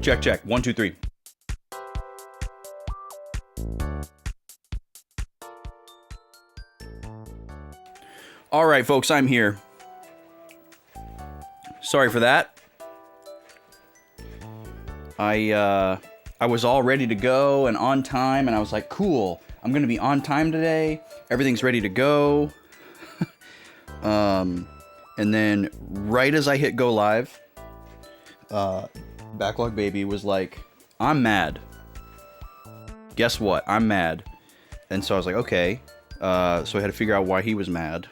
Check, check. 1, 2, 3. All right, folks, I'm here. Sorry for that. I was all ready to go and on time, and I was like, cool, I'm gonna be on time today. Everything's ready to go. And then right as I hit go live, Backlog Baby was like, I'm mad. Guess what? I'm mad. And so I was like, okay. So I had to figure out why he was mad.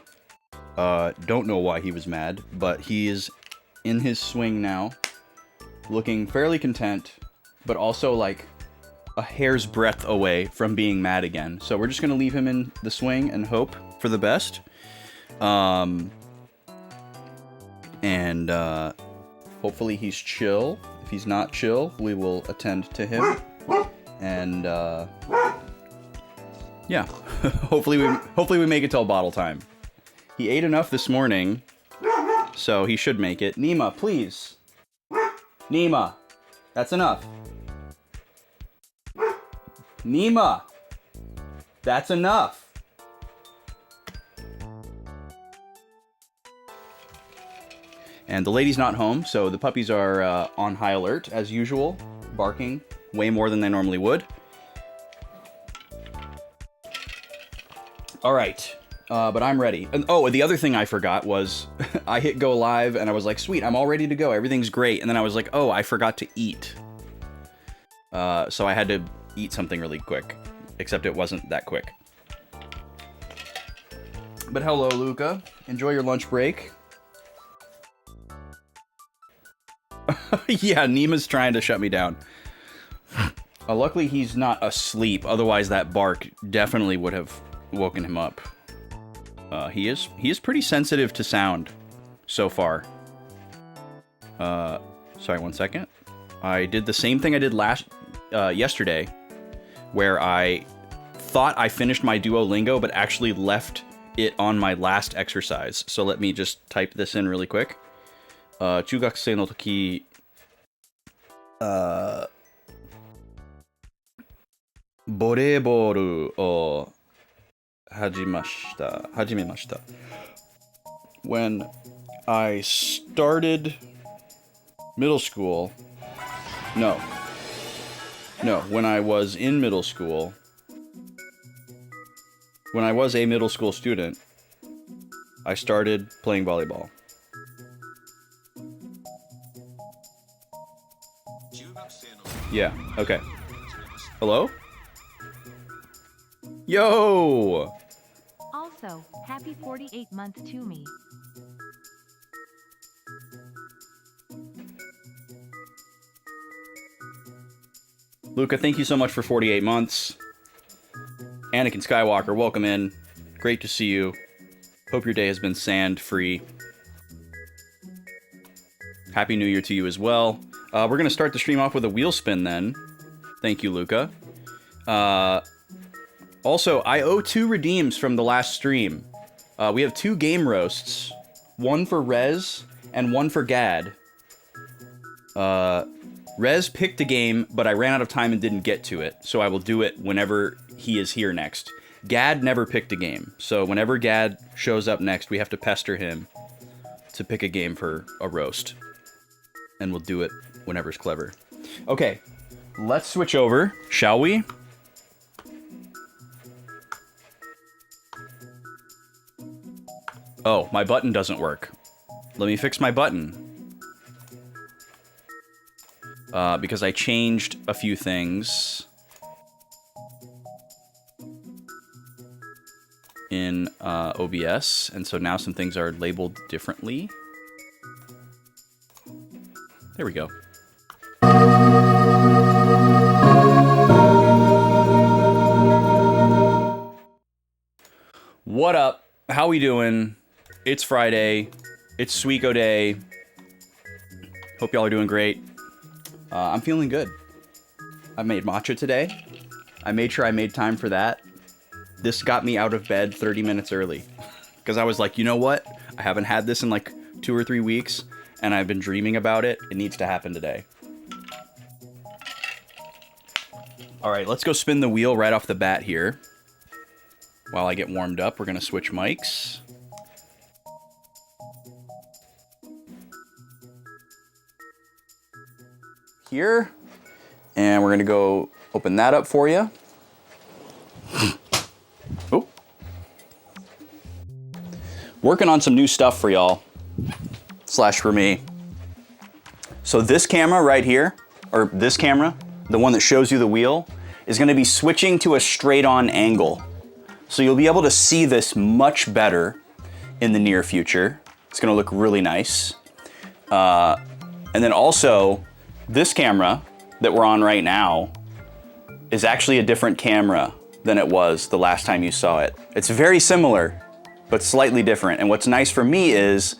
Don't know why he was mad, but he is in his swing now, looking fairly content, but also like a hair's breadth away from being mad again. So we're just gonna leave him in the swing and hope for the best. And hopefully he's chill. If he's not chill, we will attend to him. And yeah, hopefully we make it till bottle time. He ate enough this morning, so he should make it. Nima, please. Nima, that's enough. Nima, that's enough. And the lady's not home, so the puppies are on high alert, as usual, barking way more than they normally would. All right, but I'm ready. And, oh, the other thing I forgot was I hit go live, and I was like, sweet, I'm all ready to go. Everything's great. And then I was like, oh, I forgot to eat. So I had to eat something really quick, except it wasn't that quick. But hello, Luca. Enjoy your lunch break. Yeah, Nima's trying to shut me down. Luckily, he's not asleep. Otherwise, that bark definitely would have woken him up. He is pretty sensitive to sound so far. Sorry, 1 second. I did the same thing I did yesterday, where I thought I finished my Duolingo, but actually left it on my last exercise. So let me just type this in really quick. 中学生の時、ボレーボールを始めました。When I started middle school, no, when I was in middle school, when I was a middle school student, I started playing volleyball. Yeah, okay. Hello? Yo! Also, happy 48th month to me. Luca, thank you so much for 48 months. Anakin Skywalker, welcome in. Great to see you. Hope your day has been sand-free. Happy New Year to you as well. We're going to start the stream off with a wheel spin then. Thank you, Luca. Also, I owe 2 redeems from the last stream. We have 2 game roasts. One for Rez and one for Gad. Rez picked a game, but I ran out of time and didn't get to it. So I will do it whenever he is here next. Gad never picked a game. So whenever Gad shows up next, we have to pester him to pick a game for a roast. And we'll do it whenever it's clever. Okay, let's switch over, shall we? Oh, my button doesn't work. Let me fix my button. Because I changed a few things in OBS, and so now some things are labeled differently. There we go. What up? How we doing? It's Friday. It's Suiko Day. Hope y'all are doing great. I'm feeling good. I made matcha today. I made sure I made time for that. This got me out of bed 30 minutes early. Because I was like, you know what? I haven't had this in like 2 or 3 weeks, and I've been dreaming about it. It needs to happen today. All right, let's go spin the wheel right off the bat here. While I get warmed up, we're going to switch mics. Here. And we're going to go open that up for you. Oh. Working on some new stuff for y'all. Slash for me. So this camera right here, or this camera, the one that shows you the wheel, is going to be switching to a straight-on angle. So you'll be able to see this much better in the near future. It's going to look really nice. And then also, this camera that we're on right now is actually a different camera than it was the last time you saw it. It's very similar, but slightly different. And what's nice for me is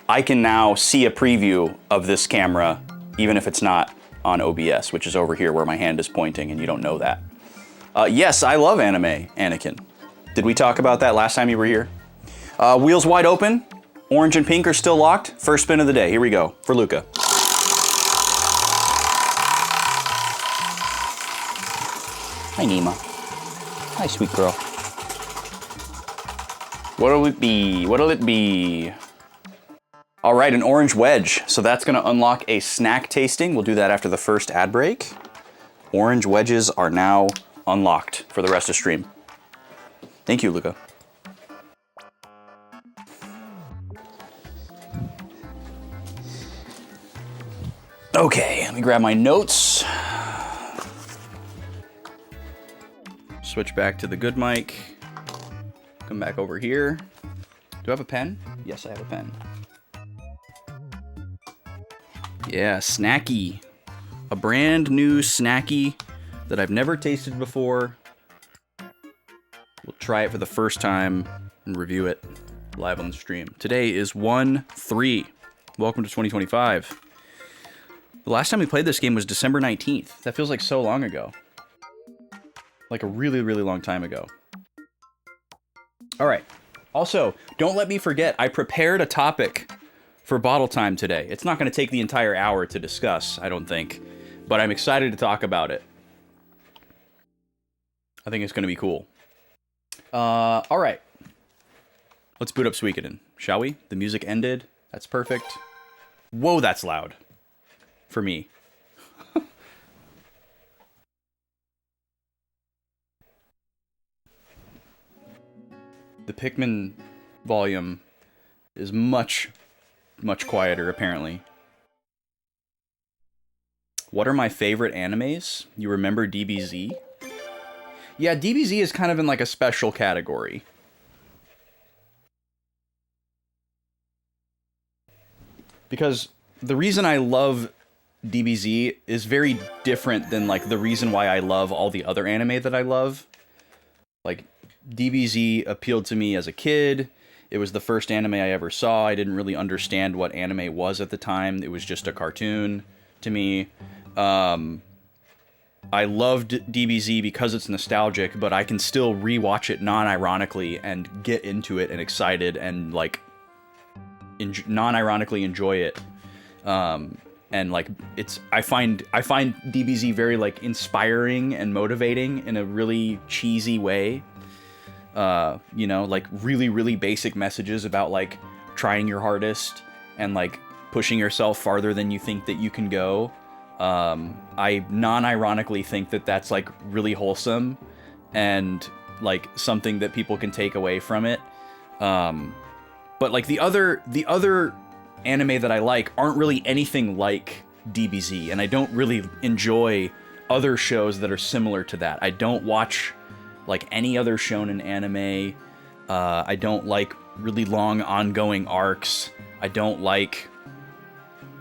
I can now see a preview of this camera, even if it's not on OBS, which is over here where my hand is pointing and you don't know that. Yes, I love anime, Anakin. Did we talk about that last time you were here? Wheels wide open. Orange and pink are still locked. First spin of the day. Here we go for Luca. Hi, Nima. Hi, sweet girl. What'll it be? What'll it be? All right, an orange wedge. So that's gonna unlock a snack tasting. We'll do that after the first ad break. Orange wedges are now unlocked for the rest of stream. Thank you, Luca. Okay, let me grab my notes. Switch back to the good mic. Come back over here. Do I have a pen? Yes, I have a pen. Yeah, Snacky. A brand new Snacky that I've never tasted before. We'll try it for the first time and review it live on the stream. Today is 1/3. Welcome to 2025. The last time we played this game was December 19th. That feels like so long ago. Like a really, really long time ago. All right. Also, don't let me forget, I prepared a topic for bottle time today. It's not going to take the entire hour to discuss, I don't think, but I'm excited to talk about it. I think it's going to be cool. All right. Let's boot up Suikoden, shall we? The music ended. That's perfect. Whoa, that's loud. For me. The Pikmin volume is much quieter, apparently. What are my favorite animes? You remember DBZ? Yeah, DBZ is kind of in like a special category. Because the reason I love DBZ is very different than like the reason why I love all the other anime that I love. Like, DBZ appealed to me as a kid. It was the first anime I ever saw. I didn't really understand what anime was at the time. It was just a cartoon to me. I loved DBZ because it's nostalgic, but I can still rewatch it non-ironically and get into it and excited and like non-ironically enjoy it. And like I find DBZ very like inspiring and motivating in a really cheesy way. You know, like really, really basic messages about like trying your hardest and like pushing yourself farther than you think that you can go. I non-ironically think that that's like really wholesome and like something that people can take away from it. But like the other anime that I like aren't really anything like DBZ, and I don't really enjoy other shows that are similar to that. I don't watch like any other shonen anime. I don't like really long ongoing arcs. I don't like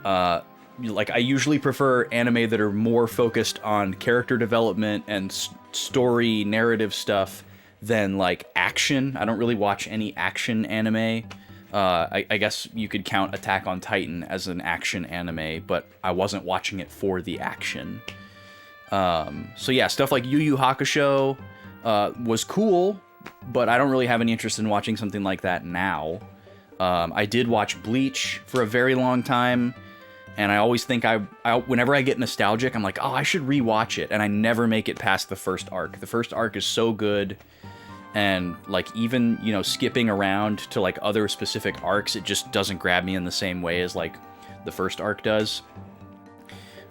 I usually prefer anime that are more focused on character development and story narrative stuff than like action. I don't really watch any action anime. I guess you could count Attack on Titan as an action anime, but I wasn't watching it for the action. So yeah, stuff like Yu Yu Hakusho was cool, but I don't really have any interest in watching something like that now. I did watch Bleach for a very long time, And I always think whenever I get nostalgic, I'm like, oh, I should rewatch it. And I never make it past the first arc. The first arc is so good. And like even, you know, skipping around to like other specific arcs, it just doesn't grab me in the same way as like the first arc does.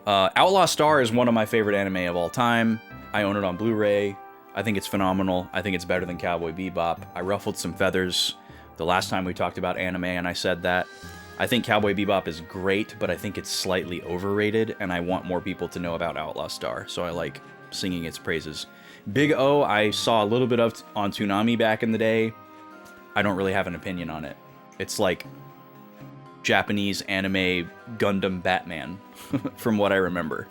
Outlaw Star is one of my favorite anime of all time. I own it on Blu-ray. I think it's phenomenal. I think it's better than Cowboy Bebop. I ruffled some feathers the last time we talked about anime, and I said that. I think Cowboy Bebop is great, but I think it's slightly overrated, and I want more people to know about Outlaw Star, so I like singing its praises. Big O, I saw a little bit of on Toonami back in the day. I don't really have an opinion on it. It's like Japanese anime Gundam Batman, from what I remember.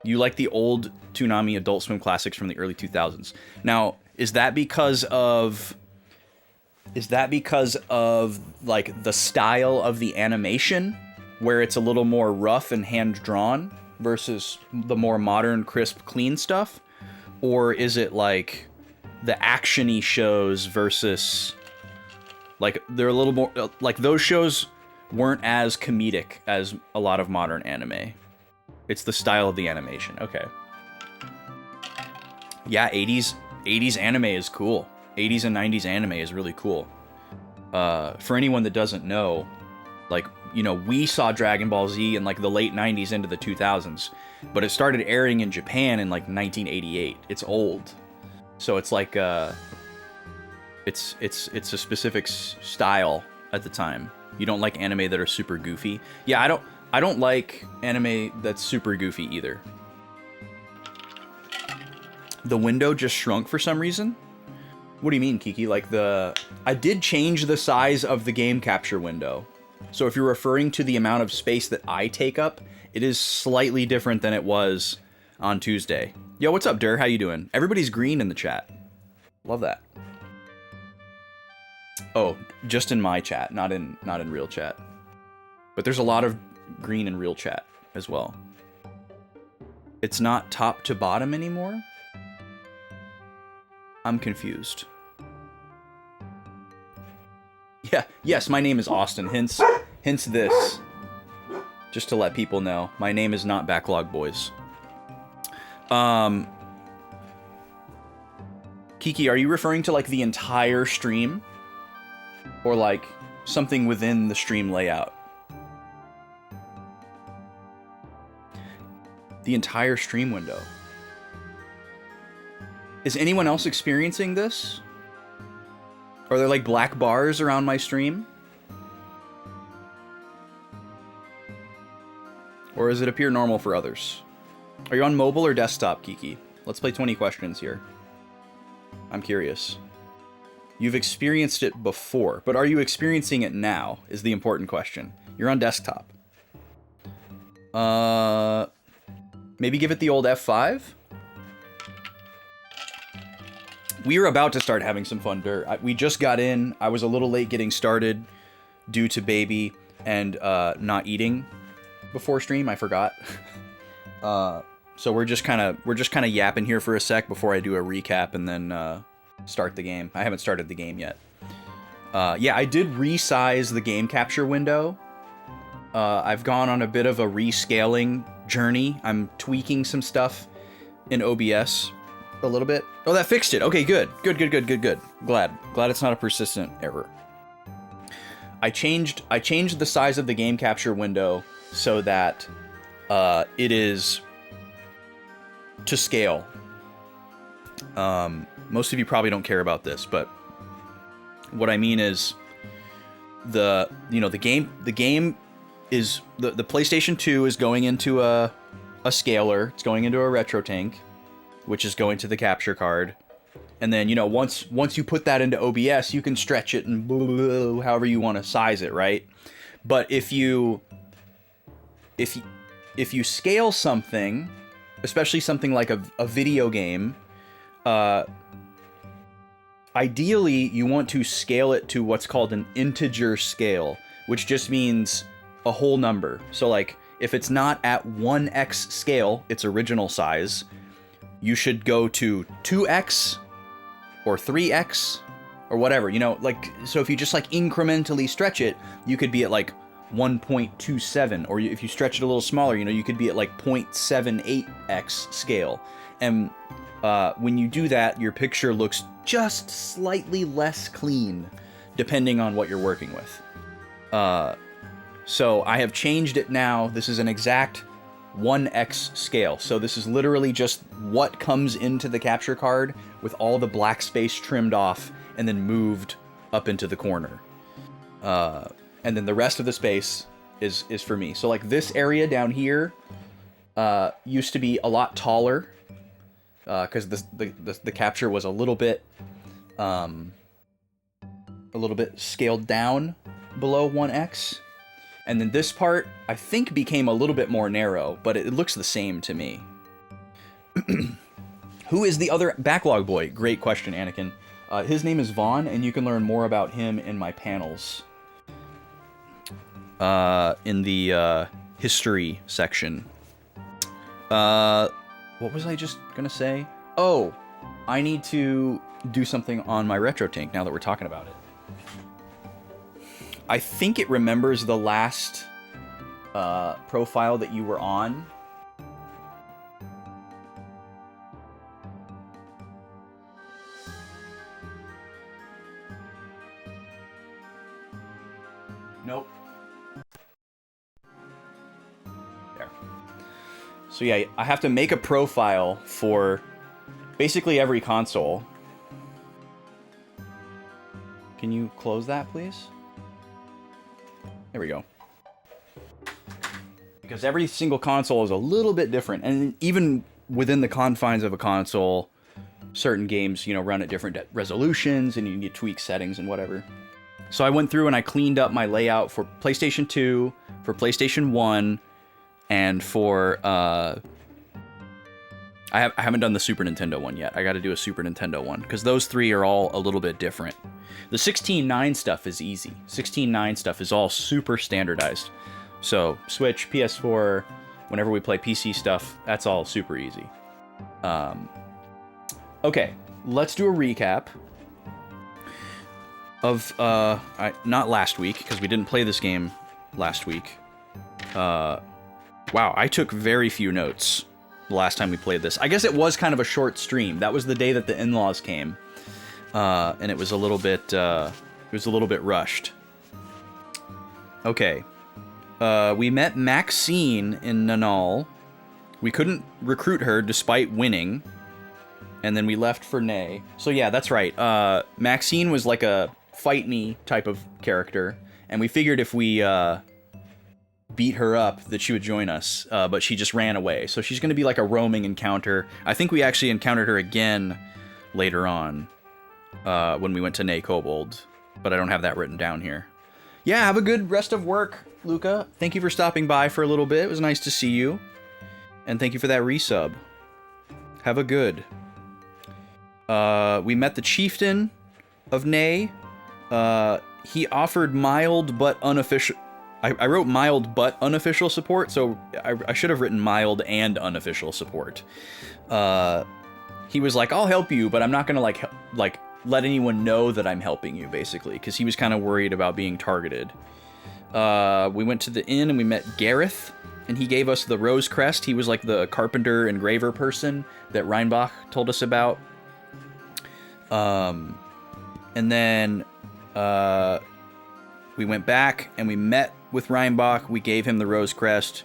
You like the old Toonami Adult Swim classics from the early 2000s. Now, is that because of like the style of the animation, where it's a little more rough and hand-drawn versus the more modern, crisp, clean stuff? Or is it like the action-y shows versus like they're a little more like those shows weren't as comedic as a lot of modern anime? It's the style of the animation. Okay. Yeah, 80s anime is cool. 80s and 90s anime is really cool. For anyone that doesn't know, like, you know, we saw Dragon Ball Z in like the late 90s into the 2000s, but it started airing in Japan in like 1988. It's old. So it's like it's a specific style at the time. You don't like anime that are super goofy. Yeah, I don't like anime that's super goofy either. The window just shrunk for some reason? What do you mean, Kiki? Like I did change the size of the game capture window. So if you're referring to the amount of space that I take up, it is slightly different than it was on Tuesday. Yo, what's up, Dur? How you doing? Everybody's green in the chat. Love that. Oh, just in my chat, not in real chat. But there's a lot of green in real chat as well. It's not top to bottom anymore? I'm confused. Yeah, yes, my name is Austin, hence this. Just to let people know, my name is not Backlog Boys. Kiki, are you referring to like the entire stream? Or like something within the stream layout? The entire stream window. Is anyone else experiencing this? Are there like black bars around my stream? Or does it appear normal for others? Are you on mobile or desktop, Kiki? Let's play 20 questions here. I'm curious. You've experienced it before, but are you experiencing it now is the important question. You're on desktop. Maybe give it the old F5? We are about to start having some fun dirt. We just got in. I was a little late getting started due to baby and not eating before stream. I forgot. So we're just kind of yapping here for a sec before I do a recap and then start the game. I haven't started the game yet. Yeah, I did resize the game capture window. I've gone on a bit of a rescaling journey. I'm tweaking some stuff in OBS a little bit. Oh, that fixed it. Okay, good. Good. Glad it's not a persistent error. I changed the size of the game capture window so that it is to scale. Most of you probably don't care about this, but what I mean is the game is the PlayStation 2 is going into a scaler. It's going into a retro tank, which is going to the capture card. And then, you know, once you put that into OBS, you can stretch it and however you want to size it, right? But if you scale something, especially something like a video game, ideally you want to scale it to what's called an integer scale, which just means a whole number. So like if it's not at 1x scale, its original size, you should go to 2x or 3x or whatever, you know, like, so if you just like incrementally stretch it, you could be at like 1.27, or if you stretch it a little smaller, you know, you could be at like 0.78x scale. And when you do that, your picture looks just slightly less clean, depending on what you're working with. So I have changed it now. This is an exact 1x scale. So this is literally just what comes into the capture card with all the black space trimmed off and then moved up into the corner. And then the rest of the space is for me. So like this area down here used to be a lot taller because the capture was a little bit scaled down below 1x. And then this part, I think, became a little bit more narrow, but it looks the same to me. Who is the other backlog boy? Great question, Anakin. His name is Vaughn, and you can learn more about him in my panels. In the history section. What was I just gonna say? Oh, I need to do something on my retro tank now that we're talking about it. I think it remembers the last profile that you were on. Nope. There. So yeah, I have to make a profile for basically every console. Can you close that, please? There we go. Because every single console is a little bit different, and even within the confines of a console, certain games, you know, run at different resolutions, and you need to tweak settings and whatever. So I went through and I cleaned up my layout for PlayStation 2, for PlayStation 1, and for I haven't done the Super Nintendo one yet. I got to do a Super Nintendo one because those three are all a little bit different. The 16:9 stuff is easy. 16:9 stuff is all super standardized. So Switch, PS4, whenever we play PC stuff, that's all super easy. Okay, let's do a recap of not last week because we didn't play this game last week. Wow, I took very few notes the last time we played this. I guess it was kind of a short stream. That was the day that the in-laws came, and it was a little bit rushed. Okay, we met Maxine in Nanal. We couldn't recruit her despite winning, and then we left for Nay. So yeah, that's right. Maxine was like a fight me type of character, and we figured if we beat her up that she would join us, but she just ran away. So she's going to be like a roaming encounter. I think we actually encountered her again later on when we went to Nay Kobold, but I don't have that written down here. Yeah, have a good rest of work, Luca. Thank you for stopping by for a little bit. It was nice to see you, and thank you for that resub. Have a good. We met the chieftain of Nay. He offered mild but unofficial... I wrote mild but unofficial support, so I should have written mild and unofficial support. He was like, I'll help you, but I'm not gonna like let anyone know that I'm helping you, basically, because he was kind of worried about being targeted. We went to the inn and we met Gareth, and he gave us the Rose Crest. He was like the carpenter engraver person that Reinbach told us about. And then we went back and we met with Reinbach. We gave him the Rose Crest.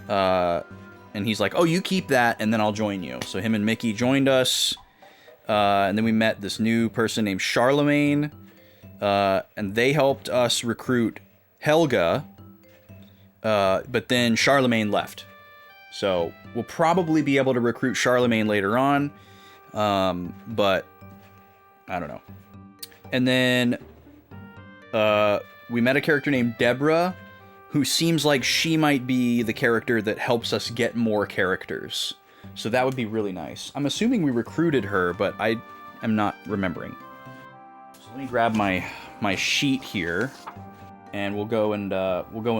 And he's like, oh, you keep that, and then I'll join you. So him and Mickey joined us. And then we met this new person named Charlemagne. And they helped us recruit Helga. But then Charlemagne left. So we'll probably be able to recruit Charlemagne later on. But I don't know. And then we met a character named Deborah, who seems like she might be the character that helps us get more characters. So that would be really nice. I'm assuming we recruited her, but I am not remembering. So let me grab my sheet here, and we'll go and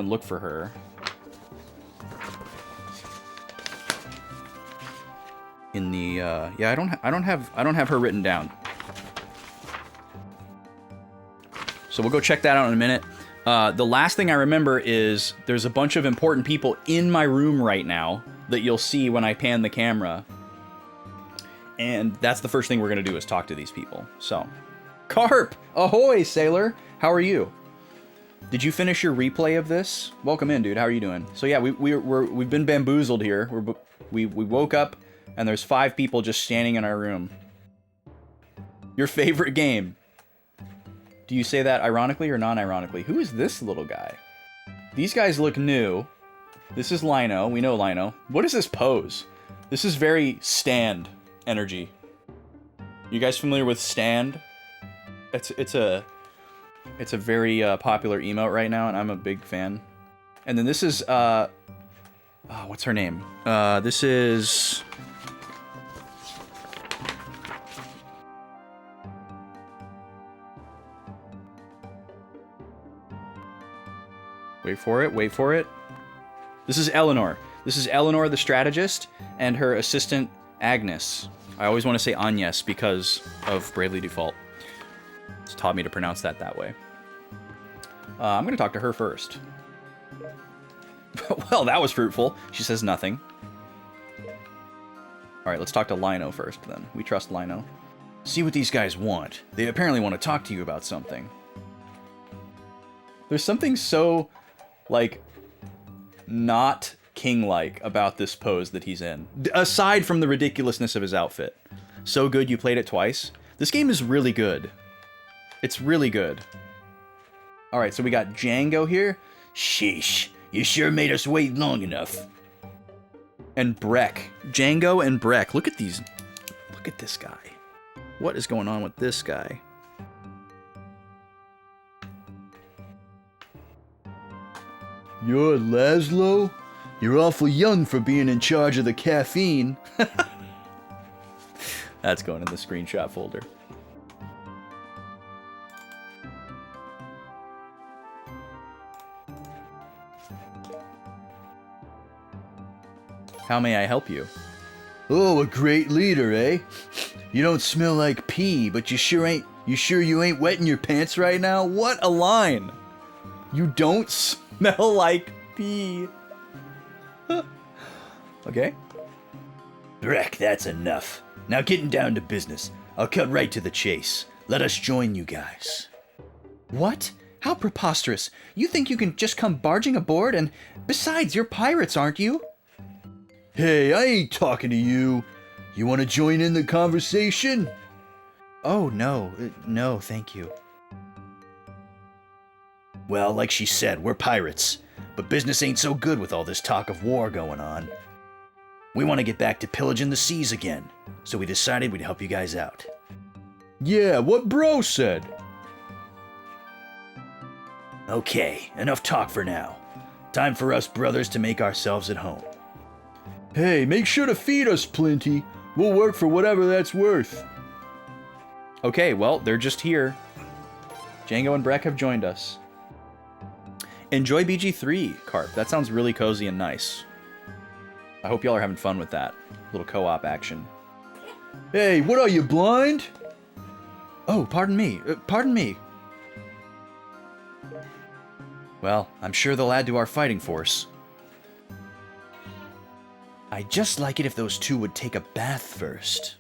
look for her. In the yeah, I don't have her written down. So we'll go check that out in a minute. The last thing I remember is there's a bunch of important people in my room right now that you'll see when I pan the camera. And that's the first thing we're going to do is talk to these people. So, Carp! Ahoy, sailor! How are you? Did you finish your replay of this? Welcome in, dude. How are you doing? So yeah, we've been bamboozled here. We woke up, and there's 5 people just standing in our room. Your favorite game? Do you say that ironically or non-ironically? Who is this little guy? These guys look new. This is Lino. We know Lino. What is this pose? This is very Stand energy. You guys familiar with Stand? It's a very popular emote right now, and I'm a big fan. And then this is what's her name? This is wait for it. This is Eleanor. This is Eleanor the strategist and her assistant Agnes. I always want to say Agnes because of Bravely Default. It's taught me to pronounce that way. I'm going to talk to her first. Well, that was fruitful. She says nothing. Alright, let's talk to Lino first, then. We trust Lino. See what these guys want. They apparently want to talk to you about something. There's something so, like, not king-like about this pose that he's in. Aside from the ridiculousness of his outfit. So good you played it twice. This game is really good. It's really good. Alright, so we got Django here. Sheesh, you sure made us wait long enough. And Breck. Django and Breck. Look at these. Look at this guy. What is going on with this guy? You're Laszlo? You're awful young for being in charge of the caffeine. That's going in the screenshot folder. How may I help you? Oh, a great leader, eh? You don't smell like pee, but you sure you ain't wetting your pants right now? What a line! You don't smell like pee. Okay. Breck, that's enough. Now getting down to business. I'll cut right to the chase. Let us join you guys. What? How preposterous. You think you can just come barging aboard and... Besides, you're pirates, aren't you? Hey, I ain't talking to you. You want to join in the conversation? Oh, no. No, thank you. Well, like she said, we're pirates. But business ain't so good with all this talk of war going on. We want to get back to pillaging the seas again. So we decided we'd help you guys out. Yeah, what bro said. Okay, enough talk for now. Time for us brothers to make ourselves at home. Hey, make sure to feed us plenty. We'll work for whatever that's worth. Okay, well, they're just here. Django and Breck have joined us. Enjoy BG3, Carp. That sounds really cozy and nice. I hope y'all are having fun with that. Little co-op action. Hey, what are you, blind? Oh, pardon me. Pardon me. Well, I'm sure they'll add to our fighting force. I'd just like it if those two would take a bath first.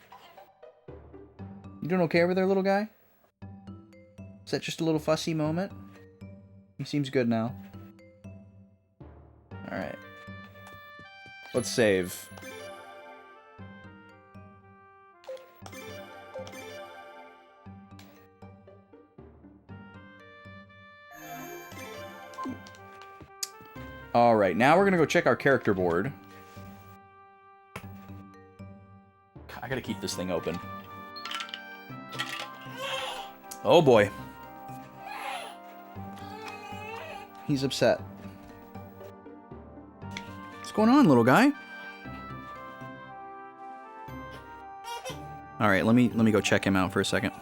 You doing okay over there, little guy? Is that just a little fussy moment? He seems good now. Alright. Let's save. Alright, now we're gonna go check our character board. I gotta keep this thing open. Oh boy. He's upset. What's going on, little guy? Alright, let me go check him out for a second.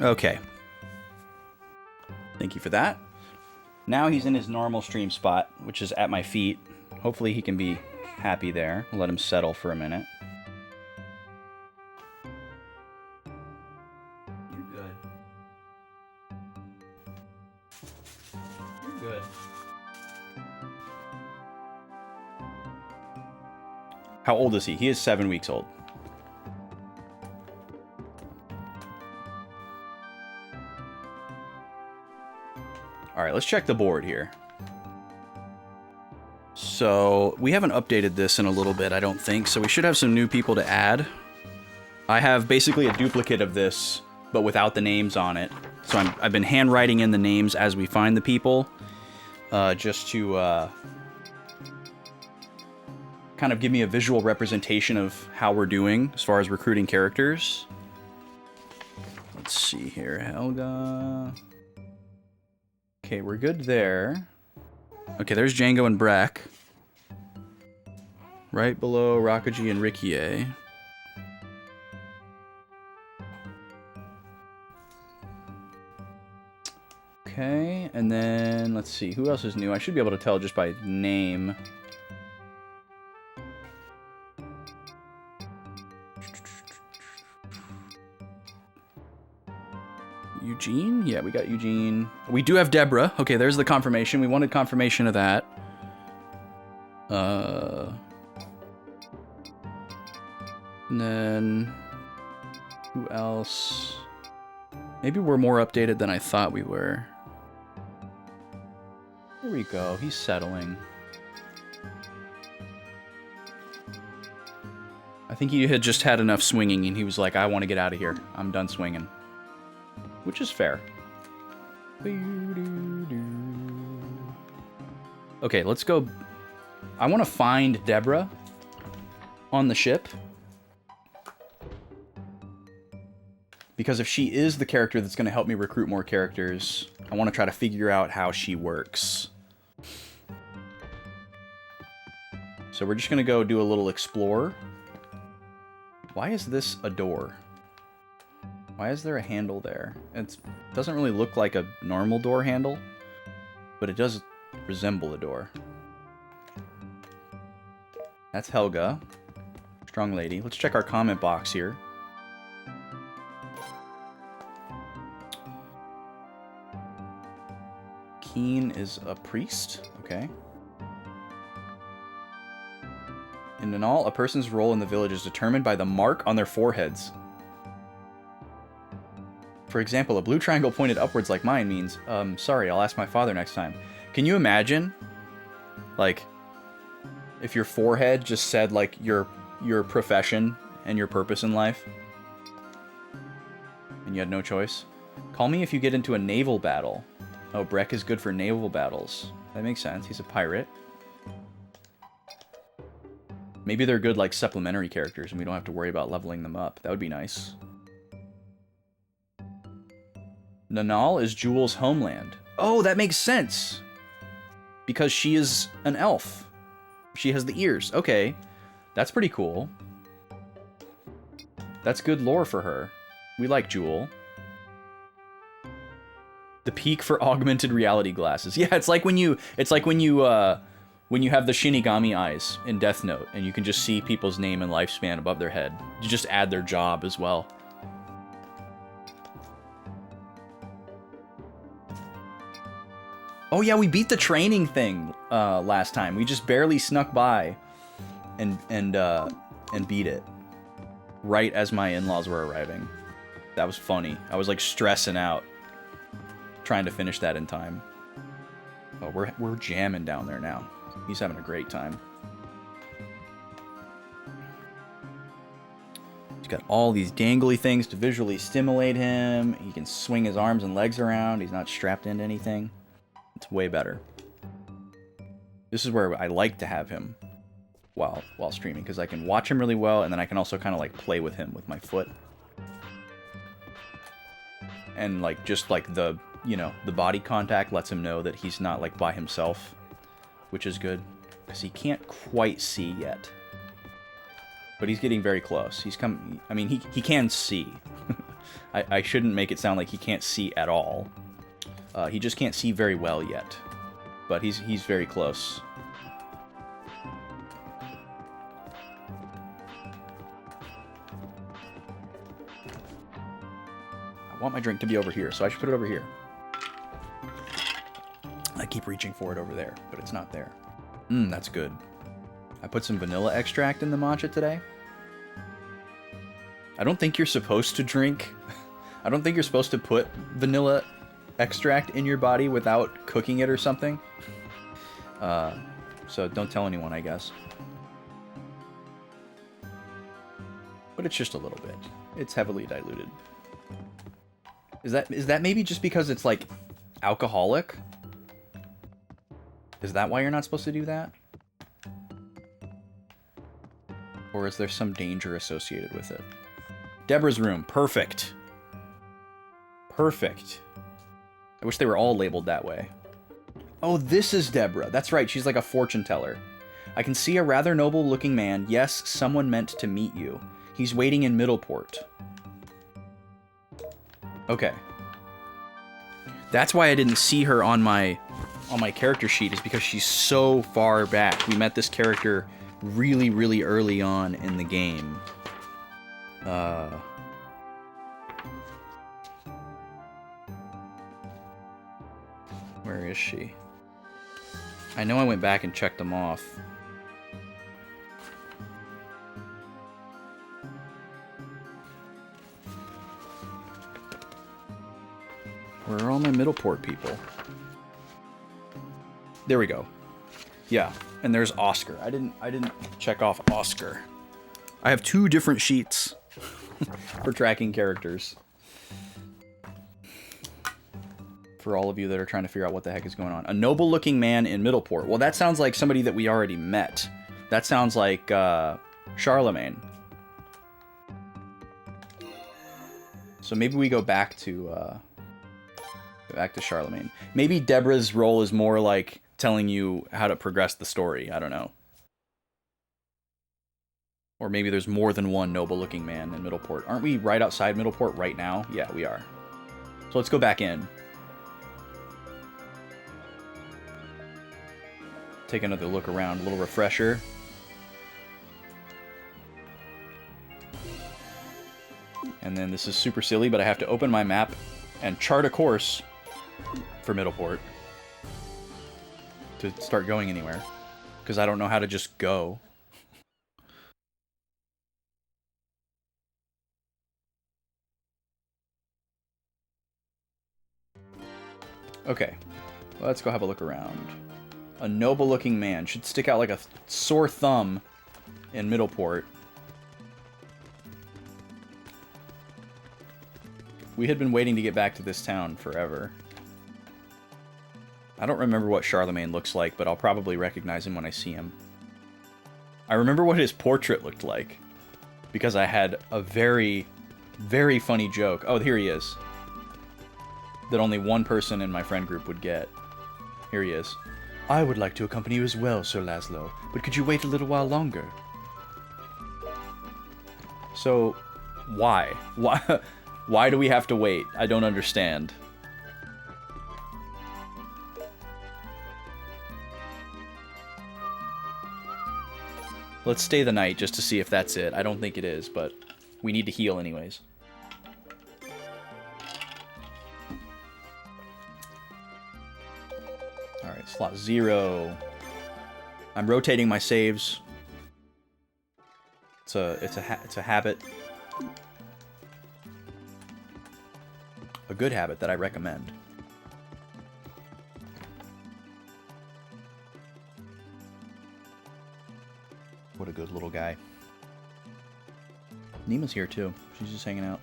Okay. Thank you for that. Now he's in his normal stream spot, which is at my feet. Hopefully he can be happy there. We'll let him settle for a minute. You're good. You're good. How old is he? He is 7 weeks old. Alright, let's check the board here. So, we haven't updated this in a little bit, I don't think, so we should have some new people to add. I have basically a duplicate of this, but without the names on it. So I've been handwriting in the names as we find the people, just to kind of give me a visual representation of how we're doing as far as recruiting characters. Let's see here, Helga... Okay, we're good there. Okay, there's Django and Breck. Right below Rakaji and Rikie. Okay, and then let's see, who else is new? I should be able to tell just by name. Eugene? Yeah, we got Eugene. We do have Deborah. Okay, there's the confirmation. We wanted confirmation of that. And then... who else? Maybe we're more updated than I thought we were. Here we go. He's settling. I think he had just had enough swinging and he was like, I want to get out of here. I'm done swinging. Which is fair. Okay, let's go. I want to find Deborah on the ship. Because if she is the character that's going to help me recruit more characters, I want to try to figure out how she works. So we're just going to go do a little explore. Why is this a door? Why is there a handle there? It doesn't really look like a normal door handle, but it does resemble a door. That's Helga. Strong lady. Let's check our comment box here. Keen is a priest. Okay. In Nanal, a person's role in the village is determined by the mark on their foreheads. For example, a blue triangle pointed upwards like mine means, sorry, I'll ask my father next time. Can you imagine, like, if your forehead just said, like, your profession and your purpose in life? And you had no choice? Call me if you get into a naval battle. Oh, Breck is good for naval battles. That makes sense. He's a pirate. Maybe they're good, like, supplementary characters, and we don't have to worry about leveling them up. That would be nice. Nanal is Jewel's homeland. Oh, that makes sense! Because she is an elf. She has the ears. Okay. That's pretty cool. That's good lore for her. We like Jewel. The peak for augmented reality glasses. Yeah, it's like when you have the Shinigami eyes in Death Note, and you can just see people's name and lifespan above their head. You just add their job as well. Oh yeah, we beat the training thing last time. We just barely snuck by and beat it right as my in-laws were arriving. That was funny. I was like stressing out trying to finish that in time. Oh, we're jamming down there now. He's having a great time. He's got all these dangly things to visually stimulate him. He can swing his arms and legs around. He's not strapped into anything. It's way better. This is where I like to have him while streaming, because I can watch him really well, and then I can also kind of like play with him with my foot. And like just like the body contact lets him know that he's not like by himself, which is good because he can't quite see yet. But he's getting very close. He's come. I mean, he can see. I shouldn't make it sound like he can't see at all. He just can't see very well yet. But he's very close. I want my drink to be over here, so I should put it over here. I keep reaching for it over there, but it's not there. That's good. I put some vanilla extract in the matcha today. I don't think you're supposed to drink... I don't think you're supposed to put vanilla extract in your body without cooking it or something. So don't tell anyone, I guess. But it's just a little bit. It's heavily diluted. Is that maybe just because it's, like, alcoholic? Is that why you're not supposed to do that? Or is there some danger associated with it? Deborah's room. Perfect. Perfect. I wish they were all labeled that way. Oh, this is Deborah. That's right. She's like a fortune teller. I can see a rather noble-looking man. Yes, someone meant to meet you. He's waiting in Middleport. Okay. That's why I didn't see her on my character sheet, is because she's so far back. We met this character really, really early on in the game. Where is she? I know I went back and checked them off. Where are all my Middleport people? There we go. Yeah, and there's Oscar. I didn't check off Oscar. I have 2 different sheets for tracking characters. For all of you that are trying to figure out what the heck is going on. A noble-looking man in Middleport. Well, that sounds like somebody that we already met. That sounds like Charlemagne. So maybe we go back to Charlemagne. Maybe Deborah's role is more like telling you how to progress the story. I don't know. Or maybe there's more than one noble-looking man in Middleport. Aren't we right outside Middleport right now? Yeah, we are. So let's go back in. Take another look around, a little refresher. And then this is super silly, but I have to open my map and chart a course for Middleport to start going anywhere, because I don't know how to just go. Okay, let's go have a look around. A noble-looking man. Should stick out like a sore thumb in Middleport. We had been waiting to get back to this town forever. I don't remember what Charlemagne looks like, but I'll probably recognize him when I see him. I remember what his portrait looked like, because I had a very, very funny joke. Oh, here he is. That only one person in my friend group would get. Here he is. I would like to accompany you as well, Sir Laszlo, but could you wait a little while longer? So, why? Why do we have to wait? I don't understand. Let's stay the night just to see if that's it. I don't think it is, but we need to heal anyways. Alright, slot 0. I'm rotating my saves. It's a habit. A good habit that I recommend. What a good little guy. Nima's here too. She's just hanging out.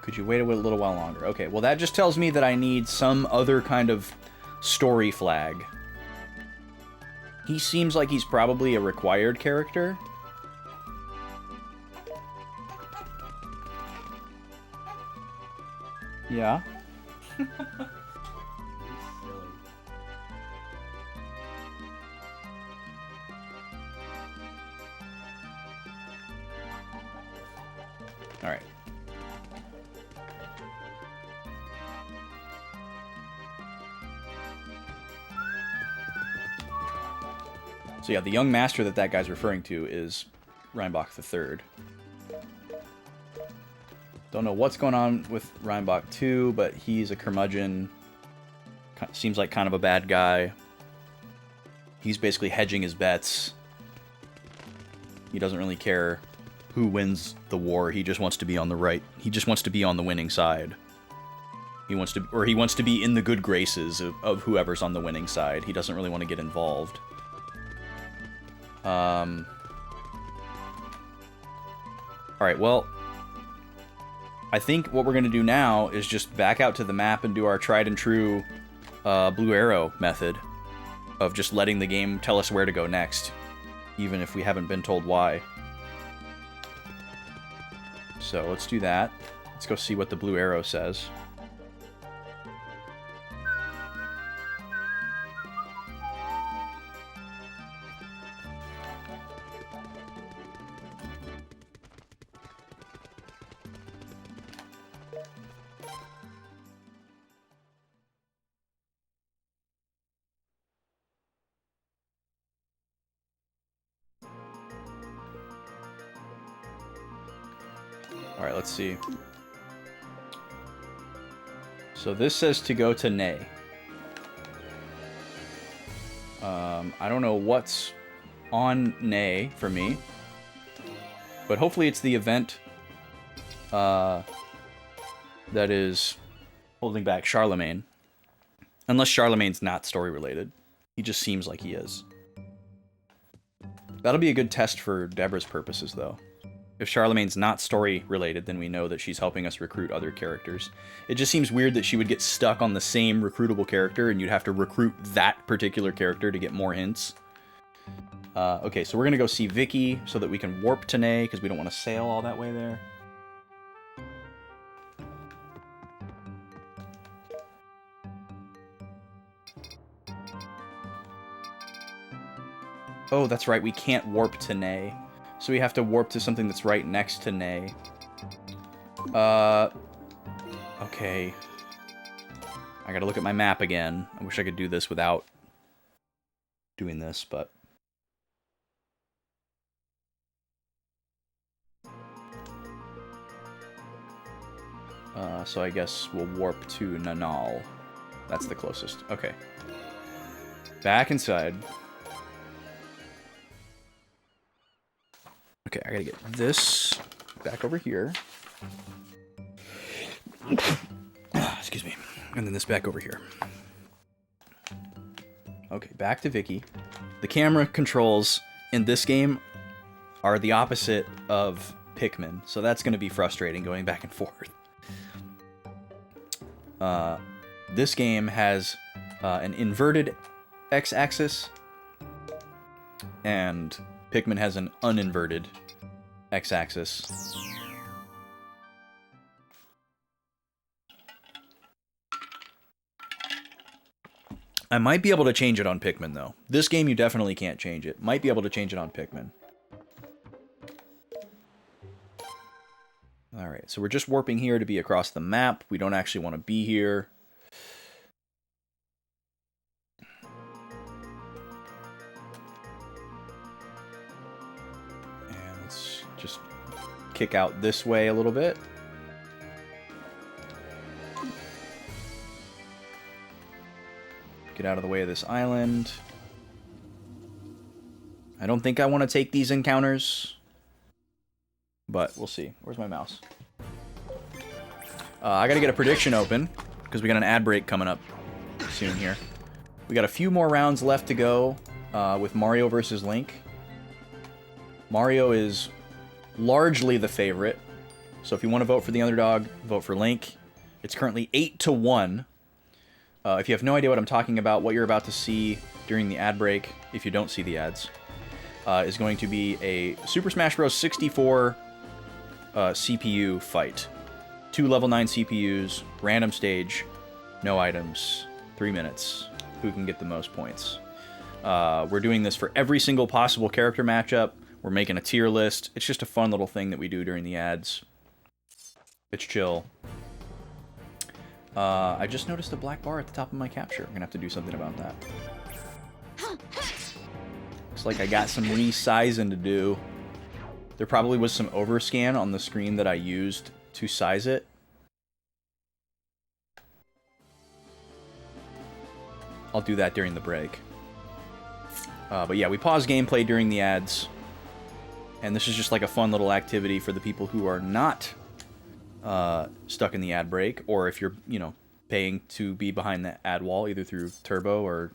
Could you wait a little while longer? Okay, well that just tells me that I need some other kind of story flag. He seems like he's probably a required character. Yeah. All right. So yeah, the young master that guy's referring to is Reinbach III. Don't know what's going on with Reinbach II, but he's a curmudgeon. Seems like kind of a bad guy. He's basically hedging his bets. He doesn't really care who wins the war. He just wants to be on the right. He just wants to be on the winning side. He wants to be in the good graces of whoever's on the winning side. He doesn't really want to get involved. All right, well, I think what we're going to do now is just back out to the map and do our tried and true blue arrow method of just letting the game tell us where to go next, even if we haven't been told why. So let's do that. Let's go see what the blue arrow says. Alright, let's see. So this says to go to Nay. I don't know what's on Nay for me, but hopefully it's the event that is holding back Charlemagne. Unless Charlemagne's not story related. He just seems like he is. That'll be a good test for Deborah's purposes, though. If Charlemagne's not story-related, then we know that she's helping us recruit other characters. It just seems weird that she would get stuck on the same recruitable character, and you'd have to recruit that particular character to get more hints. Okay, so we're going to go see Vicky so that we can warp to Nay, because we don't want to sail all that way there. Oh, that's right, we can't warp to Nay. So we have to warp to something that's right next to Nay. Okay. I gotta look at my map again. I wish I could do this without doing this, but... so I guess we'll warp to Nanal. That's the closest. Okay. Back inside. Okay, I gotta get this back over here. Excuse me. And then this back over here. Okay, back to Vicky. The camera controls in this game are the opposite of Pikmin, so that's going to be frustrating going back and forth. This game has an inverted x-axis, and Pikmin has an uninverted x-axis. I might be able to change it on Pikmin, though. This game, you definitely can't change it. Might be able to change it on Pikmin. Alright, so we're just warping here to be across the map. We don't actually want to be here. And let's just kick out this way a little bit. Get out of the way of this island. I don't think I want to take these encounters, but we'll see. Where's my mouse? I gotta get a prediction open, because we got an ad break coming up soon here. We got a few more rounds left to go with Mario versus Link. Mario is largely the favorite, so if you want to vote for the underdog, vote for Link. It's currently 8-1. If you have no idea what I'm talking about, what you're about to see during the ad break, if you don't see the ads, is going to be a Super Smash Bros. 64 CPU fight. 2 level 9 CPUs, random stage, no items, 3 minutes. Who can get the most points? We're doing this for every single possible character matchup. We're making a tier list. It's just a fun little thing that we do during the ads. It's chill. I just noticed a black bar at the top of my capture. I'm gonna have to do something about that. Looks like I got some resizing to do. There probably was some overscan on the screen that I used to size it. I'll do that during the break. But yeah, we paused gameplay during the ads. And this is just like a fun little activity for the people who are not stuck in the ad break, or if you're, you know, paying to be behind the ad wall, either through Turbo or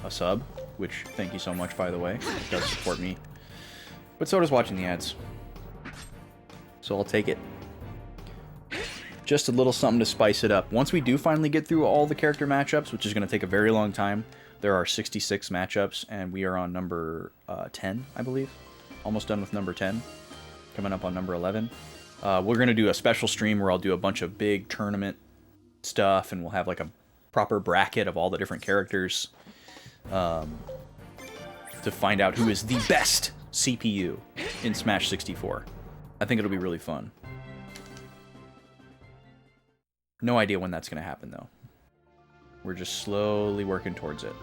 a sub, which, thank you so much, by the way. It does support me. But so does watching the ads. So I'll take it. Just a little something to spice it up. Once we do finally get through all the character matchups, which is going to take a very long time, there are 66 matchups, and we are on number 10, I believe. Almost done with number 10. Coming up on number 11. We're going to do a special stream where I'll do a bunch of big tournament stuff, and we'll have like a proper bracket of all the different characters to find out who is the best CPU in Smash 64. I think it'll be really fun. No idea when that's going to happen, though. We're just slowly working towards it.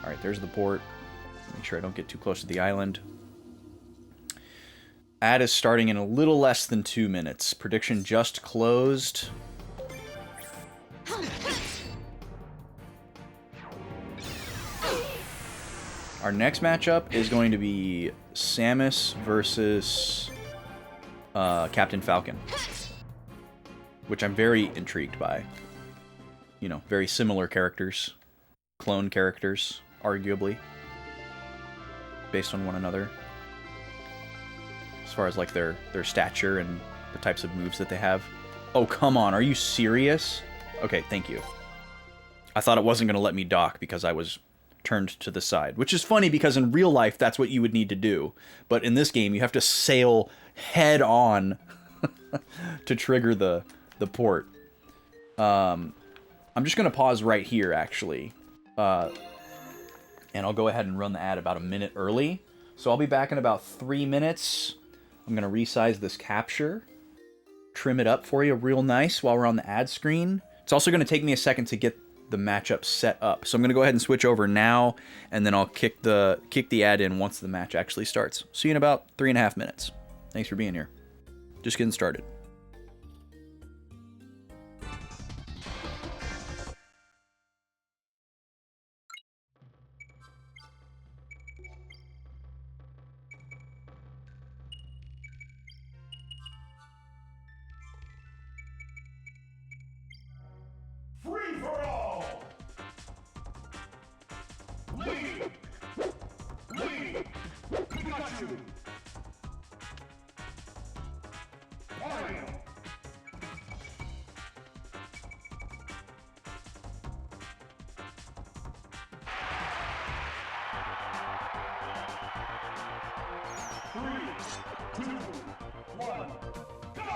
Alright, there's the port. Make sure I don't get too close to the island. Ad is starting in a little less than 2 minutes. Prediction just closed. Our next matchup is going to be Samus versus Captain Falcon, which I'm very intrigued by. You know, very similar characters. Clone characters, arguably. Based on one another. As far as, like, their stature and the types of moves that they have. Oh, come on. Are you serious? Okay, thank you. I thought it wasn't going to let me dock because I was turned to the side. Which is funny because in real life, that's what you would need to do. But in this game, you have to sail head on to trigger the port. I'm just going to pause right here, actually. And I'll go ahead and run the ad about a minute early. So I'll be back in about 3 minutes. I'm going to resize this capture. Trim it up for you real nice while we're on the ad screen. It's also going to take me a second to get the matchup set up. So I'm going to go ahead and switch over now, and then I'll kick the ad in once the match actually starts. See you in about 3.5 minutes. Thanks for being here. Just getting started. Free for all! Lead! Lead! Pikachu! Mario! Three, two, one, go!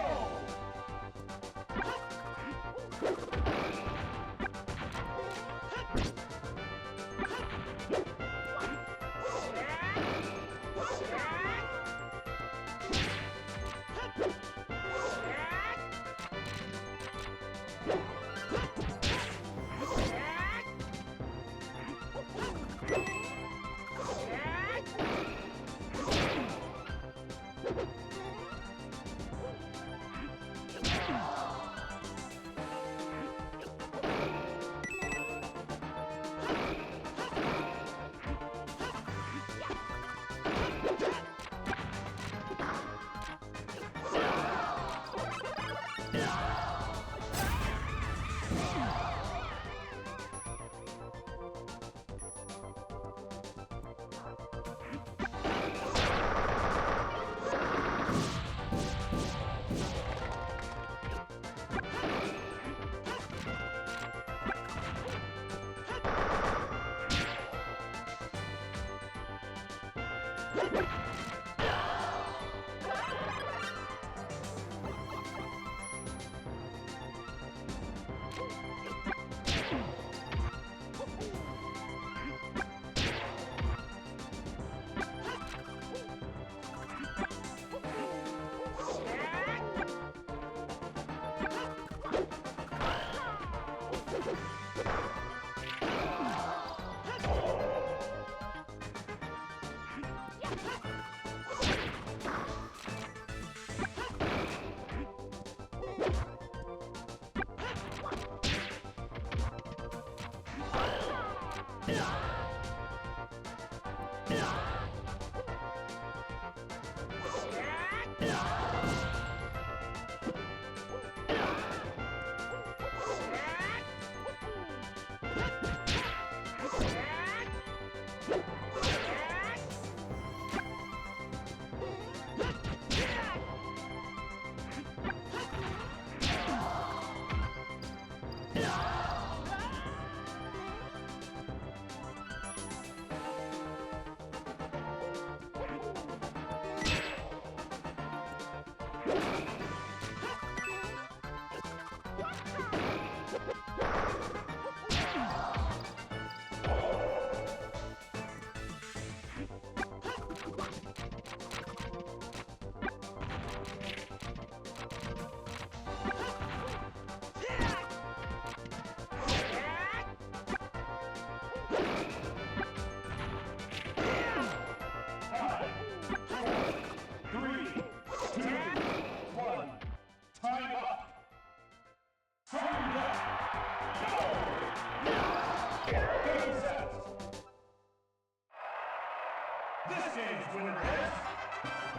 This game's winner is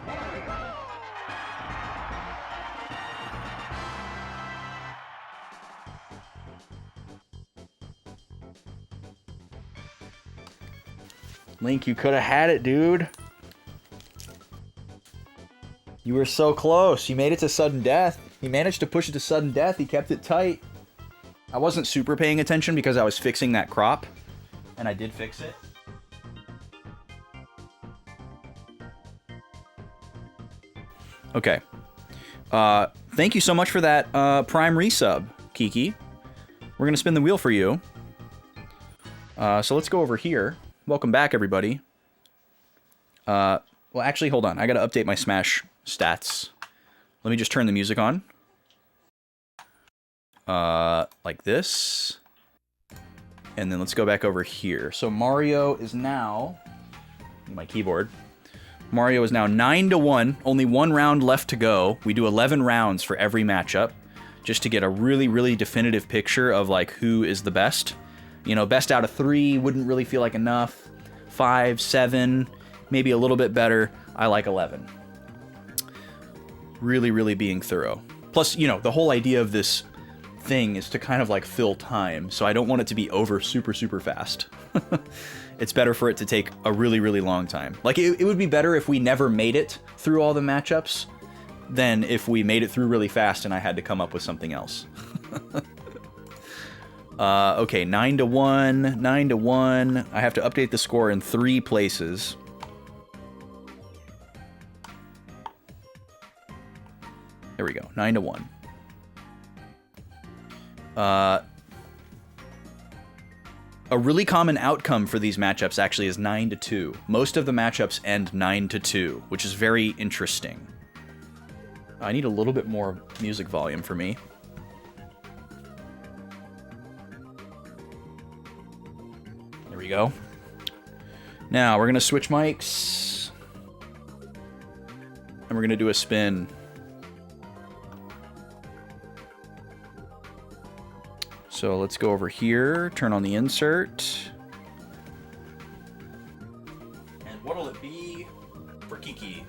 Mario. Link, you could have had it, dude. You were so close. You made it to sudden death. He managed to push it to sudden death. He kept it tight. I wasn't super paying attention because I was fixing that crop. And I did fix it. Okay. Thank you so much for that Prime resub, Kiki. We're going to spin the wheel for you. So let's go over here. Welcome back, everybody. Well, actually, hold on. I got to update my Smash stats. Let me just turn the music on. Like this. And then let's go back over here. So Mario is now... my keyboard. Mario is now 9-1. Only one round left to go. We do 11 rounds for every matchup, just to get a really, really definitive picture of like who is the best. You know, best out of 3 wouldn't really feel like enough. 5, 7, maybe a little bit better. I like 11. Really, really being thorough. Plus, you know, the whole idea of this thing is to kind of like fill time, so I don't want it to be over super, super fast. It's better for it to take a really, really long time. Like, it would be better if we never made it through all the matchups than if we made it through really fast and I had to come up with something else. Okay, 9-1, 9-1. I have to update the score in 3 places. There we go, 9-1. A really common outcome for these matchups actually is 9-2. Most of the matchups end 9-2, which is very interesting. I need a little bit more music volume for me. There we go. Now we're gonna switch mics. And we're gonna do a spin. So let's go over here, turn on the insert. And what'll it be for Kiki?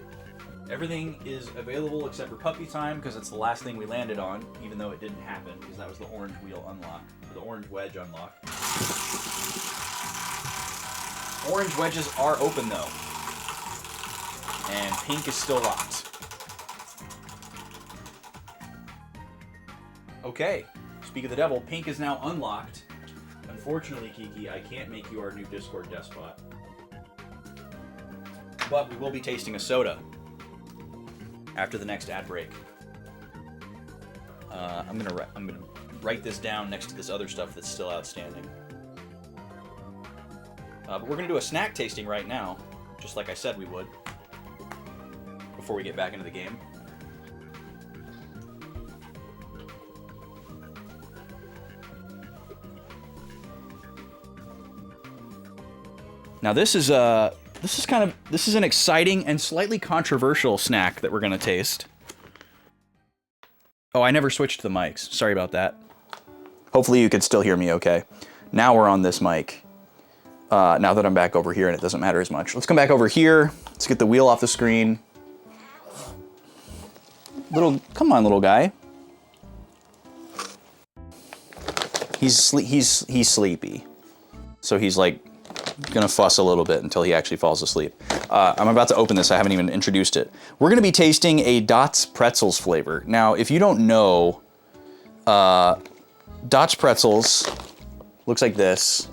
Everything is available except for puppy time because it's the last thing we landed on, even though it didn't happen because that was the orange wheel unlock, the orange wedge unlock. Orange wedges are open though. And pink is still locked. Okay. Speak of the devil, pink is now unlocked. Unfortunately, Kiki, I can't make you our new Discord despot. But we will be tasting a soda after the next ad break. I'm gonna write this down next to this other stuff that's still outstanding. But we're gonna do a snack tasting right now, just like I said we would, before we get back into the game. Now this is an exciting and slightly controversial snack that we're gonna taste. Oh, I never switched the mics. Sorry about that. Hopefully you can still hear me okay. Now we're on this mic. Now that I'm back over here and it doesn't matter as much. Let's come back over here. Let's get the wheel off the screen. Come on, little guy. He's sleepy. So he's like gonna fuss a little bit until he actually falls asleep. I'm about to open this. I haven't even introduced it. We're gonna be tasting a Dots Pretzels flavor. Now, if you don't know, Dots Pretzels looks like this.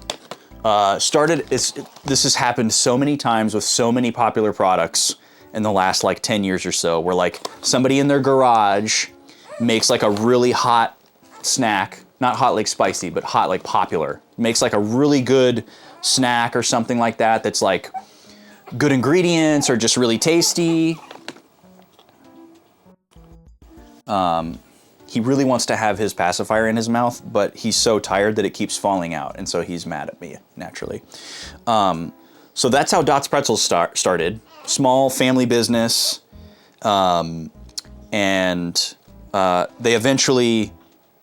This has happened so many times with so many popular products in the last like 10 years or so, where like somebody in their garage makes like a really hot snack, not hot like spicy, but hot like popular. Makes like a really good snack or something like that that's like good ingredients or just really tasty. He really wants to have his pacifier in his mouth, but he's so tired that it keeps falling out, and so he's mad at me, naturally. So that's how Dots Pretzels started. Small family business, and they eventually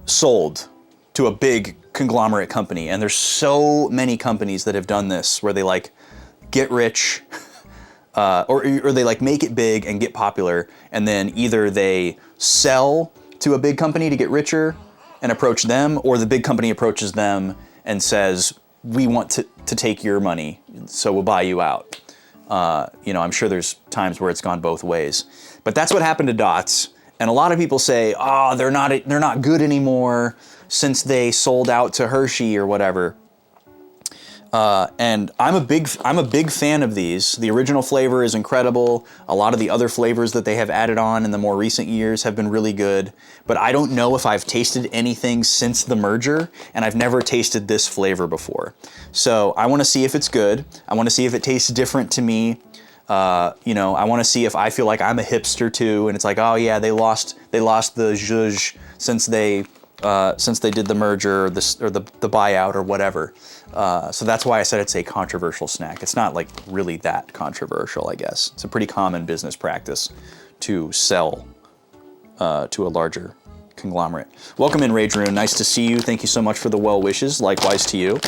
sold to a big conglomerate company. And there's so many companies that have done this, where they like get rich or they like make it big and get popular, and then either they sell to a big company to get richer and approach them, or the big company approaches them and says, we want to take your money, so we'll buy you out. You know, I'm sure there's times where it's gone both ways. But that's what happened to Dots. And a lot of people say, oh, they're not good anymore since they sold out to Hershey or whatever. And I'm a big fan of these. The original flavor is incredible. A lot of the other flavors that they have added on in the more recent years have been really good. But I don't know if I've tasted anything since the merger, and I've never tasted this flavor before. So I want to see if it's good. I want to see if it tastes different to me. You know, I want to see if I feel like I'm a hipster too, and it's like, oh yeah, they lost the zhuzh since they did the merger or the buyout or whatever. So that's why I said it's a controversial snack. It's not like really that controversial, I guess. It's a pretty common business practice to sell to a larger conglomerate. Welcome in, Rage Rune. Nice to see you. Thank you so much for the well wishes. Likewise to you.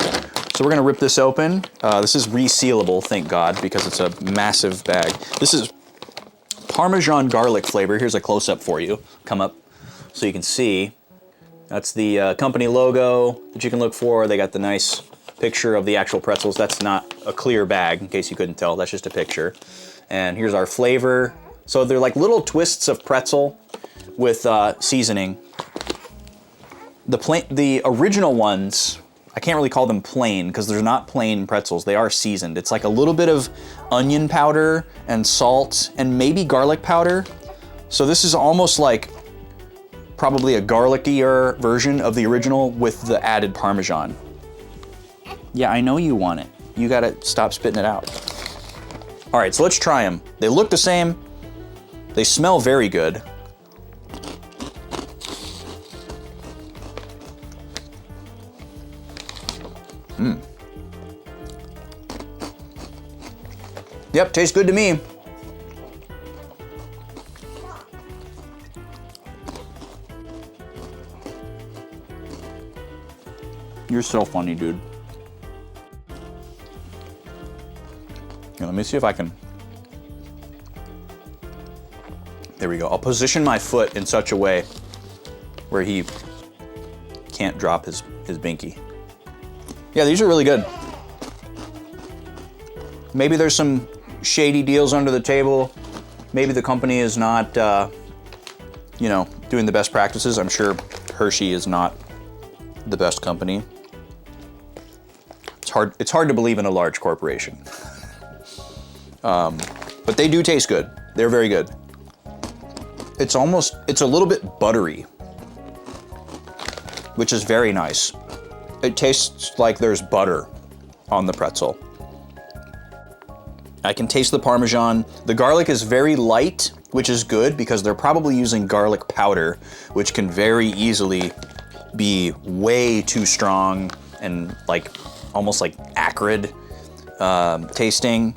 So we're gonna rip this open. This is resealable, thank God, because it's a massive bag. This is Parmesan garlic flavor. Here's a close-up for you. Come up so you can see. That's the company logo that you can look for. They got the nice picture of the actual pretzels. That's not a clear bag, in case you couldn't tell. That's just a picture. And here's our flavor. So they're like little twists of pretzel with seasoning. The original ones, I can't really call them plain because they're not plain pretzels. They are seasoned. It's like a little bit of onion powder and salt and maybe garlic powder. So this is almost like probably a garlic-ier version of the original with the added Parmesan. Yeah, I know you want it. You gotta stop spitting it out. All right, so let's try them. They look the same. They smell very good. Yep, tastes good to me. You're so funny, dude. Here, let me see if I can. There we go. I'll position my foot in such a way where he can't drop his binky. Yeah, these are really good. Maybe there's some shady deals under the table. Maybe the company is not, you know, doing the best practices. I'm sure Hershey is not the best company. It's hard to believe in a large corporation. But they do taste good. They're very good. It's a little bit buttery, which is very nice. It tastes like there's butter on the pretzel. I can taste the Parmesan. The garlic is very light, which is good because they're probably using garlic powder, which can very easily be way too strong and like almost like acrid tasting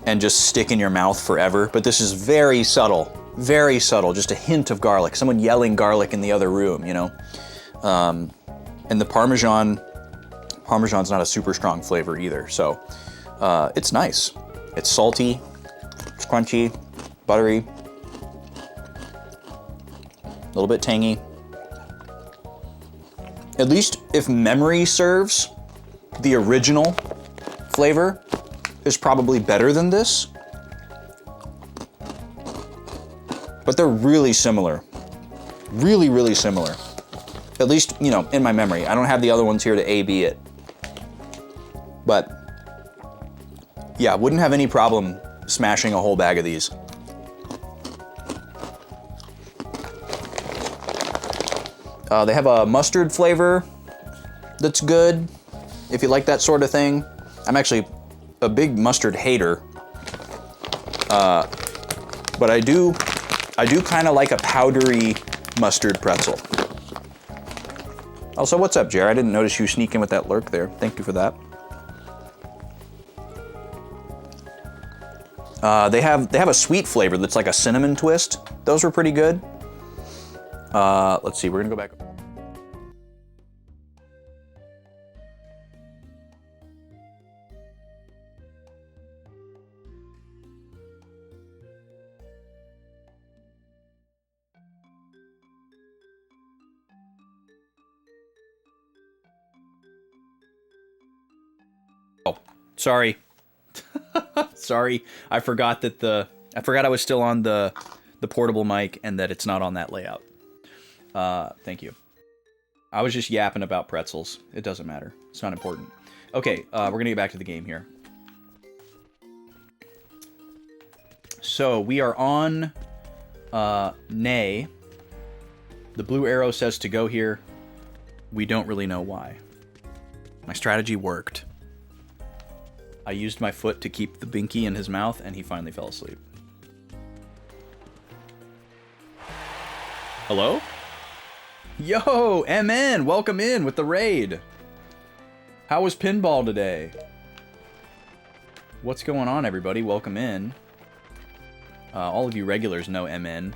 and just stick in your mouth forever. But this is very subtle, just a hint of garlic. Someone yelling garlic in the other room, you know? And the Parmesan's not a super strong flavor either, so it's nice. It's salty, it's crunchy, buttery, a little bit tangy. At least if memory serves, the original flavor is probably better than this. But they're really similar. Really, really similar. At least, you know, in my memory. I don't have the other ones here to A/B it. But yeah, wouldn't have any problem smashing a whole bag of these. They have a mustard flavor that's good, if you like that sort of thing. I'm actually a big mustard hater. But I do kind of like a powdery mustard pretzel. Also, what's up, Jer? I didn't notice you sneak in with that lurk there. Thank you for that. They have a sweet flavor that's like a cinnamon twist. Those were pretty good. Let's see, we're gonna go back. Sorry. Sorry. I forgot I was still on the portable mic and that it's not on that layout. Thank you. I was just yapping about pretzels. It doesn't matter. It's not important. Okay, we're gonna get back to the game here. So we are on Nay. The blue arrow says to go here. We don't really know why. My strategy worked. I used my foot to keep the binky in his mouth, and he finally fell asleep. Hello? Yo, MN, welcome in with the raid. How was pinball today? What's going on, everybody? Welcome in. All of you regulars know MN,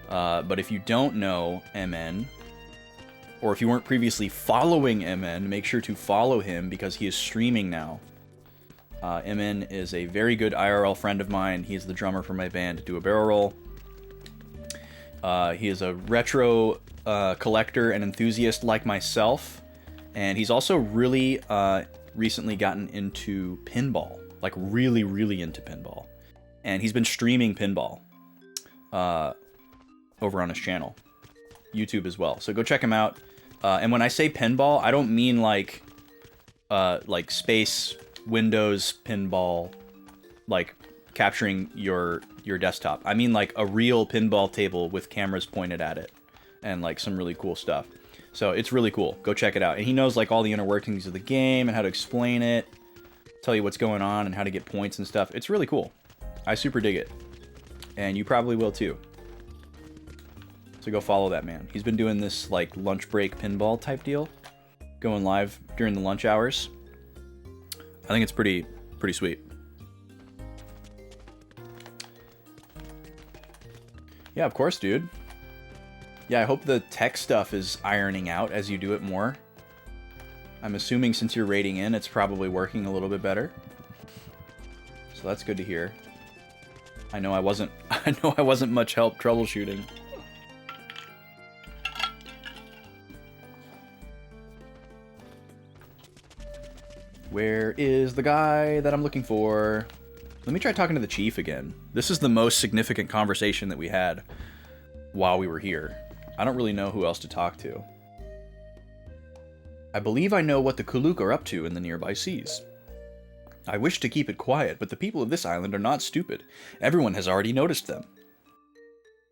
but if you don't know MN, or if you weren't previously following MN, make sure to follow him because he is streaming now. MN is a very good IRL friend of mine. He's the drummer for my band, Do a Barrel Roll. He is a retro collector and enthusiast like myself, and he's also really recently gotten into pinball, like really, really into pinball. And he's been streaming pinball over on his channel, YouTube as well. So go check him out. And when I say pinball, I don't mean like Space Windows pinball, like capturing your desktop. I mean like a real pinball table with cameras pointed at it and like some really cool stuff. So it's really cool. Go check it out. And he knows like all the inner workings of the game and how to explain it, tell you what's going on and how to get points and stuff. It's really cool. I super dig it. And you probably will too. So go follow that man. He's been doing this like lunch break pinball type deal, going live during the lunch hours. I think it's pretty sweet. Yeah, of course, dude. Yeah, I hope the tech stuff is ironing out as you do it more. I'm assuming since you're raiding in, it's probably working a little bit better. So that's good to hear. I know I wasn't much help troubleshooting. Where is the guy that I'm looking for? Let me try talking to the chief again. This is the most significant conversation that we had while we were here. I don't really know who else to talk to. I believe I know what the Kuluk are up to in the nearby seas. I wish to keep it quiet, but the people of this island are not stupid. Everyone has already noticed them.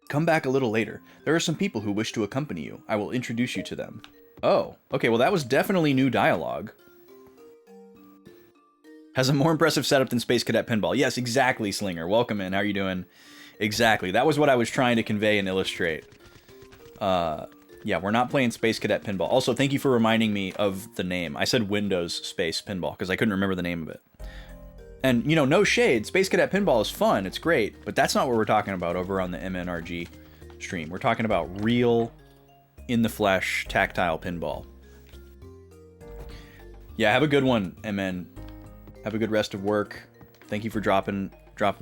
Come back a little later. There are some people who wish to accompany you. I will introduce you to them. Oh, okay, well that was definitely new dialogue. Has a more impressive setup than Space Cadet Pinball. Yes, exactly, Slinger. Welcome in. How are you doing? Exactly. That was what I was trying to convey and illustrate. Yeah, we're not playing Space Cadet Pinball. Also, thank you for reminding me of the name. I said Windows Space Pinball because I couldn't remember the name of it. And, you know, no shade. Space Cadet Pinball is fun. It's great. But that's not what we're talking about over on the MNRG stream. We're talking about real, in-the-flesh, tactile pinball. Yeah, have a good one, MN. Have a good rest of work. Thank you for dropping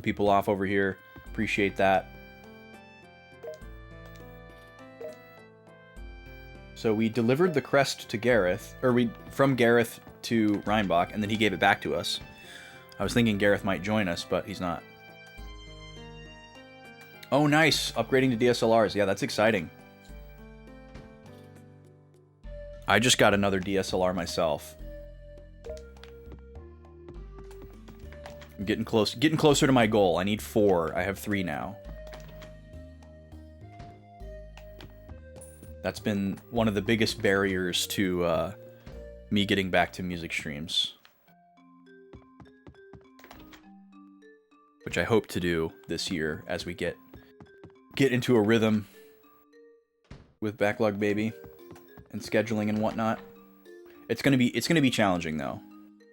people off over here. Appreciate that. So we delivered the crest to Gareth, or from Gareth to Reinbach, and then he gave it back to us. I was thinking Gareth might join us, but he's not. Oh, nice. Upgrading to DSLRs. Yeah, that's exciting. I just got another DSLR myself. I'm getting closer to my goal. I need 4. I have 3 now. That's been one of the biggest barriers to me getting back to music streams. Which I hope to do this year as we get into a rhythm with Backlog Baby and scheduling and whatnot. It's gonna be challenging though.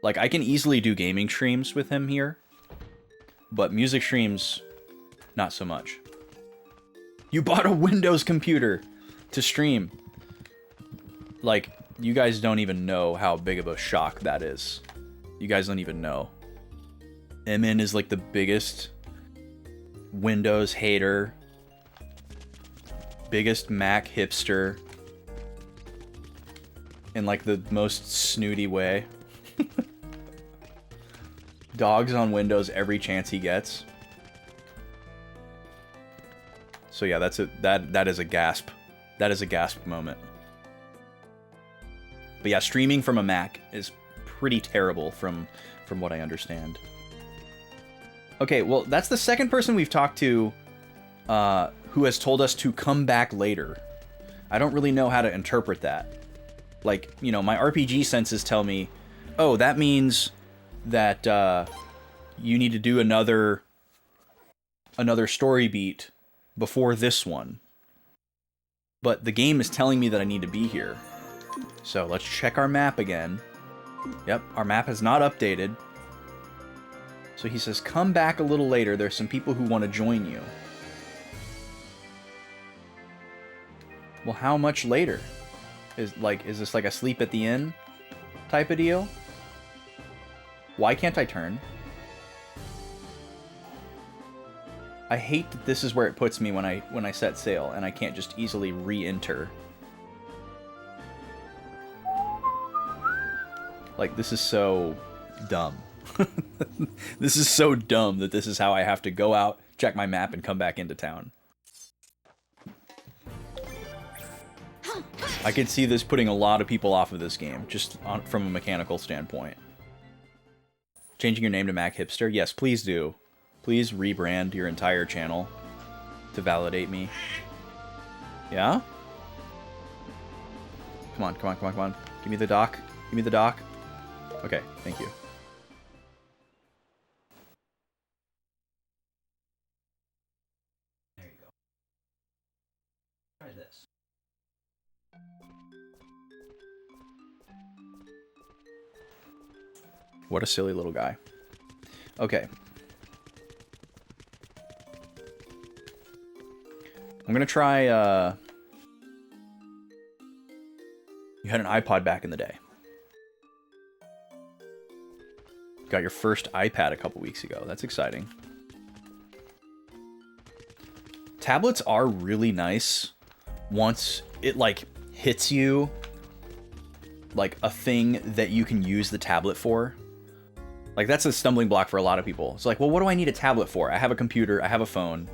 Like, I can easily do gaming streams with him here, but music streams, not so much. You bought a Windows computer to stream. Like, you guys don't even know how big of a shock that is. You guys don't even know. MN is like the biggest Windows hater, biggest Mac hipster, in like the most snooty way. Dogs on windows every chance he gets. So yeah, that's it. That is a gasp. That is a gasp moment. But yeah, streaming from a Mac is pretty terrible from what I understand. Okay, well, that's the second person we've talked to who has told us to come back later. I don't really know how to interpret that. Like, you know, my RPG senses tell me, oh, that means that you need to do another story beat before this one. But the game is telling me that I need to be here. So let's check our map again. Yep, our map has not updated. So he says, come back a little later. There's some people who want to join you. Well, how much later? Is this like a sleep at the inn type of deal? Why can't I turn? I hate that this is where it puts me when I set sail and I can't just easily re-enter. Like, this is so dumb. This is so dumb that this is how I have to go out, check my map, and come back into town. I could see this putting a lot of people off of this game, just from a mechanical standpoint. Changing your name to Mac Hipster? Yes, please do. Please rebrand your entire channel to validate me. Yeah? Come on, come on, come on, come on. Give me the doc. Give me the doc. Okay, thank you. There you go. Try this. What a silly little guy. Okay. I'm gonna try, You had an iPod back in the day. Got your first iPad a couple weeks ago. That's exciting. Tablets are really nice once it, like, hits you like a thing that you can use the tablet for. Like, that's a stumbling block for a lot of people. It's like, well, what do I need a tablet for? I have a computer, I have a phone.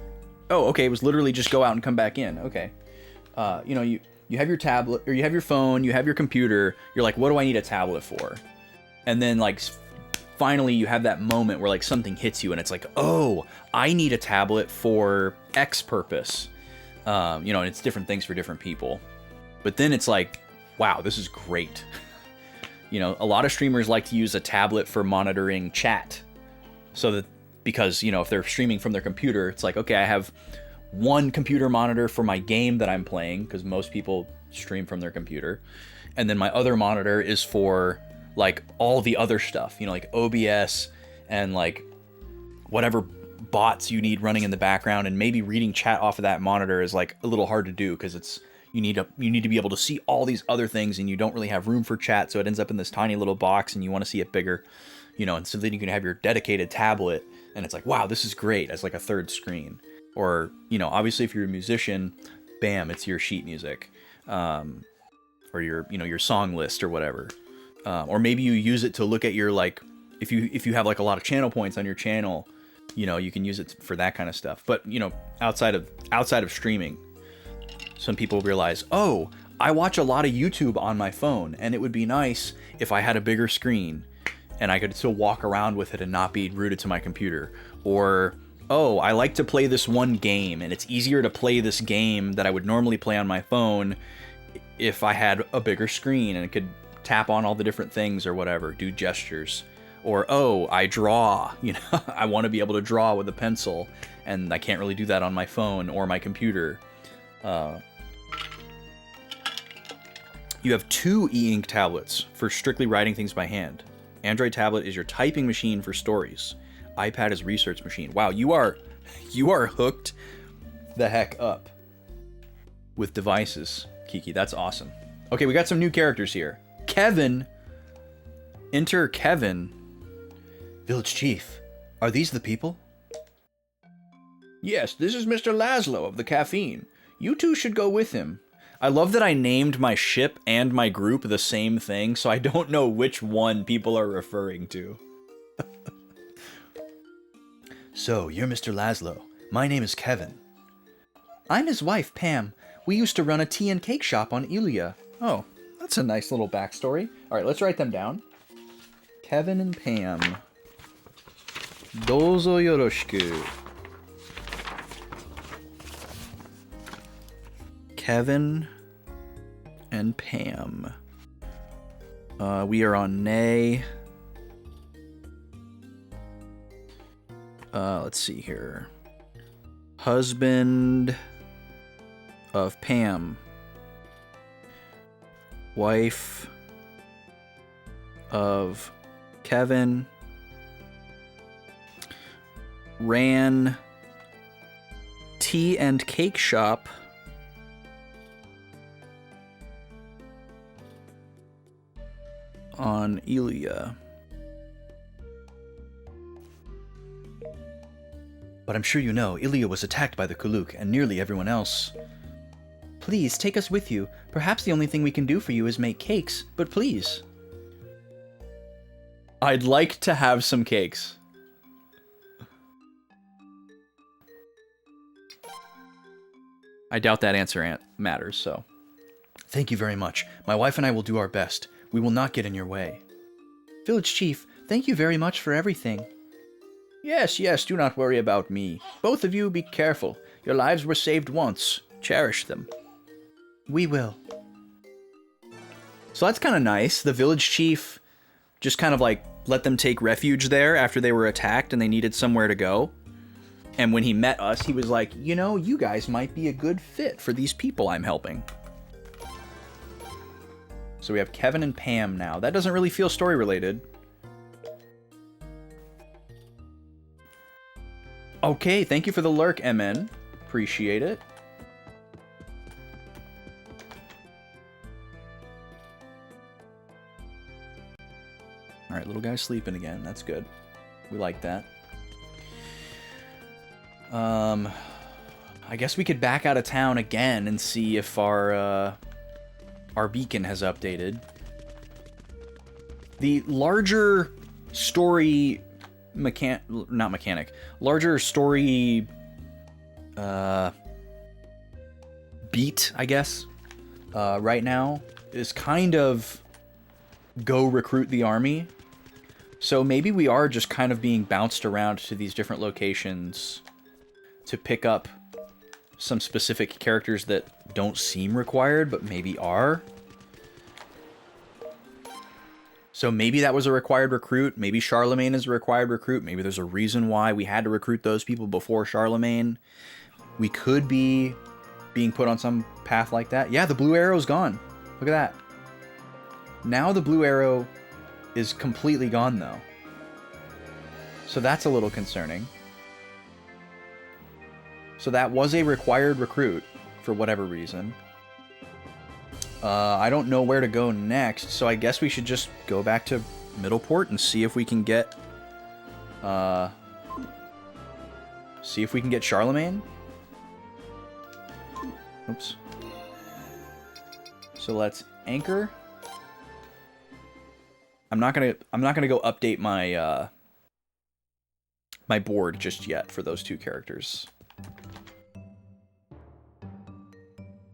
Oh, okay, it was literally just go out and come back in. Okay. You know, you have your tablet, or you have your phone, you have your computer. You're like, what do I need a tablet for? And then, like, finally you have that moment where, like, something hits you and it's like, oh, I need a tablet for X purpose. You know, and it's different things for different people. But then it's like, wow, this is great. You know, a lot of streamers like to use a tablet for monitoring chat. So that, because, you know, if they're streaming from their computer, it's like, okay, I have one computer monitor for my game that I'm playing, because most people stream from their computer. And then my other monitor is for, like, all the other stuff, you know, like OBS and, like, whatever bots you need running in the background. And maybe reading chat off of that monitor is, like, a little hard to do, because it's, you need to be able to see all these other things, and you don't really have room for chat, so it ends up in this tiny little box, and you want to see it bigger, you know, and so then you can have your dedicated tablet, and it's like, wow, this is great, as like a third screen. Or, you know, obviously if you're a musician, bam, it's your sheet music, or your, you know, your song list or whatever. Or maybe you use it to look at your, like, if you have like a lot of channel points on your channel, you know, you can use it for that kind of stuff. But, you know, outside of streaming, some people realize, oh, I watch a lot of YouTube on my phone, and it would be nice if I had a bigger screen and I could still walk around with it and not be rooted to my computer. Or, oh, I like to play this one game, and it's easier to play this game that I would normally play on my phone if I had a bigger screen and it could tap on all the different things or whatever, do gestures. Or, oh, I draw, you know, I want to be able to draw with a pencil, and I can't really do that on my phone or my computer. You have 2 e-ink tablets for strictly writing things by hand. Android tablet is your typing machine for stories. iPad is research machine. Wow, you are hooked the heck up with devices, Kiki. That's awesome. Okay, we got some new characters here. Kevin. Enter Kevin. Village Chief. Are these the people? Yes, this is Mr. Laszlo of the Caffeine. You two should go with him. I love that I named my ship and my group the same thing, so I don't know which one people are referring to. So, you're Mr. Laszlo. My name is Kevin. I'm his wife, Pam. We used to run a tea and cake shop on Ilya. Oh, that's a nice little backstory. All right, let's write them down. Kevin and Pam. Dozo yoroshiku. Kevin and Pam. We are on Nay. Let's see here. Husband of Pam. Wife of Kevin. Ran tea and cake shop on Ilya. But I'm sure you know, Ilya was attacked by the Kuluk and nearly everyone else. Please, take us with you. Perhaps the only thing we can do for you is make cakes, but please. I'd like to have some cakes. I doubt that answer matters, so. Thank you very much. My wife and I will do our best. We will not get in your way. Village Chief, thank you very much for everything. Yes, yes, do not worry about me. Both of you be careful. Your lives were saved once. Cherish them. We will. So that's kind of nice. The village chief just kind of like let them take refuge there after they were attacked and they needed somewhere to go. And when he met us, he was like, you know, you guys might be a good fit for these people I'm helping. So we have Kevin and Pam now. That doesn't really feel story related. Okay, thank you for the lurk, MN. Appreciate it. Alright, little guy's sleeping again. That's good. We like that. I guess we could back out of town again and see if our beacon has updated. The larger story larger story beat, I guess, right now is kind of go recruit the army. So maybe we are just kind of being bounced around to these different locations to pick up some specific characters that don't seem required, but maybe are. So maybe that was a required recruit. Maybe Charlemagne is a required recruit. Maybe there's a reason why we had to recruit those people before Charlemagne. We could be being put on some path like that. Yeah, the blue arrow's gone. Look at that. Now the blue arrow is completely gone, though. So that's a little concerning. So that was a required recruit, for whatever reason. I don't know where to go next, so I guess we should just go back to Middleport and see if we can get... Charlemagne? Oops. So let's anchor. I'm not gonna go update my my board just yet for those two characters.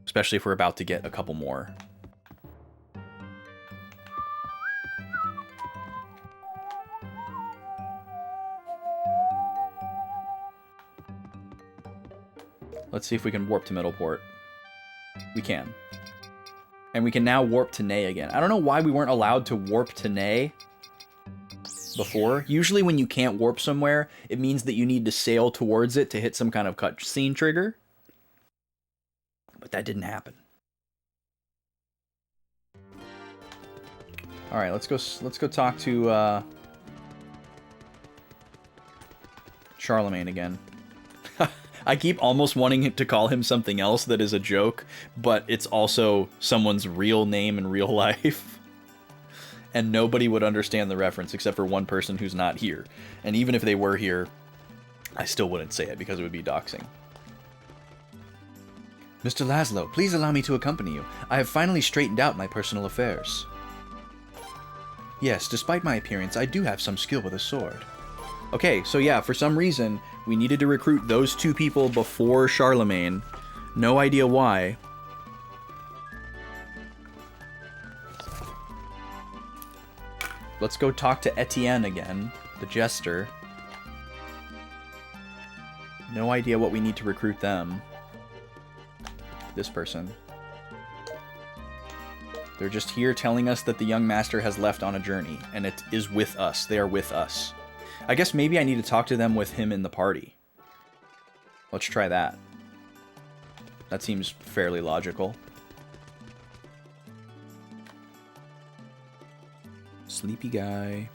Especially if we're about to get a couple more. Let's see if we can warp to Middleport. We can. And we can now warp to Nay again. I don't know why we weren't allowed to warp to Nay before. Usually when you can't warp somewhere, it means that you need to sail towards it to hit some kind of cutscene trigger. But that didn't happen. All right, let's go talk to Charlemagne again. I keep almost wanting to call him something else that is a joke, but it's also someone's real name in real life. And nobody would understand the reference except for one person who's not here. And even if they were here, I still wouldn't say it because it would be doxing. Mr. Laszlo, please allow me to accompany you. I have finally straightened out my personal affairs. Yes, despite my appearance, I do have some skill with a sword. Okay, so yeah, for some reason, we needed to recruit those two people before Charlemagne. No idea why. Let's go talk to Etienne again, the jester. No idea what we need to recruit them. This person. They're just here telling us that the young master has left on a journey, and it is with us. They are with us. I guess maybe I need to talk to them with him in the party. Let's try that. That seems fairly logical. Sleepy guy.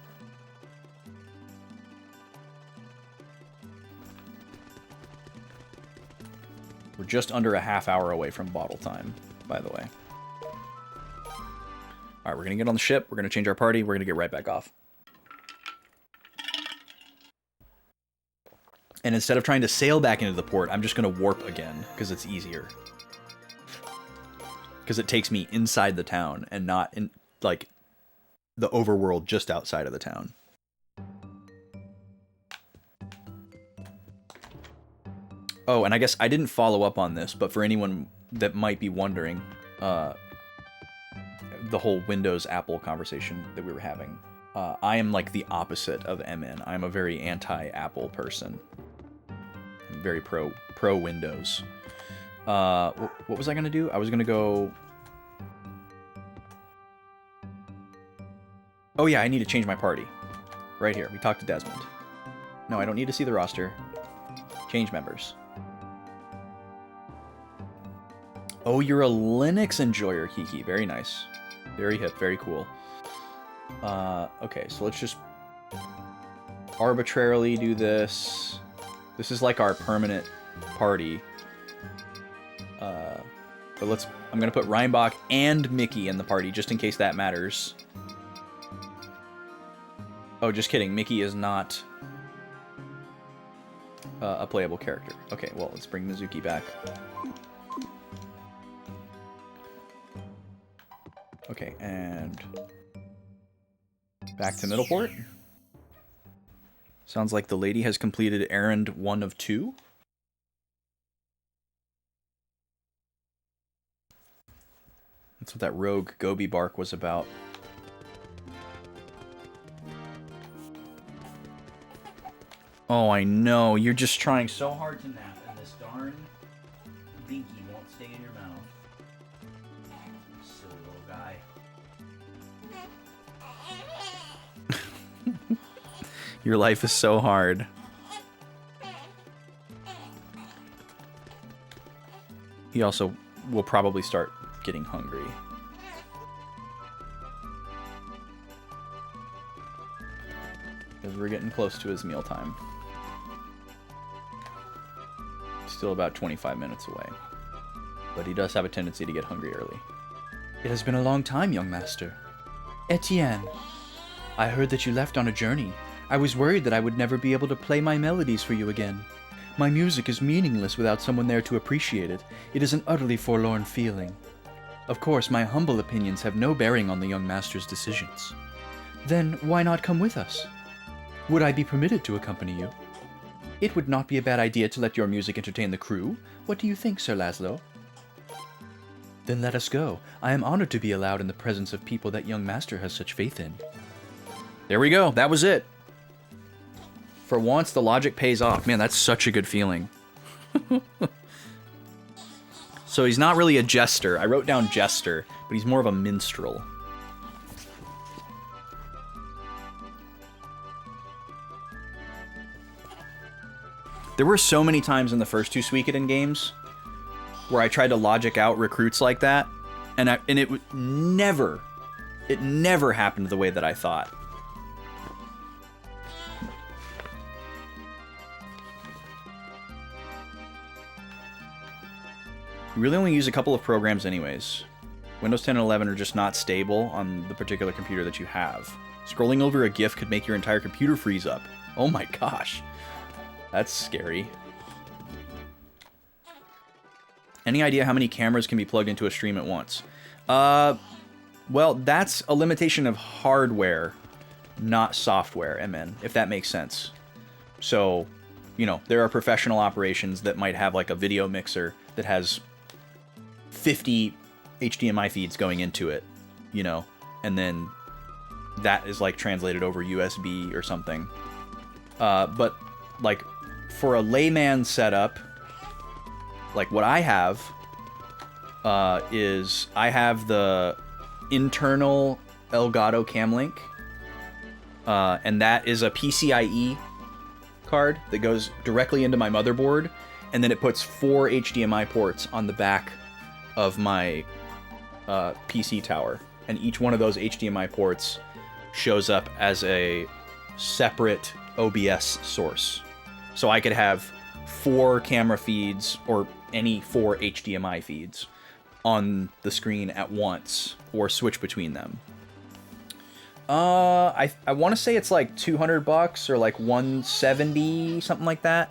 We're just under a half hour away from bottle time, by the way. Alright, we're going to get on the ship. We're going to change our party. We're going to get right back off. And instead of trying to sail back into the port, I'm just going to warp again, because it's easier. Because it takes me inside the town, and not in, like, the overworld just outside of the town. Oh, and I guess I didn't follow up on this, but for anyone that might be wondering, the whole Windows Apple conversation that we were having, I am like the opposite of MN. I'm a very anti-Apple person. I'm very pro Windows. What was I gonna do? I was gonna go... Oh yeah, I need to change my party. Right here. We talked to Desmond. No, I don't need to see the roster. Change members. Oh, you're a Linux enjoyer, Kiki. Very nice. Very hip. Very cool. Okay, so let's just arbitrarily do this. This is like our permanent party. But let's... I'm going to put Reinbach and Mickey in the party, just in case that matters. Oh, just kidding. Mickey is not a playable character. Okay, well, let's bring Mizuki back. Okay, and back to Middleport. Sounds like the lady has completed errand 1 of 2. That's what that rogue Gobi bark was about. Oh, I know. You're just trying so hard to nap, and this darn binky won't stay in your mouth. Silly little guy. Your life is so hard. He also will probably start getting hungry. Because we're getting close to his mealtime. Still about 25 minutes away. But he does have a tendency to get hungry early. It has been a long time, young master. Etienne, I heard that you left on a journey. I was worried that I would never be able to play my melodies for you again. My music is meaningless without someone there to appreciate it. It is an utterly forlorn feeling. Of course, my humble opinions have no bearing on the young master's decisions. Then why not come with us? Would I be permitted to accompany you? It would not be a bad idea to let your music entertain the crew. What do you think, Sir Laszlo? Then let us go. I am honored to be allowed in the presence of people that young master has such faith in. There we go. That was it. For once, the logic pays off. Man, that's such a good feeling. So he's not really a jester. I wrote down jester, but he's more of a minstrel. There were so many times in the first 2 Suikoden games where I tried to logic out recruits like that, and it never happened the way that I thought. You really only use a couple of programs anyways. Windows 10 and 11 are just not stable on the particular computer that you have. Scrolling over a GIF could make your entire computer freeze up. Oh my gosh. That's scary. Any idea how many cameras can be plugged into a stream at once? Well, that's a limitation of hardware, not software, MN, if that makes sense. So, you know, there are professional operations that might have like a video mixer that has 50 HDMI feeds going into it, you know, and then that is like translated over USB or something. But like for a layman setup, like what I have is I have the internal Elgato Camlink, and that is a PCIe card that goes directly into my motherboard, and then it puts 4 HDMI ports on the back of my PC tower, and each one of those HDMI ports shows up as a separate OBS source. So I could have 4 camera feeds or any 4 HDMI feeds on the screen at once, or switch between them. I want to say it's like $200 or like $170, something like that.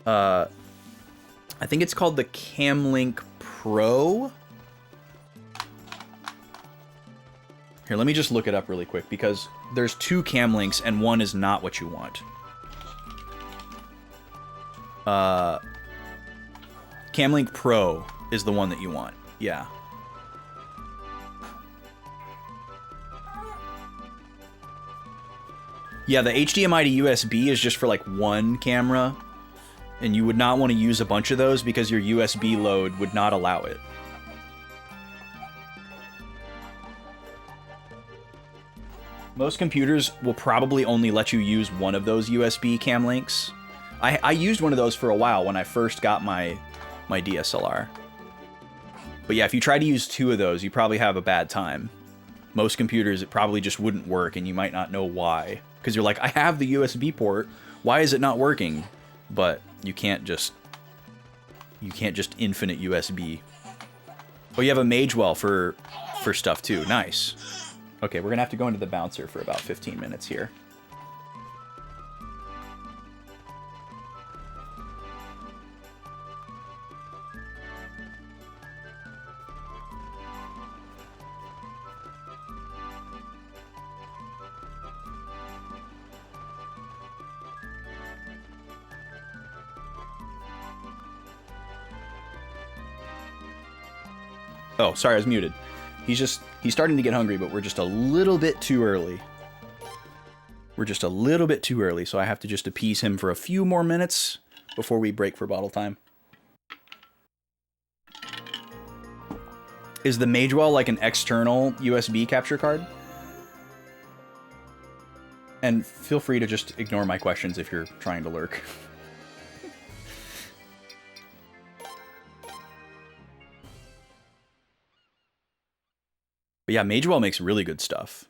I think it's called the Camlink Pro. Here, let me just look it up really quick, because there's 2 Camlinks and one is not what you want. Camlink Pro is the one that you want. Yeah. Yeah, the HDMI to USB is just for like one camera, and you would not want to use a bunch of those because your USB load would not allow it. Most computers will probably only let you use one of those USB cam links. I used one of those for a while when I first got my DSLR. But yeah, if you try to use 2 of those, you probably have a bad time. Most computers, it probably just wouldn't work, and you might not know why. Because you're like, I have the USB port, why is it not working? But you can't just infinite USB. Oh, you have a Magewell for stuff too. Nice. Okay, we're gonna have to go into the bouncer for about 15 minutes here. Oh, sorry, I was muted. He's starting to get hungry, but we're just a little bit too early. We're just a little bit too early, so I have to just appease him for a few more minutes before we break for bottle time. Is the Magewell like an external USB capture card? And feel free to just ignore my questions if you're trying to lurk. But yeah, Magewell makes really good stuff.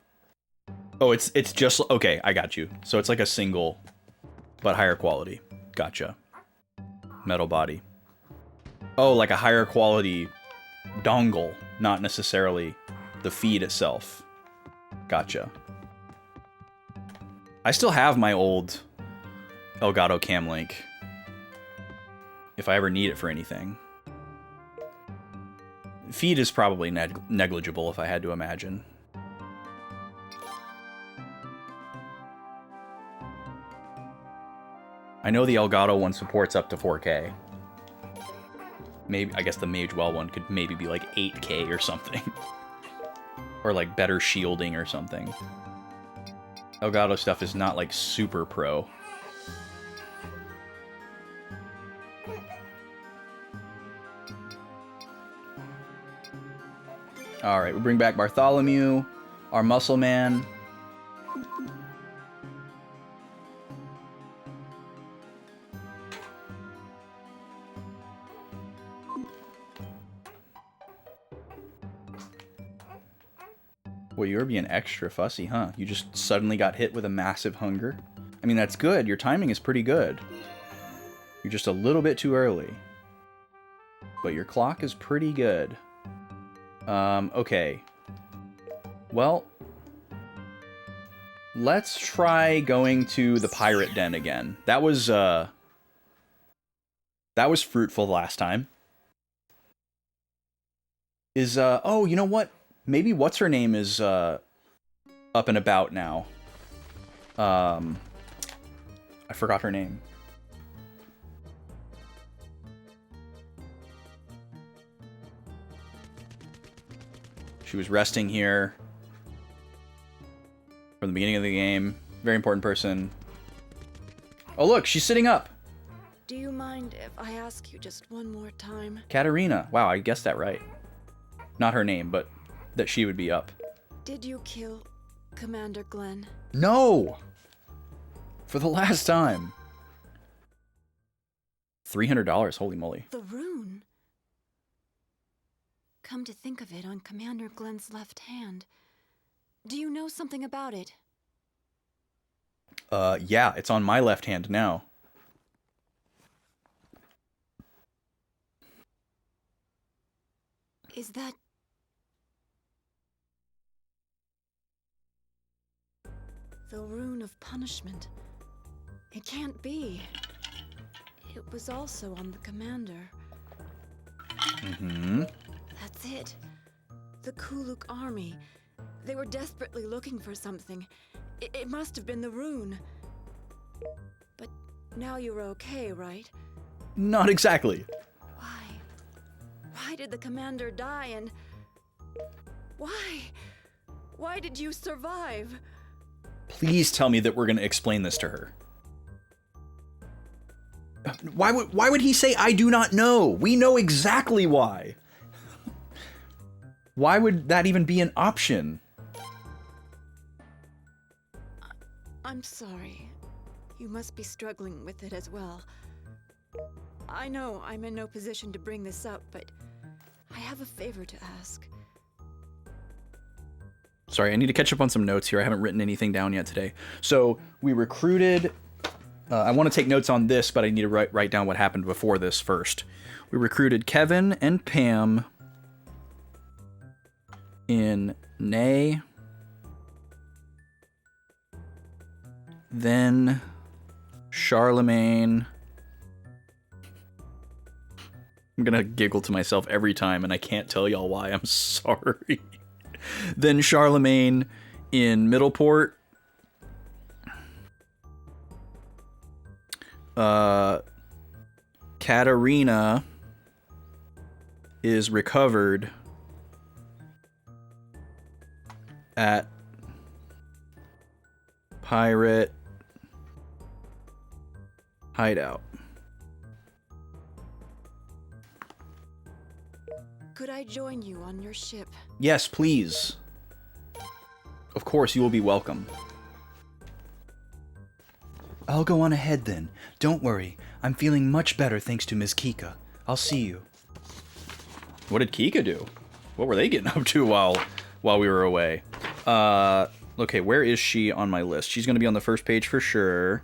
Oh, it's just... Okay, I got you. So it's like a single, but higher quality. Gotcha. Metal body. Oh, like a higher quality dongle, not necessarily the feed itself. Gotcha. I still have my old Elgato Camlink, if I ever need it for anything. Feed is probably negligible, if I had to imagine. I know the Elgato one supports up to 4K. Maybe, I guess the Magewell one could maybe be like 8K or something. Or like better shielding or something. Elgato stuff is not like super pro. Alright, we bring back Bartholomew, our muscle man. Well, you're being extra fussy, huh? You just suddenly got hit with a massive hunger. I mean, that's good. Your timing is pretty good. You're just a little bit too early. But your clock is pretty good. Okay. Well, let's try going to the pirate den again. That was fruitful last time. Oh, you know what? Maybe what's her name is up and about now. I forgot her name. She was resting here from the beginning of the game. Very important person. Oh, look, she's sitting up. Do you mind if I ask you just one more time? Katarina. Wow, I guessed that right. Not her name, but that she would be up. Did you kill Commander Glenn? No! For the last time. $300, holy moly. The rune? Come to think of it, on Commander Glenn's left hand. Do you know something about it? Yeah, it's on my left hand now. Is that... the rune of punishment? It can't be. It was also on the commander. Mm-hmm. That's it. The Kuluk army. They were desperately looking for something. It must have been the rune. But now you're okay, right? Not exactly. Why? Why did the commander die and... Why? Why did you survive? Please tell me that we're going to explain this to her. Why would he say, I do not know? We know exactly why. Why would that even be an option? I'm sorry. You must be struggling with it as well. I know I'm in no position to bring this up, but I have a favor to ask. Sorry, I need to catch up on some notes here. I haven't written anything down yet today. So we recruited... I want to take notes on this, but I need to write down what happened before this first. We recruited Kevin and Pam in Nay. Then Charlemagne. I'm gonna giggle to myself every time, and I can't tell y'all why. I'm sorry. Then Charlemagne in Middleport. Katarina is recovered at Pirate Hideout. Could I join you on your ship? Yes, please. Of course, you will be welcome. I'll go on ahead then. Don't worry. I'm feeling much better thanks to Ms. Kika. I'll see you. What did Kika do? What were they getting up to while we were away? Okay, where is she on my list? She's going to be on the first page for sure.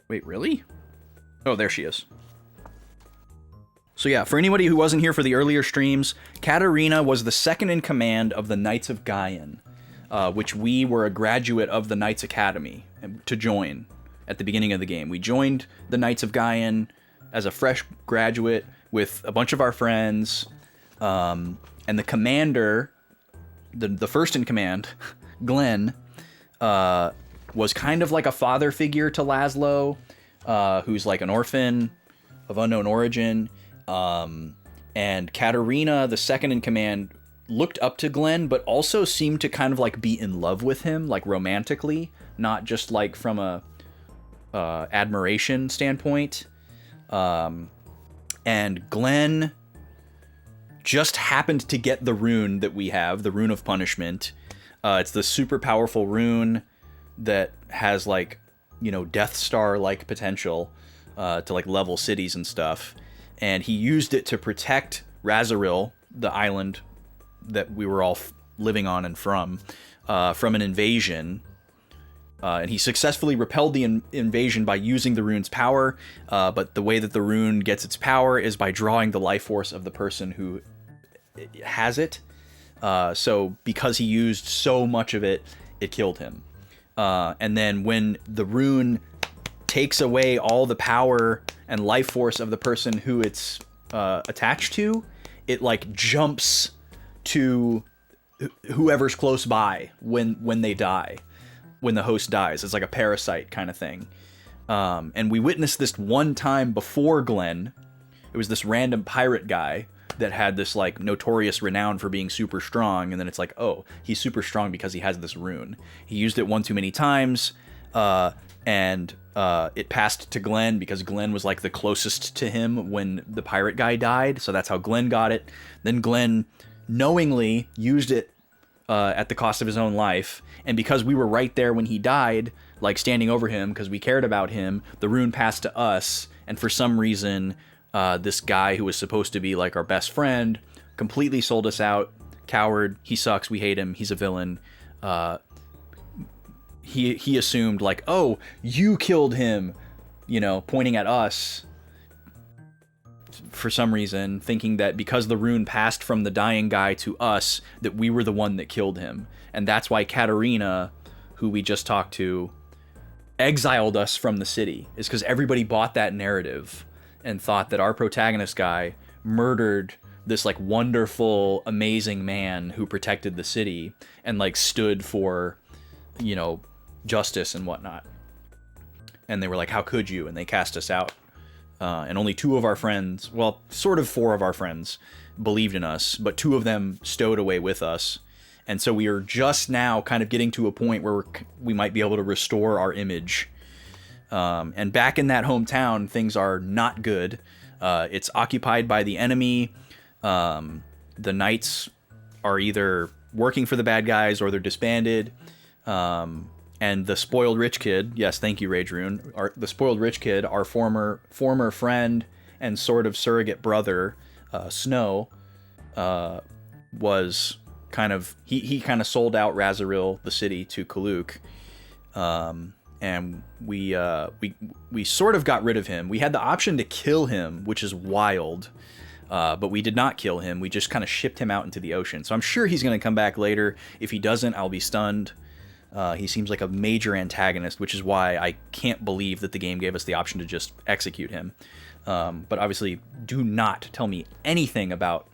Wait, really? Oh, there she is. So yeah, for anybody who wasn't here for the earlier streams, Katarina was the second in command of the Knights of Gaian, which we were a graduate of the Knights Academy to join at the beginning of the game. We joined the Knights of Gaian as a fresh graduate with a bunch of our friends, and the commander, the first in command, Glenn, was kind of like a father figure to Laszlo, who's like an orphan of unknown origin. And Katarina, the second in command, looked up to Glenn, but also seemed to kind of like be in love with him, like romantically, not just like from a admiration standpoint. And Glenn just happened to get the rune that we have, the Rune of Punishment. It's the super powerful rune that has like, you know, Death Star-like potential to like level cities and stuff. And he used it to protect Razoril, the island that we were all living on and from an invasion. And he successfully repelled the invasion by using the rune's power. But the way that the rune gets its power is by drawing the life force of the person who has it. So because he used so much of it, it killed him. And then when the rune takes away all the power and life force of the person who it's attached to, it like jumps to whoever's close by when they die, when the host dies. It's like a parasite kind of thing. And we witnessed this one time before Glenn. It was this random pirate guy that had this like notorious renown for being super strong, and then it's like, oh, he's super strong because he has this rune. He used it one too many times, and it passed to Glenn because Glenn was like the closest to him when the pirate guy died, so that's how Glenn got it. Then Glenn knowingly used it at the cost of his own life, and because we were right there when he died, like standing over him because we cared about him, the rune passed to us, and for some reason this guy who was supposed to be like our best friend completely sold us out. Coward, he sucks, we hate him, he's a villain. He assumed like, oh, you killed him, you know, pointing at us for some reason, thinking that because the rune passed from the dying guy to us, that we were the one that killed him. And that's why Katarina, who we just talked to, exiled us from the city, is because everybody bought that narrative and thought that our protagonist guy murdered this like wonderful, amazing man who protected the city and like stood for, you know, justice and whatnot. And they were like, how could you? And they cast us out. And only 2 of our friends, well, sort of 4 of our friends believed in us, but 2 of them stowed away with us. And so we are just now kind of getting to a point where we might be able to restore our image. And back in that hometown, things are not good. It's occupied by the enemy. The knights are either working for the bad guys or they're disbanded. And the spoiled rich kid, yes, thank you, Rage Rune. The spoiled rich kid, our former friend and sort of surrogate brother, Snow, was kind of he kind of sold out Razoril, the city, to Kaluk. And we sort of got rid of him. We had the option to kill him, which is wild, but we did not kill him. We just kind of shipped him out into the ocean. So I'm sure he's going to come back later. If he doesn't, I'll be stunned. He seems like a major antagonist, which is why I can't believe that the game gave us the option to just execute him. But obviously, do not tell me anything about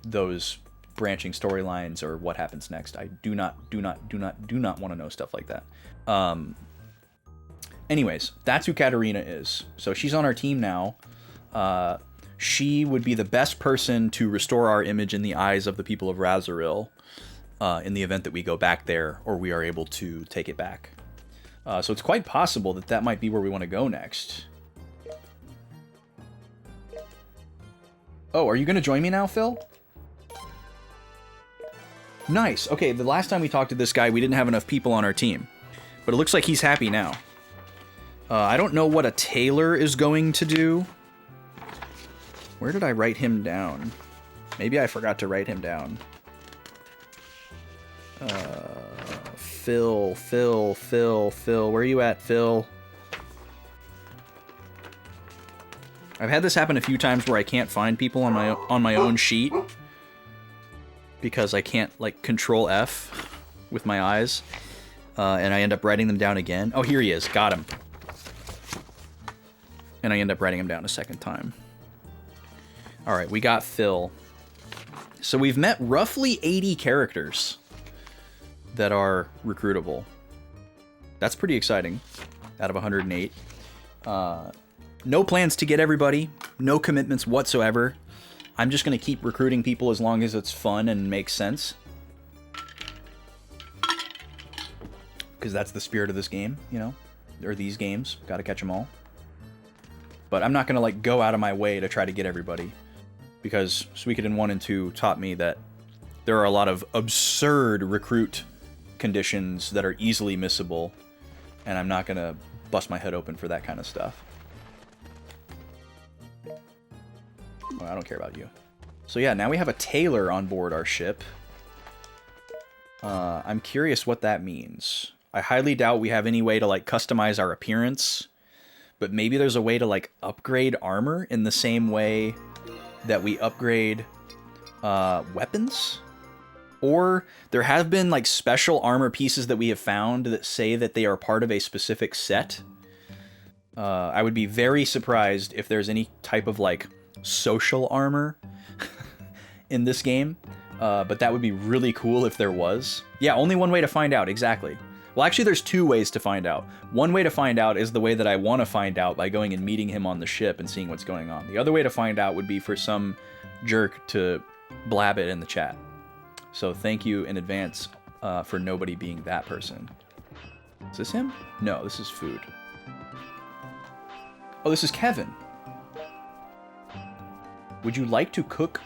those branching storylines or what happens next. I do not want to know stuff like that. Anyways, that's who Katarina is. So she's on our team now. She would be the best person to restore our image in the eyes of the people of Razoril in the event that we go back there or we are able to take it back. So it's quite possible that might be where we want to go next. Oh, are you going to join me now, Phil? Nice. Okay, the last time we talked to this guy, we didn't have enough people on our team. But it looks like he's happy now. I don't know what a tailor is going to do. Where did I write him down? Maybe I forgot to write him down. Phil. Where are you at, Phil? I've had this happen a few times where I can't find people on my own sheet because I can't like Control F with my eyes, and I end up writing them down again. Oh, here he is. Got him. And I end up writing him down a second time. All right, we got Phil. So we've met roughly 80 characters that are recruitable. That's pretty exciting. Out of 108. No plans to get everybody. No commitments whatsoever. I'm just going to keep recruiting people as long as it's fun and makes sense. Because that's the spirit of this game, you know? Or these games. Got to catch them all. But I'm not going to like go out of my way to try to get everybody. Because Suikoden 1 and 2 taught me that there are a lot of absurd recruit conditions that are easily missable. And I'm not going to bust my head open for that kind of stuff. Well, I don't care about you. So yeah, now we have a tailor on board our ship. I'm curious what that means. I highly doubt we have any way to like customize our appearance. But maybe there's a way to like upgrade armor in the same way that we upgrade weapons. Or there have been like special armor pieces that we have found that say that they are part of a specific set. I would be very surprised if there's any type of like social armor in this game. But that would be really cool if there was. Yeah, only one way to find out, exactly. Well, actually, there's two ways to find out. One way to find out is the way that I want to find out by going and meeting him on the ship and seeing what's going on. The other way to find out would be for some jerk to blab it in the chat. So thank you in advance for nobody being that person. Is this him? No, this is food. Oh, this is Kevin. Would you like to cook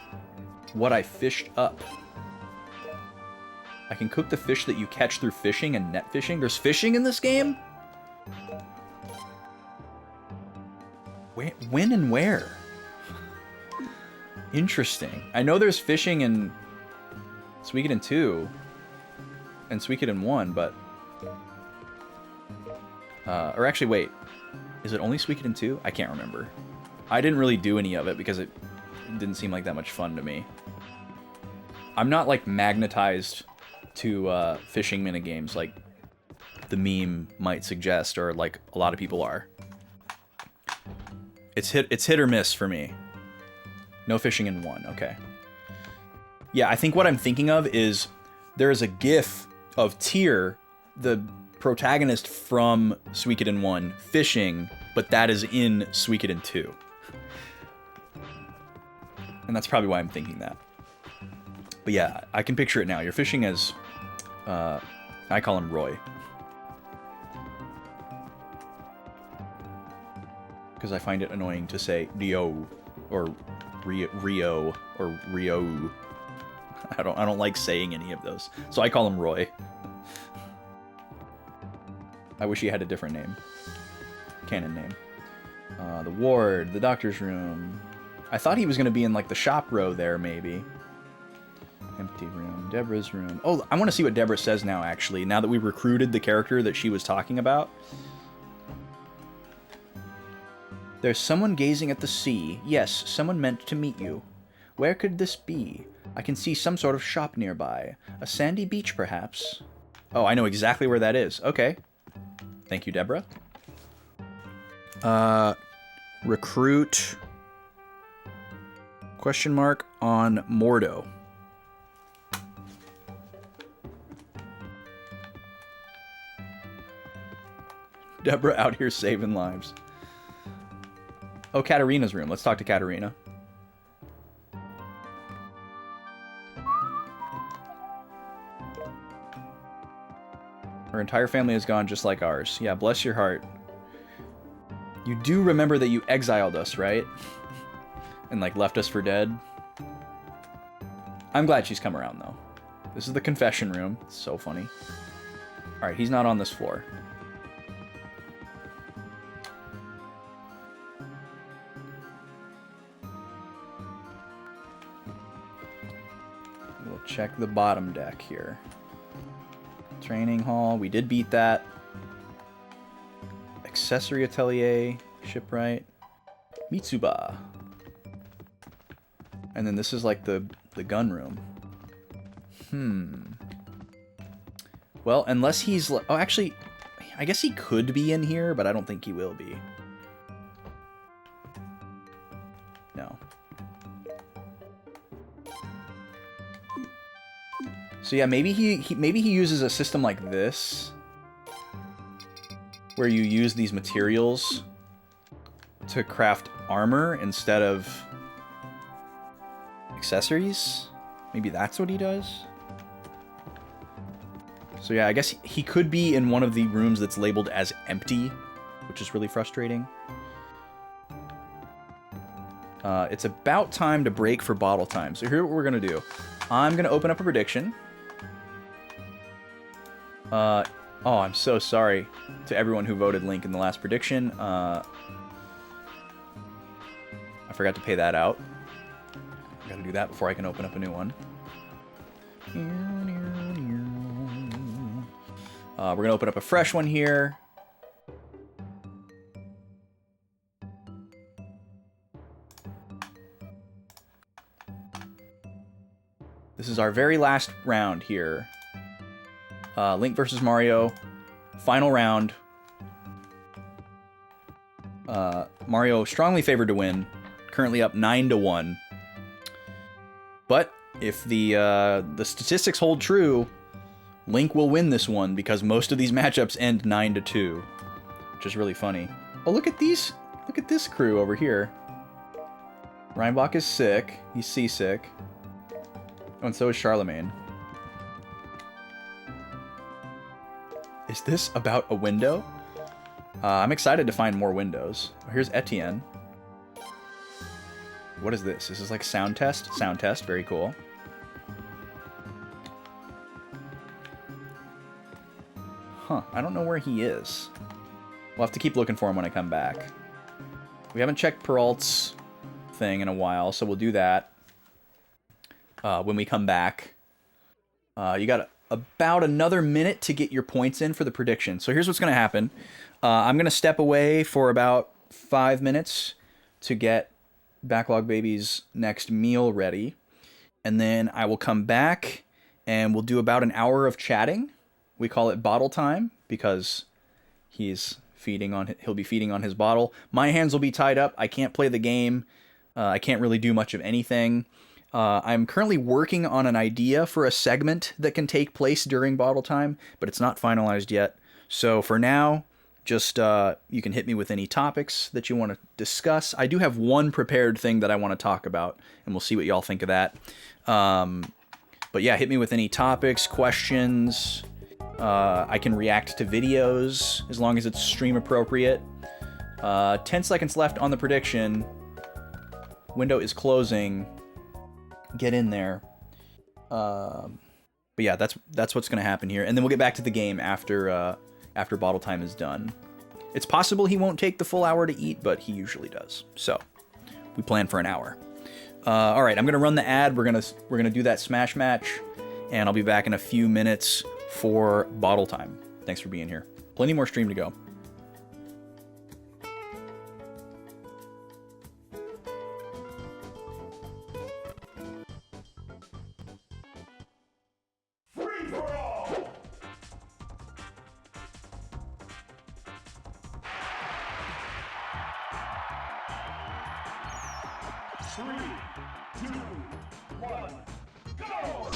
what I fished up? I can cook the fish that you catch through fishing and net fishing. There's fishing in this game? When and where? Interesting. I know there's fishing in Suikoden 2 and Suikoden 1, but... or actually, wait. Is it only Suikoden 2? I can't remember. I didn't really do any of it because it didn't seem like that much fun to me. I'm not, like, magnetized to fishing minigames like the meme might suggest, or like a lot of people are. It's hit or miss for me. No fishing in 1, okay. Yeah, I think what I'm thinking of is there's a gif of Tyr, the protagonist from Suikoden 1, fishing, but that is in Suikoden 2. And that's probably why I'm thinking that. But yeah, I can picture it now. You're fishing as... I call him Roy. Because I find it annoying to say Rio or Rio or Rio. I don't like saying any of those. So I call him Roy. I wish he had a different name. Canon name. The ward, the doctor's room. I thought he was going to be in like the shop row there, maybe. Empty room. Deborah's room. Oh, I want to see what Deborah says now, actually. Now that we recruited the character that she was talking about. There's someone gazing at the sea. Yes, someone meant to meet you. Where could this be? I can see some sort of shop nearby. A sandy beach, perhaps? Oh, I know exactly where that is. Okay. Thank you, Deborah. Recruit... Question mark on Mordo. Deborah out here saving lives. Oh, Katarina's room. Let's talk to Katarina. Her entire family is gone just like ours. Yeah, bless your heart. You do remember that you exiled us, right? And, like, left us for dead? I'm glad she's come around, though. This is the confession room. It's so funny. Alright, he's not on this floor. We'll check the bottom deck here. Training hall. We did beat that. Accessory atelier. Shipwright. Mitsuba. And then this is like the gun room. Well, unless he's... Oh, actually, I guess he could be in here, but I don't think he will be. No. So yeah, maybe he uses a system like this, where you use these materials to craft armor instead of accessories. Maybe that's what he does. So yeah, I guess he could be in one of the rooms that's labeled as empty, which is really frustrating. It's about time to break for bottle time. So here's what we're gonna do. I'm gonna open up a prediction. Oh, I'm so sorry to everyone who voted Link in the last prediction. I forgot to pay that out. I gotta do that before I can open up a new one. We're gonna open up a fresh one here. This is our very last round here. Link versus Mario. Final round. Mario strongly favored to win. Currently up 9-1. But if the statistics hold true, Link will win this one because most of these matchups end 9-2, which is really funny. Oh, look at these! Look at this crew over here. Reinbach is sick. He's seasick. Oh, and so is Charlemagne. Is this about a window? I'm excited to find more windows. Oh, here's Etienne. What is this? This is like sound test? Sound test, very cool. Huh, I don't know where he is. We'll have to keep looking for him when I come back. We haven't checked Peralt's thing in a while, so we'll do that when we come back. You got about another minute to get your points in for the prediction. So here's what's going to happen. I'm going to step away for about 5 minutes to get Backlog Baby's next meal ready. And then I will come back and we'll do about an hour of chatting. We call it bottle time because he'll be feeding on his bottle. My hands will be tied up. I can't play the game. I can't really do much of anything. I'm currently working on an idea for a segment that can take place during bottle time, but it's not finalized yet. So for now, just you can hit me with any topics that you want to discuss. I do have one prepared thing that I want to talk about, and we'll see what y'all think of that. But yeah, hit me with any topics, questions. I can react to videos as long as it's stream appropriate. 10 seconds left on the prediction. Window is closing. Get in there. But yeah, that's what's gonna happen here, and then we'll get back to the game after bottle time is done. It's possible he won't take the full hour to eat, but he usually does. So we plan for an hour. All right, I'm gonna run the ad. We're gonna do that Smash match, and I'll be back in a few minutes for bottle time. Thanks for being here. Plenty more stream to go. Free for all! Three, two, one, go!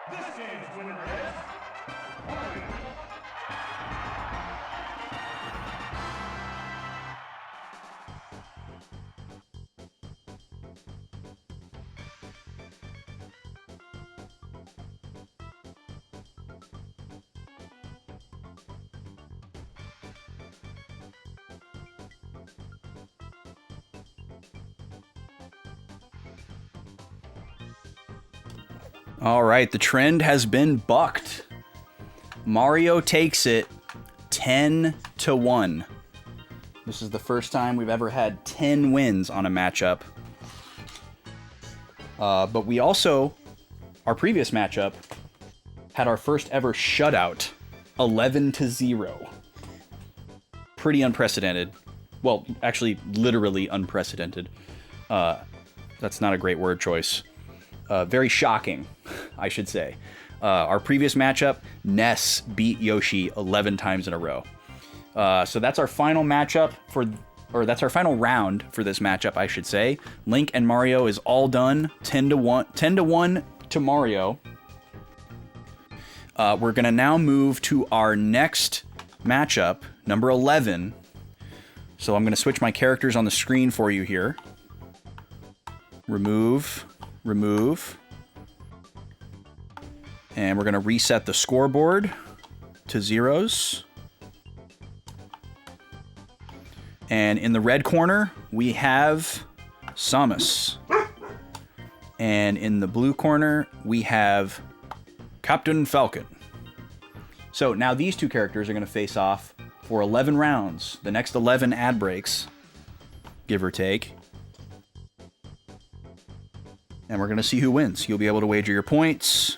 This game's winner is Mario. All right, the trend has been bucked. Mario takes it 10-1. This is the first time we've ever had 10 wins on a matchup. But we also, our previous matchup, had our first ever shutout, 11-0. Pretty unprecedented. Well, actually, literally unprecedented. That's not a great word choice. Very shocking, I should say. Our previous matchup, Ness beat Yoshi 11 times in a row. So that's our final matchup or that's our final round for this matchup, I should say. Link and Mario is all done, 10-1 to Mario. We're gonna now move to our next matchup, number 11. So I'm gonna switch my characters on the screen for you here. Remove. And we're going to reset the scoreboard to zeros. And in the red corner, we have Samus. And in the blue corner, we have Captain Falcon. So now these two characters are going to face off for 11 rounds. The next 11 ad breaks, give or take. And we're going to see who wins. You'll be able to wager your points.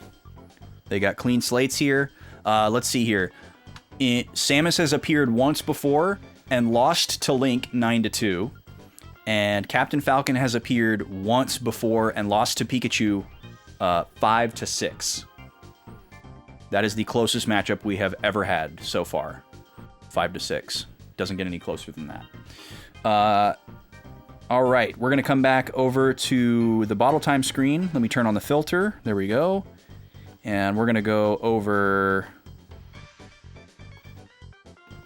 They got clean slates here. Let's see here. Samus has appeared once before and lost to Link 9-2. And Captain Falcon has appeared once before and lost to Pikachu 5-6. That is the closest matchup we have ever had so far. 5-6. Doesn't get any closer than that. All right, we're going to come back over to the bottle time screen. Let me turn on the filter. There we go. And we're going to go over...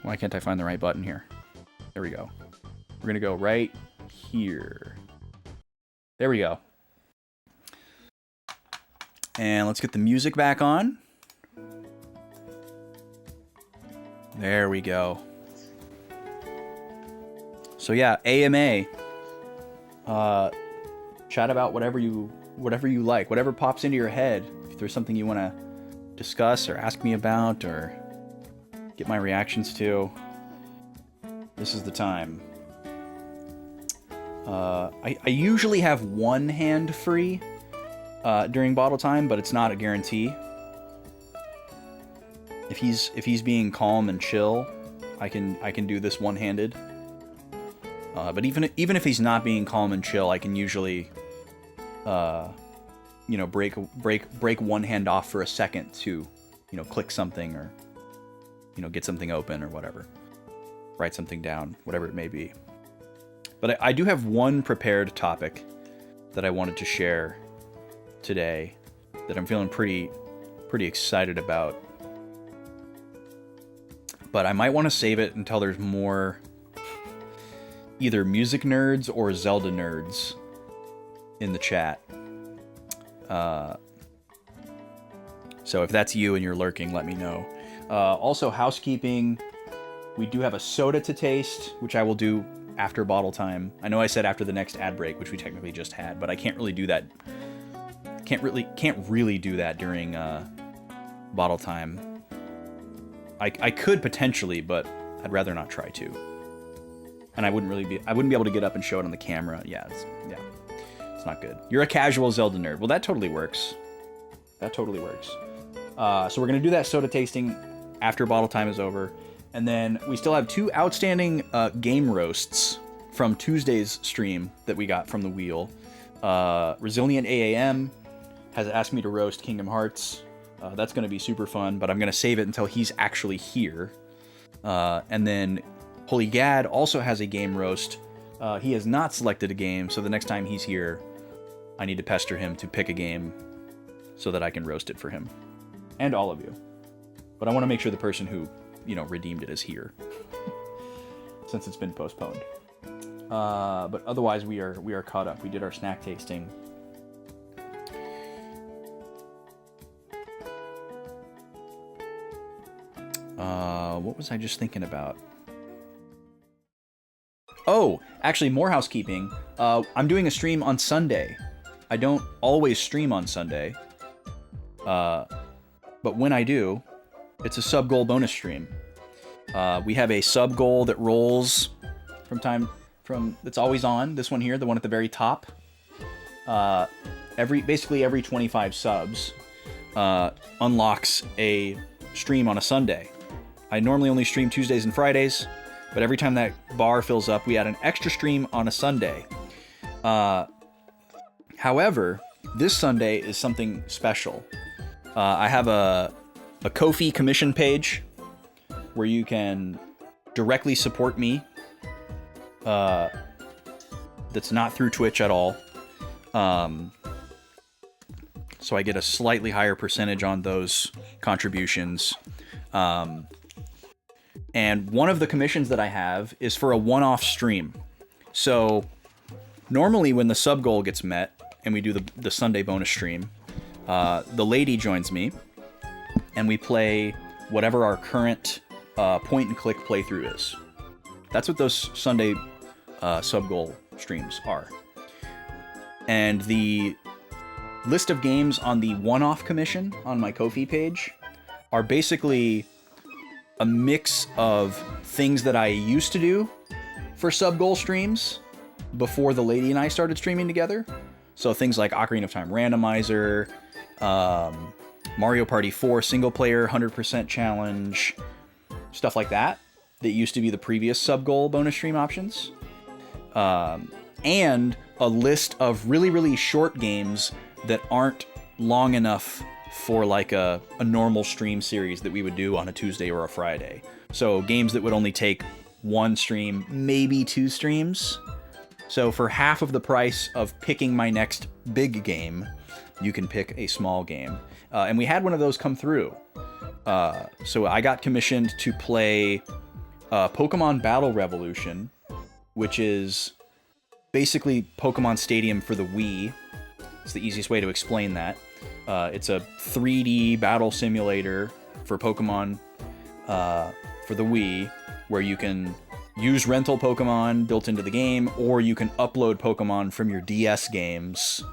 Why can't I find the right button here? There we go. We're going to go right here. There we go. And let's get the music back on. There we go. So yeah, AMA. Chat about whatever you like, whatever pops into your head. If there's something you want to discuss or ask me about or get my reactions to, this is the time. I usually have one hand free during bottle time, but it's not a guarantee. If he's being calm and chill, I can do this one-handed. But even if he's not being calm and chill, I can usually, break one hand off for a second to, click something or, get something open or whatever, write something down, whatever it may be. But I do have one prepared topic that I wanted to share today that I'm feeling pretty excited about. But I might want to save it until there's more either music nerds or Zelda nerds in the chat. So if that's you and you're lurking, let me know. Also, housekeeping. We do have a soda to taste, which I will do after bottle time. I know I said after the next ad break, which we technically just had, but I can't really do that. Can't really do that during bottle time. I could potentially, but I'd rather not try to. And I wouldn't be able to get up and show it on the camera. Yeah, it's not good. You're a casual Zelda nerd. Well, that totally works. So we're gonna do that soda tasting after bottle time is over. And then we still have two outstanding game roasts from Tuesday's stream that we got from the wheel. Resilient AAM has asked me to roast Kingdom Hearts. That's going to be super fun, but I'm going to save it until he's actually here. And then Holy Gad also has a game roast. He has not selected a game, so the next time he's here, I need to pester him to pick a game so that I can roast it for him and all of you. But I want to make sure the person who, redeemed it is here since it's been postponed. But otherwise, we are caught up. We did our snack tasting. What was I just thinking about? Oh, actually, more housekeeping. I'm doing a stream on Sunday. I don't always stream on Sunday. But when I do, it's a sub-goal bonus stream. We have a sub-goal that rolls that's always on. This one here, the one at the very top. Basically every 25 subs unlocks a stream on a Sunday. I normally only stream Tuesdays and Fridays, but every time that bar fills up, we add an extra stream on a Sunday. However, this Sunday is something special. I have a Ko-fi commission page where you can directly support me. That's not through Twitch at all. So I get a slightly higher percentage on those contributions. And one of the commissions that I have is for a one-off stream. So normally when the sub goal gets met and we do the Sunday bonus stream, the lady joins me and we play whatever our current point and click playthrough is. That's what those Sunday sub goal streams are. And the list of games on the one-off commission on my Ko-fi page are basically a mix of things that I used to do for sub-goal streams before the lady and I started streaming together. So things like Ocarina of Time Randomizer, Mario Party 4 single-player 100% challenge, stuff like that used to be the previous sub-goal bonus stream options. And a list of really, really short games that aren't long enough for like a normal stream series that we would do on a Tuesday or a Friday. So games that would only take one stream, maybe two streams. So for half of the price of picking my next big game, you can pick a small game. And we had one of those come through. So I got commissioned to play Pokemon Battle Revolution, which is basically Pokemon Stadium for the Wii. It's the easiest way to explain that. It's a 3D battle simulator for Pokemon for the Wii, where you can use rental Pokemon built into the game, or you can upload Pokemon from your DS games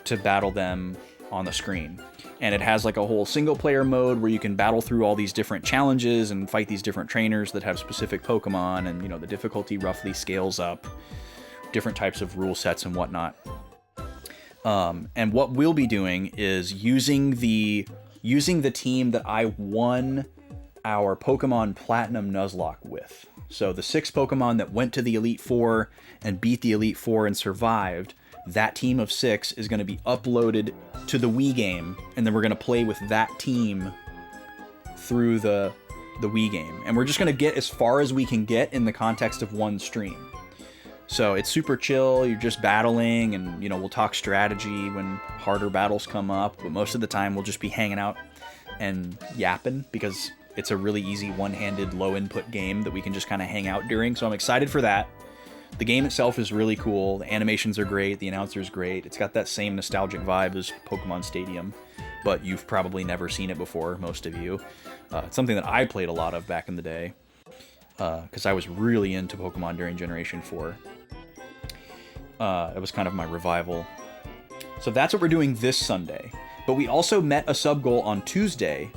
to battle them on the screen. And it has like a whole single player mode where you can battle through all these different challenges and fight these different trainers that have specific Pokemon, and the difficulty roughly scales up, different types of rule sets and whatnot. And what we'll be doing is using the team that I won our Pokemon Platinum Nuzlocke with. So the 6 Pokemon that went to the Elite Four and beat the Elite Four and survived, that team of 6 is going to be uploaded to the Wii game, and then we're going to play with that team through the Wii game. And we're just going to get as far as we can get in the context of one stream. So it's super chill, you're just battling, and we'll talk strategy when harder battles come up, but most of the time we'll just be hanging out and yapping, because it's a really easy one-handed low input game that we can just kind of hang out during. So I'm excited for that. The game itself is really cool, the animations are great, the announcer's great, it's got that same nostalgic vibe as Pokemon Stadium, but you've probably never seen it before, most of you. It's something that I played a lot of back in the day, because I was really into Pokemon during Generation 4. It was kind of my revival. So that's what we're doing this Sunday. But we also met a sub goal on Tuesday.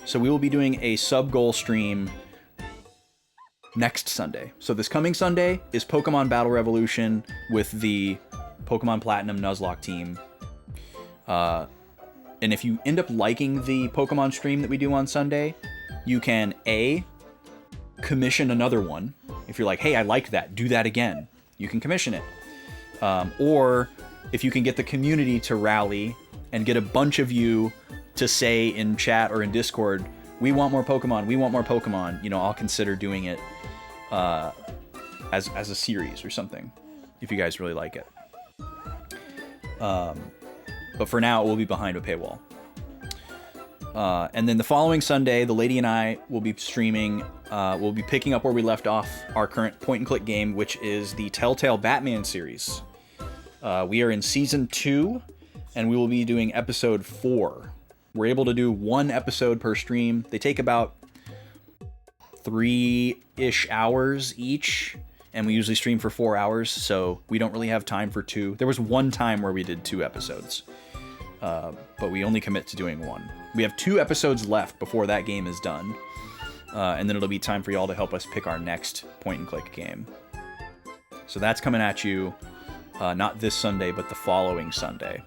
So we will be doing a sub goal stream next Sunday. So this coming Sunday is Pokemon Battle Revolution with the Pokemon Platinum Nuzlocke team. And if you end up liking the Pokemon stream that we do on Sunday, you can commission another one. If you're like, hey, I liked that, do that again. You can commission it. Or if you can get the community to rally and get a bunch of you to say in chat or in Discord, we want more Pokemon, I'll consider doing it as a series or something, if you guys really like it. But for now, it will be behind a paywall. And then the following Sunday, the lady and I will be streaming. We'll be picking up where we left off our current point-and-click game, which is the Telltale Batman series. We are in Season 2, and we will be doing Episode 4. We're able to do 1 episode per stream. They take about 3-ish hours each, and we usually stream for 4 hours, so we don't really have time for 2. There was one time where we did 2 episodes, but we only commit to doing 1. We have 2 episodes left before that game is done, and then it'll be time for y'all to help us pick our next point-and-click game. So that's coming at you, not this Sunday, but the following Sunday.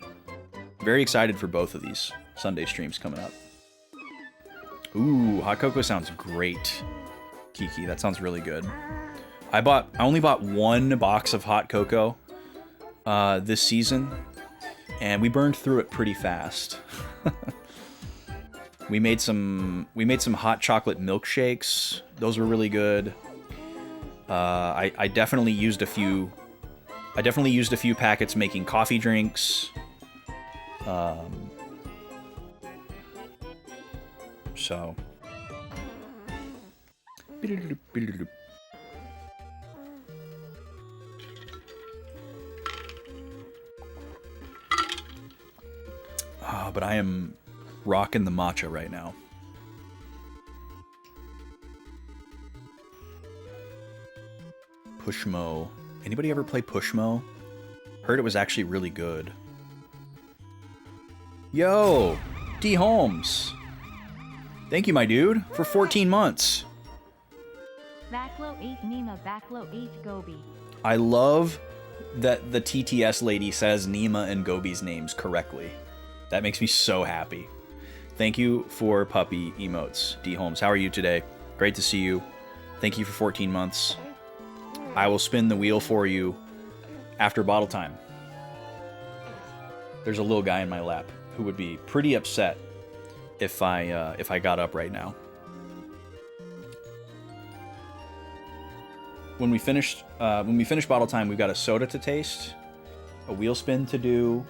Very excited for both of these Sunday streams coming up. Ooh, hot cocoa sounds great. Kiki, that sounds really good. I only bought 1 box of hot cocoa this season, and we burned through it pretty fast. We made some hot chocolate milkshakes. Those were really good. I definitely used a few packets making coffee drinks. So. But I am rocking the matcha right now. Pushmo. Anybody ever play Pushmo? Heard it was actually really good. Yo! D. Holmes! Thank you, my dude, for 14 months. Backlow 8 Nima, Backlow 8 Gobi. I love that the TTS lady says Nima and Gobi's names correctly. That makes me so happy. Thank you for puppy emotes, D. Holmes. How are you today? Great to see you. Thank you for 14 months. I will spin the wheel for you after bottle time. There's a little guy in my lap who would be pretty upset if I got up right now. When we finish bottle time, we've got a soda to taste, a wheel spin to do,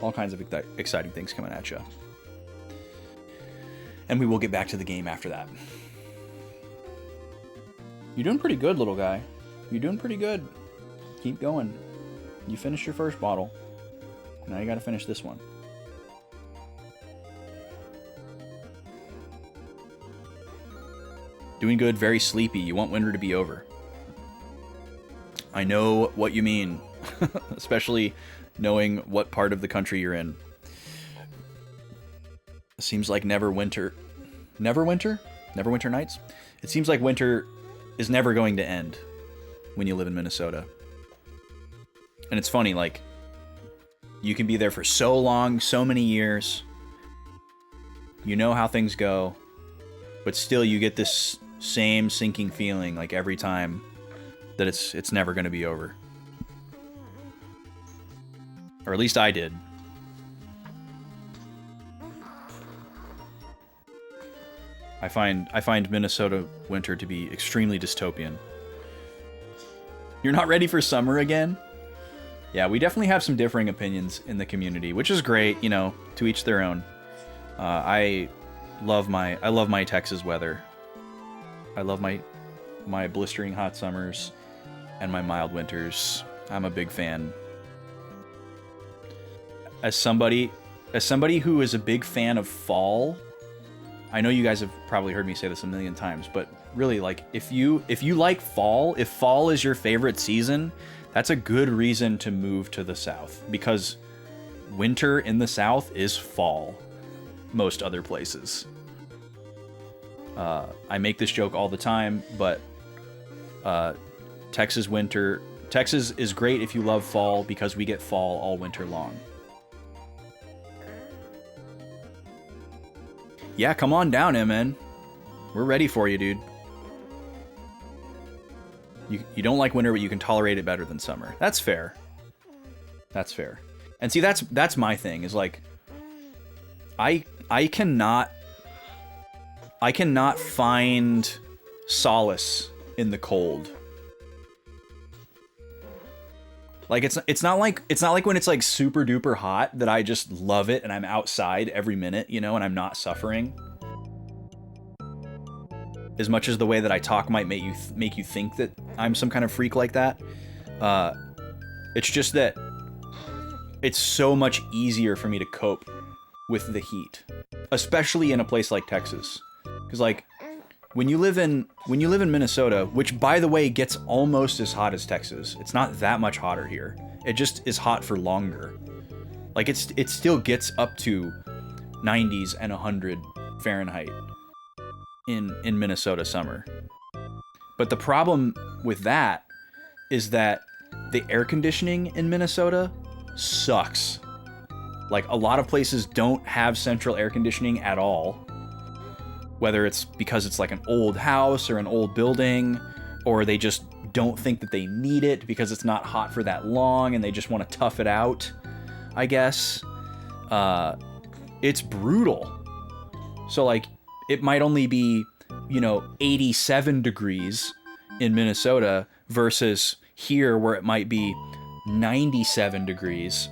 all kinds of exciting things coming at you. And we will get back to the game after that. You're doing pretty good, little guy. You're doing pretty good. Keep going. You finished your first bottle. Now you gotta finish this one. Doing good, very sleepy. You want winter to be over. I know what you mean. Especially knowing what part of the country you're in. It seems like never winter. Never winter? Never winter nights? It seems like winter is never going to end when you live in Minnesota. And it's funny, like, you can be there for so long, so many years. You know how things go. But still you get this same sinking feeling, like, every time that it's never going to be over. Or at least I did. I find Minnesota winter to be extremely dystopian. You're not ready for summer again? Yeah, we definitely have some differing opinions in the community, which is great, you know, to each their own. I love my Texas weather. I love my blistering hot summers and my mild winters. I'm a big fan. As somebody who is a big fan of fall, I know you guys have probably heard me say this a million times, but really, like, if you like fall, if fall is your favorite season, that's a good reason to move to the South, because winter in the South is fall most other places. I make this joke all the time, but Texas is great if you love fall, because we get fall all winter long. Yeah, come on down, MN. We're ready for you, dude. You don't like winter, but you can tolerate it better than summer. That's fair. That's fair. And see, that's my thing, is like, I cannot find solace in the cold. Like it's not like when it's like super duper hot that I just love it and I'm outside every minute, you know, and I'm not suffering. As much as the way that I talk might make you think that I'm some kind of freak like that, it's just that it's so much easier for me to cope with the heat, especially in a place like Texas, because like when you live in Minnesota, which by the way gets almost as hot as Texas, it's not that much hotter here. It just is hot for longer. Like it still gets up to 90s and 100 Fahrenheit in Minnesota summer. But the problem with that is that the air conditioning in Minnesota sucks. Like a lot of places don't have central air conditioning at all. Whether it's because it's like an old house or an old building, or they just don't think that they need it because it's not hot for that long and they just want to tough it out, I guess. It's brutal. So like it might only be, you know, 87 degrees in Minnesota versus here where it might be 97 degrees.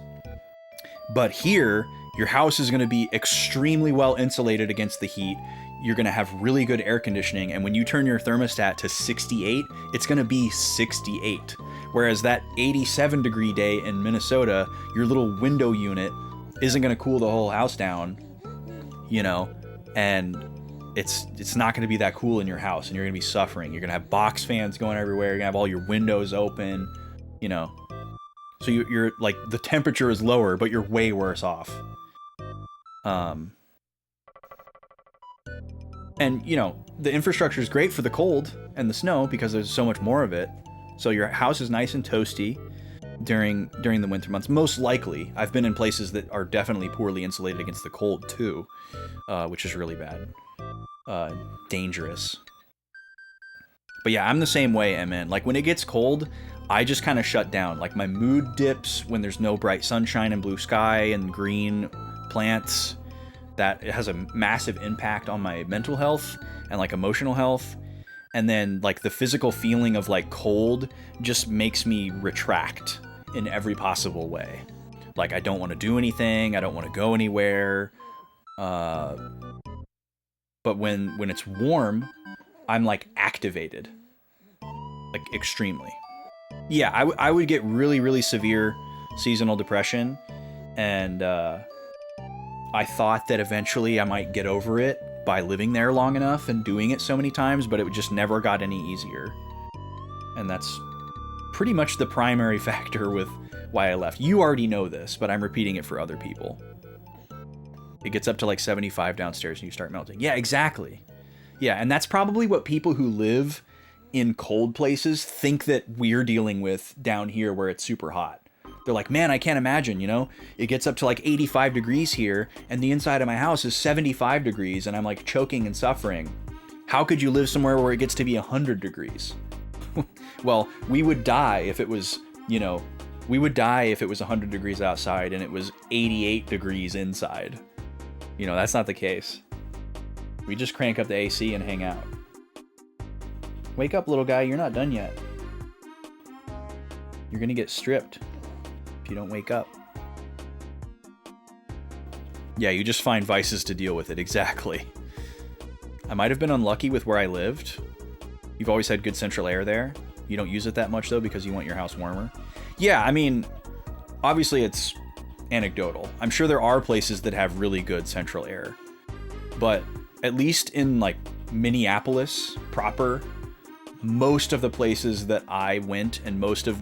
But here, your house is going to be extremely well insulated against the heat. You're going to have really good air conditioning. And when you turn your thermostat to 68, it's going to be 68. Whereas that 87 degree day in Minnesota, your little window unit isn't going to cool the whole house down, you know, and it's not going to be that cool in your house, and you're going to be suffering. You're going to have box fans going everywhere. You're going to have all your windows open, you know. So you're like, the temperature is lower, but you're way worse off. And, you know, the infrastructure is great for the cold and the snow because there's so much more of it. So your house is nice and toasty during the winter months. Most likely. I've been in places that are definitely poorly insulated against the cold too, which is really bad. Dangerous. But yeah, I'm the same way, MN. Like when it gets cold, I just kind of shut down. Like my mood dips when there's no bright sunshine and blue sky and green plants. That it has a massive impact on my mental health and like emotional health. And then like the physical feeling of like cold just makes me retract in every possible way. Like I don't want to do anything. I don't want to go anywhere. But when it's warm, I'm like activated, like extremely. Yeah, I would get really, really severe seasonal depression. And, I thought that eventually I might get over it by living there long enough and doing it so many times, but it just never got any easier. And that's pretty much the primary factor with why I left. You already know this, but I'm repeating it for other people. It gets up to like 75 downstairs and you start melting. Yeah, exactly. Yeah, and that's probably what people who live in cold places think that we're dealing with down here where it's super hot. They're like, man, I can't imagine, you know, it gets up to like 85 degrees here and the inside of my house is 75 degrees and I'm like choking and suffering. How could you live somewhere where it gets to be 100 degrees? Well, we would die if it was, you know, we would die if it was 100 degrees outside and it was 88 degrees inside. You know, that's not the case. We just crank up the AC and hang out. Wake up, little guy, you're not done yet. You're gonna get stripped if you don't wake up. Yeah, you just find vices to deal with it, exactly. I might have been unlucky with where I lived. You've always had good central air there. You don't use it that much though because you want your house warmer. Yeah, I mean, obviously it's anecdotal. I'm sure there are places that have really good central air. But at least in like Minneapolis proper, most of the places that I went and most of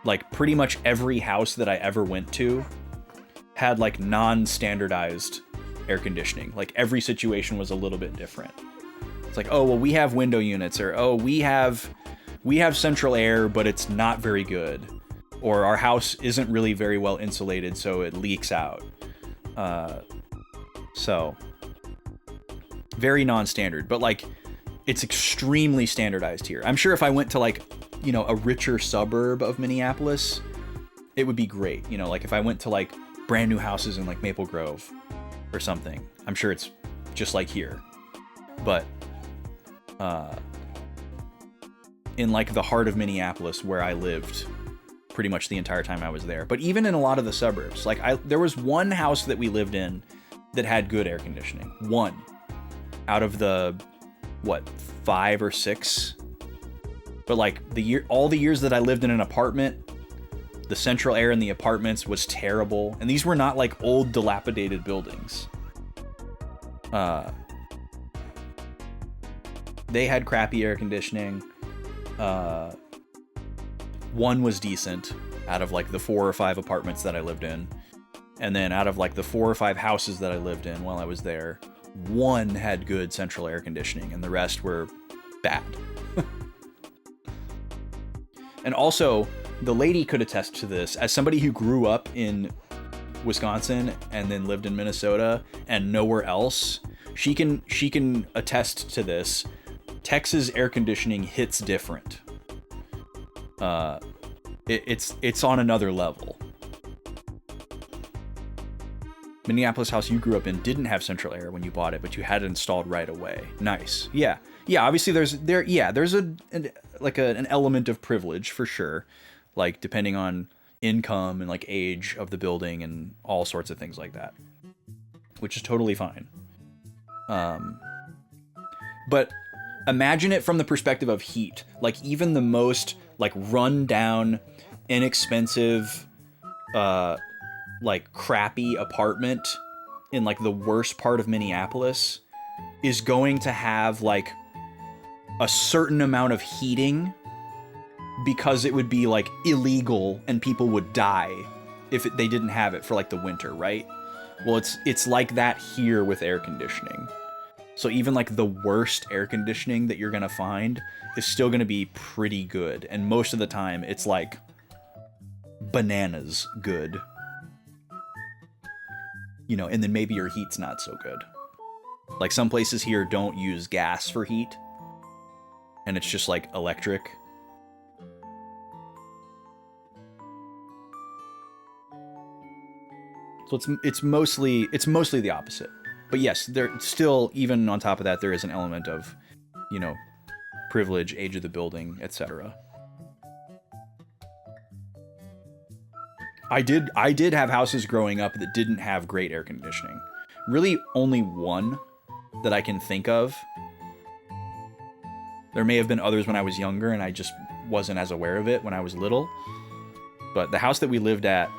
like pretty much every house that I ever went to had like non-standardized air conditioning. Like every situation was a little bit different. It's like, oh, well, we have window units, or oh, we have central air, but it's not very good. Or our house isn't really very well insulated, so it leaks out. So very non-standard, but like it's extremely standardized here. I'm sure if I went to like, you know, a richer suburb of Minneapolis, it would be great. You know, like if I went to like brand new houses in like Maple Grove or something, I'm sure it's just like here. But in like the heart of Minneapolis where I lived pretty much the entire time I was there. But even in a lot of the suburbs, like there was one house that we lived in that had good air conditioning. One out of the, what, 5 or 6. But like all the years that I lived in an apartment, the central air in the apartments was terrible. And these were not like old dilapidated buildings. They had crappy air conditioning. One was decent out of like the 4 or 5 apartments that I lived in. And then out of like the 4 or 5 houses that I lived in while I was there, one had good central air conditioning and the rest were bad. And also, the lady could attest to this. As somebody who grew up in Wisconsin and then lived in Minnesota and nowhere else, she can attest to this. Texas air conditioning hits different. It's on another level. Minneapolis house you grew up in didn't have central air when you bought it, but you had it installed right away. Nice. Yeah. Obviously, there's an element of privilege for sure, like depending on income and like age of the building and all sorts of things like that, which is totally fine. But imagine it from the perspective of heat. Like even the most like run down, inexpensive, like crappy apartment in like the worst part of Minneapolis is going to have like a certain amount of heating because it would be like illegal and people would die if they didn't have it for like the winter, right? Well, it's like that here with air conditioning. So even like the worst air conditioning that you're gonna find is still gonna be pretty good, and most of the time it's like bananas good. You know, and then maybe your heat's not so good. Like some places here don't use gas for heat, and it's just like electric. So it's mostly the opposite. But yes, there still, even on top of that, there is an element of, you know, privilege, age of the building, etc. I did have houses growing up that didn't have great air conditioning. Really only one that I can think of. There may have been others when I was younger and I just wasn't as aware of it when I was little. But the house that we lived at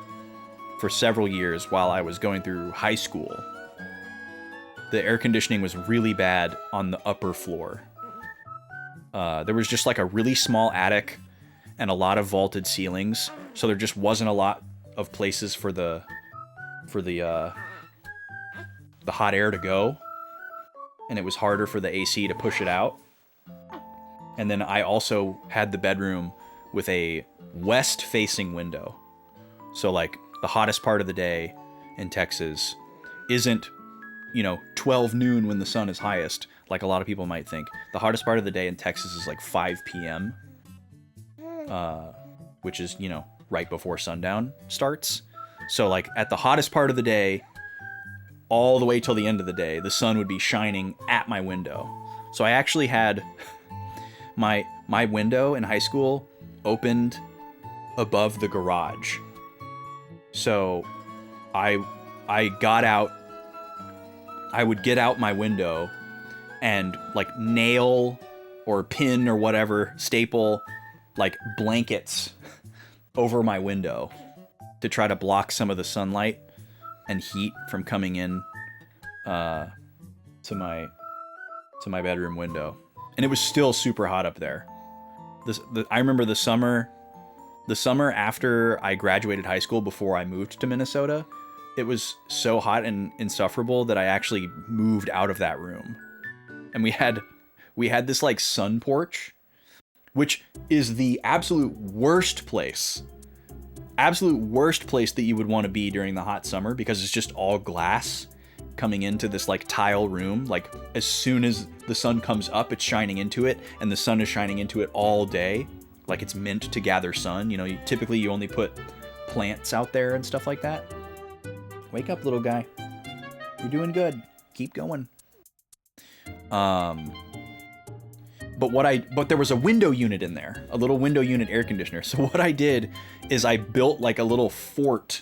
for several years while I was going through high school, the air conditioning was really bad on the upper floor. There was just like a really small attic and a lot of vaulted ceilings, so there just wasn't a lot of places for the hot air to go, and it was harder for the AC to push it out. And then I also had the bedroom with a west-facing window, so like the hottest part of the day in Texas isn't, you know, 12 noon when the sun is highest, like a lot of people might think. The hottest part of the day in Texas is like 5 p.m., which is, you know, right before sundown starts. So like at the hottest part of the day, all the way till the end of the day, the sun would be shining at my window. So I actually had my window in high school opened above the garage. So I got out, I would get out my window and like nail or pin or whatever, staple like blankets over my window to try to block some of the sunlight and heat from coming in to my bedroom window. And it was still super hot up there. I remember the summer after I graduated high school, before I moved to Minnesota, it was so hot and insufferable that I actually moved out of that room. And we had this like sun porch, which is the absolute worst place that you would want to be during the hot summer, because it's just all glass coming into this like tile room. Like as soon as the sun comes up, it's shining into it, and the sun is shining into it all day. Like it's meant to gather sun. You know, typically you only put plants out there and stuff like that. Wake up, little guy. You're doing good. Keep going. but there was a window unit in there, a little window unit air conditioner. So what I did is I built like a little fort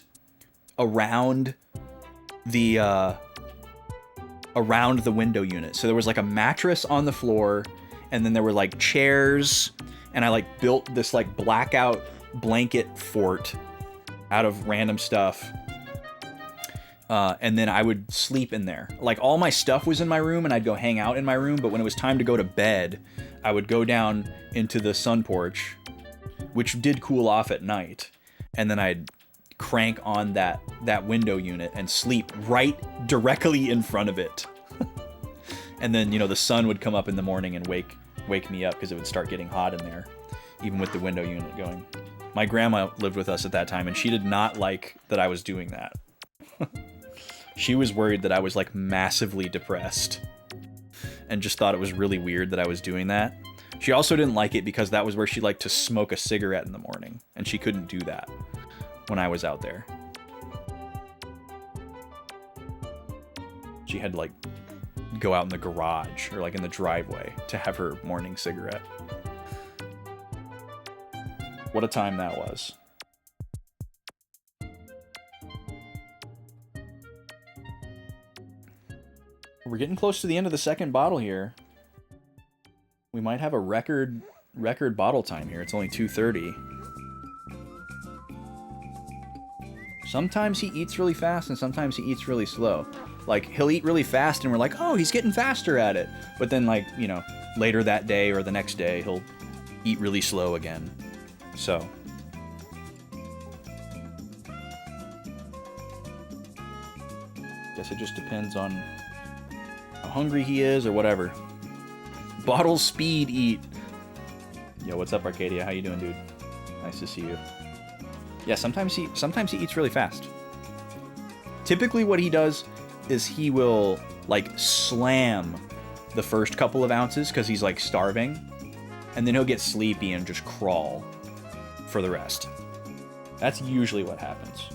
around the window unit. So there was like a mattress on the floor, and then there were like chairs, and I like built this like blackout blanket fort out of random stuff. And then I would sleep in there. Like all my stuff was in my room and I'd go hang out in my room. But when it was time to go to bed, I would go down into the sun porch, which did cool off at night. And then I'd crank on that window unit and sleep right directly in front of it. And then, you know, the sun would come up in the morning and wake me up because it would start getting hot in there, even with the window unit going. My grandma lived with us at that time and she did not like that I was doing that. She was worried that I was like massively depressed and just thought it was really weird that I was doing that. She also didn't like it because that was where she liked to smoke a cigarette in the morning, and she couldn't do that when I was out there. She had to like go out in the garage or like in the driveway to have her morning cigarette. What a time that was. We're getting close to the end of the second bottle here. We might have a record bottle time here. It's only 2:30. Sometimes he eats really fast and sometimes he eats really slow. Like, he'll eat really fast and we're like, oh, he's getting faster at it. But then, like, you know, later that day or the next day, he'll eat really slow again. So. Guess it just depends on how hungry he is or whatever. Bottle speed eat. Yo, what's up, Arcadia? How you doing, dude? Nice to see you. Yeah, sometimes he eats really fast. Typically what he does is he will like slam the first couple of ounces because he's like starving, and then he'll get sleepy and just crawl for the rest. That's usually what happens.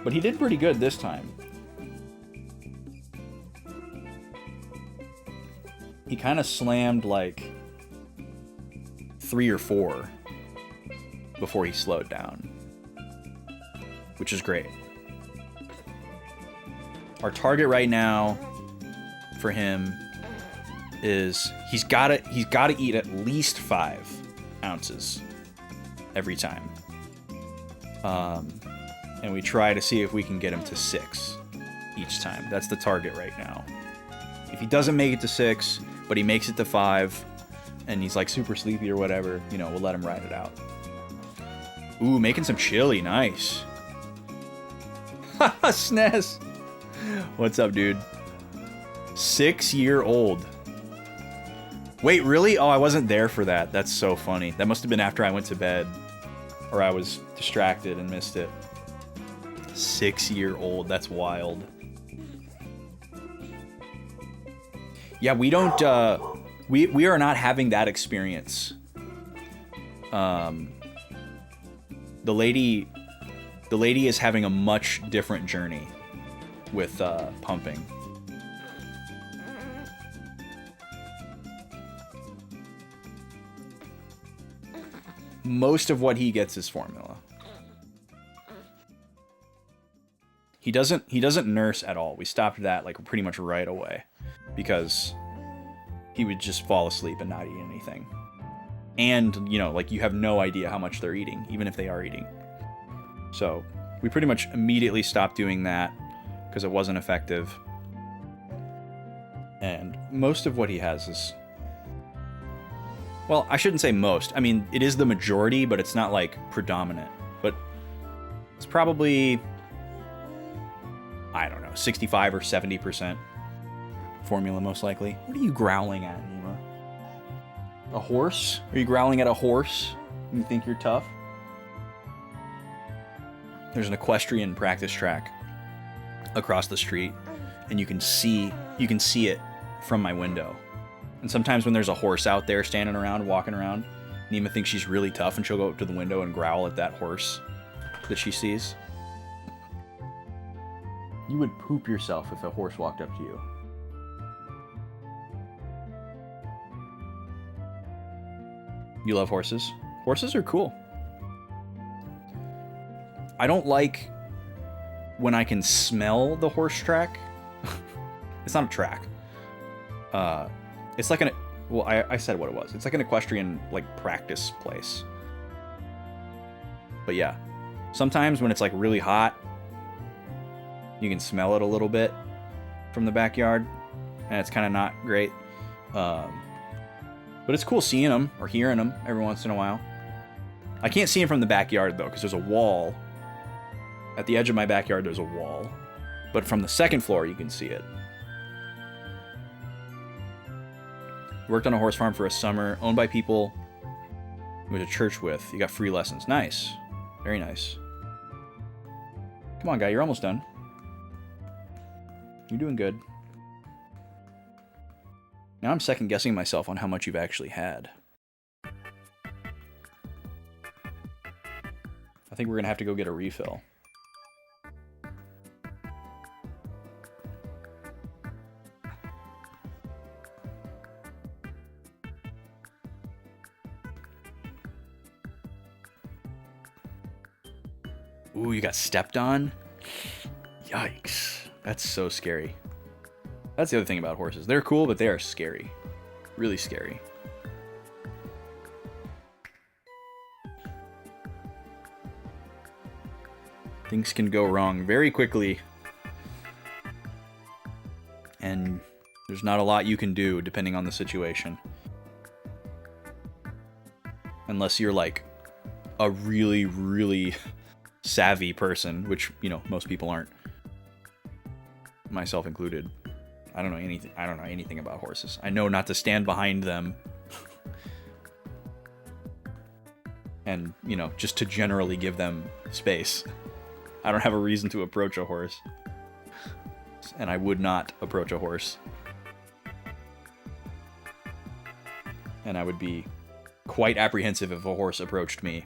But he did pretty good this time. He kind of slammed like 3 or 4 before he slowed down, which is great. Our target right now for him is he's got to eat at least 5 ounces every time. And we try to see if we can get him to 6 each time. That's the target right now. If he doesn't make it to 6, but he makes it to 5, and he's like super sleepy or whatever, you know, we'll let him ride it out. Ooh, making some chili, nice. Haha, SNES. What's up, dude? 6-year-old. Wait, really? Oh, I wasn't there for that. That's so funny. That must have been after I went to bed, or I was distracted and missed it. 6-year-old, that's wild. Yeah, we don't, we are not having that experience. The lady is having a much different journey with, pumping. Most of what he gets is formula. He doesn't nurse at all. We stopped that like pretty much right away because he would just fall asleep and not eat anything. And, you know, like you have no idea how much they're eating, even if they are eating. So we pretty much immediately stopped doing that because it wasn't effective. And most of what he has is, well, I shouldn't say most. I mean, it is the majority, but it's not like predominant. But it's probably, I don't know, 65 or 70% formula, most likely. What are you growling at, Nima? A horse? Are you growling at a horse? You think you're tough? There's an equestrian practice track across the street, and you can see it from my window. And sometimes when there's a horse out there standing around, walking around, Nima thinks she's really tough, and she'll go up to the window and growl at that horse that she sees. You would poop yourself if a horse walked up to you. You love horses? Horses are cool. I don't like when I can smell the horse track. It's not a track. It's like an... Well, I said what it was. It's like an equestrian, like, practice place. But yeah. Sometimes when it's, like, really hot, you can smell it a little bit from the backyard. And it's kind of not great. But it's cool seeing them or hearing them every once in a while. I can't see them from the backyard, though, because there's a wall. At the edge of my backyard, there's a wall. But from the second floor, you can see it. Worked on a horse farm for a summer, owned by people you went to church with. You got free lessons. Nice. Very nice. Come on, guy. You're almost done. You're doing good. Now I'm second guessing myself on how much you've actually had. I think we're going to have to go get a refill. Ooh, you got stepped on? Yikes. That's so scary. That's the other thing about horses. They're cool, but they are scary. Really scary. Things can go wrong very quickly. And there's not a lot you can do depending on the situation. Unless you're like a really, really savvy person, which, you know, most people aren't. Myself included. I don't know anything about horses. I know not to stand behind them. And, you know, just to generally give them space. I don't have a reason to approach a horse. And I would not approach a horse. And I would be quite apprehensive if a horse approached me.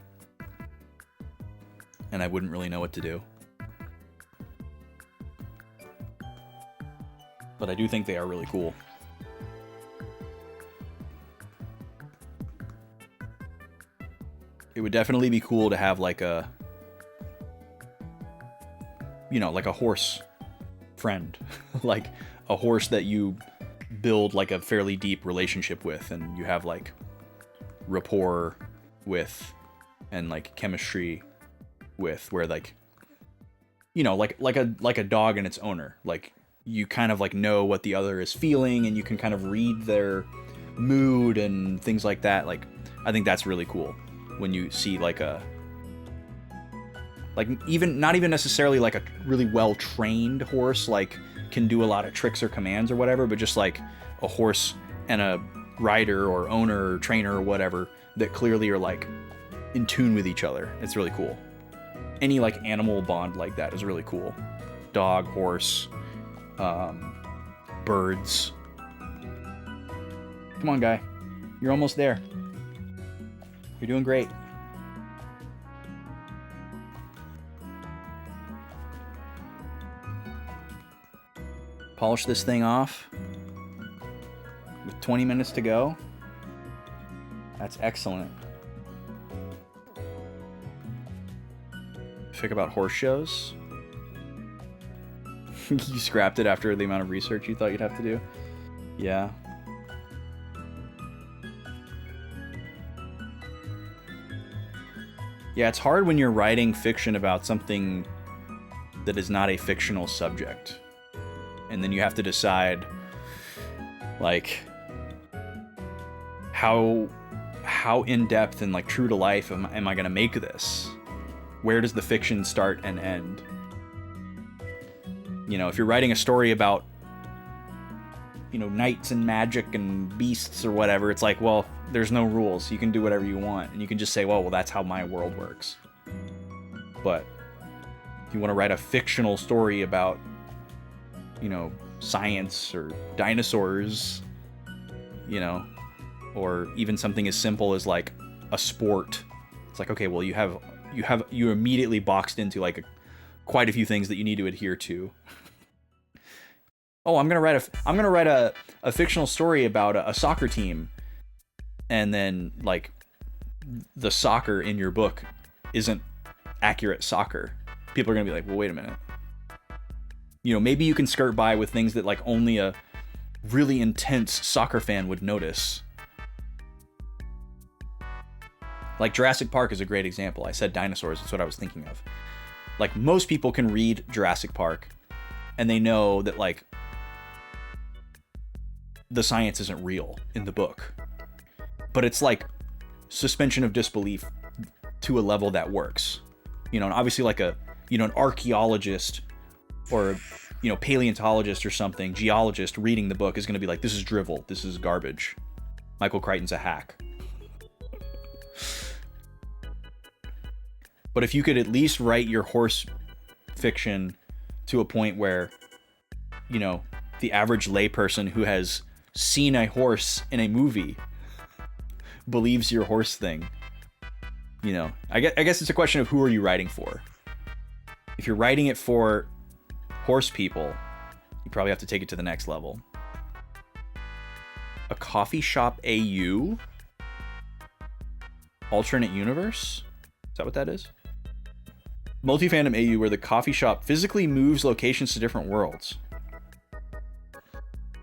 And I wouldn't really know what to do. But I do think they are really cool. It would definitely be cool to have like a, you know, like a horse friend. Like a horse that you build like a fairly deep relationship with and you have like rapport with and like chemistry with, where like, you know, like a dog and its owner. Like you kind of like know what the other is feeling and you can kind of read their mood and things like that. Like I think that's really cool when you see like a, like even not even necessarily like a really well trained horse like can do a lot of tricks or commands or whatever, but just like a horse and a rider or owner or trainer or whatever that clearly are like in tune with each other. It's really cool. Any like animal bond like that is really cool. Dog, horse, birds. Come on, guy. You're almost there. You're doing great. Polish this thing off with 20 minutes to go. That's excellent. Think about horse shows. You scrapped it after the amount of research you thought you'd have to do. Yeah. Yeah, it's hard when you're writing fiction about something that is not a fictional subject. And then you have to decide, like, how in-depth and, like, true to life am I going to make this? Where does the fiction start and end? You know, if you're writing a story about, you know, knights and magic and beasts or whatever, it's like, well, there's no rules. You can do whatever you want. And you can just say, well, that's how my world works. But if you want to write a fictional story about, you know, science or dinosaurs, you know, or even something as simple as like a sport, it's like, okay, well, you immediately boxed into like quite a few things that you need to adhere to. Oh, I'm gonna write a fictional story about a soccer team, and then like the soccer in your book isn't accurate soccer, people are going to be like, well, wait a minute. You know, maybe you can skirt by with things that like only a really intense soccer fan would notice. Like Jurassic Park is a great example. I said dinosaurs, that's what I was thinking of. Like most people can read Jurassic Park and they know that like the science isn't real in the book. But it's like suspension of disbelief to a level that works. You know, and obviously like a, you know, an archaeologist or, you know, paleontologist or something, geologist reading the book is going to be like, this is drivel, this is garbage. Michael Crichton's a hack. But if you could at least write your horse fiction to a point where, you know, the average layperson who has seen a horse in a movie believes your horse thing, you know, I guess it's a question of who are you writing for. If you're writing it for horse people, you probably have to take it to the next level. A coffee shop AU? Alternate universe? Is that what that is? Multi-fandom AU, where the coffee shop physically moves locations to different worlds.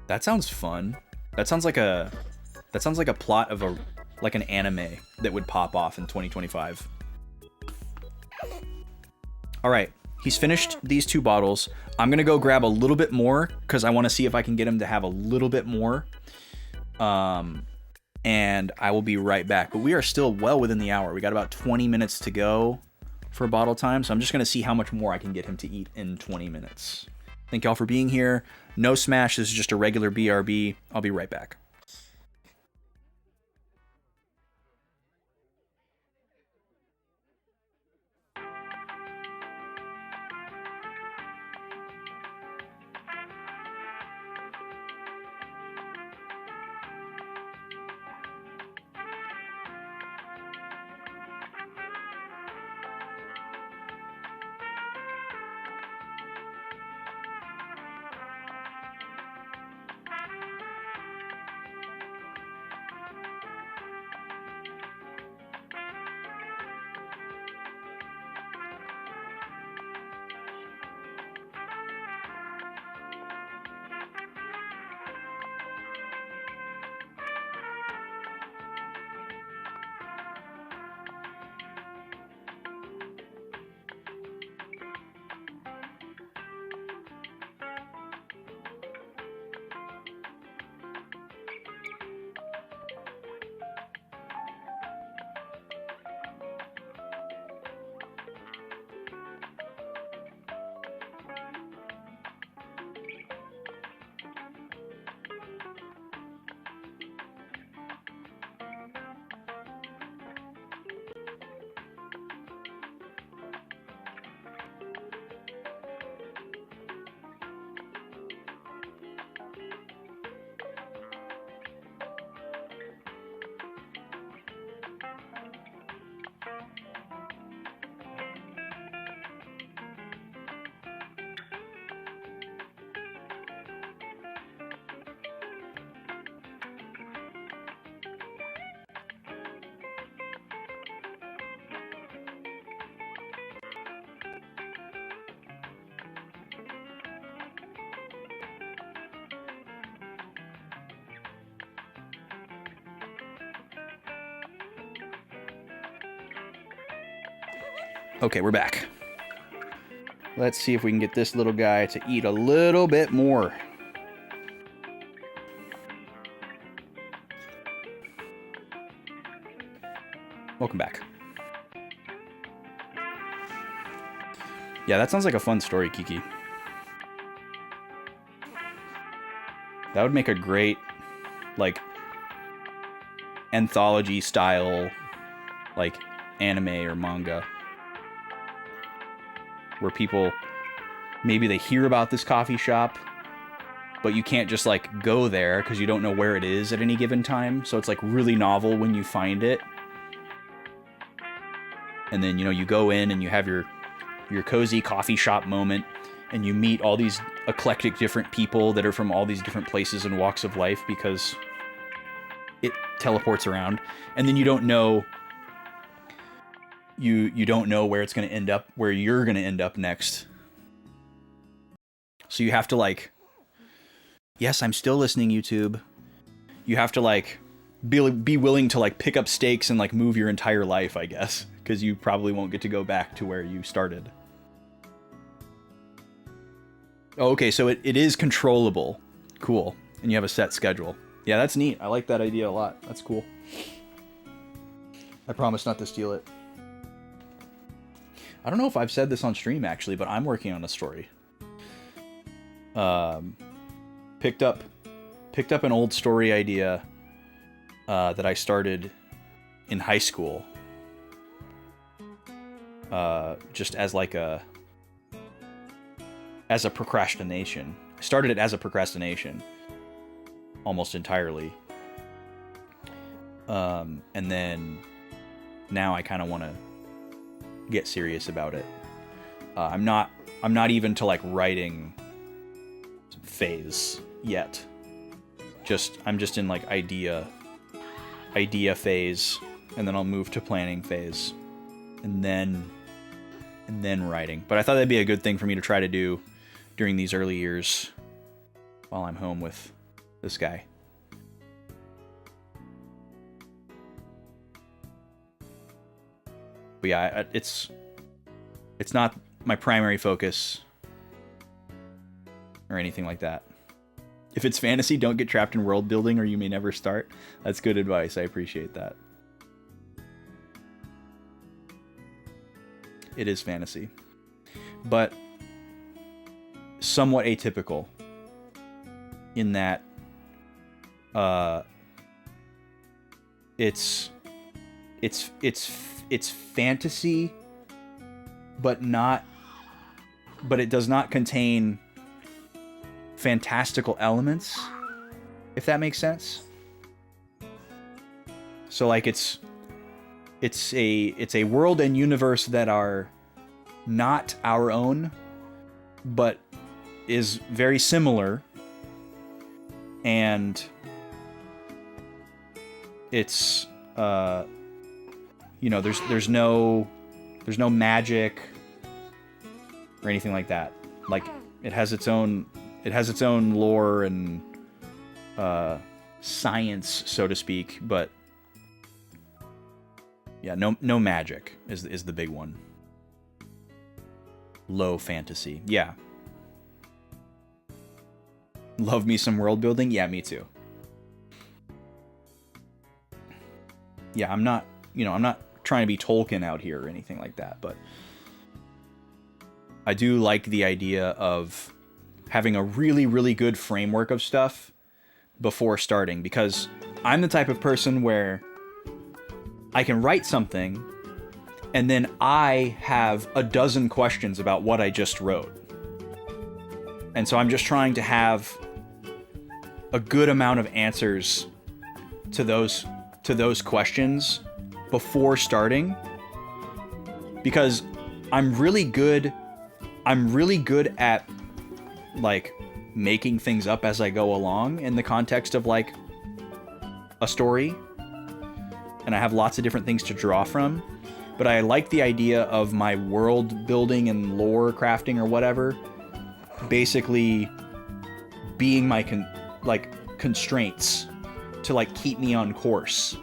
That sounds fun. That sounds like a plot of an anime that would pop off in 2025. All right, he's finished these 2 bottles. I'm gonna go grab a little bit more because I want to see if I can get him to have a little bit more. And I will be right back. But we are still well within the hour. We got about 20 minutes to go for bottle time, so I'm just gonna see how much more I can get him to eat in 20 minutes. Thank y'all for being here. No smash. This is just a regular BRB. I'll be right back. Okay, we're back. Let's see if we can get this little guy to eat a little bit more. Welcome back. Yeah, that sounds like a fun story, Kiki. That would make a great, like, anthology style, like, anime or manga. Where people, maybe they hear about this coffee shop, but you can't just like go there because you don't know where it is at any given time. So it's like really novel when you find it. And then, you know, you go in and you have your cozy coffee shop moment and you meet all these eclectic different people that are from all these different places and walks of life because it teleports around. And then you don't know you don't know where it's going to end up, where you're going to end up next. So you have to like, yes, I'm still listening, YouTube. You have to like be willing to like pick up stakes and like move your entire life, I guess, because you probably won't get to go back to where you started. Oh, okay, so it is controllable. Cool. And you have a set schedule. Yeah, that's neat. I like that idea a lot. That's cool. I promise not to steal it. I don't know if I've said this on stream, actually, but I'm working on a story. Picked up an old story idea that I started in high school. Just as like as a procrastination. I started it as a procrastination. Almost entirely. And then now I kind of want to get serious about it. I'm not even to like writing phase yet. I'm just in like idea phase, and then I'll move to planning phase, and then writing. But I thought that'd be a good thing for me to try to do during these early years while I'm home with this guy. But yeah, it's not my primary focus or anything like that. If it's fantasy, don't get trapped in world building or you may never start. That's good advice. I appreciate that. It is fantasy, but somewhat atypical in that it's fantasy, but it does not contain fantastical elements, if that makes sense. So like it's a world and universe that are not our own, but is very similar, and it's you know, there's no magic or anything like that. Like it has its own lore and science, so to speak, but yeah, no magic is the big one. Low fantasy. Yeah. Love me some world building? Yeah, me too. Yeah, I'm not trying to be Tolkien out here or anything like that, but I do like the idea of having a really, really good framework of stuff before starting, because I'm the type of person where I can write something and then I have a dozen questions about what I just wrote. And so I'm just trying to have a good amount of answers to those questions before starting, because I'm really good at like making things up as I go along in the context of like a story, and I have lots of different things to draw from, but I like the idea of my world building and lore crafting or whatever basically being my constraints to like keep me on course,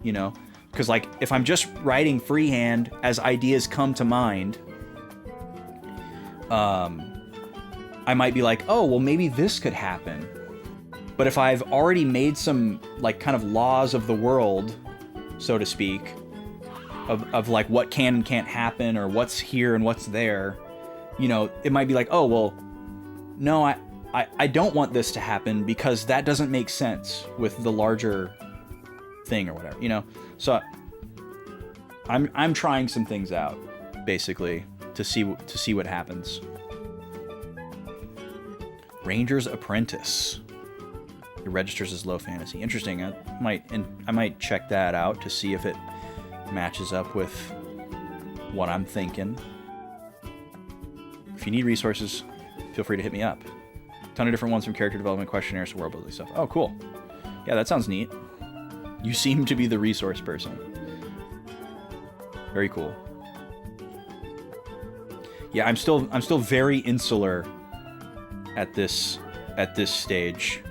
you know? Because like if I'm just writing freehand as ideas come to mind, I might be like, oh, well, maybe this could happen. But if I've already made some like kind of laws of the world, so to speak, of like what can and can't happen or what's here and what's there, you know, it might be like, oh, well, no, I don't want this to happen because that doesn't make sense with the larger thing or whatever, you know? So I'm trying some things out, basically, to see what happens. Ranger's Apprentice. It registers as low fantasy. Interesting. I might check that out to see if it matches up with what I'm thinking. If you need resources, feel free to hit me up. A ton of different ones, from character development, questionnaires to world building stuff. Oh, cool. Yeah, that sounds neat. You seem to be the resource person. Very cool. Yeah, I'm still very insular at this stage.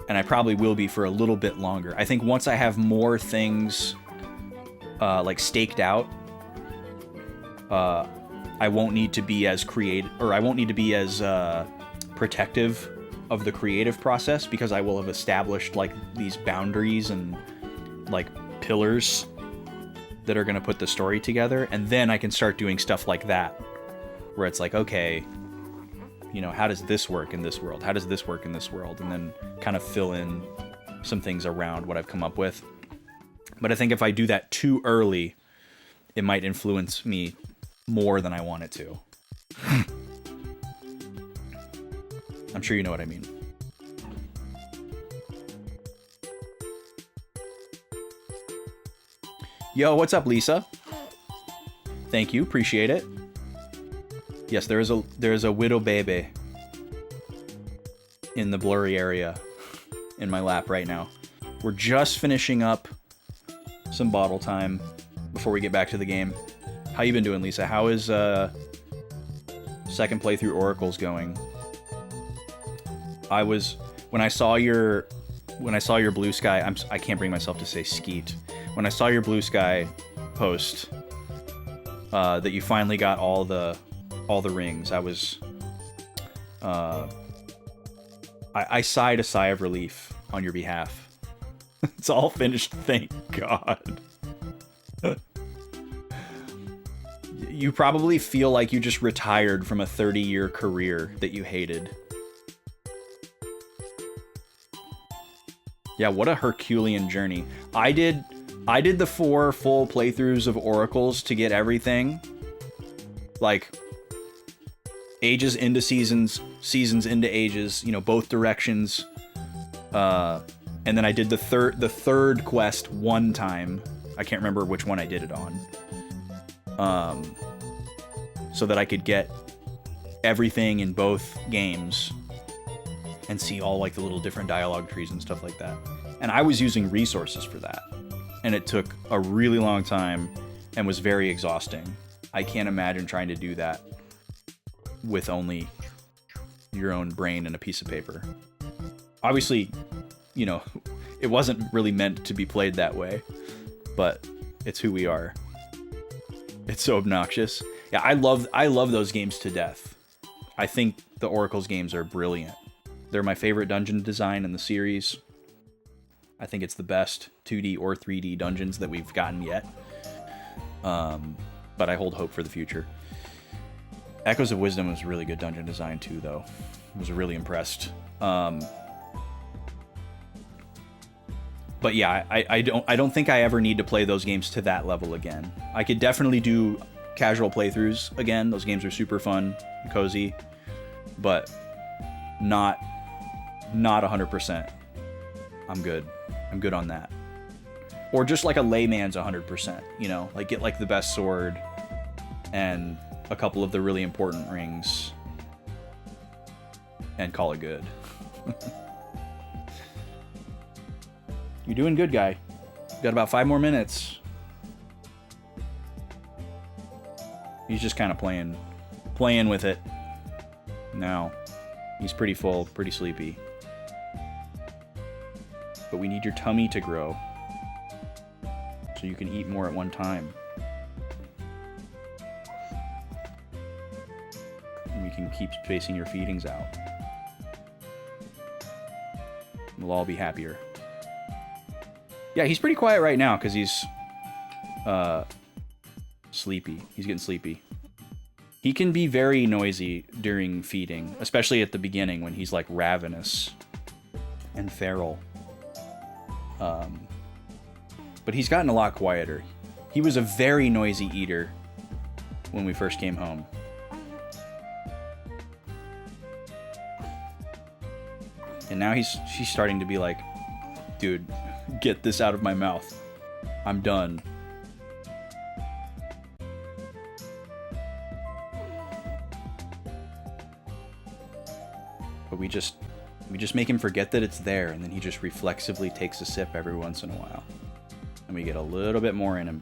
And I probably will be for a little bit longer. I think once I have more things like staked out, I won't need to be as protective of the creative process, because I will have established like these boundaries and like pillars that are going to put the story together, and then I can start doing stuff like that where it's like, okay, you know, how does this work in this world? How does this work in this world? And then kind of fill in some things around what I've come up with. But I think if I do that too early, it might influence me more than I want it to. I'm sure you know what I mean. Yo, what's up, Lisa? Thank you, appreciate it. Yes, there is a widow baby in the blurry area in my lap right now. We're just finishing up some bottle time before we get back to the game. How you been doing, Lisa? How is second playthrough Oracles going? When I saw your Blue Sky, I can't bring myself to say Skeet. When I saw your Blue Sky post that you finally got all the rings, I sighed a sigh of relief on your behalf. It's all finished, thank God. You probably feel like you just retired from a 30-year career that you hated. Yeah, what a Herculean journey. I did the 4 full playthroughs of Oracles to get everything. Like, ages into seasons, seasons into ages, you know, both directions. And then I did the third quest one time. I can't remember which one I did it on. So that I could get everything in both games and see all like the little different dialogue trees and stuff like that. And I was using resources for that. And it took a really long time and was very exhausting. I can't imagine trying to do that with only your own brain and a piece of paper. Obviously, you know, it wasn't really meant to be played that way, but it's who we are. It's so obnoxious. Yeah, I love those games to death. I think the Oracles games are brilliant. They're my favorite dungeon design in the series. I think it's the best 2D or 3D dungeons that we've gotten yet. But I hold hope for the future. Echoes of Wisdom was really good dungeon design too, though. I was really impressed. But yeah, I don't think I ever need to play those games to that level again. I could definitely do casual playthroughs again. Those games are super fun and cozy, but not 100%. I'm good. I'm good on that. Or just like a layman's 100%, you know, like get like the best sword and a couple of the really important rings and call it good. You're doing good, guy. Got about 5 more minutes. He's just kind of playing with it now. He's pretty full, pretty sleepy. But we need your tummy to grow so you can eat more at one time. And we can keep spacing your feedings out. We'll all be happier. Yeah, he's pretty quiet right now because he's sleepy. He's getting sleepy. He can be very noisy during feeding, especially at the beginning when he's like ravenous and feral. But he's gotten a lot quieter. He was a very noisy eater when we first came home. And now he's starting to be like, dude, get this out of my mouth. I'm done. But we just make him forget that it's there, and then he just reflexively takes a sip every once in a while. And we get a little bit more in him.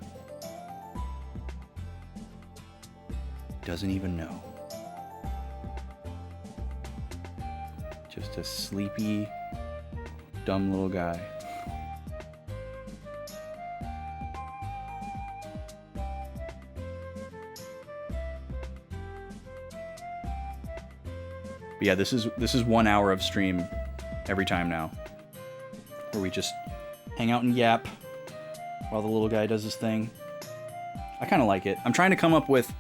Doesn't even know. Just a sleepy, dumb little guy. But yeah, this is 1 hour of stream every time now, where we just hang out and yap while the little guy does his thing. I kind of like it. I'm trying to come up with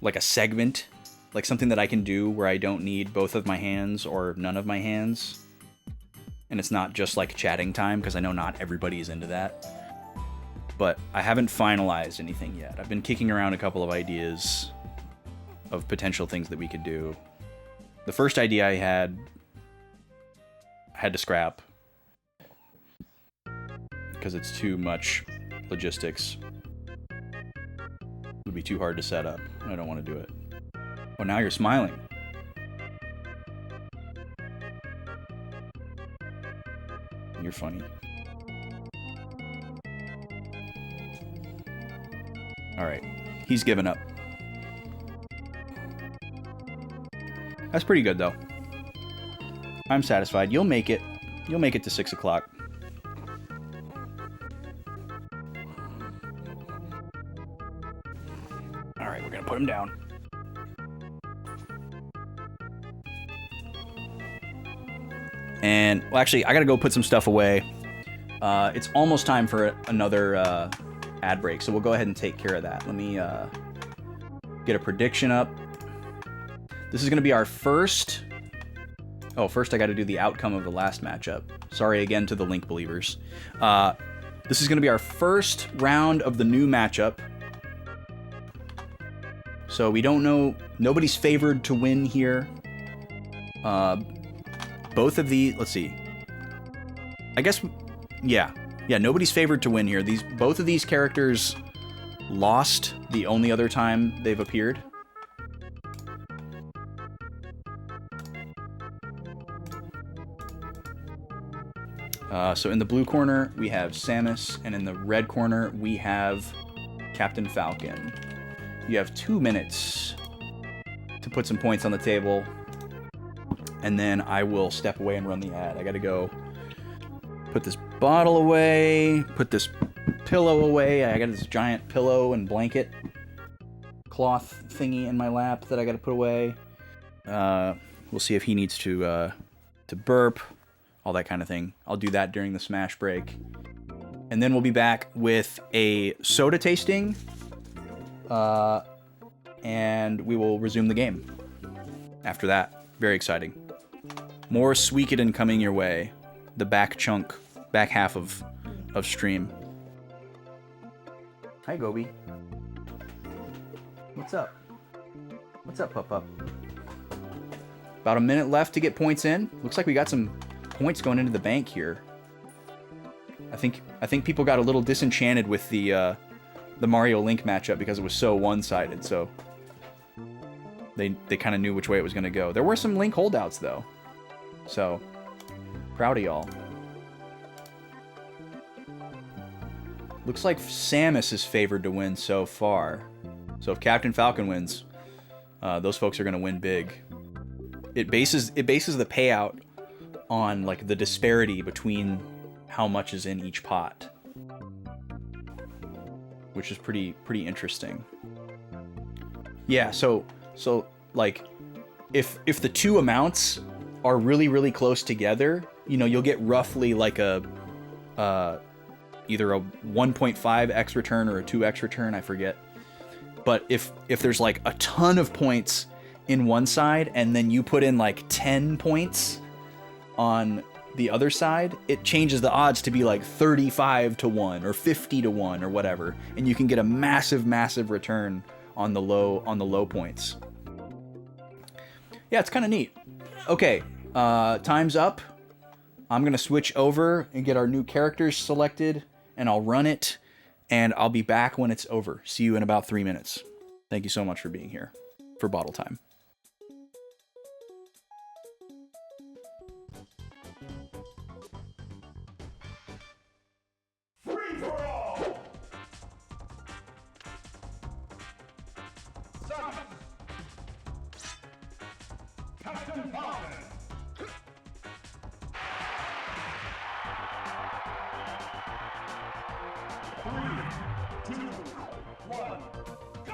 like a segment, like something that I can do where I don't need both of my hands or none of my hands. And it's not just like chatting time, because I know not everybody is into that. But I haven't finalized anything yet. I've been kicking around a couple of ideas of potential things that we could do. The first idea I had to scrap because it's too much logistics. It would be too hard to set up. I don't want to do it. Oh, now you're smiling. You're funny. Alright. He's given up. That's pretty good, though. I'm satisfied. You'll make it. You'll make it to 6 o'clock. Alright, we're gonna put him down. And, well, actually, I gotta go put some stuff away. It's almost time for another ad break, so we'll go ahead and take care of that. Let me get a prediction up. This is gonna be our first... Oh, first I gotta do the outcome of the last matchup. Sorry again to the Link believers. This is gonna be our first round of the new matchup. So we don't know... Nobody's favored to win here. Both of the... Let's see. I guess... Yeah. Yeah, nobody's favored to win here. Both of these characters lost the only other time they've appeared. So in the blue corner, we have Samus, and in the red corner, we have Captain Falcon. You have 2 minutes to put some points on the table, and then I will step away and run the ad. I gotta go put this bottle away, put this pillow away. I got this giant pillow and blanket cloth thingy in my lap that I gotta put away. We'll see if he needs to burp, all that kind of thing. I'll do that during the Smash break. And then we'll be back with a soda tasting, and we will resume the game after that. Very exciting. More Suikoden coming your way. The back half of stream. Hi, Gobi. What's up? What's up, Pup? About a minute left to get points in. Looks like we got some points going into the bank here. I think people got a little disenchanted with the Mario Link matchup because it was so one-sided. So they kind of knew which way it was going to go. There were some Link holdouts though. So proud of y'all. Looks like Samus is favored to win so far. So if Captain Falcon wins, those folks are going to win big. It bases the payout on like the disparity between how much is in each pot, which is pretty interesting. Yeah, so like if the two amounts are really close together, you know, you'll get roughly like a either a 1.5x return or a 2x return, I forget. But if there's like a ton of points in one side and then you put in like 10 points on the other side, it changes the odds to be like 35-1 or 50-1 or whatever, and you can get a massive return on the low points. Yeah, it's kind of neat. Okay, time's up. I'm gonna switch over and get our new characters selected, and I'll run it, and I'll be back when it's over. See you in about 3 minutes. Thank you so much for being here for bottle time. Free for all! Some 3, 2, 1, go!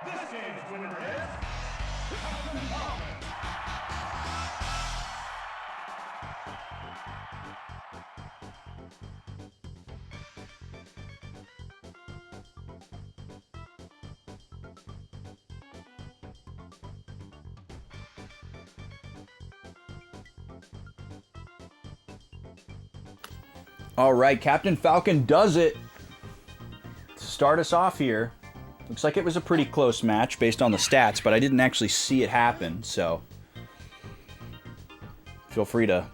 This game's winner is Captain Falcon. All right, Captain Falcon does it. To start us off here. Looks like it was a pretty close match based on the stats, but I didn't actually see it happen, so feel free to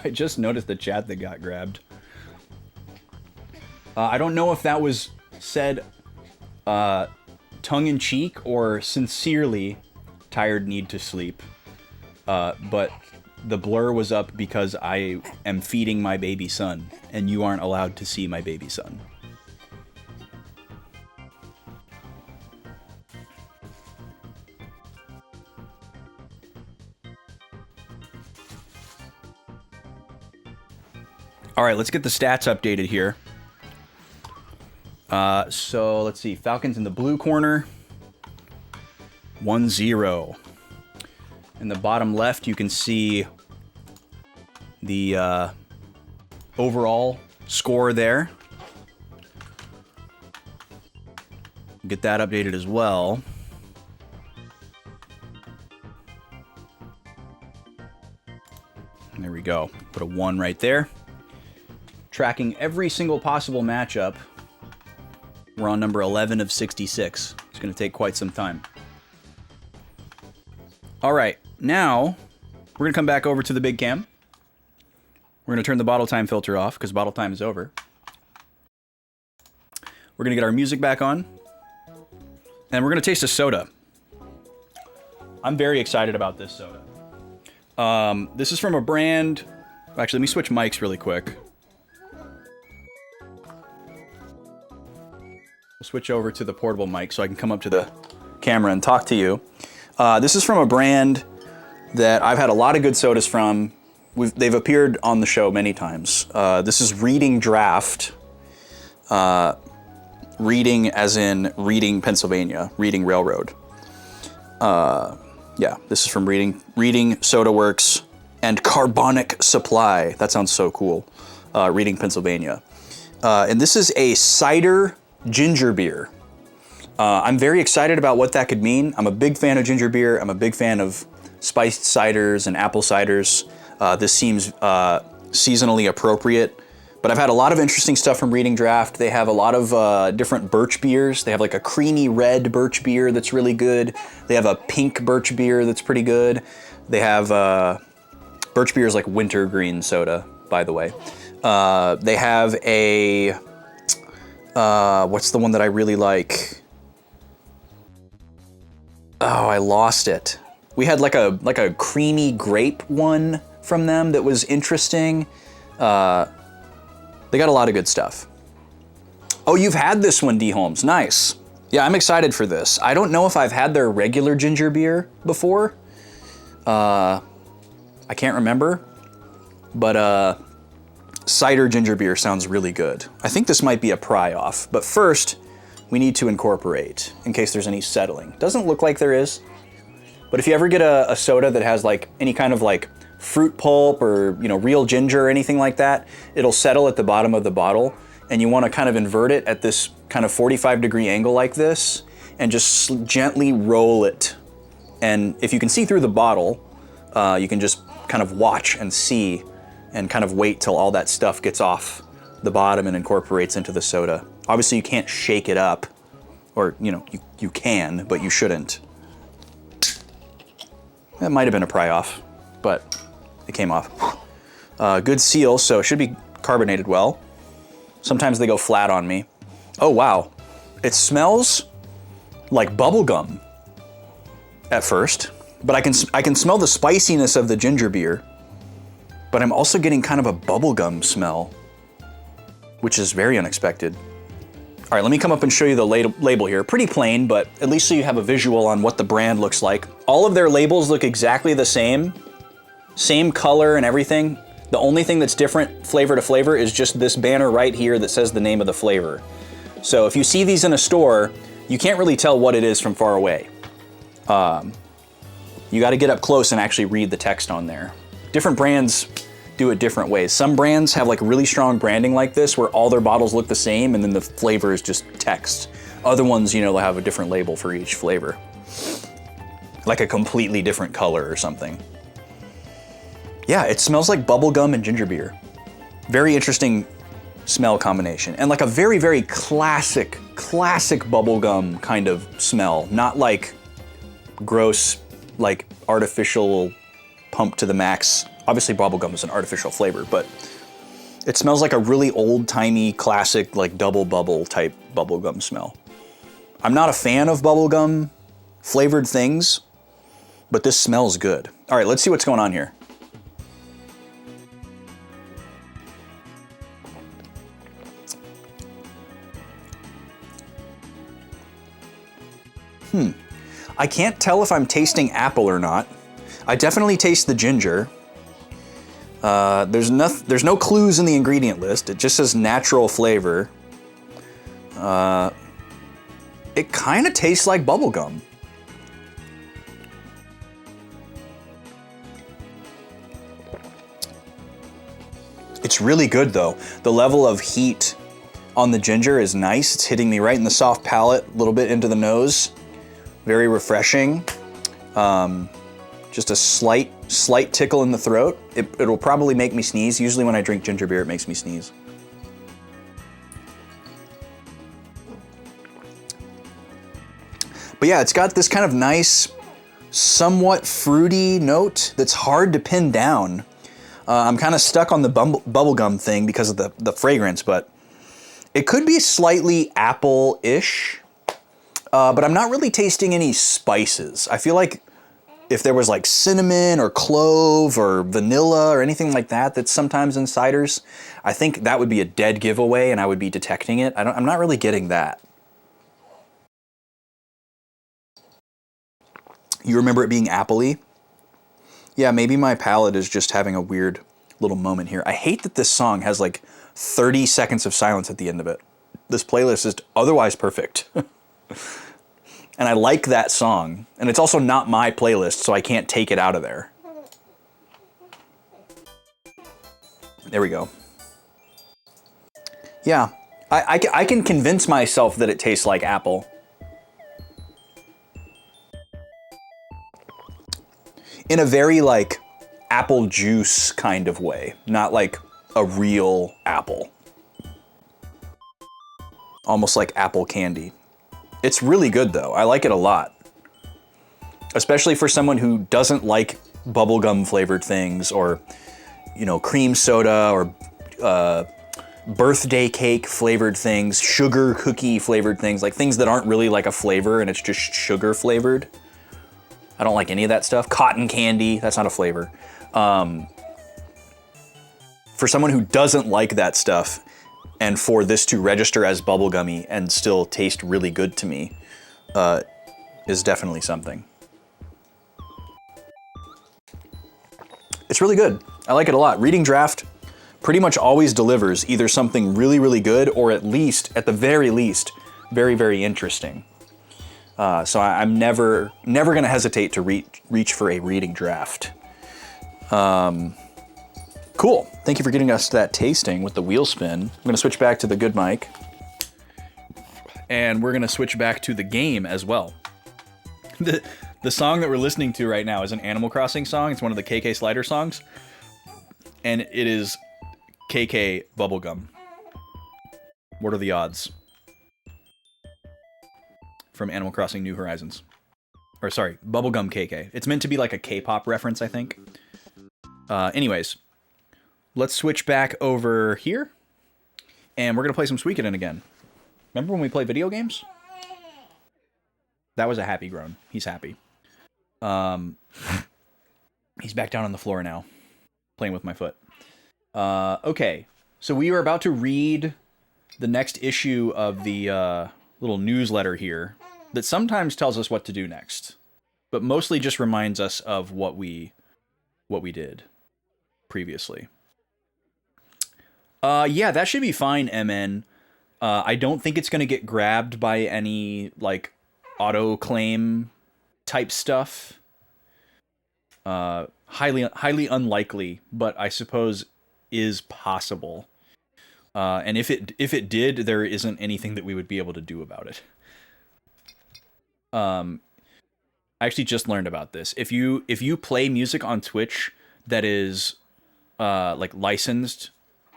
I just noticed the chat that got grabbed. I don't know if that was said tongue-in-cheek or sincerely tired need to sleep, but the blur was up because I am feeding my baby son, and you aren't allowed to see my baby son. All right, let's get the stats updated here. So let's see. Falcon's in the blue corner. 1-0. In the bottom left, you can see the overall score there. Get that updated as well. And there we go. Put a 1 right there. Tracking every single possible matchup. We're on number 11 of 66. It's going to take quite some time. All right, now we're gonna come back over to the big cam. We're gonna turn the bottle time filter off because bottle time is over. We're gonna get our music back on, and we're gonna taste a soda. I'm very excited about this soda. This is from a brand. Actually, let me switch mics really quick. We'll switch over to the portable mic so I can come up to the camera and talk to you. This is from a brand that I've had a lot of good sodas from. They've appeared on the show many times. This is Reading Draft. Reading as in Reading, Pennsylvania. Reading Railroad. Yeah, this is from Reading Soda Works and Carbonic Supply. That sounds so cool. Reading, Pennsylvania. And this is a cider ginger beer. I'm very excited about what that could mean. I'm a big fan of ginger beer. I'm a big fan of spiced ciders and apple ciders. This seems seasonally appropriate. But I've had a lot of interesting stuff from Reading Draft. They have a lot of different birch beers. They have like a creamy red birch beer that's really good. They have a pink birch beer that's pretty good. They have birch beer is like wintergreen soda, by the way. They have a what's the one that I really like? Oh, I lost it. We had like a creamy grape one from them that was interesting. They got a lot of good stuff. Oh, you've had this one, D. Holmes. Nice. Yeah, I'm excited for this. I don't know if I've had their regular ginger beer before. I can't remember. But cider ginger beer sounds really good. I think this might be a pry-off. But first, we need to incorporate in case there's any settling. Doesn't look like there is. But if you ever get a soda that has like any kind of like fruit pulp or, you know, real ginger or anything like that, it'll settle at the bottom of the bottle, and you want to kind of invert it at this kind of 45-degree angle like this and just gently roll it. And if you can see through the bottle, you can just kind of watch and see and kind of wait till all that stuff gets off the bottom and incorporates into the soda. Obviously you can't shake it up, or, you know, you can, but you shouldn't. That might have been a pry-off, but it came off. Good seal, so it should be carbonated well. Sometimes they go flat on me. Oh wow, it smells like bubble gum at first, but I can smell the spiciness of the ginger beer, but I'm also getting kind of a bubble gum smell, which is very unexpected. All right, let me come up and show you the label here. Pretty plain, but at least so you have a visual on what the brand looks like. All of their labels look exactly the same. Same color and everything. The only thing that's different flavor to flavor is just this banner right here that says the name of the flavor. So if you see these in a store, you can't really tell what it is from far away. You got to get up close and actually read the text on there. Different brands do it different ways. Some brands have like really strong branding like this where all their bottles look the same and then the flavor is just text. Other ones, you know, they'll have a different label for each flavor. Like a completely different color or something. Yeah, it smells like bubble gum and ginger beer. Very interesting smell combination. And like a very, very classic bubble gum kind of smell. Not like gross, like artificial pump to the max. Obviously bubble gum is an artificial flavor, but it smells like a really old-timey, classic, like double bubble type bubble gum smell. I'm not a fan of bubble gum flavored things, but this smells good. All right, let's see what's going on here. I can't tell if I'm tasting apple or not. I definitely taste the ginger. There's no clues in the ingredient list. It just says natural flavor. It kind of tastes like bubble gum. It's really good though. The level of heat on the ginger is nice. It's hitting me right in the soft palate, a little bit into the nose. Very refreshing. Just a slight tickle in the throat. It'll probably make me sneeze. Usually when I drink ginger beer, it makes me sneeze. But yeah, it's got this kind of nice, somewhat fruity note that's hard to pin down. I'm kind of stuck on the bubblegum thing because of the fragrance, but it could be slightly apple-ish. But I'm not really tasting any spices. I feel like if there was like cinnamon or clove or vanilla or anything like that that's sometimes in ciders, I think that would be a dead giveaway and I would be detecting it. I'm not really getting that. You remember it being appley? Yeah, maybe my palate is just having a weird little moment here. I hate that this song has like 30 seconds of silence at the end of it. This playlist is otherwise perfect. And I like that song. And it's also not my playlist, so I can't take it out of there. There we go. Yeah, I can convince myself that it tastes like apple. In a very like apple juice kind of way, not like a real apple. Almost like apple candy. It's really good though. I like it a lot. Especially for someone who doesn't like bubblegum flavored things or, you know, cream soda or birthday cake flavored things, sugar cookie flavored things, like things that aren't really like a flavor and it's just sugar flavored. I don't like any of that stuff. Cotton candy, that's not a flavor. For someone who doesn't like that stuff, and for this to register as bubblegummy and still taste really good to me, is definitely something. It's really good. I like it a lot. Reading Draft pretty much always delivers either something really, really good or at least, at the very least, very, very interesting. So I'm never gonna hesitate to reach for a Reading Draft. Cool. Thank you for getting us that tasting with the wheel spin. I'm gonna switch back to the good mic. And we're gonna switch back to the game as well. The song that we're listening to right now is an Animal Crossing song. It's one of the KK Slider songs. And it is KK Bubblegum. What are the odds? From Animal Crossing New Horizons. Or sorry, Bubblegum KK. It's meant to be like a K-pop reference, I think. Anyways, let's switch back over here. And we're going to play some Suikoden again. Remember when we play video games? That was a happy groan. He's happy. He's back down on the floor now, playing with my foot. Okay, so we are about to read the next issue of the little newsletter here that sometimes tells us what to do next, but mostly just reminds us of what we did previously. Yeah, that should be fine, MN. I don't think it's going to get grabbed by any, like, auto-claim type stuff. Highly unlikely, but I suppose is possible. And if it did, there isn't anything that we would be able to do about it. I actually just learned about this. If you play music on Twitch that is like licensed,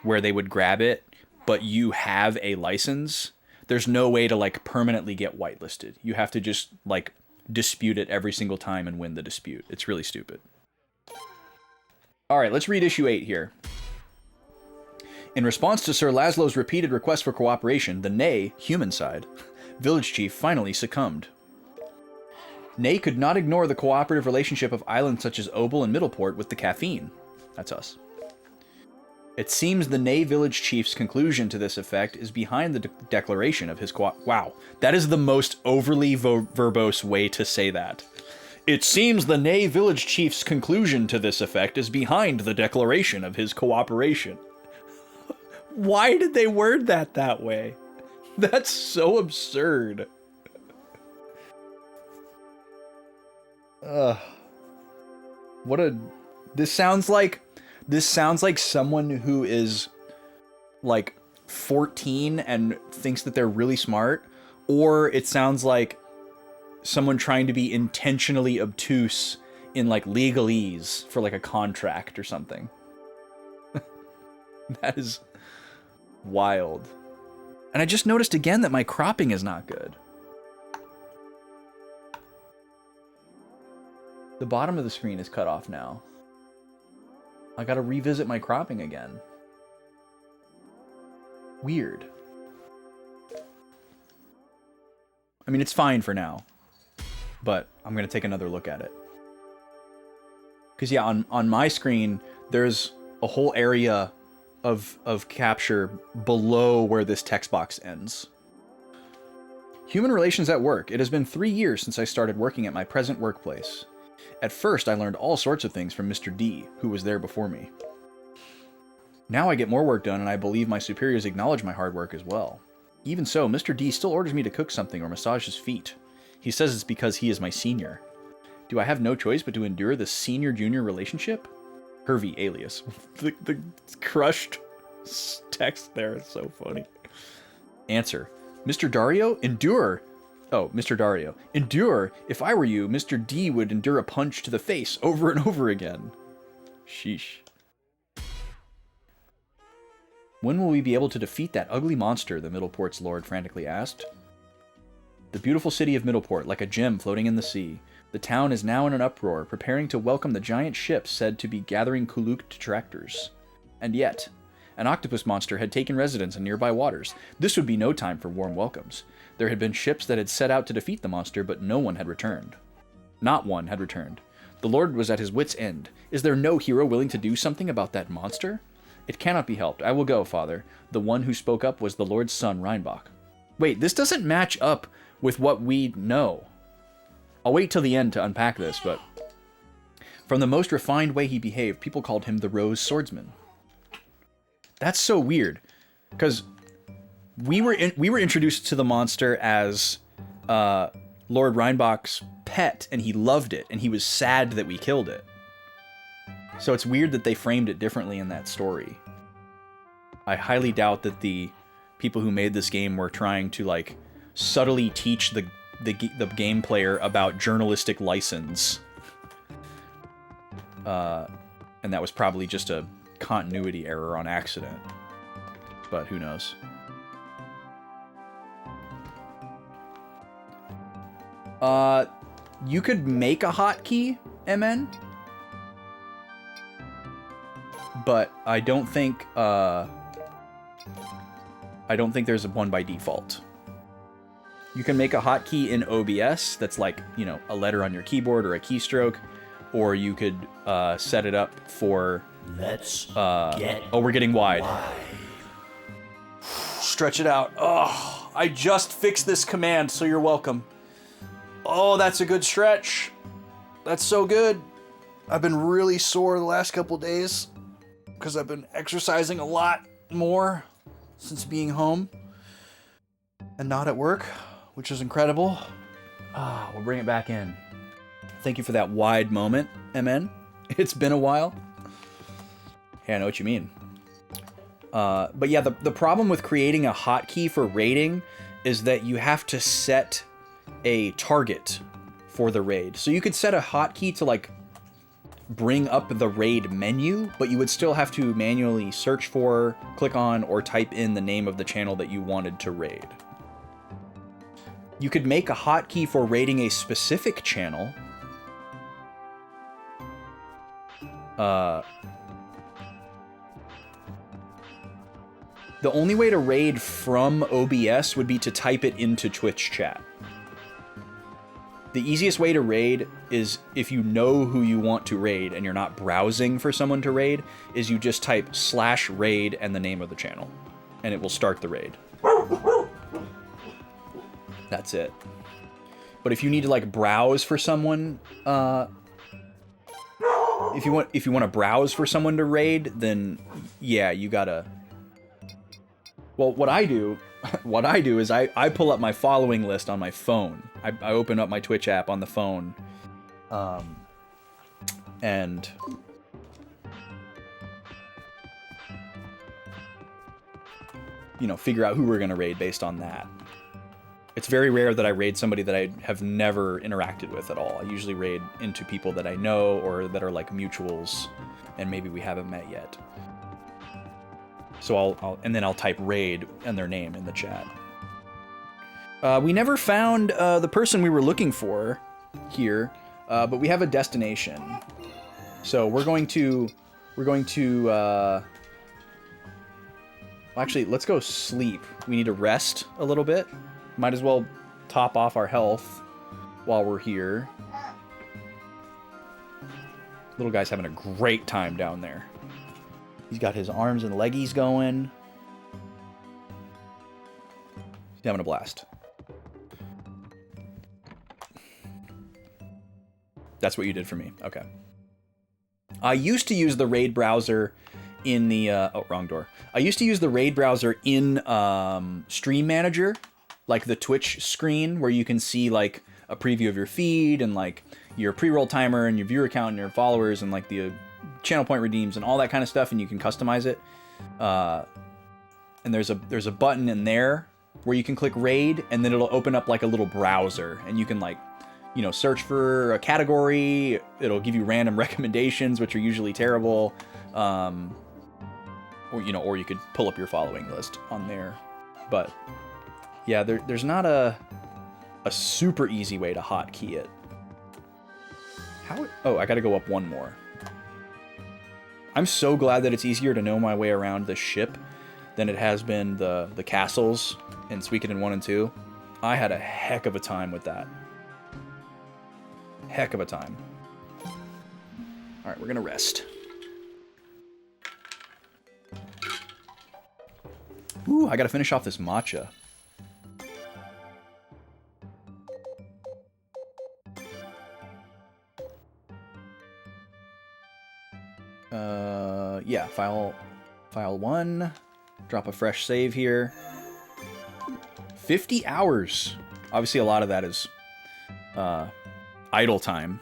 where they would grab it, but you have a license, there's no way to like permanently get whitelisted. You have to just like dispute it every single time and win the dispute. It's really stupid. All right, let's read issue 8 here. In response to Sir Laszlo's repeated request for cooperation, the Ney, human side, village chief finally succumbed. Ney could not ignore the cooperative relationship of islands such as Obel and Middleport with the caffeine. That's us. It seems the Ney village chief's conclusion to this effect is behind the declaration of his Wow, that is the most overly verbose way to say that. It seems the Ney village chief's conclusion to this effect is behind the declaration of his cooperation. Why did they word that way? That's so absurd. This sounds like someone who is like 14 and thinks that they're really smart, or it sounds like someone trying to be intentionally obtuse in like legalese for like a contract or something. That is wild. And I just noticed again that my cropping is not good. The bottom of the screen is cut off now. I gotta revisit my cropping again. Weird. I mean, it's fine for now. But I'm gonna take another look at it. Because yeah, on my screen, there's a whole area of capture below where this text box ends. Human relations at work. It has been 3 years since I started working at my present workplace. At first, I learned all sorts of things from Mr. D, who was there before me. Now I get more work done, and I believe my superiors acknowledge my hard work as well. Even so, Mr. D still orders me to cook something or massage his feet. He says it's because he is my senior. Do I have no choice but to endure this senior-junior relationship? Hervey alias. The crushed text there is so funny. Answer. Mr. Dario, endure. Oh, Mr. Dario. Endure. If I were you, Mr. D would endure a punch to the face over and over again. Sheesh. When will we be able to defeat that ugly monster? The Middleport's lord frantically asked. The beautiful city of Middleport, like a gem floating in the sea. The town is now in an uproar, preparing to welcome the giant ship said to be gathering Kuluk detractors. And yet, an octopus monster had taken residence in nearby waters. This would be no time for warm welcomes. There had been ships that had set out to defeat the monster, but no one had returned. Not one had returned. The Lord was at his wit's end. Is there no hero willing to do something about that monster? It cannot be helped. I will go, father. The one who spoke up was the Lord's son, Reinbach. Wait, this doesn't match up with what we know. I'll wait till the end to unpack this, but from the most refined way he behaved, people called him the Rose Swordsman. That's so weird, because we were introduced to the monster as Lord Reinbach's pet, and he loved it, and he was sad that we killed it. So it's weird that they framed it differently in that story. I highly doubt that the people who made this game were trying to like subtly teach the game player about journalistic license. And that was probably just a continuity error on accident. But who knows? You could make a hotkey, MN. But I don't think there's one by default. You can make a hotkey in OBS that's like, you know, a letter on your keyboard or a keystroke, or you could set it up for. Let's get. Oh, we're getting wide. Stretch it out. Oh, I just fixed this command, so you're welcome. Oh, that's a good stretch. That's so good. I've been really sore the last couple days because I've been exercising a lot more since being home and not at work, which is incredible. We'll bring it back in. Thank you for that wide moment, MN. It's been a while. Hey, I know what you mean. But yeah, the problem with creating a hotkey for raiding is that you have to set a target for the raid. So you could set a hotkey to like bring up the raid menu, but you would still have to manually search for, click on, or type in the name of the channel that you wanted to raid. You could make a hotkey for raiding a specific channel. The only way to raid from OBS would be to type it into Twitch chat. The easiest way to raid is if you know who you want to raid and you're not browsing for someone to raid, is you just type /raid and the name of the channel, and it will start the raid. That's it. But if you need to like browse for someone, if you want to browse for someone to raid, then yeah, you gotta. Well, what I do is I pull up my following list on my phone. I open up my Twitch app on the phone, and you know, figure out who we're gonna raid based on that. It's very rare that I raid somebody that I have never interacted with at all. I usually raid into people that I know or that are like mutuals, and maybe we haven't met yet. So I'll type raid and their name in the chat. We never found the person we were looking for here. but we have a destination. So we're going to actually, let's go sleep. We need to rest a little bit. Might as well top off our health while we're here. Little guy's having a great time down there. He's got his arms and leggies going. He's having a blast. That's what you did for me. Okay. I used to use the Raid browser in the... oh, wrong door. I used to use the Raid browser in Stream Manager, like the Twitch screen, where you can see like a preview of your feed and like your pre-roll timer and your viewer count and your followers and like the channel point redeems and all that kind of stuff, and you can customize it. And there's a button in there where you can click Raid, and then it'll open up like a little browser, and you can like, you know, search for a category. It'll give you random recommendations, which are usually terrible. Or, you know, or you could pull up your following list on there. But yeah, there's not a super easy way to hotkey it. Oh, I gotta go up one more. I'm so glad that it's easier to know my way around the ship than it has been the castles in Suikoden 1 and 2. I had a heck of a time with that. Heck of a time. Alright, we're gonna rest. Ooh, I gotta finish off this matcha. Yeah, file 1. Drop a fresh save here. 50 hours. Obviously, a lot of that is idle time.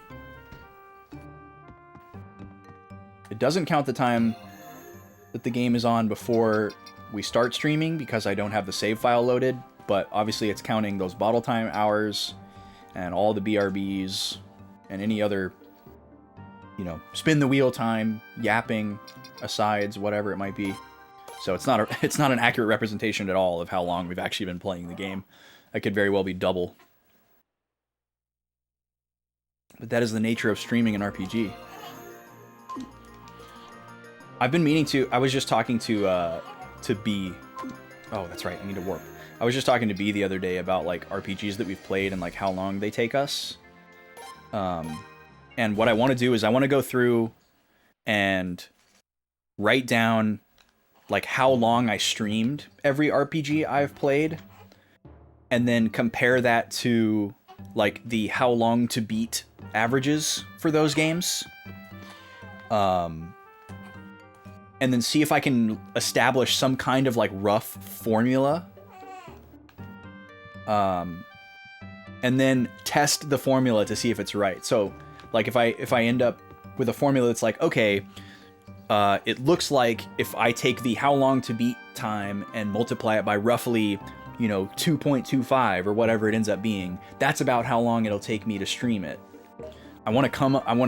It doesn't count the time that the game is on before we start streaming because I don't have the save file loaded, but obviously it's counting those bottle time hours and all the BRBs and any other, you know, spin the wheel time, yapping, asides, whatever it might be. So it's not an accurate representation at all of how long we've actually been playing the game. That could very well be double. But that is the nature of streaming an RPG. I've been meaning to... I was just talking to B. Oh, that's right. I need to warp. I was just talking to B the other day about, like, RPGs that we've played and, like, how long they take us. And what I want to do is I want to go through and write down, like, how long I streamed every RPG I've played, and then compare that to, like, the how long to beat averages for those games. And then see if I can establish some kind of, like, rough formula. And then test the formula to see if it's right. So, like, if I end up with a formula that's like, okay, it looks like if I take the how long to beat time and multiply it by roughly, you know, 2.25 or whatever it ends up being, that's about how long it'll take me to stream it. I want to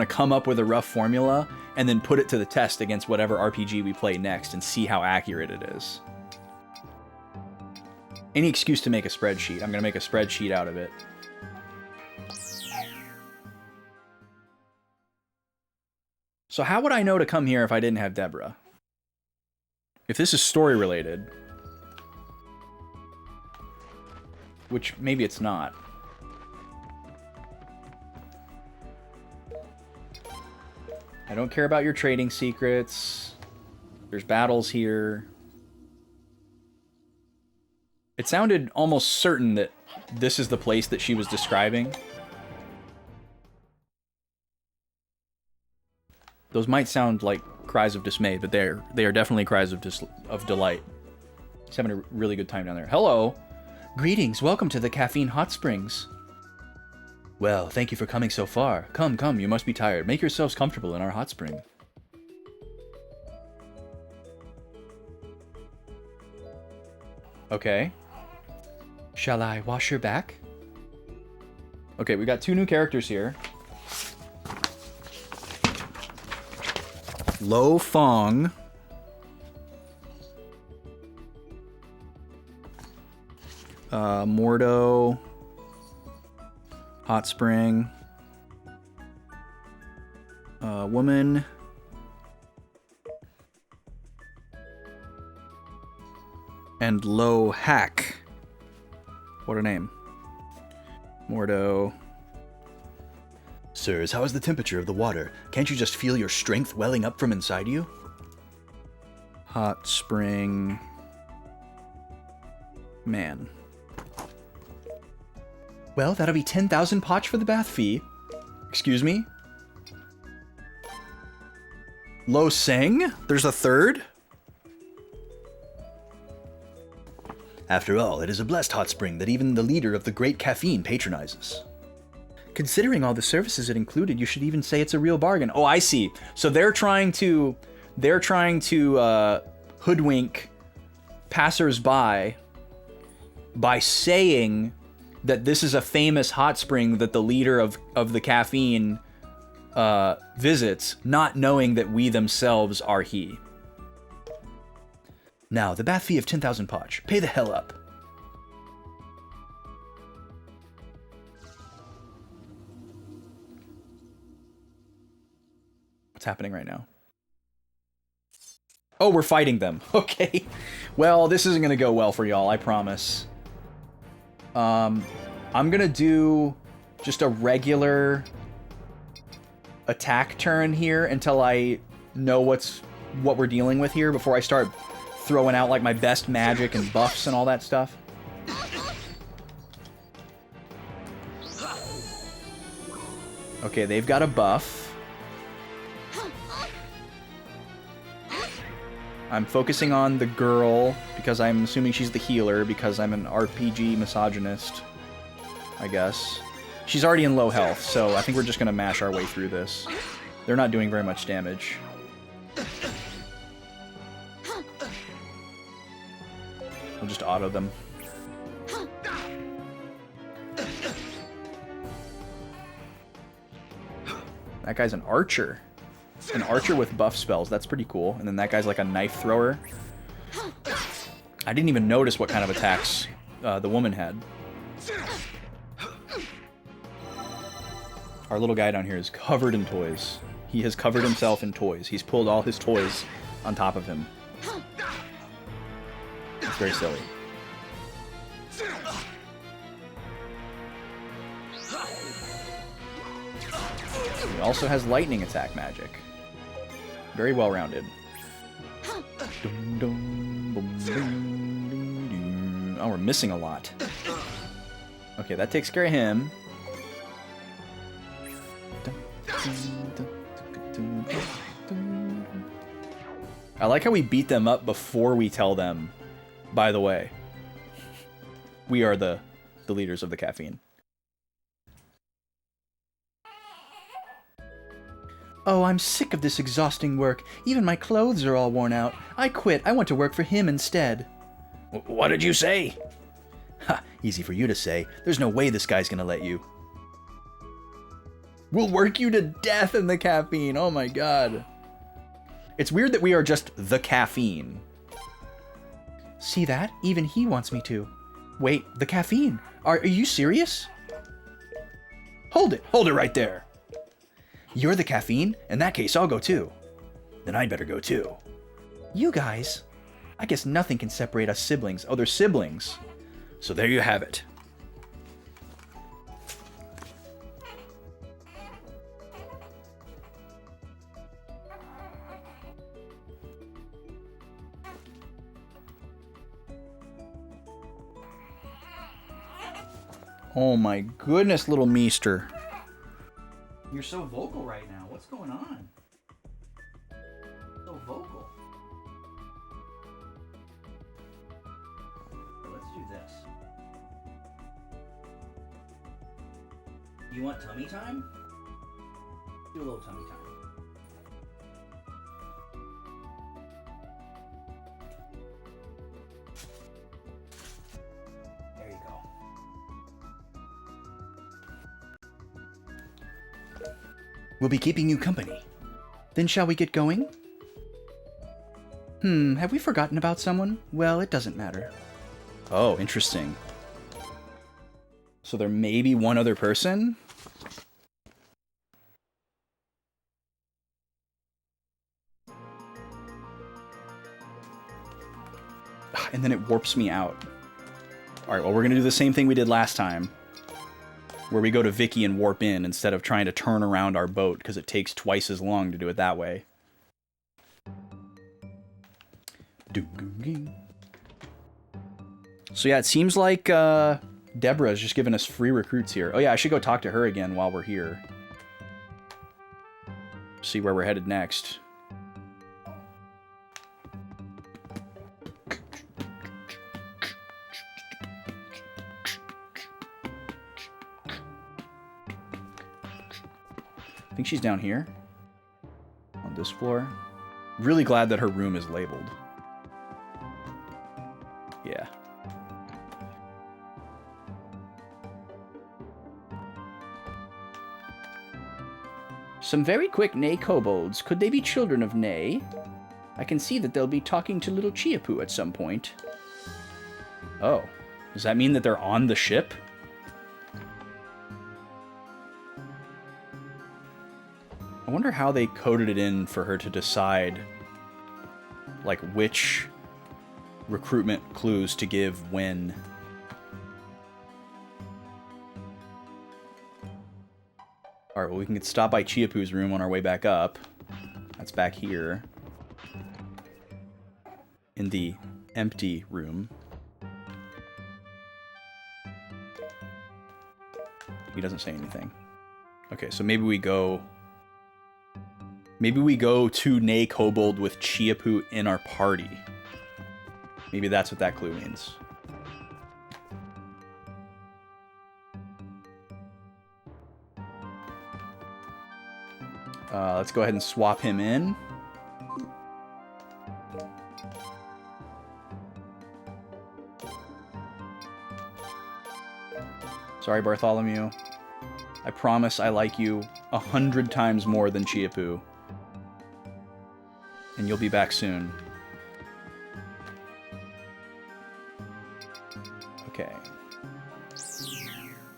come up with a rough formula and then put it to the test against whatever RPG we play next and see how accurate it is. Any excuse to make a spreadsheet. I'm going to make a spreadsheet out of it. So how would I know to come here if I didn't have Deborah? If this is story related, which maybe it's not. I don't care about your trading secrets. There's battles here. It sounded almost certain that this is the place that she was describing. Those might sound like cries of dismay, but they are definitely cries of delight. He's having a really good time down there. Hello! Greetings, welcome to the Caffeine Hot Springs. Well, thank you for coming so far. Come, come, you must be tired. Make yourselves comfortable in our hot spring. Okay. Shall I wash your back? Okay, we got 2 new characters here. Lo Fong. Mordo. Hot Spring. Woman. And Low Hack. What a name. Mordo. Sirs, how is the temperature of the water? Can't you just feel your strength welling up from inside you? Hot Spring. Man. Well, that'll be 10,000 potch for the bath fee. Excuse me? Lo Seng? There's a third? After all, it is a blessed hot spring that even the leader of the great caffeine patronizes. Considering all the services it included, you should even say it's a real bargain. Oh, I see. So they're trying to hoodwink passers-by by saying that this is a famous hot spring that the leader of the caffeine visits, not knowing that we themselves are he. Now, the bath fee of 10,000 potch. Pay the hell up. What's happening right now? Oh, we're fighting them. Okay. Well, this isn't going to go well for y'all, I promise. I'm going to do just a regular attack turn here until I know what we're dealing with here before I start throwing out like my best magic and buffs and all that stuff. Okay, they've got a buff. I'm focusing on the girl because I'm assuming she's the healer because I'm an RPG misogynist, I guess. She's already in low health, so I think we're just going to mash our way through this. They're not doing very much damage. We'll just auto them. That guy's an archer. An archer with buff spells. That's pretty cool. And then that guy's like a knife thrower. I didn't even notice what kind of attacks the woman had. Our little guy down here is covered in toys. He has covered himself in toys. He's pulled all his toys on top of him. It's very silly. He also has lightning attack magic. Very well rounded. Oh, we're missing a lot. Okay, that takes care of him. I like how we beat them up before we tell them, by the way, we are the leaders of the caffeine. Oh, I'm sick of this exhausting work. Even my clothes are all worn out. I quit. I want to work for him instead. What did you say? Ha, easy for you to say. There's no way this guy's gonna let you. We'll work you to death in the caffeine. Oh my god. It's weird that we are just the caffeine. See that? Even he wants me to. Wait, the caffeine? Are you serious? Hold it right there. You're the caffeine? In that case, I'll go too. Then I'd better go too. You guys? I guess nothing can separate us siblings. Oh, they're siblings. So there you have it. Oh my goodness, little meester. You're so vocal right now. What's going on? So vocal. Let's do this. You want tummy time? Do a little tummy time. There you go. We'll be keeping you company. Then shall we get going? Have we forgotten about someone? Well, it doesn't matter. Oh, interesting. So there may be one other person? and then it warps me out. Alright, well, we're gonna do the same thing we did last time, where we go to Vicky and warp in instead of trying to turn around our boat, because it takes twice as long to do it that way. So yeah, it seems like Deborah's just giving us free recruits here. Oh yeah, I should go talk to her again while we're here. See where we're headed next. I think she's down here on this floor. Really glad that her room is labeled. Yeah. Some very quick Nay kobolds. Could they be children of Nay? I can see that they'll be talking to little Chiappu at some point. Oh. Does that mean that they're on the ship? I wonder how they coded it in for her to decide, like, which recruitment clues to give when. Alright, well, we can stop by Chiappu's room on our way back up. That's back here. In the empty room. He doesn't say anything. Okay, so maybe we go... Maybe we go to Nay Kobold with Chiappu in our party. Maybe that's what that clue means. Let's go ahead and swap him in. Sorry, Bartholomew. I promise I like you 100 times more than Chiappu. And you'll be back soon. Okay.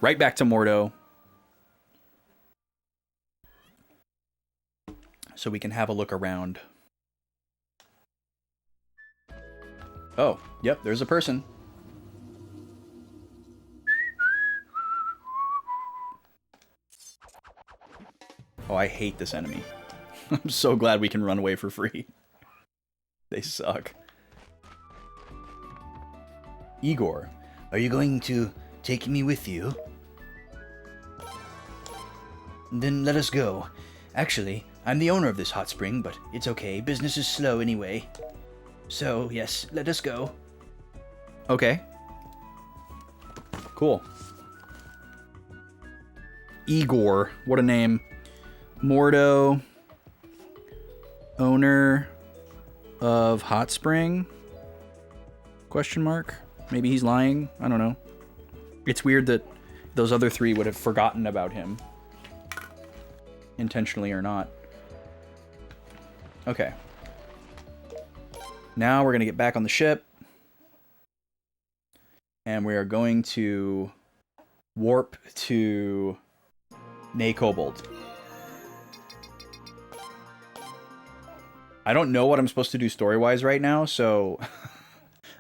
Right back to Mordo. So we can have a look around. Oh, yep, there's a person. Oh, I hate this enemy. I'm so glad we can run away for free. They suck. Igor, are you going to take me with you? Then let us go. Actually, I'm the owner of this hot spring, but it's okay. Business is slow anyway. So, yes, let us go. Okay. Cool. Igor, what a name. Mordo, owner of Hot Spring? Question mark? Maybe he's lying? I don't know. It's weird that those other three would have forgotten about him. Intentionally or not. Okay. Now we're going to get back on the ship. And we are going to warp to Nay Kobold. I don't know what I'm supposed to do story-wise right now, so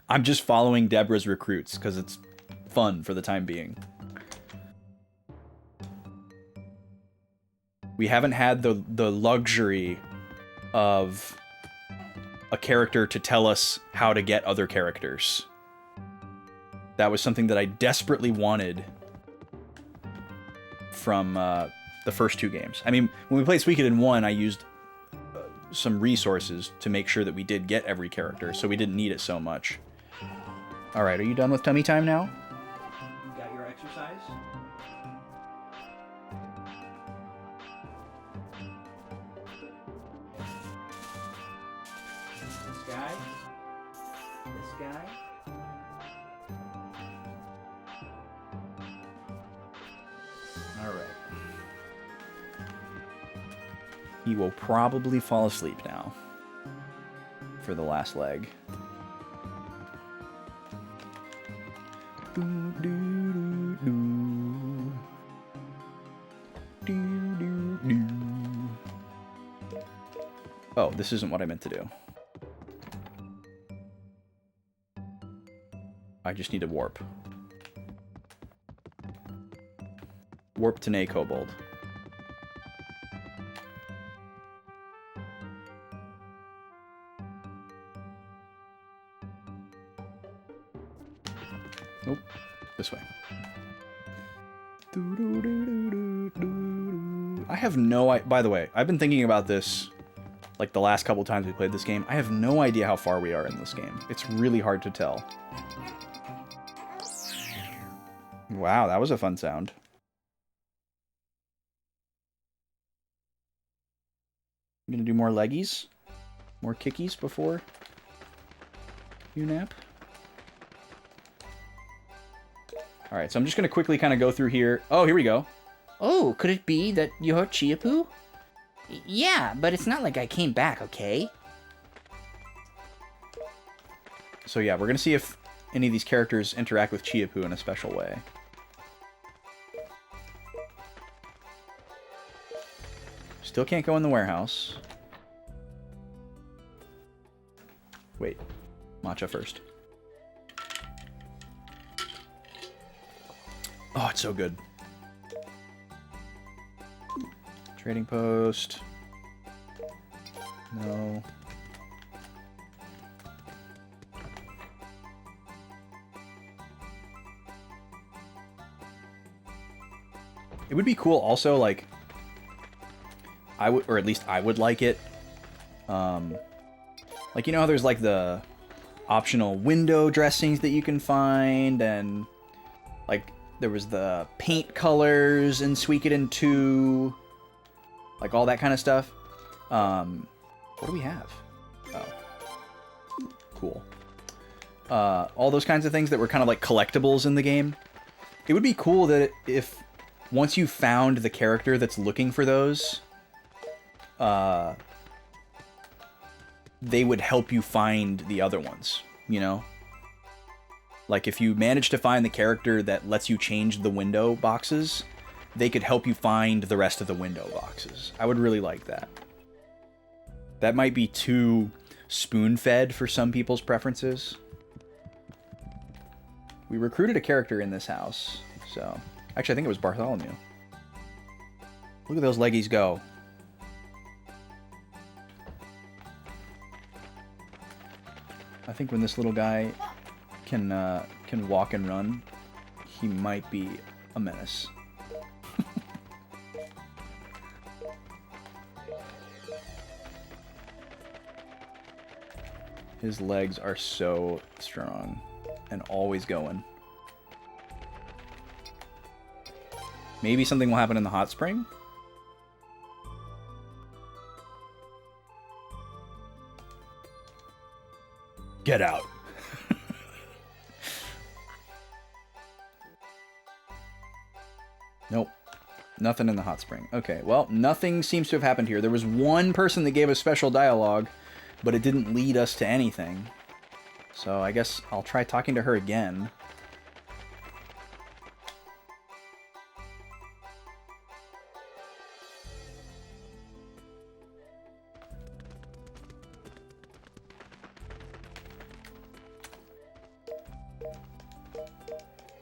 I'm just following Deborah's recruits, because it's fun for the time being. We haven't had the luxury of a character to tell us how to get other characters. That was something that I desperately wanted from the first two games. I mean, when we played Suikoden 1, I used some resources to make sure that we did get every character, so we didn't need it so much. Alright, are you done with tummy time now? You got your exercise? This guy? This guy? Alright. He will probably fall asleep now for the last leg. Oh, this isn't what I meant to do. I just need to warp. Warp to Nay Kobold. Nope. This way. I have no... By the way, I've been thinking about this like the last couple times we played this game. I have no idea how far we are in this game. It's really hard to tell. Wow, that was a fun sound. I'm gonna do more leggies? More kickies before you nap? Alright, so I'm just gonna quickly kind of go through here. Oh, here we go. Oh, could it be that you're Chiapu? Yeah, but it's not like I came back, okay? So yeah, we're gonna see if any of these characters interact with Chiapu in a special way. Still can't go in the warehouse. Wait. Matcha first. Oh, it's so good. Trading post. No. It would be cool also, like, I would, or at least I would like it. Like, you know how there's like the optional window dressings that you can find, and like there was the paint colors in Suikoden 2, like all that kind of stuff. What do we have? Oh, cool. All those kinds of things that were kind of like collectibles in the game. It would be cool that if once you found the character that's looking for those, they would help you find the other ones, you know? Like, if you manage to find the character that lets you change the window boxes, they could help you find the rest of the window boxes. I would really like that. That might be too spoon-fed for some people's preferences. We recruited a character in this house, so... Actually, I think it was Bartholomew. Look at those leggies go. I think when this little guy can walk and run, he might be a menace. His legs are so strong and always going. Maybe something will happen in the hot spring? Get out. Nope. Nothing in the hot spring. Okay, well, nothing seems to have happened here. There was one person that gave us special dialogue, but it didn't lead us to anything. So I guess I'll try talking to her again.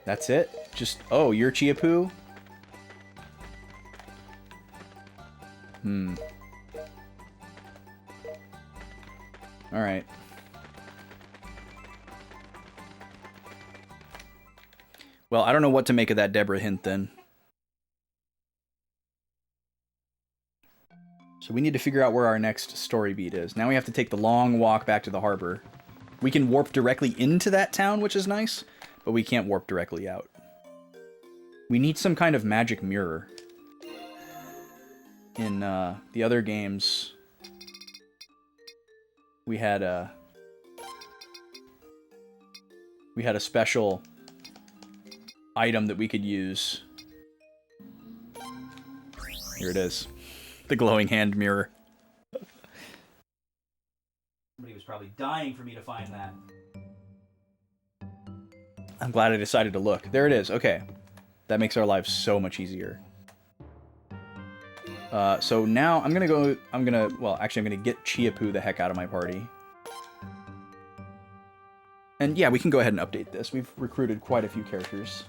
That's it? Just, oh, you're Chiapu? Alright. Well, I don't know what to make of that Deborah hint then. So we need to figure out where our next story beat is. Now we have to take the long walk back to the harbor. We can warp directly into that town, which is nice, but we can't warp directly out. We need some kind of magic mirror. In the other games, we had a special item that we could use. Here it is. The glowing hand mirror. Somebody was probably dying for me to find that. I'm glad I decided to look. There it is. Okay. That makes our lives so much easier. So now I'm gonna get Chiapu the heck out of my party. And yeah, we can go ahead and update this. We've recruited quite a few characters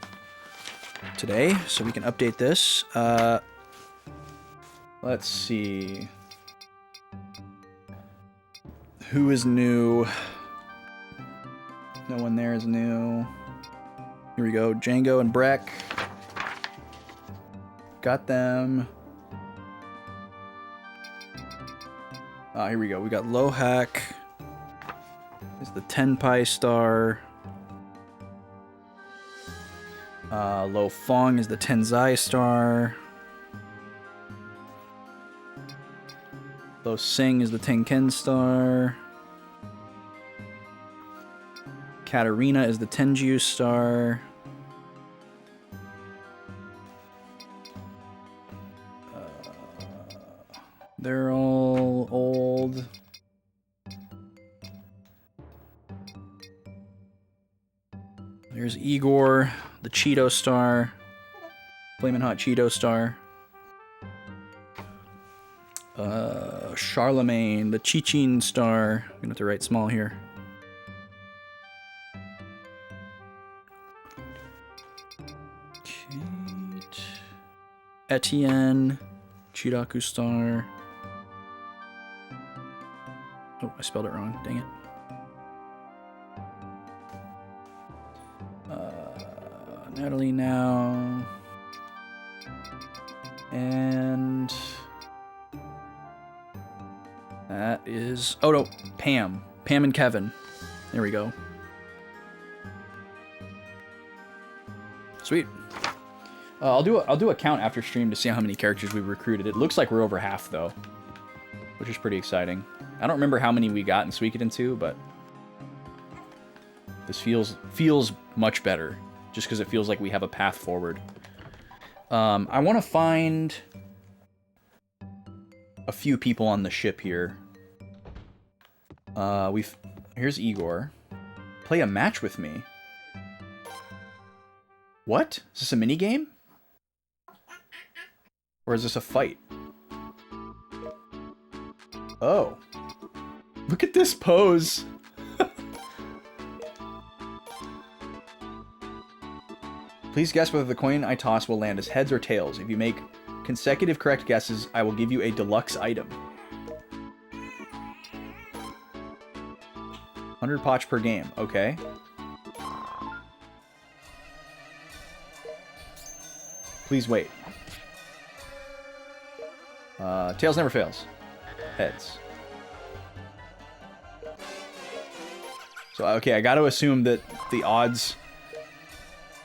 today, so we can update this. Let's see. Who is new? No one there is new. Here we go. Django and Breck. Got them. Here we go. We got Lohak. Is the Tenpai star. Lo Fong is the Tenzai star. Lo Sing is the Tenken star. Katarina is the Tenju star. They're all old. There's Igor, the Cheeto star. Flamin' Hot Cheeto star. Charlemagne, the Chichin star. I'm gonna have to write small here. Kate. Etienne, Chiraku star. Oh, I spelled it wrong. Dang it. Natalie now. And that is, oh no, Pam. Pam and Kevin. There we go. Sweet. I'll do a count after stream to see how many characters we've recruited. It looks like we're over half though, which is pretty exciting. I don't remember how many we got in Suikoden II, but this feels much better just because it feels like we have a path forward. I want to find a few people on the ship here. Here's Igor. Play a match with me. What? Is this a mini game? Or is this a fight? Oh. Look at this pose. Please guess whether the coin I toss will land as heads or tails. If you make consecutive correct guesses, I will give you a deluxe item. 100 potch per game. Okay. Please wait. Tails never fails. Heads. So, okay, I got to assume that the odds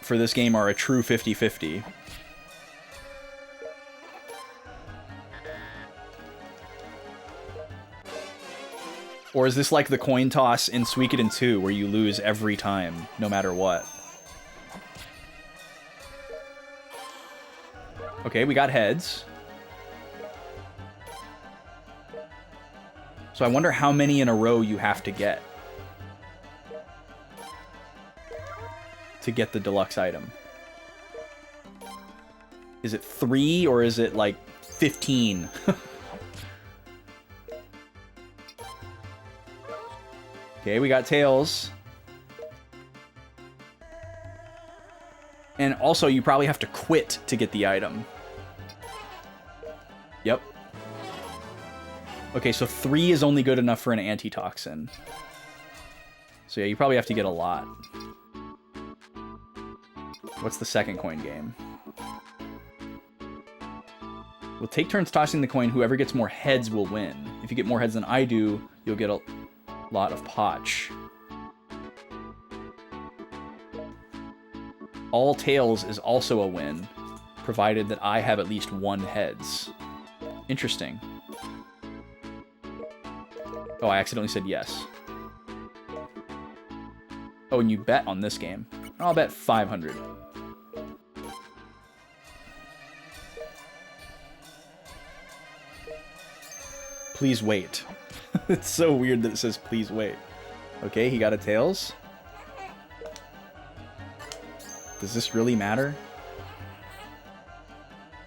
for this game are a true 50-50. Or is this like the coin toss in Suikoden 2 where you lose every time, no matter what? Okay, we got heads. So I wonder how many in a row you have to get the deluxe item. Is it 3 or is it like 15? Okay, we got tails. And also, you probably have to quit to get the item. Yep. Okay, so 3 is only good enough for an antitoxin. So yeah, you probably have to get a lot. What's the second coin game? We'll take turns tossing the coin. Whoever gets more heads will win. If you get more heads than I do, you'll get a lot of potch. All tails is also a win, provided that I have at least 1 heads. Interesting. Oh, I accidentally said yes. Oh, and you bet on this game. I'll bet 500. Please wait. It's so weird that it says please wait. Okay, he got a tails. Does this really matter?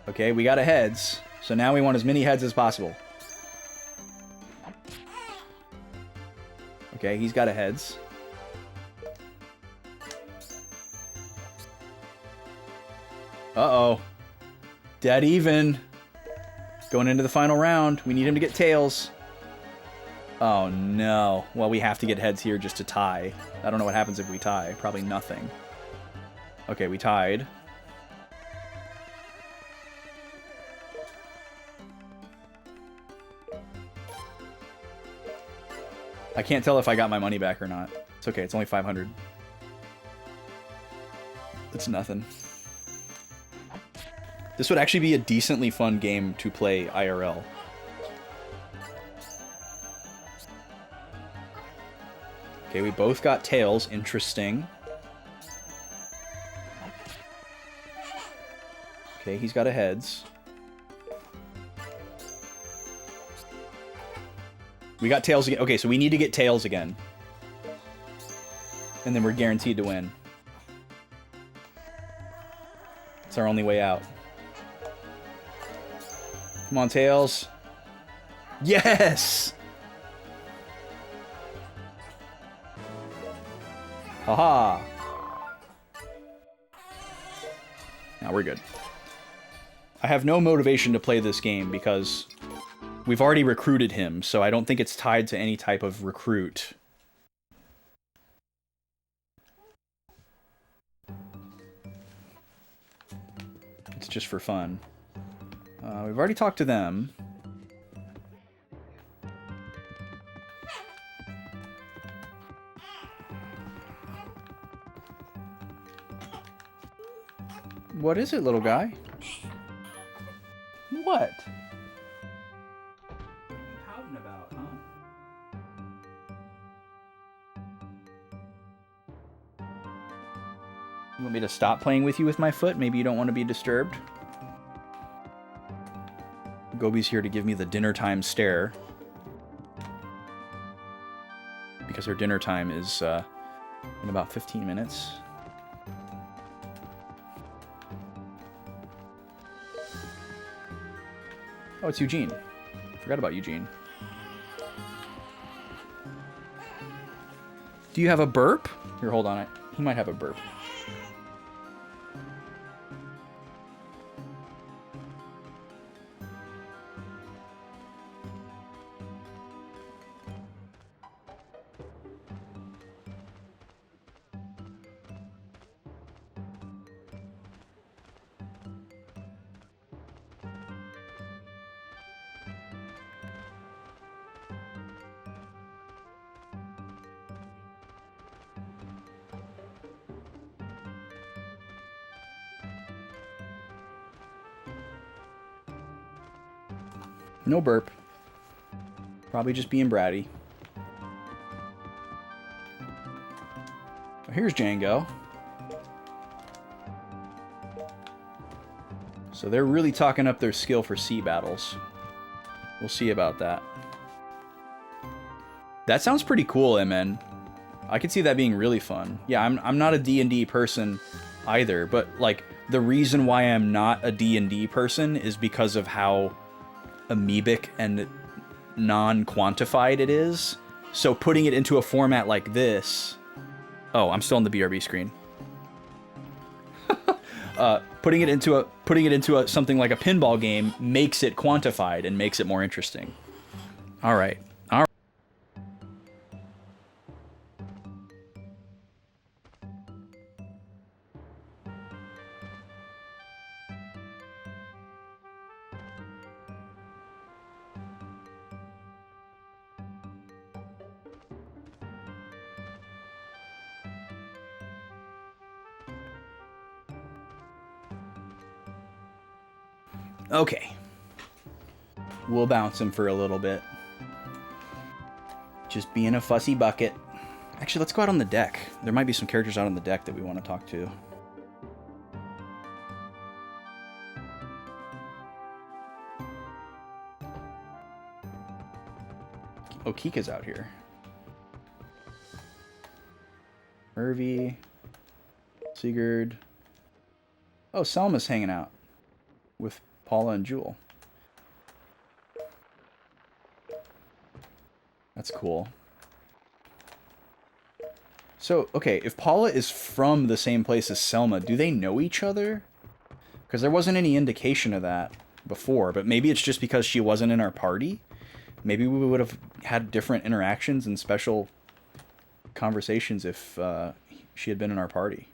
Okay, we got a heads. So now we want as many heads as possible. Okay, he's got a heads. Uh-oh. Dead even. Going into the final round. We need him to get tails. Oh, no. Well, we have to get heads here just to tie. I don't know what happens if we tie. Probably nothing. Okay, we tied. I can't tell if I got my money back or not. It's okay, it's only 500. It's nothing. This would actually be a decently fun game to play IRL. Okay, we both got tails. Interesting. Okay, he's got a heads. We got tails again. Okay, so we need to get tails again. And then we're guaranteed to win. It's our only way out. Come on, tails. Yes! Haha. Now we're good. I have no motivation to play this game because we've already recruited him, so I don't think it's tied to any type of recruit. It's just for fun. We've already talked to them. What is it, little guy? What? What are you pouting about, huh? You want me to stop playing with you with my foot? Maybe you don't want to be disturbed? Gobi's here to give me the dinner time stare. Because her dinner time is in about 15 minutes. Oh, it's Eugene. Forgot about Eugene. Do you have a burp? Here, hold on. He might have a burp. No burp. Probably just being bratty. Oh, here's Django. So they're really talking up their skill for sea battles. We'll see about that. That sounds pretty cool, MN. I could see that being really fun. Yeah, I'm not a D&D person either, but like the reason why I'm not a D&D person is because of how amoebic and non-quantified it is. So putting it into a format like this... Oh, I'm still on the BRB screen. Putting it into something like a pinball game makes it quantified and makes it more interesting. All right. Okay. We'll bounce him for a little bit. Just being a fussy bucket. Actually, let's go out on the deck. There might be some characters out on the deck that we want to talk to. Oh, Kika's out here. Irvi. Sigurd. Oh, Selma's hanging out with Paula and Jewel. That's cool. So, okay, if Paula is from the same place as Selma, do they know each other? Because there wasn't any indication of that before, but maybe it's just because she wasn't in our party. Maybe we would have had different interactions and special conversations if she had been in our party.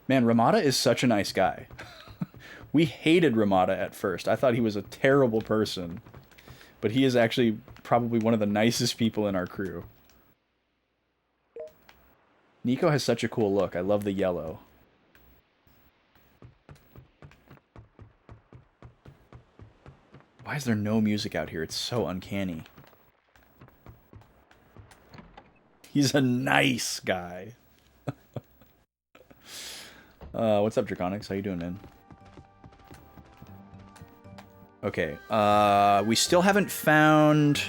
Man, Ramada is such a nice guy. We hated Ramada at first. I thought he was a terrible person. But he is actually probably one of the nicest people in our crew. Nico has such a cool look. I love the yellow. Why is there no music out here? It's so uncanny. He's a nice guy. What's up, Draconics? How you doing, man? Okay, we still haven't found...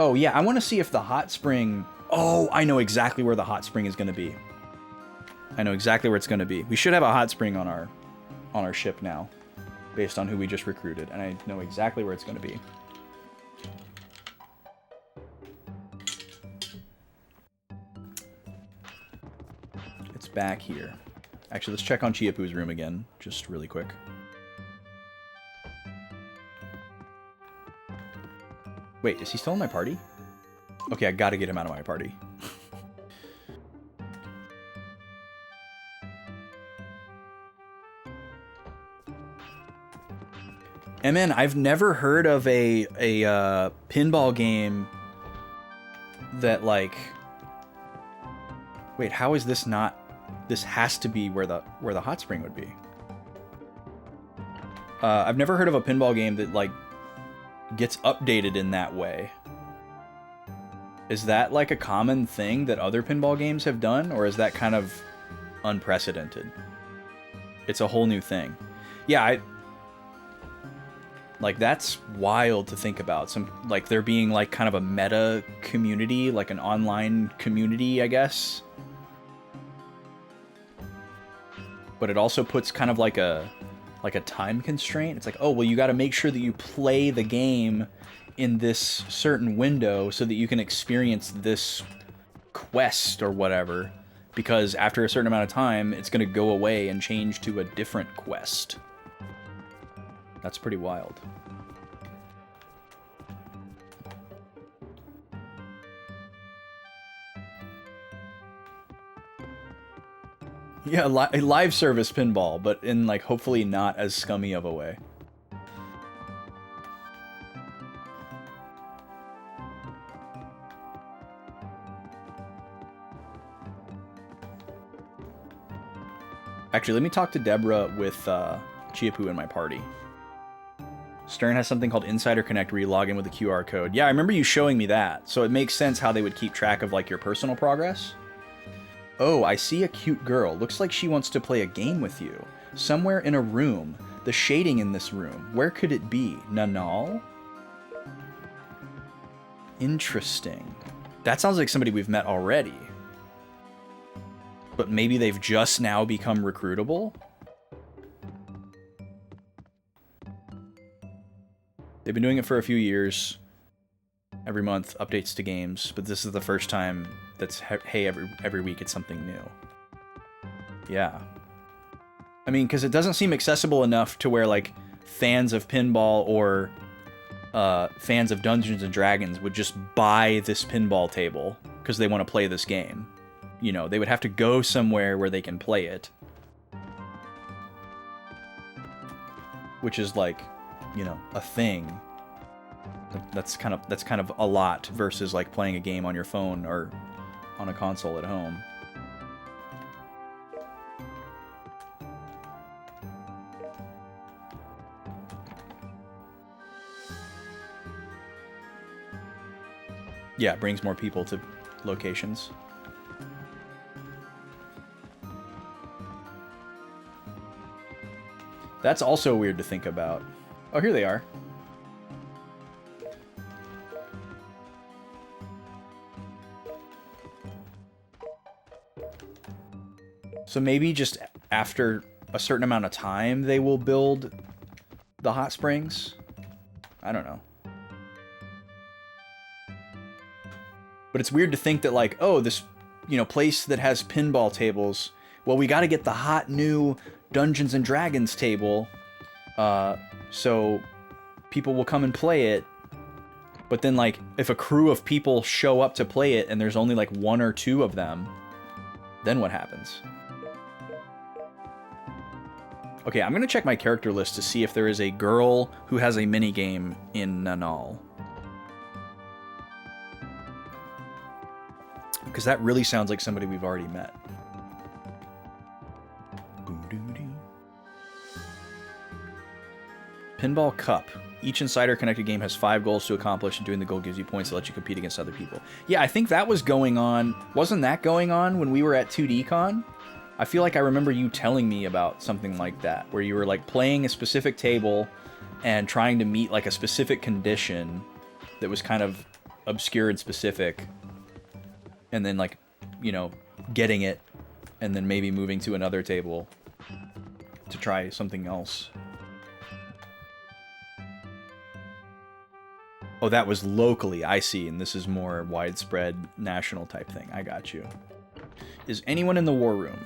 Oh, yeah, I want to see if the hot spring... Oh, I know exactly where the hot spring is going to be. I know exactly where it's going to be. We should have a hot spring on our ship now, based on who we just recruited, and I know exactly where it's going to be. It's back here. Actually, let's check on Chiapu's room again, just really quick. Wait, is he still in my party? Okay, I gotta get him out of my party. And man, I've never heard of a pinball game that, like... Wait, how is this not... This has to be where the hot spring would be. I've never heard of a pinball game that, like, gets updated in that way. Is that, like, a common thing that other pinball games have done, or is that kind of unprecedented? It's a whole new thing. Yeah, like, that's wild to think about. Some, like, there being, like, kind of a meta community, like an online community, I guess. But it also puts kind of like a time constraint. It's like, oh, well, you got to make sure that you play the game in this certain window so that you can experience this quest or whatever. Because after a certain amount of time, it's going to go away and change to a different quest. That's pretty wild. Yeah, a live service pinball, but in, like, hopefully not as scummy of a way. Actually, let me talk to Deborah with Chiapu in my party. Stern has something called Insider Connect where you log in with a QR code. Yeah, I remember you showing me that, so it makes sense how they would keep track of, like, your personal progress. Oh, I see a cute girl. Looks like she wants to play a game with you. Somewhere in a room. The shading in this room. Where could it be? Nanal? Interesting. That sounds like somebody we've met already. But maybe they've just now become recruitable? They've been doing it for a few years. Every month, updates to games, but this is the first time that's, hey, every week it's something new. Yeah. I mean, because it doesn't seem accessible enough to where, like, fans of pinball or fans of Dungeons and Dragons would just buy this pinball table because they want to play this game. You know, they would have to go somewhere where they can play it. Which is, like, you know, a thing. That's kind of a lot versus, like, playing a game on your phone or on a console at home. Yeah, it brings more people to locations. That's also weird to think about. Oh, here they are. So maybe just after a certain amount of time, they will build the hot springs? I don't know. But it's weird to think that, like, oh, this place that has pinball tables. Well, we got to get the hot new Dungeons and Dragons table, so people will come and play it. But then, like, if a crew of people show up to play it and there's only like 1 or 2 of them, then what happens? Okay, I'm gonna check my character list to see if there is a girl who has a minigame in Nanal. Because that really sounds like somebody we've already met. Pinball Cup. Each Insider-connected game has 5 goals to accomplish, and doing the goal gives you points to let you compete against other people. Yeah, I think that was going on... Wasn't that going on when we were at 2DCon? I feel like I remember you telling me about something like that, where you were, like, playing a specific table and trying to meet, like, a specific condition that was kind of obscure and specific, and then, like, getting it, and then maybe moving to another table to try something else. Oh, that was locally, I see, and this is more widespread national type thing. I got you. Is anyone in the war room?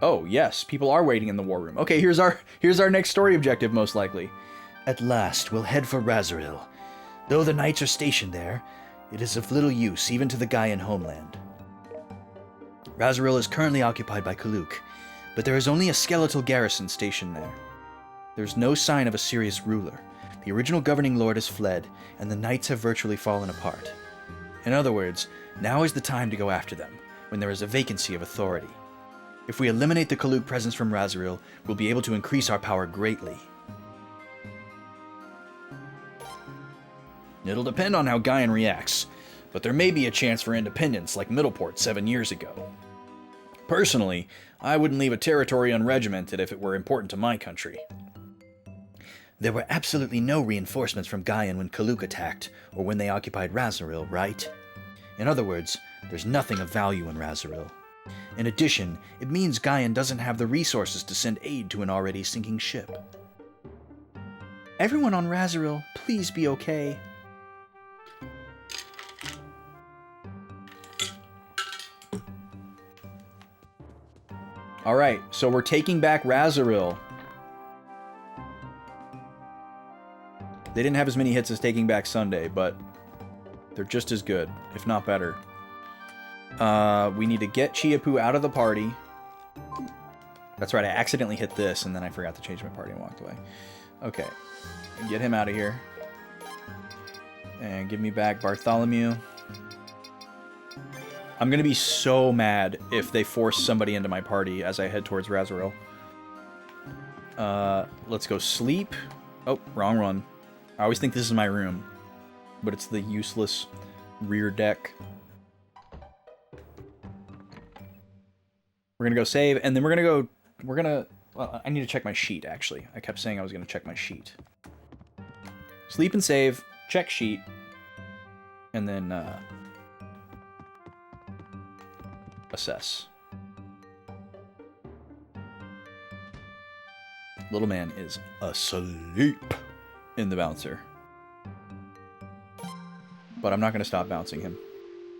Oh, yes, people are waiting in the war room. Okay, here's our next story objective, most likely. At last, we'll head for Razoril. Though the knights are stationed there, it is of little use even to the Gaian homeland. Razoril is currently occupied by Kaluk, but there is only a skeletal garrison stationed there. There's no sign of a serious ruler. The original governing lord has fled, and the knights have virtually fallen apart. In other words, now is the time to go after them, when there is a vacancy of authority. If we eliminate the Kaluk presence from Razoril, we'll be able to increase our power greatly. It'll depend on how Gaian reacts, but there may be a chance for independence like Middleport 7 years ago. Personally, I wouldn't leave a territory unregimented if it were important to my country. There were absolutely no reinforcements from Gaian when Kaluk attacked, or when they occupied Razoril, right? In other words, there's nothing of value in Razoril. In addition, it means Gaian doesn't have the resources to send aid to an already sinking ship. Everyone on Razoril, please be okay. Alright, so we're taking back Razoril. They didn't have as many hits as Taking Back Sunday, but they're just as good, if not better. We need to get Chiapu out of the party. That's right, I accidentally hit this, and then I forgot to change my party and walked away. Okay, get him out of here. And give me back Bartholomew. I'm gonna be so mad if they force somebody into my party as I head towards Razoril. Let's go sleep. Oh, wrong one. I always think this is my room, but it's the useless rear deck. We're gonna go save, and then well, I need to check my sheet, actually. I kept saying I was gonna check my sheet. Sleep and save, check sheet, and then, assess. Little man is asleep in the bouncer. But I'm not going to stop bouncing him,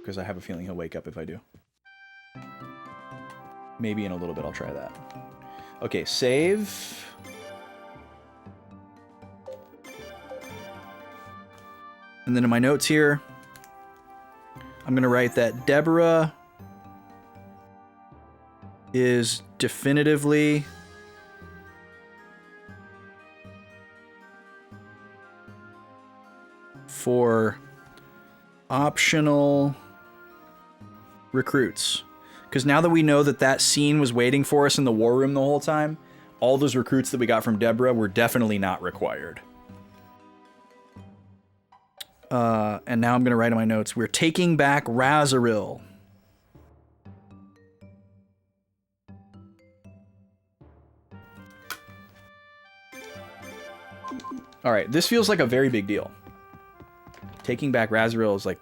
because I have a feeling he'll wake up if I do. Maybe in a little bit I'll try that. Okay, save. And then in my notes here, I'm going to write that Deborah is definitively for optional recruits. Because now that we know that that scene was waiting for us in the war room the whole time, all those recruits that we got from Deborah were definitely not required. And now I'm going to write in my notes, we're taking back Razoril. Alright, this feels like a very big deal. Taking back Razoril is like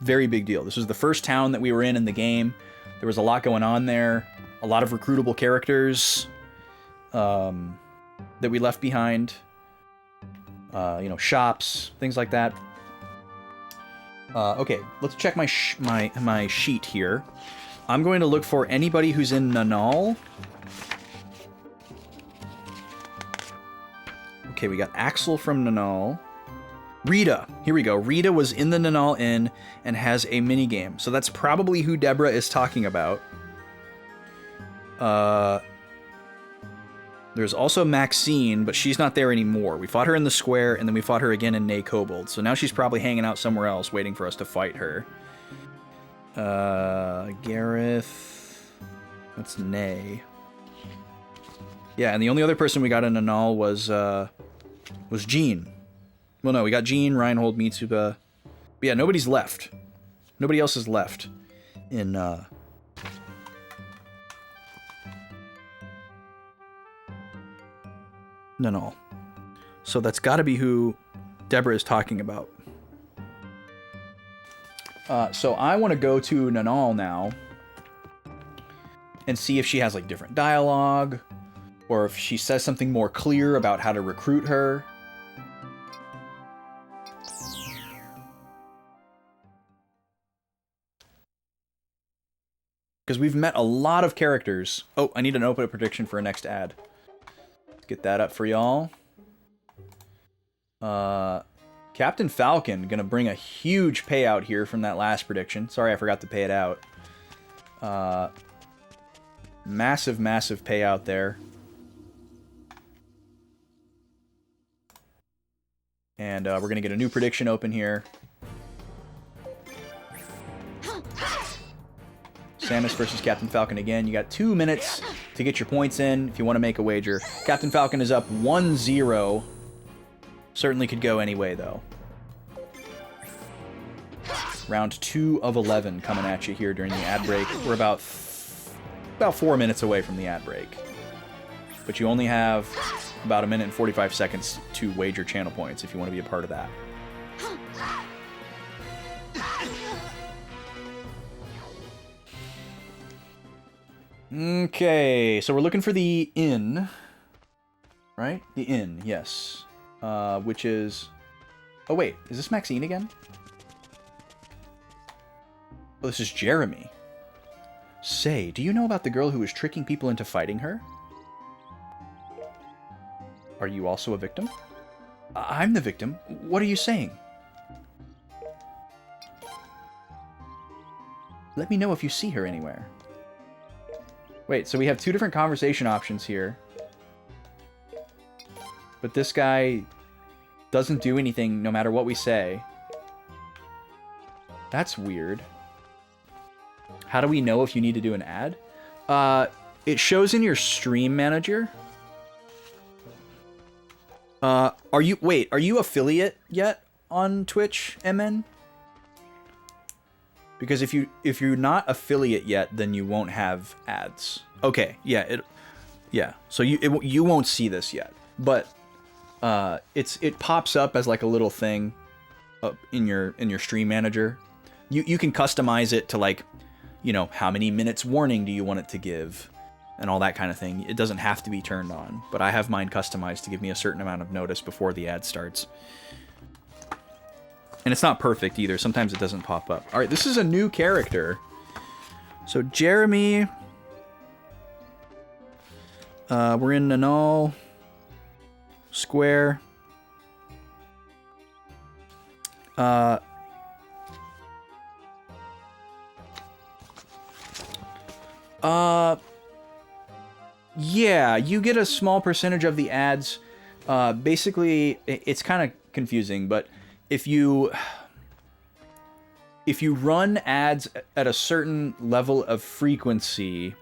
very big deal. This was the first town that we were in the game. There was a lot going on there. A lot of recruitable characters that we left behind. you know, shops, things like that. Okay, let's check my sheet here. I'm going to look for anybody who's in Nanal. Okay, we got Axel from Nanal. Rita, here we go. Rita was in the Nanal Inn and has a minigame. So that's probably who Deborah is talking about. There's also Maxine, but she's not there anymore. We fought her in the square, and then we fought her again in Nay Kobold. So now she's probably hanging out somewhere else, waiting for us to fight her. Gareth... That's Nay. Yeah, and the only other person we got in Nanal was Jean. Well, no, we got Jean, Reinhold, Mitsuba. But yeah, nobody's left. Nobody else is left in, Nanal. So that's got to be who Deborah is talking about. So I want to go to Nanal now and see if she has like different dialogue or if she says something more clear about how to recruit her. Because we've met a lot of characters. Oh, I need an open prediction for a next ad. Get that up for y'all. Captain Falcon gonna bring a huge payout here from that last prediction. Sorry, I forgot to pay it out. Massive payout there. And we're gonna get a new prediction open here. Samus versus Captain Falcon again. You got 2 minutes to get your points in if you want to make a wager. Captain Falcon is up 1-0. Certainly could go any way, though. Round 2 of 11 coming at you here during the ad break. We're about 4 minutes away from the ad break. But you only have about 1 minute and 45 seconds to wager channel points if you want to be a part of that. Okay, so we're looking for the inn, right? The inn, yes. Which is... Oh, wait, is this Maxine again? Oh, this is Jeremy. Say, do you know about the girl who was tricking people into fighting her? Are you also a victim? I'm the victim. What are you saying? Let me know if you see her anywhere. Wait, so we have 2 different conversation options here. But this guy doesn't do anything no matter what we say. That's weird. How do we know if you need to do an ad? It shows in your stream manager. Are you affiliate yet on Twitch, MN? Because if you're not affiliate yet, then you won't have ads. Okay, yeah. So you won't see this yet, but it pops up as like a little thing up in your stream manager. You can customize it to like, you know, how many minutes warning do you want it to give, and all that kind of thing. It doesn't have to be turned on, but I have mine customized to give me a certain amount of notice before the ad starts. And it's not perfect either. Sometimes it doesn't pop up. All right, this is a new character. So Jeremy. We're in Nanal Square. Yeah, you get a small percentage of the ads. Basically, it's kind of confusing, but if you run ads at a certain level of frequency,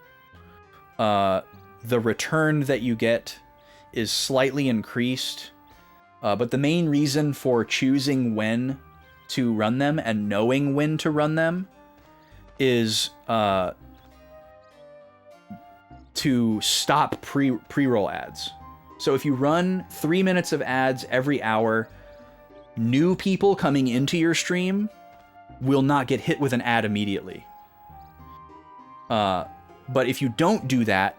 the return that you get is slightly increased. But the main reason for choosing when to run them and knowing when to run them is to stop pre-roll ads. So if you run 3 minutes of ads every hour, new people coming into your stream will not get hit with an ad immediately. But if you don't do that,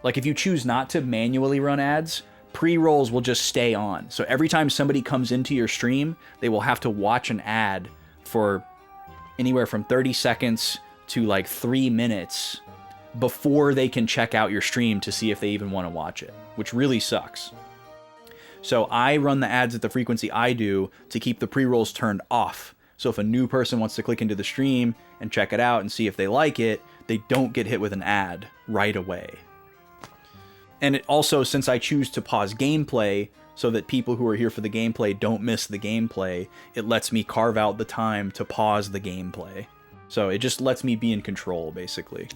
like if you choose not to manually run ads, pre-rolls will just stay on. So every time somebody comes into your stream, they will have to watch an ad for anywhere from 30 seconds to like 3 minutes before they can check out your stream to see if they even want to watch it, which really sucks. So I run the ads at the frequency I do to keep the pre-rolls turned off. So if a new person wants to click into the stream and check it out and see if they like it, they don't get hit with an ad right away. And it also, since I choose to pause gameplay so that people who are here for the gameplay don't miss the gameplay, it lets me carve out the time to pause the gameplay. So it just lets me be in control, basically.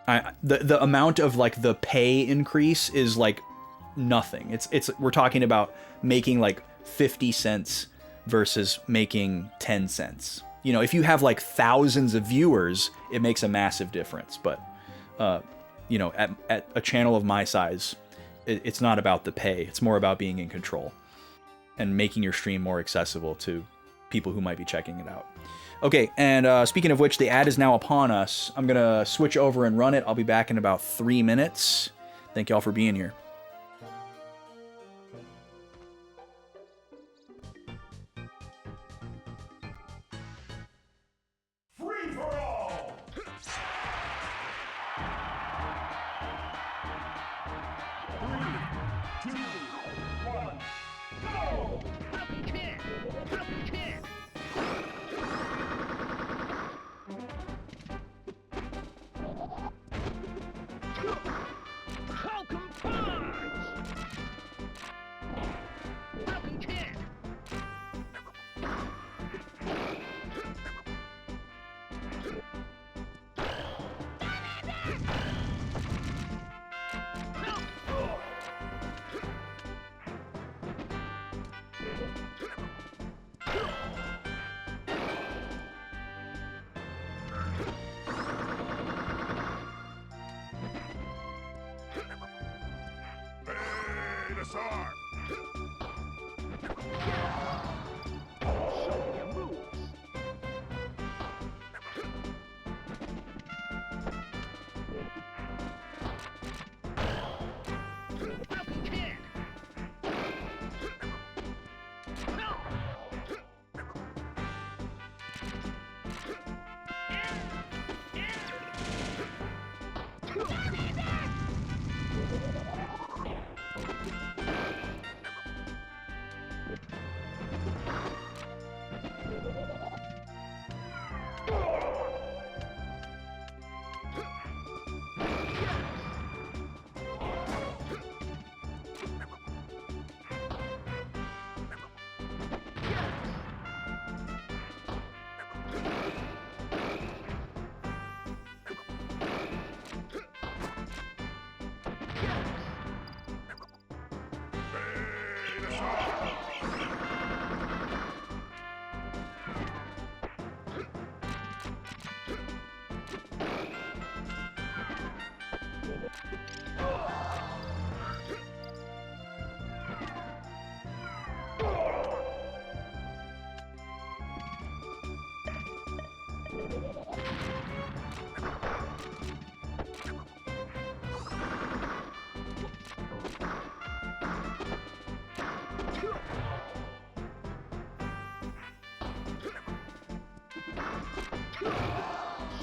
The amount of like the pay increase is like nothing. We're talking about making like 50 cents versus making 10 cents. You know, if you have like thousands of viewers, it makes a massive difference. But, you know, at a channel of my size, it's not about the pay. It's more about being in control and making your stream more accessible to people who might be checking it out. Okay, and speaking of which, the ad is now upon us. I'm going to switch over and run it. I'll be back in about 3 minutes. Thank y'all for being here. Free for all! Three, two, one, go! Venusaur!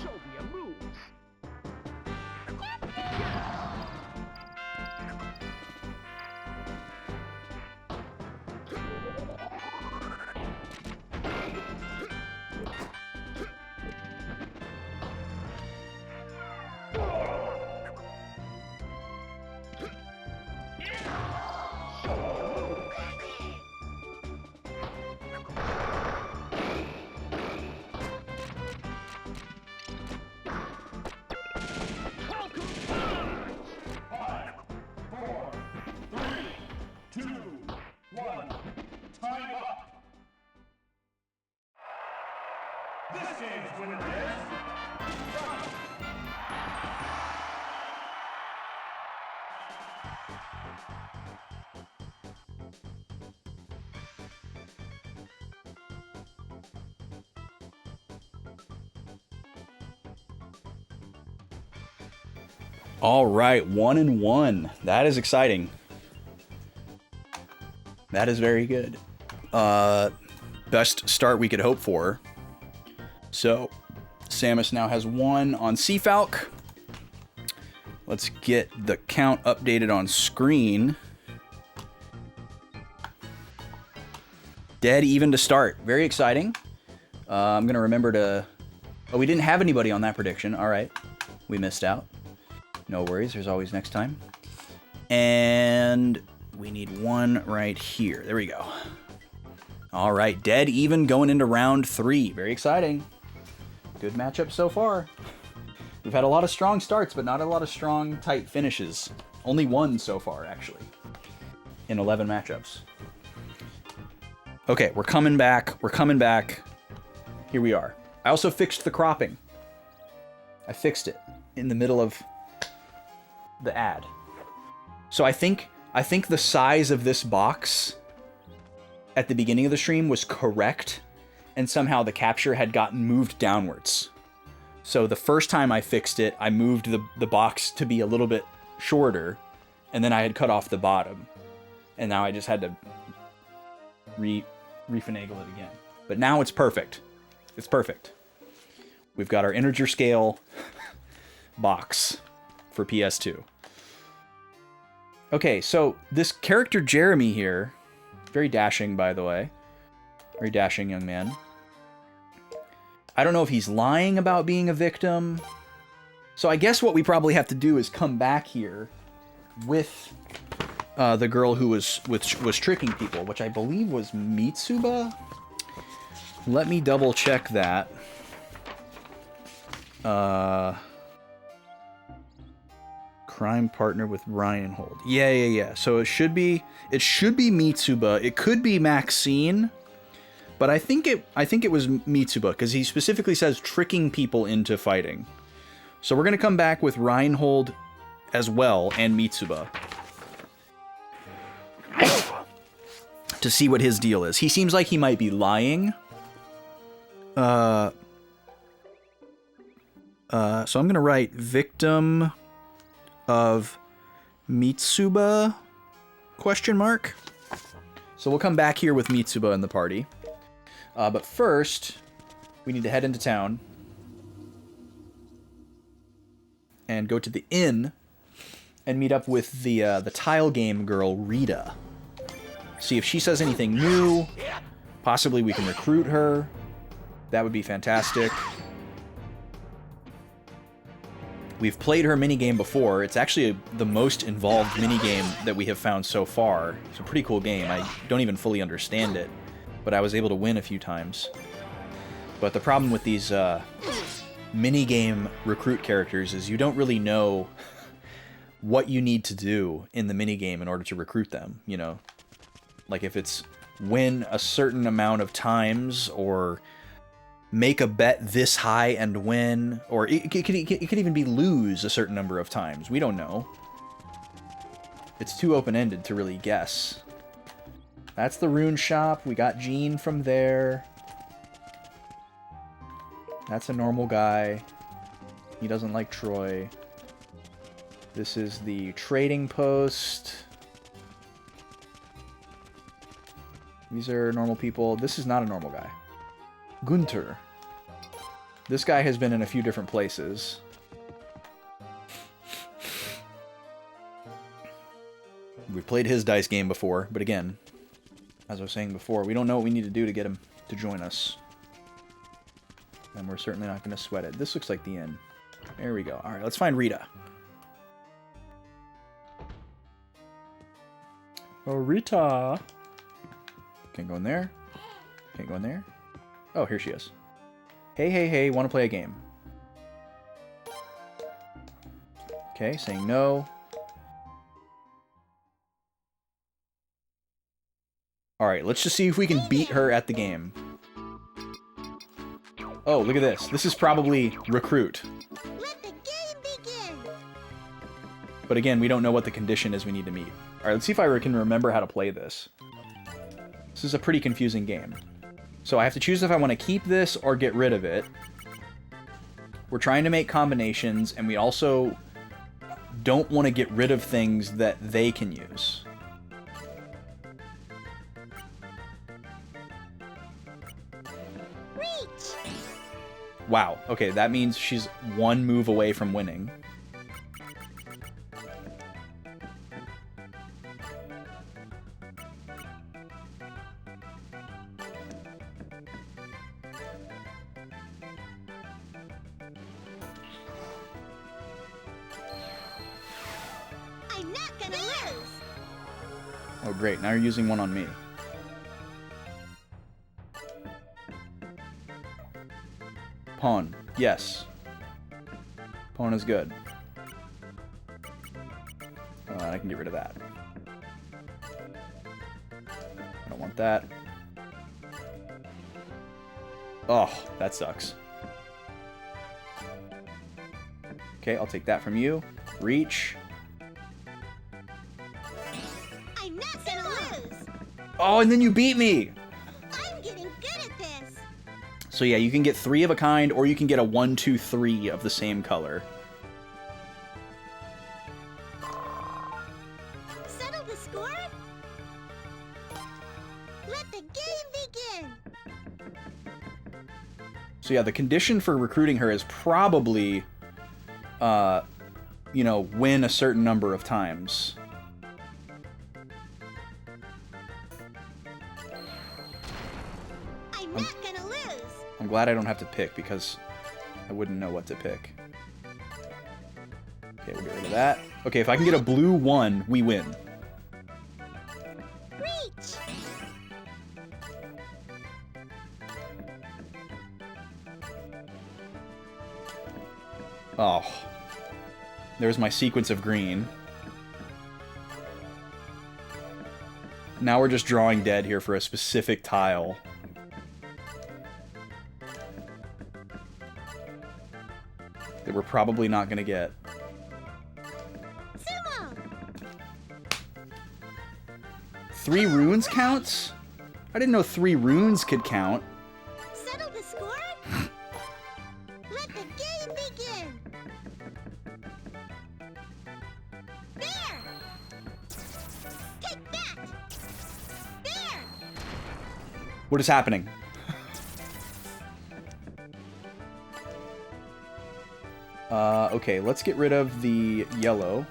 Show me your moves! Show me your moves! Five, four, three, two, one. Time up! This game's winner is... Rock. All right, 1-1. That is exciting. That is very good. Best start we could hope for. So, Samus now has 1 on Seafalk. Let's get the count updated on screen. Dead even to start. Very exciting. I'm going to remember to... Oh, we didn't have anybody on that prediction. All right. We missed out. No worries. There's always next time. And we need 1 right here. There we go. All right. Dead even going into round 3. Very exciting. Good matchup so far. We've had a lot of strong starts, but not a lot of strong, tight finishes. Only 1 so far, actually, in 11 matchups. Okay, we're coming back. We're coming back. Here we are. I also fixed the cropping. I fixed it in the middle of the ad. So I think the size of this box at the beginning of the stream was correct, and somehow the capture had gotten moved downwards. So the first time I fixed it, I moved the box to be a little bit shorter, and then I had cut off the bottom. And now I just had to refinagle it again. But now it's perfect. It's perfect. We've got our integer scale box for PS2. Okay, so this character Jeremy here, very dashing, by the way. Very dashing young man. I don't know if he's lying about being a victim. So I guess what we probably have to do is come back here with the girl who was tricking people, which I believe was Mitsuba. Let me double check that. Crime partner with Reinhold. Yeah. So it should be Mitsuba. It could be Maxine. But I think it was Mitsuba, because he specifically says tricking people into fighting. So we're going to come back with Reinhold as well, and Mitsuba, to see what his deal is. He seems like he might be lying. So I'm going to write victim of Mitsuba, ? So we'll come back here with Mitsuba in the party. But first, we need to head into town and go to the inn and meet up with the tile game girl, Rita. See if she says anything new. Possibly we can recruit her. That would be fantastic. We've played her minigame before. It's actually the most involved minigame that we have found so far. It's a pretty cool game. I don't even fully understand it, but I was able to win a few times. But the problem with these minigame recruit characters is you don't really know what you need to do in the minigame in order to recruit them, you know? Like if it's win a certain amount of times, or make a bet this high and win, or it could even be lose a certain number of times. We don't know. It's too open-ended to really guess. That's the rune shop. We got Jean from there. That's a normal guy. He doesn't like Troy. This is the trading post. These are normal people. This is not a normal guy. Gunter. This guy has been in a few different places. We played his dice game before, but again, as I was saying before, we don't know what we need to do to get him to join us. And we're certainly not going to sweat it. This looks like the inn. There we go. All right, let's find Rita. Oh, Rita. Can't go in there. Can't go in there. Oh, here she is. Hey, want to play a game? Okay, saying no. Alright, let's just see if we can beat her at the game. Oh, look at this. This is probably recruit. Let the game begin. But again, we don't know what the condition is we need to meet. Alright, let's see if I can remember how to play this. This is a pretty confusing game. So I have to choose if I want to keep this or get rid of it. We're trying to make combinations, and we also don't want to get rid of things that they can use. Reach. Wow. Okay, that means she's one move away from winning. I'm not gonna lose. Oh, great. Now you're using one on me. Pawn. Yes. Pawn is good. I can get rid of that. I don't want that. Oh, that sucks. Okay, I'll take that from you. Reach. I'm not gonna lose. Oh, and then you beat me! I'm getting good at this. So yeah, you can get 3 of a kind, or you can get a 1, 2, 3 of the same color. Settle the score? Let the game begin. So yeah, the condition for recruiting her is probably, you know, win a certain number of times. I'm not gonna lose. I'm glad I don't have to pick, because I wouldn't know what to pick. Okay, we'll get rid of that. Okay, if I can get a blue 1, we win. Reach. Oh. There's my sequence of green. Now we're just drawing dead here for a specific tile. That we're probably not going to get. Sumo. 3 runes counts? I didn't know 3 runes could count. Settle the score? Let the game begin. There. Take that. There. What is happening? Okay, let's get rid of the yellow.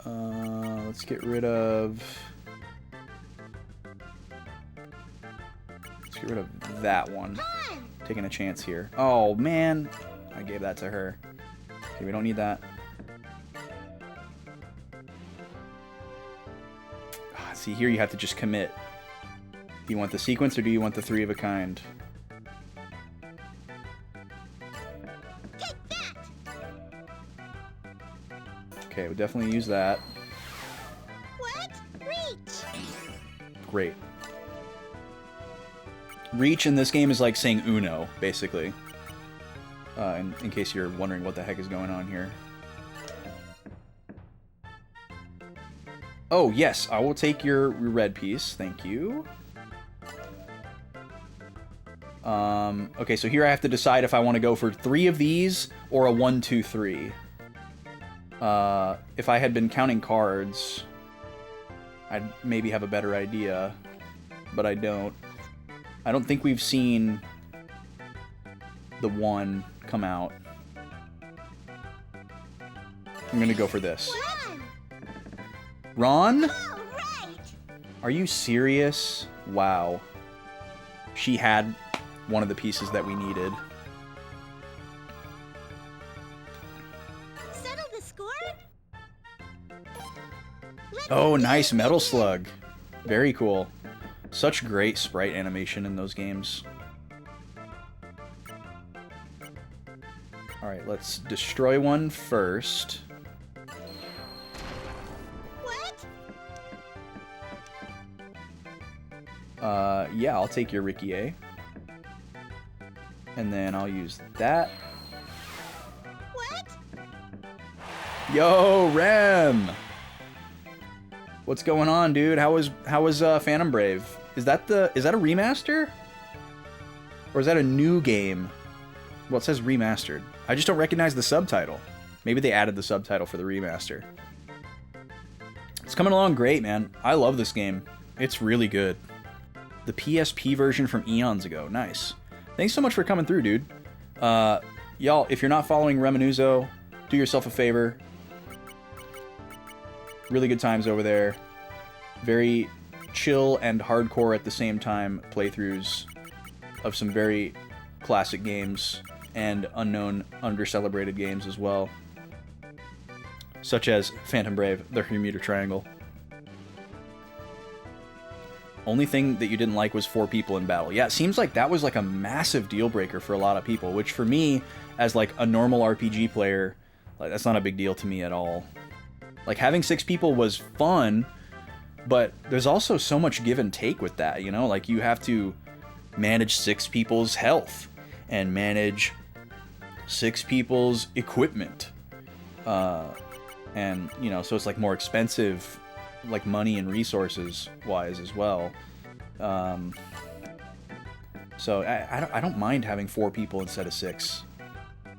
Let's get rid of... Let's get rid of that one. Pawn. Taking a chance here. Oh, man. I gave that to her. Okay, we don't need that. See, here you have to just commit. Do you want the sequence or do you want the 3 of a kind? Take that. Okay, we'll definitely use that. What? Reach. Great. Reach in this game is like saying Uno, basically. In case you're wondering what the heck is going on here. Oh, yes, I will take your red piece. Thank you. Okay, so here I have to decide if I want to go for 3 of these or a 1, 2, 3. If I had been counting cards, I'd maybe have a better idea, but I don't. I don't think we've seen the 1 come out. I'm gonna go for this. Run. Ron? All right. Are you serious? Wow. She had one of the pieces that we needed. Settle the score? Let Oh, the nice game Metal begin. Slug. Very cool. Such great sprite animation in those games. Alright, let's destroy one first. What? Yeah, I'll take your Ricky A. And then I'll use that. What? Yo, Rem! What's going on, dude? How was Phantom Brave? Is that a remaster? Or is that a new game Well, it says remastered. I just don't recognize the subtitle. Maybe they added the subtitle for the remaster. It's coming along great, man. I love this game. It's really good. The PSP version from eons ago. Nice. Thanks so much for coming through, dude. Y'all, if you're not following Reminuzo, do yourself a favor. Really good times over there. Very chill and hardcore at the same time playthroughs of some very classic games and unknown, under-celebrated games as well. Such as Phantom Brave, the Bermuda Triangle. Only thing that you didn't like was 4 people in battle. Yeah, it seems like that was like a massive deal breaker for a lot of people, which for me, as like a normal RPG player, like that's not a big deal to me at all. Like having 6 people was fun, but there's also so much give and take with that, you know? Like you have to manage 6 people's health and manage 6 people's equipment. And, you know, so it's like more expensive, like money and resources wise as well. So I don't mind having 4 people instead of 6.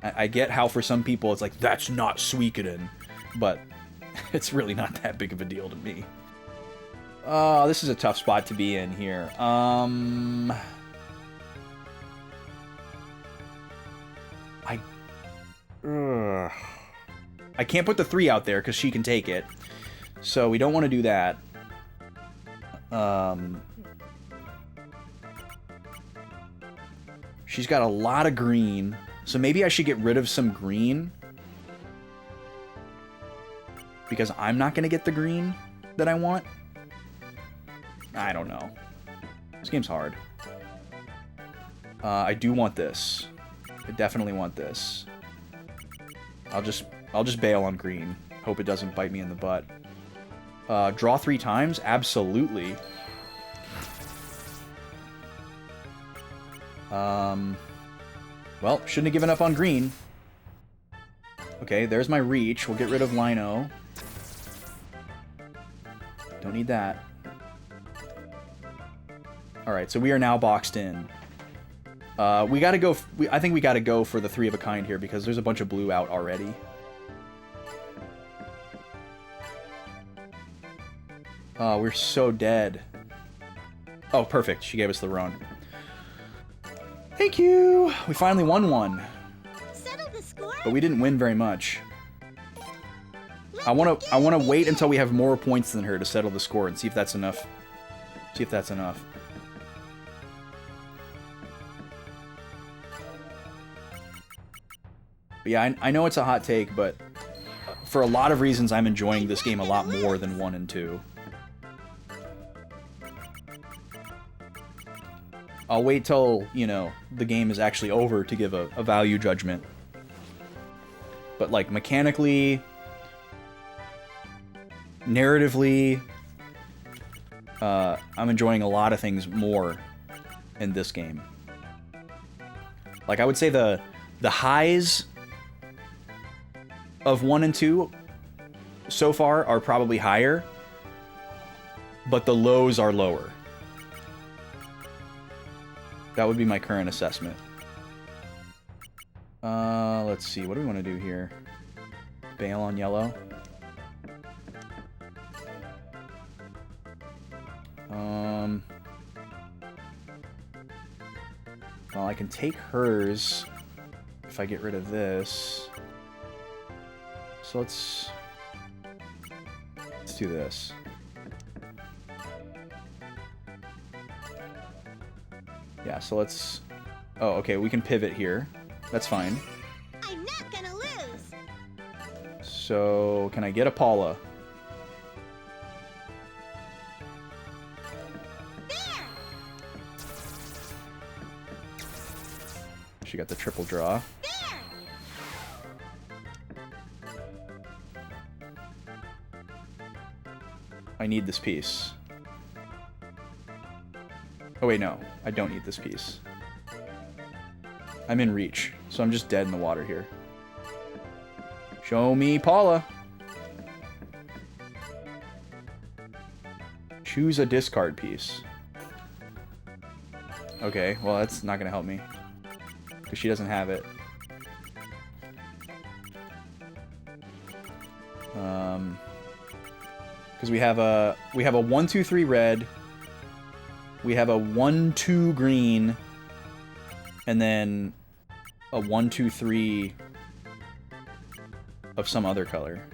I get how for some people it's like, that's not Suikoden, but it's really not that big of a deal to me. This is a tough spot to be in here. I can't put the 3 out there because she can take it. So we don't want to do that. She's got a lot of green. So maybe I should get rid of some green. Because I'm not going to get the green that I want. I don't know. This game's hard. I do want this. I definitely want this. I'll just bail on green. Hope it doesn't bite me in the butt. Draw 3 times? Absolutely. Well, shouldn't have given up on green. Okay, there's my reach. We'll get rid of Lino. Don't need that. Alright, so we are now boxed in. We gotta go... I think we gotta go for the 3 of a kind here because there's a bunch of blue out already. Oh, we're so dead. Oh, perfect. She gave us the Roan. Thank you! We finally won one. Settle the score. But we didn't win very much. I wanna wait until we have more points than her to settle the score and see if that's enough. See if that's enough. But yeah, I know it's a hot take, but for a lot of reasons I'm enjoying this game a lot more than 1 and 2. I'll wait till, you know, the game is actually over to give a value judgment. But like mechanically, narratively, I'm enjoying a lot of things more in this game. Like I would say the highs of 1 and 2 so far are probably higher, but the lows are lower. That would be my current assessment. Let's see. What do we want to do here? Bail on yellow. Well, I can take hers if I get rid of this. So let's do this. Yeah, so let's... Oh, okay, we can pivot here. That's fine. I'm not gonna lose. So, can I get a Paula? There. She got the triple draw. There. I need this piece. Oh wait, no. I don't need this piece. I'm in reach, so I'm just dead in the water here. Show me Paula. Choose a discard piece. Okay, well that's not gonna help me. Because she doesn't have it. Because we have a 1-2-3 red, we have a 1-2 green, and then a 1-2-3 of some other color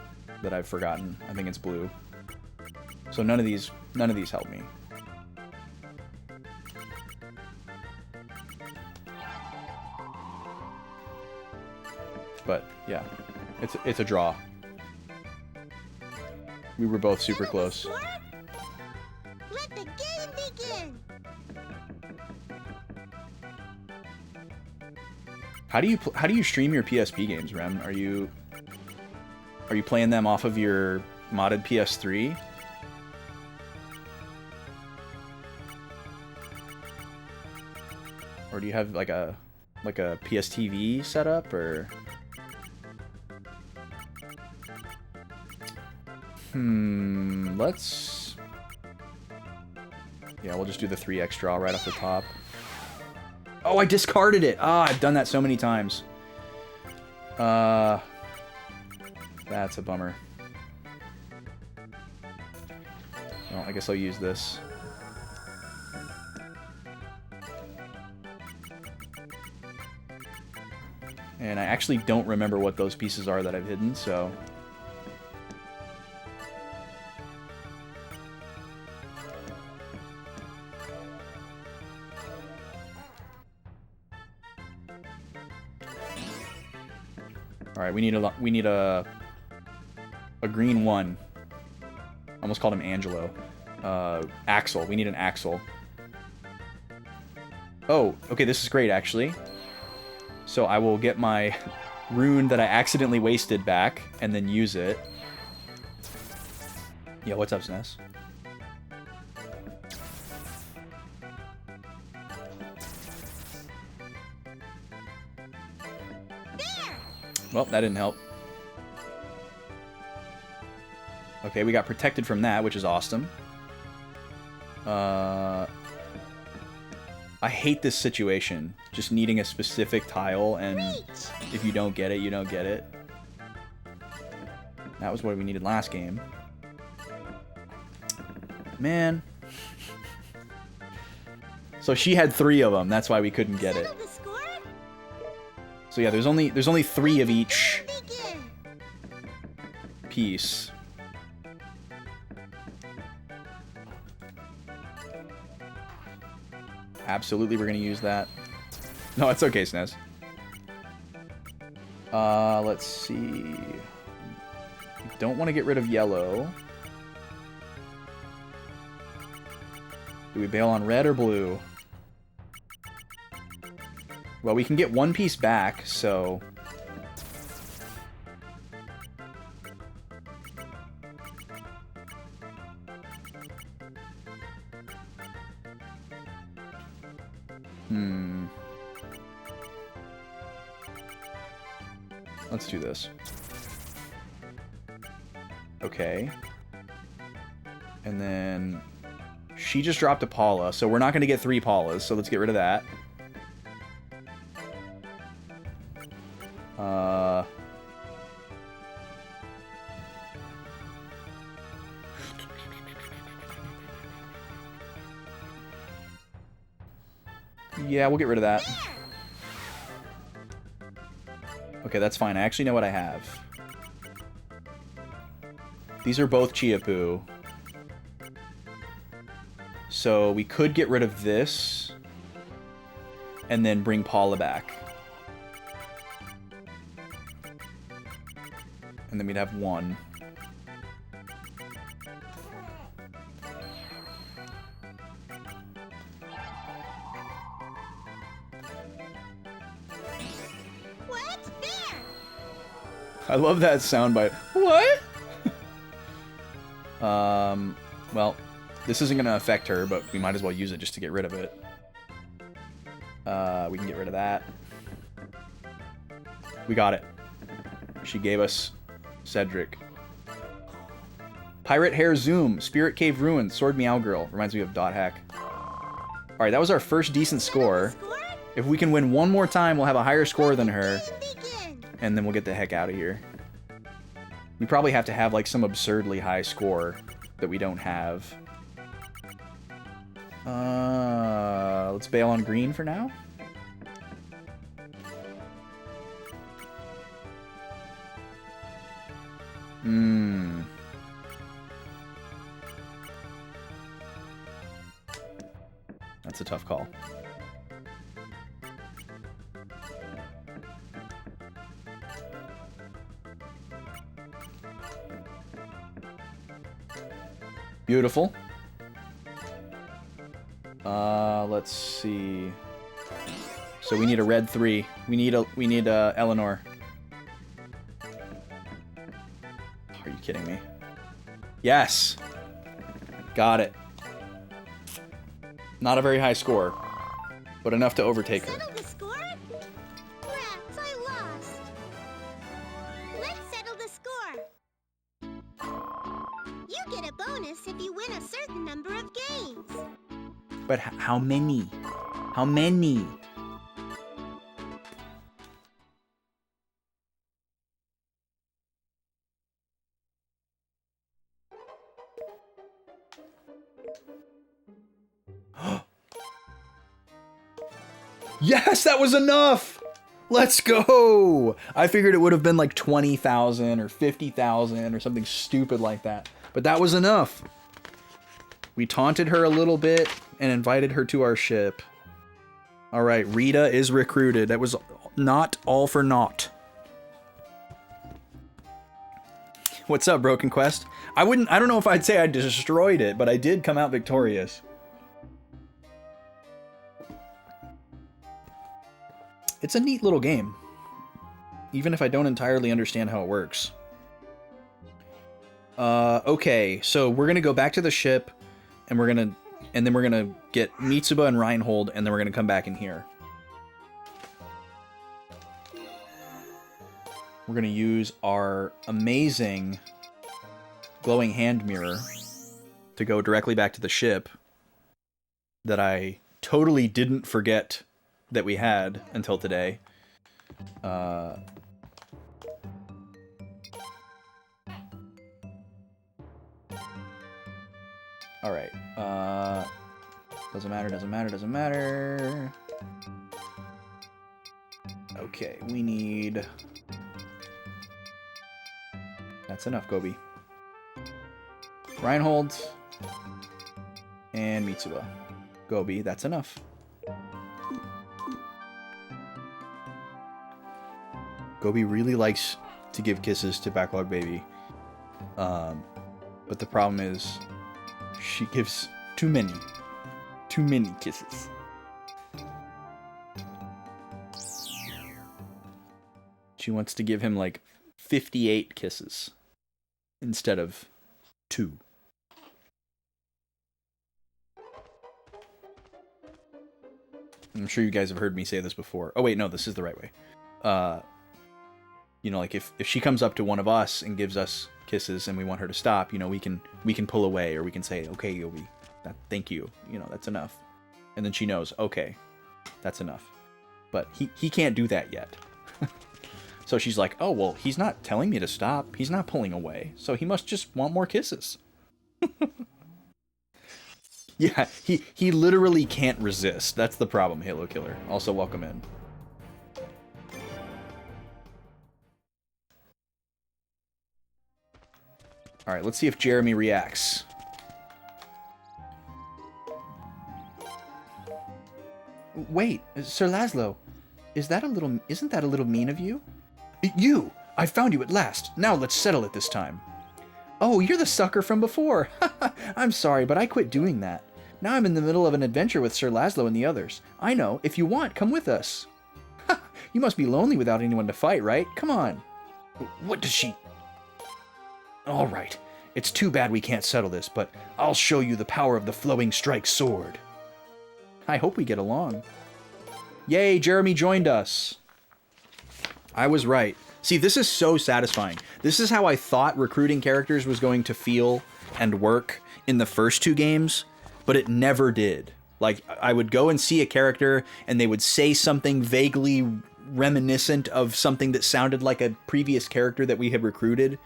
that I've forgotten. I think it's blue. So none of these help me. But yeah, it's a draw. We were both super close. Let the game begin. How do you stream your PSP games, Rem? Are you playing them off of your modded PS3? Or do you have like a PS TV setup, or? Let's... Yeah, we'll just do the 3x draw right off the top. Oh, I discarded it! Ah, I've done that so many times. That's a bummer. Well, I guess I'll use this. And I actually don't remember what those pieces are that I've hidden, so... Alright, we need a green one. Almost called him Angelo. Axel. We need an Axel. Oh, okay, this is great, actually. So I will get my rune that I accidentally wasted back, and then use it. Yeah, what's up, SNES? Well, that didn't help. Okay, we got protected from that, which is awesome. I hate this situation. Just needing a specific tile, and if you don't get it, you don't get it. That was what we needed last game. Man. So she had 3 of them. That's why we couldn't get it. So yeah, there's only 3 of each piece. Absolutely, we're gonna use that. No, it's okay, SNES. Let's see. Don't want to get rid of yellow. Do we bail on red or blue? Well, we can get 1 piece back, so... Let's do this. Okay. And then... She just dropped a Paula, so we're not going to get 3 Paulas, so let's get rid of that. Yeah, we'll get rid of that. Okay, that's fine. I actually know what I have. These are both Chiapu. So we could get rid of this and then bring Paula back. And then we'd have 1. I love that soundbite. What? Well, this isn't going to affect her, but we might as well use it just to get rid of it. We can get rid of that. We got it. She gave us Cedric. Pirate Hair Zoom, Spirit Cave Ruins, Sword Meow Girl. Reminds me of Dot Hack. Alright, that was our first decent score. If we can win 1 more time, we'll have a higher score than her. And then we'll get the heck out of here. We probably have to have like some absurdly high score that we don't have. Let's bail on green for now. That's a tough call. Beautiful. Let's see. So we need a red 3. We need Eleanor. Are you kidding me? Yes. Got it. Not a very high score, but enough to overtake her. Settle the score? Rats, I lost. Let's settle the score. You get a bonus if you win a certain number of games. But how many? How many? Yes, that was enough! Let's go! I figured it would have been like 20,000 or 50,000 or something stupid like that. But that was enough. We taunted her a little bit and invited her to our ship. Alright, Rita is recruited. That was not all for naught. What's up, Broken Quest? I don't know if I'd say I destroyed it, but I did come out victorious. It's a neat little game, even if I don't entirely understand how it works. Okay, so we're gonna go back to the ship, and then we're gonna get Mitsuba and Reinhold, and then we're gonna come back in here. We're gonna use our amazing glowing hand mirror to go directly back to the ship that I totally didn't forget that we had until today. Alright. Doesn't matter. Okay, we need... That's enough, Gobi. Reinhold and Mitsuba. Gobi, that's enough. Gobi really likes to give kisses to Backlog Baby. But the problem is she gives too many kisses. She wants to give him like 58 kisses instead of 2. I'm sure you guys have heard me say this before. Oh wait, no, this is the right way. You know, like if she comes up to one of us and gives us kisses and we want her to stop, you know, we can pull away, or we can say, okay, Yobi, thank you, you know, that's enough. And then she knows, okay, that's enough. But he can't do that yet. So she's like, oh, well, he's not telling me to stop. He's not pulling away. So he must just want more kisses. Yeah, he literally can't resist. That's the problem, Halo Killer. Also, welcome in. All right, let's see if Jeremy reacts. Wait, Sir Laszlo, isn't that a little mean of you? You! I found you at last. Now let's settle it this time. Oh, you're the sucker from before. I'm sorry, but I quit doing that. Now I'm in the middle of an adventure with Sir Laszlo and the others. I know. If you want, come with us. You must be lonely without anyone to fight, right? Come on. What does she... All right. It's too bad we can't settle this, but I'll show you the power of the Flowing Strike Sword. I hope we get along. Yay, Jeremy joined us. I was right. See, this is so satisfying. This is how I thought recruiting characters was going to feel and work in the first 2 games, but it never did. Like, I would go and see a character, and they would say something vaguely reminiscent of something that sounded like a previous character that we had recruited.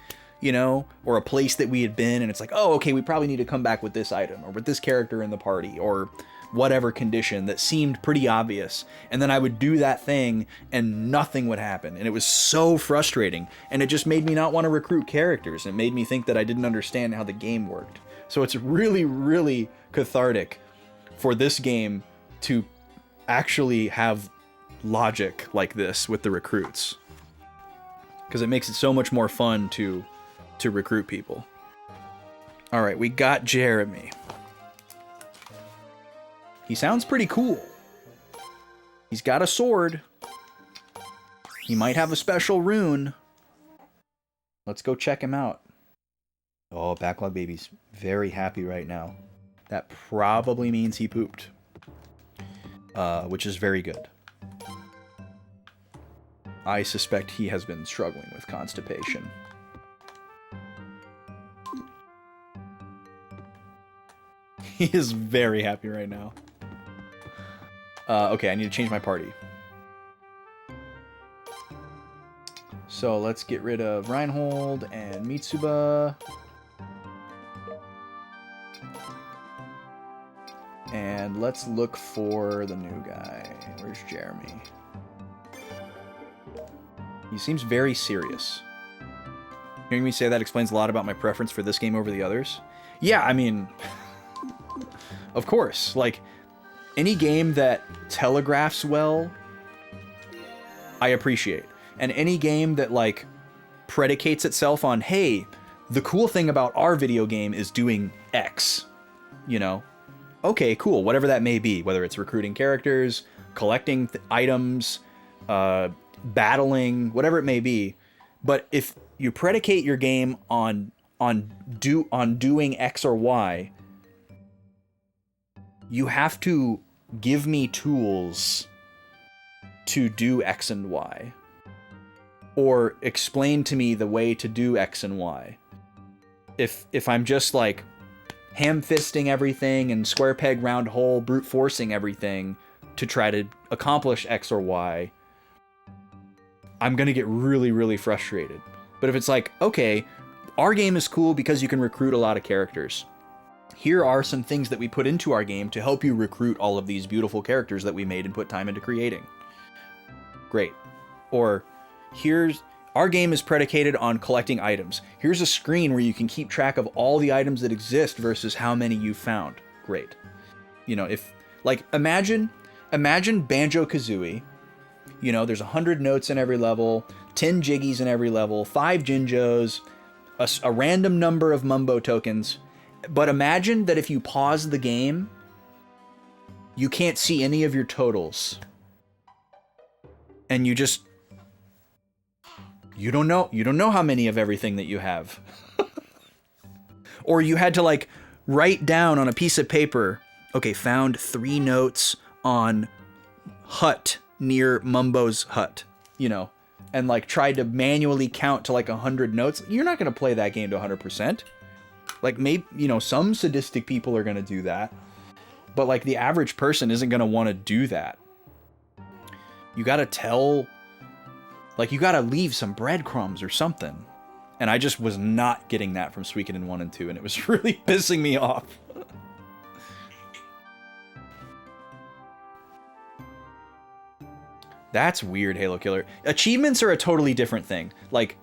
you know, or a place that we had been, and it's like, oh, okay, we probably need to come back with this item or with this character in the party or whatever condition that seemed pretty obvious. And then I would do that thing and nothing would happen. And it was so frustrating. And it just made me not want to recruit characters. It made me think that I didn't understand how the game worked. So it's really, really cathartic for this game to actually have logic like this with the recruits. Because it makes it so much more fun to recruit people. All right, we got Jeremy. He sounds pretty cool. He's got a sword. He might have a special rune. Let's go check him out. Oh, Backlog Baby's very happy right now. That probably means he pooped. Which is very good. I suspect he has been struggling with constipation. He is very happy right now. Okay, I need to change my party. So let's get rid of Reinhold and Mitsuba. And let's look for the new guy. Where's Jeremy? He seems very serious. Hearing me say that explains a lot about my preference for this game over the others. Yeah, I mean, of course. Like, any game that telegraphs well, I appreciate. And any game that, like, predicates itself on, hey, the cool thing about our video game is doing X, you know? Okay, cool, whatever that may be, whether it's recruiting characters, collecting items, battling, whatever it may be. But if you predicate your game on doing X or Y, you have to give me tools to do X and Y. Or explain to me the way to do X and Y. If I'm just like ham-fisting everything and square peg round hole brute forcing everything to try to accomplish X or Y, I'm gonna get really, really frustrated. But if it's like, okay, our game is cool because you can recruit a lot of characters. Here are some things that we put into our game to help you recruit all of these beautiful characters that we made and put time into creating. Great. Or, our game is predicated on collecting items. Here's a screen where you can keep track of all the items that exist versus how many you've found. Great. You know, imagine Banjo-Kazooie. You know, there's 100 notes in every level, 10 Jiggies in every level, 5 Jinjos, a random number of Mumbo tokens. But imagine that if you pause the game, you can't see any of your totals. And you don't know how many of everything that you have. Or you had to like write down on a piece of paper, okay, found 3 notes on hut near Mumbo's hut, you know, and like tried to manually count to like 100 notes. You're not going to play that game to 100%. Like, maybe, you know, some sadistic people are going to do that, but like the average person isn't going to want to do that. You got to tell, like, you got to leave some breadcrumbs or something. And I just was not getting that from Suikoden 1 and 2, and it was really pissing me off. That's weird, Halo Killer. Achievements are a totally different thing. Like,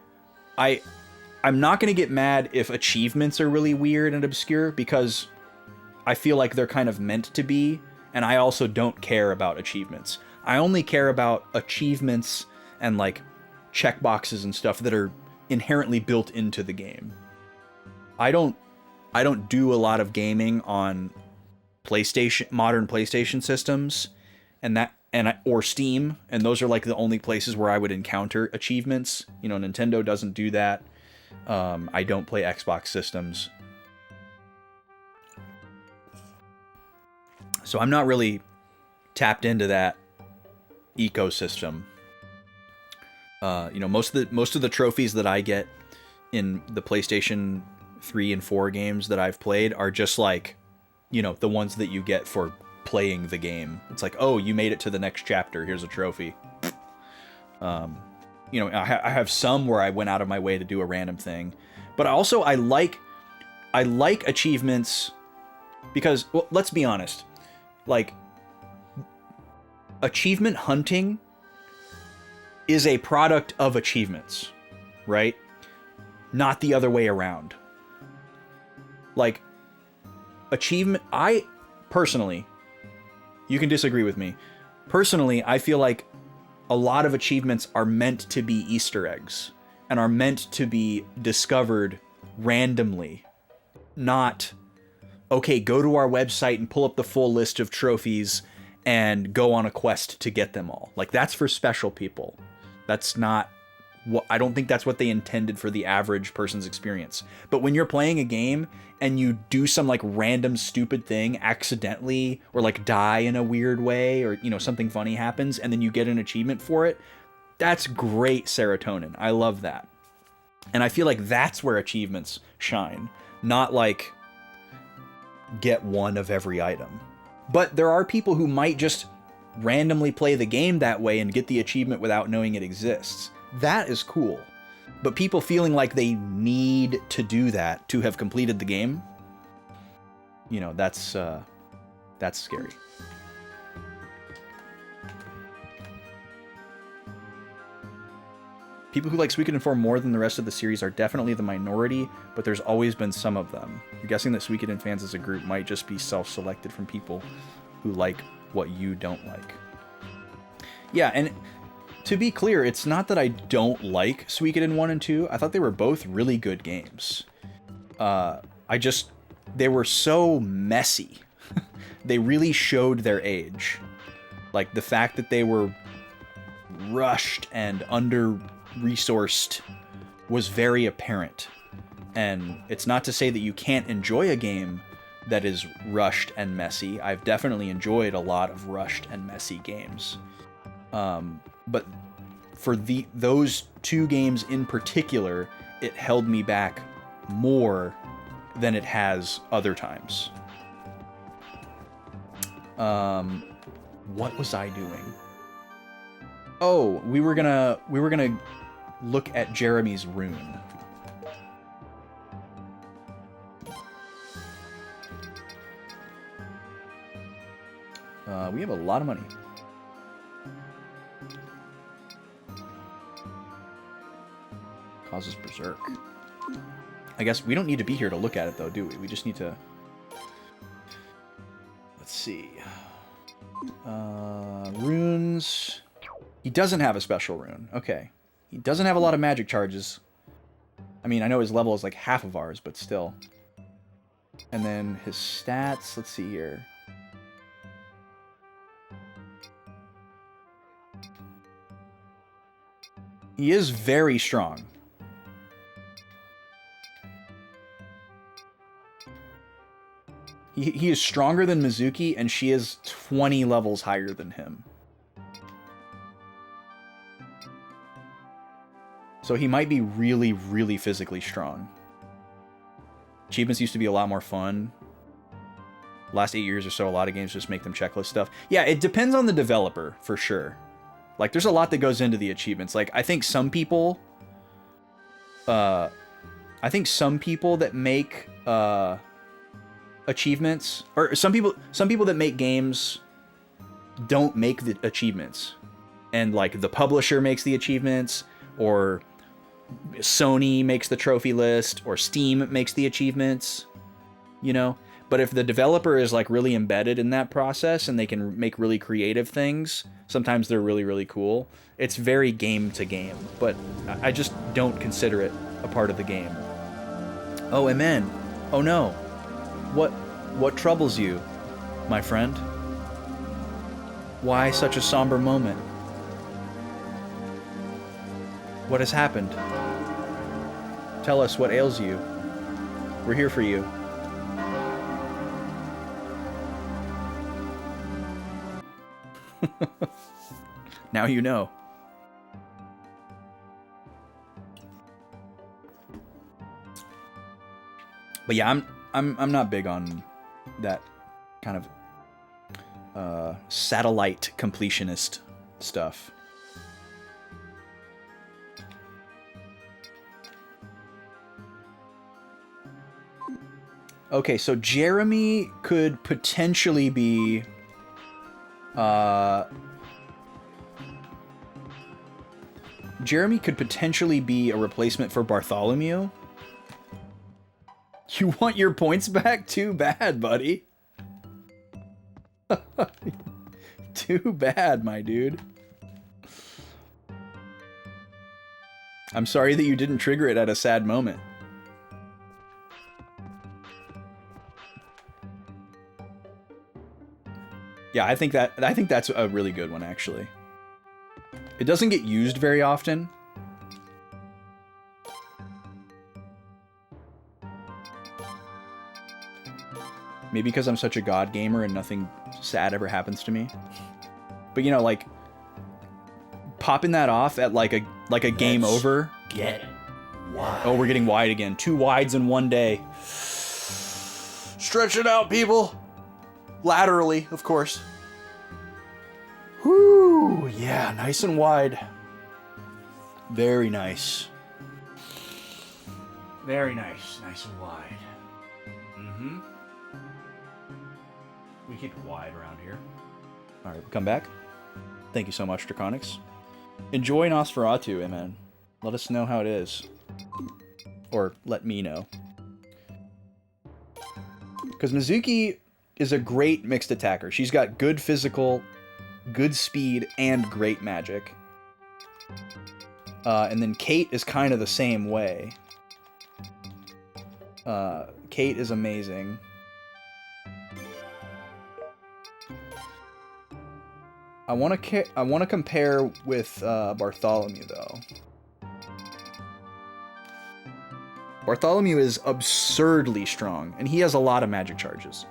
I'm not going to get mad if achievements are really weird and obscure, because I feel like they're kind of meant to be, and I also don't care about achievements. I only care about achievements and, like, checkboxes and stuff that are inherently built into the game. I don't do a lot of gaming on modern PlayStation systems, or Steam, and those are like the only places where I would encounter achievements. You know, Nintendo doesn't do that. I don't play Xbox systems. So I'm not really tapped into that ecosystem. You know, most of the trophies that I get in the PlayStation 3 and 4 games that I've played are just like, you know, the ones that you get for playing the game. It's like, oh, you made it to the next chapter, here's a trophy. you know, I have some where I went out of my way to do a random thing, but also I like achievements because, well, let's be honest, like, achievement hunting is a product of achievements, right? Not the other way around. Like, achievement, I personally, you can disagree with me. Personally, I feel like a lot of achievements are meant to be Easter eggs and are meant to be discovered randomly. Not, okay, go to our website and pull up the full list of trophies and go on a quest to get them all. Like, that's for special people. That's not what, I don't think that's what they intended for the average person's experience. But when you're playing a game and you do some like random stupid thing accidentally, or like die in a weird way, or, you know, something funny happens and then you get an achievement for it, that's great serotonin. I love that. And I feel like that's where achievements shine, not like get one of every item. But there are people who might just randomly play the game that way and get the achievement without knowing it exists. That is cool. But people feeling like they need to do that to have completed the game, you know, that's scary. People who like Suikoden IV more than the rest of the series are definitely the minority, but there's always been some of them. I'm guessing that Suikoden fans as a group might just be self-selected from people who like what you don't like. Yeah, and to be clear, it's not that I don't like Suikoden 1 and 2. I thought they were both really good games. They were so messy. They really showed their age. Like, the fact that they were rushed and under-resourced was very apparent. And it's not to say that you can't enjoy a game that is rushed and messy. I've definitely enjoyed a lot of rushed and messy games. But for those two games in particular, it held me back more than it has other times. What was I doing? Oh, we were gonna look at Jeremy's rune. We have a lot of money. Causes berserk. I guess we don't need to be here to look at it, though, do we? We just need to... Let's see. Runes... He doesn't have a special rune. Okay. He doesn't have a lot of magic charges. I mean, I know his level is like half of ours, but still. And then his stats... Let's see here. He is very strong. He is stronger than Mizuki, and she is 20 levels higher than him. So he might be really, really physically strong. Achievements used to be a lot more fun. Last 8 years or so, a lot of games just make them checklist stuff. Yeah, it depends on the developer, for sure. Like, there's a lot that goes into the achievements. Like, I think some people that make achievements, or some people that make games don't make the achievements, and like the publisher makes the achievements, or Sony makes the trophy list, or Steam makes the achievements, you know. But if the developer is like really embedded in that process and they can make really creative things, sometimes they're really, really cool. It's very game to game, but I just don't consider it a part of the game. Oh, amen. Oh no. What troubles you, my friend? Why such a somber moment? What has happened? Tell us what ails you. We're here for you. Now you know. But yeah, I'm not big on that kind of satellite completionist stuff. Okay, so Jeremy could potentially be... Jeremy could potentially be a replacement for Bartholomew. You want your points back? Too bad, buddy. Too bad, my dude. I'm sorry that you didn't trigger it at a sad moment. Yeah, I think that's a really good one, actually. It doesn't get used very often. Maybe because I'm such a god gamer and nothing sad ever happens to me. But you know, like popping that off at like a game over. Get wide. Oh, we're getting wide again. 2 wides in one day. Stretch it out, people. Laterally, of course. Whoo, yeah, nice and wide. Very nice. Very nice, nice and wide. Mm-hmm. We keep it wide around here. All right, come back. Thank you so much, Draconics. Enjoy Nosferatu, man. Let us know how it is. Or let me know. Because Mizuki is a great mixed attacker. She's got good physical, good speed, and great magic. And then Kate is kind of the same way. Kate is amazing. I want to compare with Bartholomew though. Bartholomew is absurdly strong, and he has a lot of magic charges.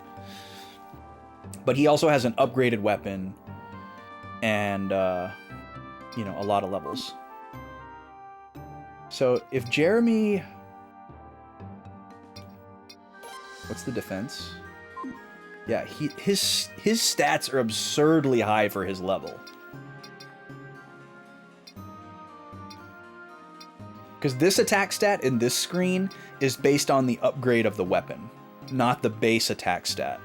But he also has an upgraded weapon, and you know, a lot of levels. So if Jeremy, what's the defense? Yeah, his stats are absurdly high for his level. Because this attack stat in this screen is based on the upgrade of the weapon, not the base attack stat.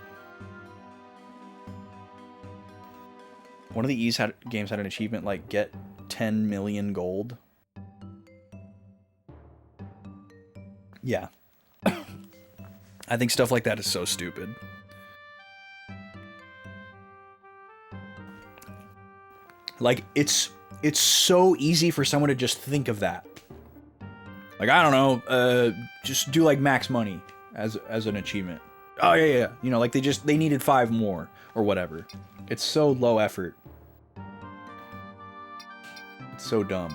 One of the games had an achievement like get 10 million gold. Yeah. I think stuff like that is so stupid. Like, it's so easy for someone to just think of that. Like, I don't know, just do like max money as an achievement. Oh yeah. You know, like they needed 5 more or whatever. It's so low effort. It's so dumb.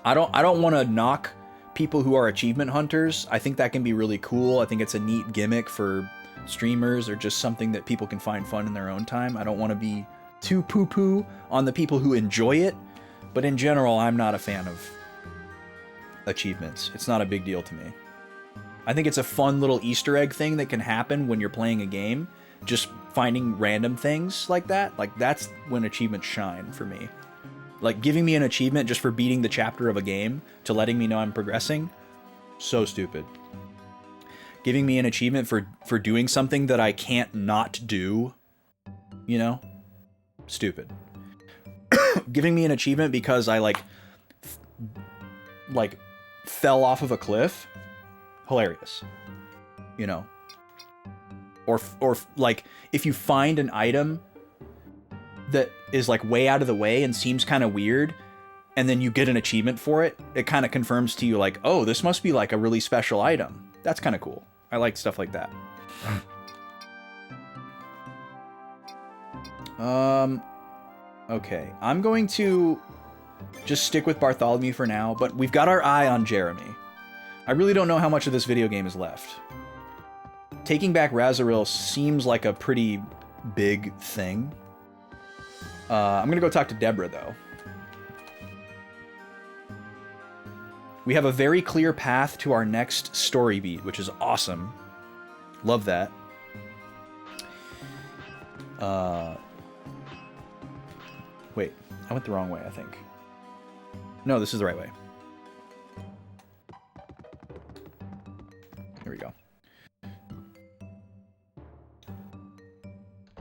I don't want to knock people who are achievement hunters. I think that can be really cool. I think it's a neat gimmick for streamers or just something that people can find fun in their own time. I don't want to be too poo-poo on the people who enjoy it, but in general, I'm not a fan of achievements. It's not a big deal to me. I think it's a fun little Easter egg thing that can happen when you're playing a game. Just finding random things like that. Like, that's when achievements shine for me. Like, giving me an achievement just for beating the chapter of a game to letting me know I'm progressing, so stupid. Giving me an achievement for doing something that I can't not do, you know? Stupid. Giving me an achievement because I, like fell off of a cliff, hilarious. You know? Or like, if you find an item that is like way out of the way and seems kind of weird, and then you get an achievement for it, it kind of confirms to you like, oh, this must be like a really special item. That's kind of cool. I like stuff like that. Okay, I'm going to just stick with Bartholomew for now, but we've got our eye on Jeremy. I really don't know how much of this video game is left. Taking back Razoril seems like a pretty big thing. I'm gonna go talk to Deborah, though. We have a very clear path to our next story beat, which is awesome. Love that. Wait, I went the wrong way, I think. No, this is the right way.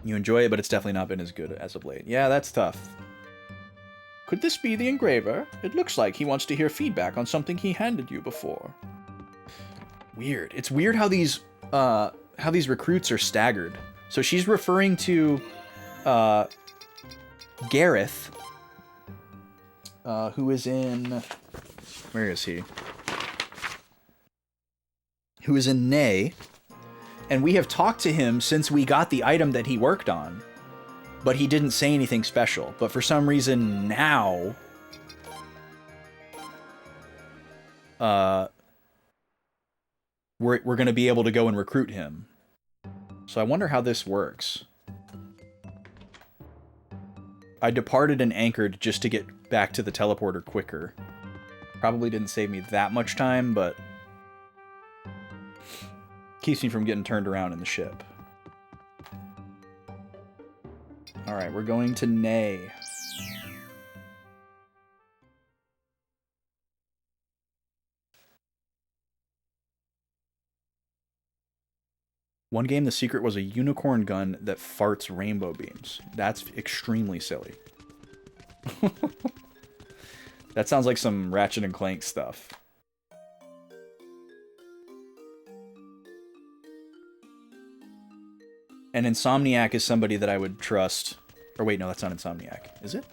You enjoy it, but it's definitely not been as good as of late. Yeah, that's tough. Could this be the engraver? It looks like he wants to hear feedback on something he handed you before. Weird. It's weird how these recruits are staggered. So she's referring to Gareth, who is in... Where is he? Who is in Nay. And we have talked to him since we got the item that he worked on. But he didn't say anything special. But for some reason now... we're going to be able to go and recruit him. So I wonder how this works. I departed and anchored just to get back to the teleporter quicker. Probably didn't save me that much time, but... keeps me from getting turned around in the ship. Alright, we're going to Nay. One game, the secret was a unicorn gun that farts rainbow beams. That's extremely silly. That sounds like some Ratchet and Clank stuff. And Insomniac is somebody that I would trust. Or wait, no, that's not Insomniac. Is it?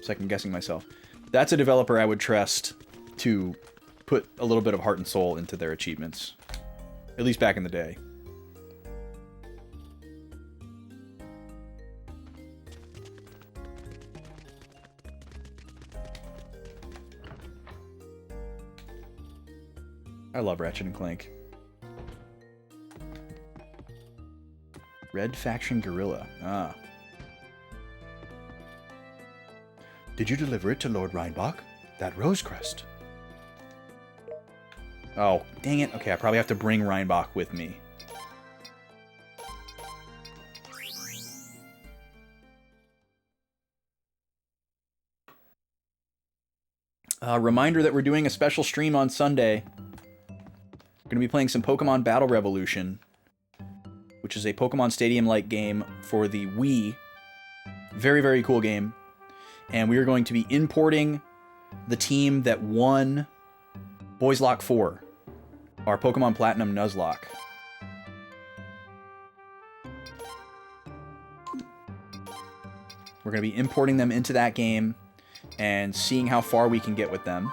Second guessing myself. That's a developer I would trust to put a little bit of heart and soul into their achievements. At least back in the day. I love Ratchet and Clank. Red Faction Gorilla. Ah. Did you deliver it to Lord Reinbach? That rose crest. Oh, dang it. Okay, I probably have to bring Reinbach with me. Reminder that we're doing a special stream on Sunday. We're going to be playing some Pokemon Battle Revolution, which is a Pokemon Stadium-like game for the Wii. Very, very cool game. And we are going to be importing the team that won Boys Lock 4, our Pokemon Platinum Nuzlocke. We're going to be importing them into that game and seeing how far we can get with them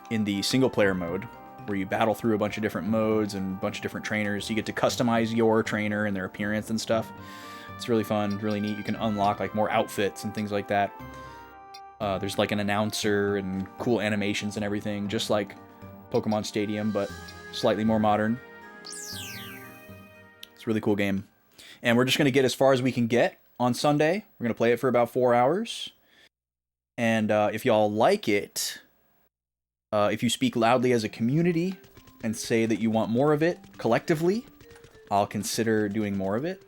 in the single-player mode, where you battle through a bunch of different modes and a bunch of different trainers. You get to customize your trainer and their appearance and stuff. It's really fun, really neat. You can unlock like more outfits and things like that. There's like an announcer and cool animations and everything, just like Pokemon Stadium, but slightly more modern. It's a really cool game. And we're just going to get as far as we can get on Sunday. We're going to play it for about 4 hours. And if y'all like it... if you speak loudly as a community and say that you want more of it collectively, I'll consider doing more of it.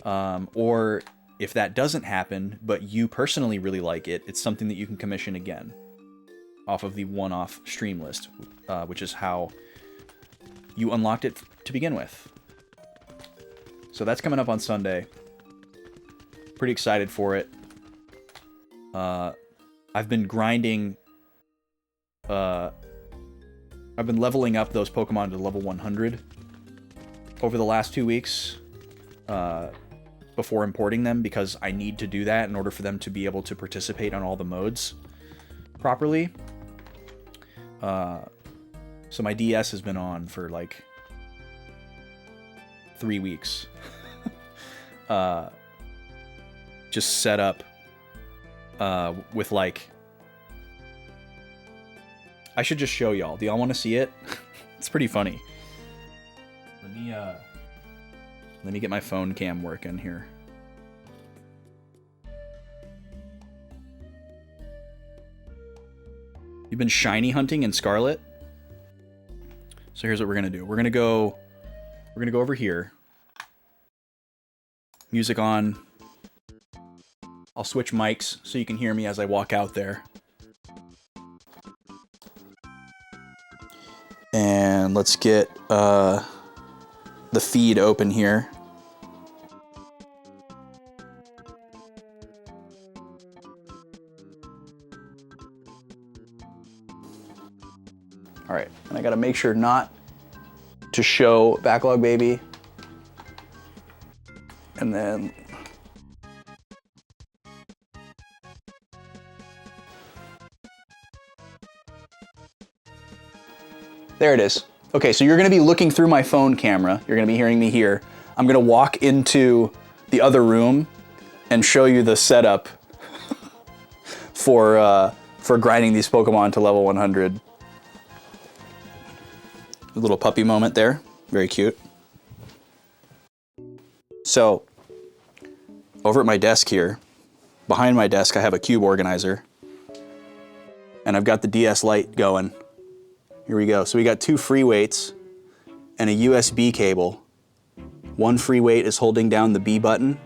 Or if that doesn't happen, but you personally really like it, it's something that you can commission again off of the one-off stream list, which is how you unlocked it to begin with. So that's coming up on Sunday. Pretty excited for it. I've been grinding... I've been leveling up those Pokemon to level 100 over the last 2 weeks before importing them, because I need to do that in order for them to be able to participate on all the modes properly. So my DS has been on for like 3 weeks. Just set up with like... I should just show y'all. Do y'all want to see it? It's pretty funny. Let me get my phone cam working here. You've been shiny hunting in Scarlet? So here's what we're gonna do. We're gonna go over here. Music on. I'll switch mics so you can hear me as I walk out there. And let's get the feed open here. All right, and I gotta make sure not to show Backlog Baby. And then there it is. Okay, so you're gonna be looking through my phone camera. You're gonna be hearing me here. I'm gonna walk into the other room and show you the setup for grinding these Pokemon to level 100. A little puppy moment there, very cute. So, over at my desk here, behind my desk I have a cube organizer, and I've got the DS Lite going. Here we go. So we got 2 free weights and a USB cable. One free weight is holding down the B button,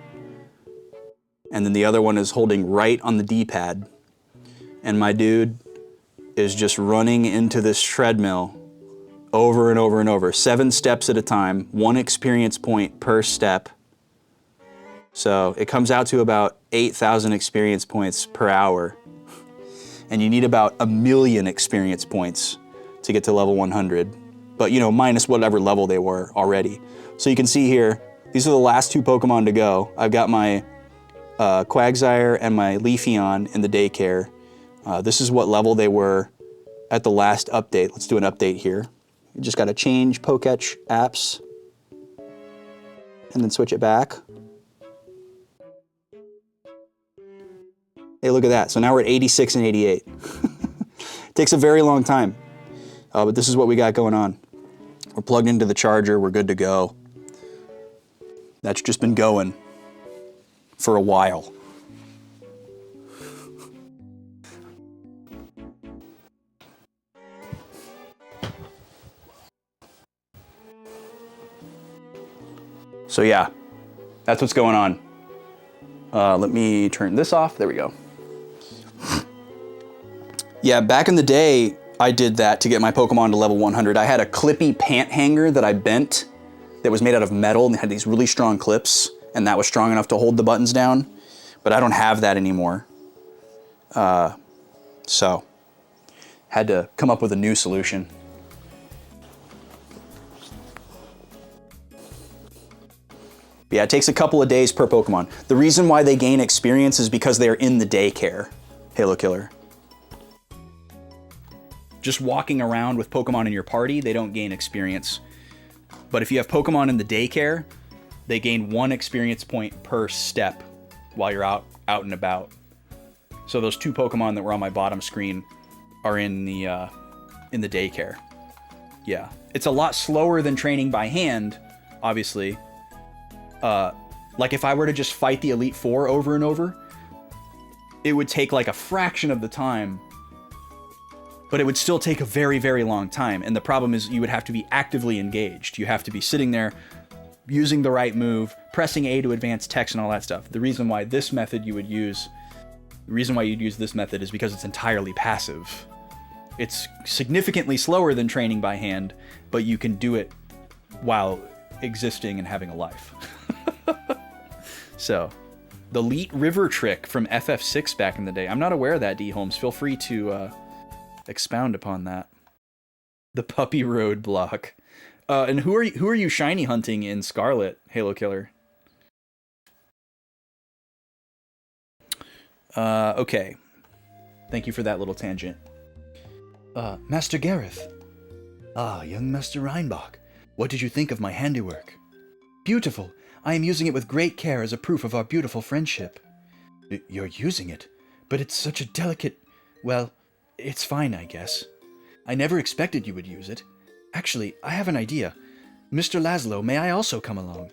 and then the other one is holding right on the D-pad. And my dude is just running into this treadmill over and over and over, 7 steps at a time, 1 experience point per step. So it comes out to about 8,000 experience points per hour. And you need about 1,000,000 experience points to get to level 100. But you know, minus whatever level they were already. So you can see here, these are the last 2 Pokemon to go. I've got my Quagsire and my Leafeon in the daycare. This is what level they were at the last update. Let's do an update here. You just gotta change Poketch apps and then switch it back. Hey, look at that. So now we're at 86 and 88. It takes a very long time, but this is what we got going on. We're plugged into the charger, we're good to go. That's just been going for a while. So yeah, that's what's going on. Let me turn this off. There we go. Yeah, back in the day, I did that to get my Pokemon to level 100. I had a clippy pant hanger that I bent that was made out of metal and had these really strong clips, and that was strong enough to hold the buttons down, but I don't have that anymore. So, had to come up with a new solution. Yeah, it takes a couple of days per Pokemon. The reason why they gain experience is because they're in the daycare, Halo Killer. Just walking around with Pokemon in your party, they don't gain experience. But if you have Pokemon in the daycare, they gain 1 experience point per step while you're out and about. So those 2 Pokemon that were on my bottom screen are in the daycare. Yeah, it's a lot slower than training by hand, obviously. Like if I were to just fight the Elite Four over and over, it would take like a fraction of the time, but it would still take a very, very long time. And the problem is you would have to be actively engaged. You have to be sitting there, using the right move, pressing A to advance text and all that stuff. The reason why this method you would use, the reason why you'd use this method is because it's entirely passive. It's significantly slower than training by hand, but you can do it while existing and having a life. So, the Elite River trick from FF6 back in the day. I'm not aware of that, D. Holmes. Feel free to expound upon that. The puppy road block. And who are you shiny hunting in Scarlet, Halo Killer? Okay. Thank you for that little tangent. Master Gareth. Ah, young Master Reinbach. What did you think of my handiwork? Beautiful. I am using it with great care as a proof of our beautiful friendship. You're using it? But it's such a delicate... Well, it's fine, I guess. I never expected you would use it. Actually, I have an idea. Mr. Laszlo, may I also come along?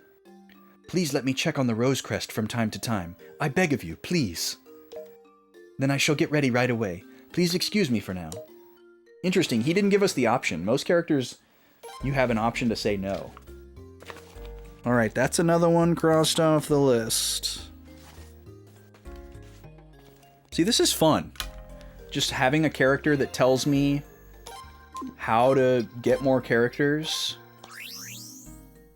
Please let me check on the Rose Crest from time to time. I beg of you, please. Then I shall get ready right away. Please excuse me for now. Interesting, he didn't give us the option. Most characters, you have an option to say no. Alright, that's another one crossed off the list. See, this is fun. Just having a character that tells me how to get more characters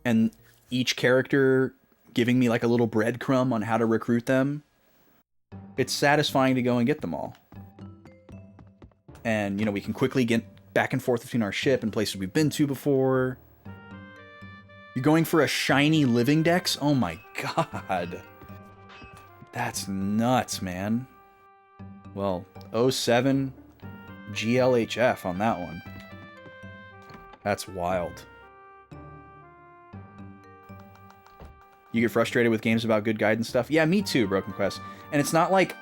and each character giving me like a little breadcrumb on how to recruit them, it's satisfying to go and get them all. And, you know, we can quickly get back and forth between our ship and places we've been to before. You're going for a shiny living dex? Oh my god. That's nuts, man. Well, 07 GLHF on that one. That's wild. You get frustrated with games about good guide and stuff? Yeah, me too, Broken Quest. And it's not like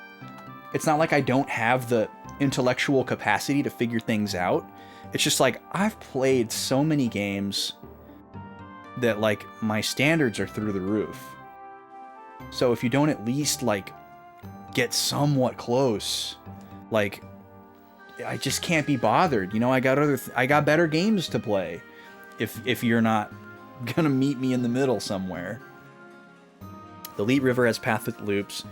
I don't have the intellectual capacity to figure things out. It's just like I've played so many games that like my standards are through the roof. So if you don't at least like get somewhat close, like I just can't be bothered. You know, I got better games to play if you're not gonna meet me in the middle somewhere. The Elite River has path with loops.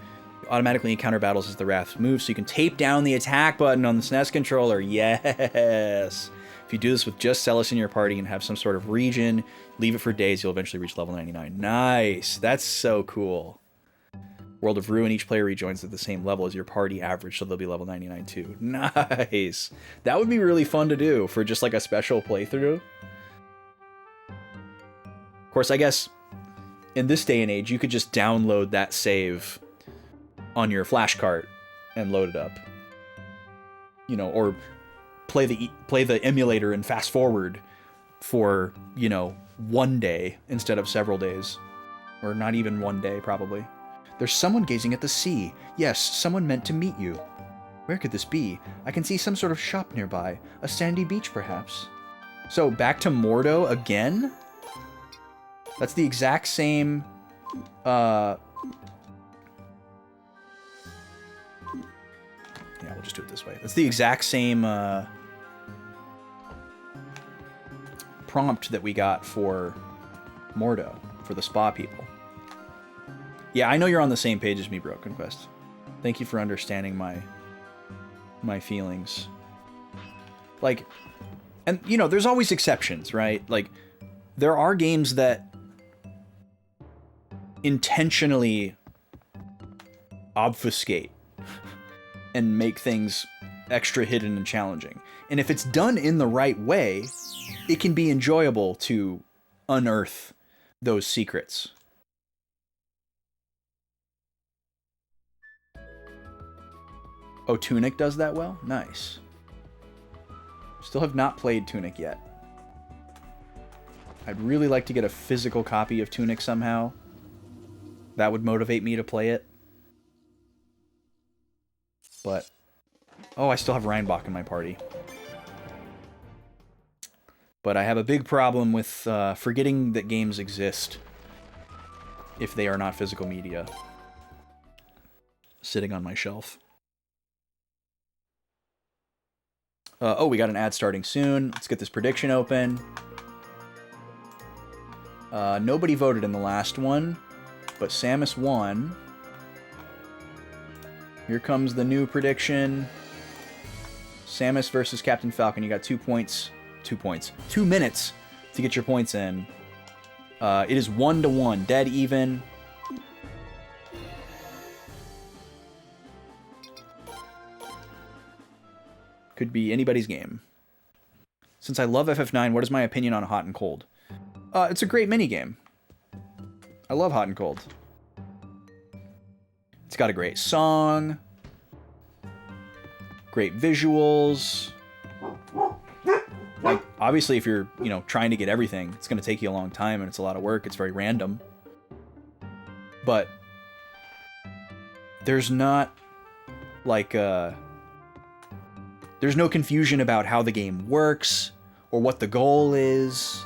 You automatically encounter battles as the rafts move, so you can tape down the attack button on the SNES controller. Yes! If you do this with just Celis in your party and have some sort of region, leave it for days, you'll eventually reach level 99. Nice! That's so cool. World of Ruin, each player rejoins at the same level as your party average, so they'll be level 99 too. Nice! That would be really fun to do for just like a special playthrough. Of course, I guess in this day and age, you could just download that save on your flash cart and load it up. You know, or play the emulator and fast forward for, you know, one day instead of several days. Or not even one day, probably. There's someone gazing at the sea. Yes, someone meant to meet you. Where could this be? I can see some sort of shop nearby. A sandy beach, perhaps. So, back to Mordo again? That's the exact same, yeah, we'll just do it this way. That's the exact same, prompt that we got for Mordo, for the spa people. Yeah, I know you're on the same page as me, Broken Quest. Thank you for understanding my feelings. Like, and, you know, there's always exceptions, right? Like, there are games that intentionally obfuscate and make things extra hidden and challenging. And if it's done in the right way, it can be enjoyable to unearth those secrets. Oh, Tunic does that well? Nice. Still have not played Tunic yet. I'd really like to get a physical copy of Tunic somehow. That would motivate me to play it. But, oh, I still have Reinbach in my party. But I have a big problem with forgetting that games exist if they are not physical media. Sitting on my shelf. Oh, we got an ad starting soon. Let's get this prediction open. Nobody voted in the last one, but Samus won. Here comes the new prediction. Samus versus Captain Falcon. You got 2 points. 2 points. 2 minutes to get your points in. It is 1-1. Dead even. Could be anybody's game. Since I love FF9, what is my opinion on Hot and Cold? It's a great minigame. I love Hot and Cold. It's got a great song. Great visuals. Like, obviously, if you're, you know, trying to get everything, it's going to take you a long time and it's a lot of work. It's very random. But there's not, like, there's no confusion about how the game works or what the goal is.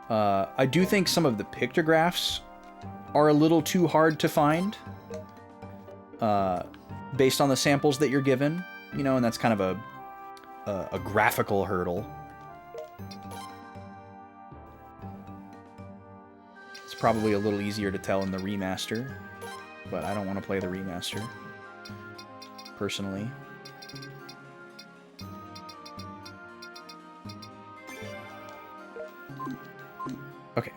I do think some of the pictographs are a little too hard to find, based on the samples that you're given, you know, and that's kind of a graphical hurdle. It's probably a little easier to tell in the remaster, but I don't want to play the remaster, personally. Okay.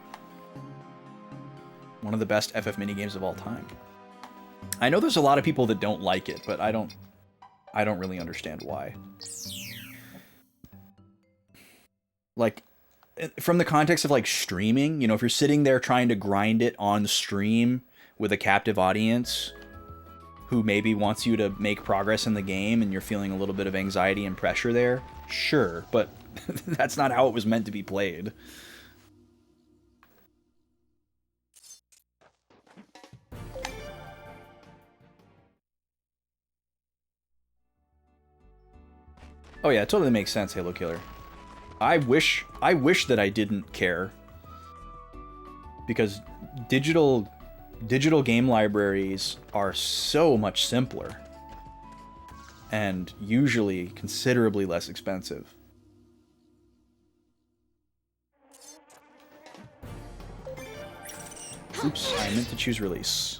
One of the best FF minigames of all time. I know there's a lot of people that don't like it, but I don't really understand why. Like, from the context of like streaming, you know, if you're sitting there trying to grind it on stream with a captive audience who maybe wants you to make progress in the game and you're feeling a little bit of anxiety and pressure there, sure, but that's not how it was meant to be played. Oh yeah, it totally makes sense, Halo Killer. I wish that I didn't care. Because digital game libraries are so much simpler. And usually considerably less expensive. Oops, I meant to choose release.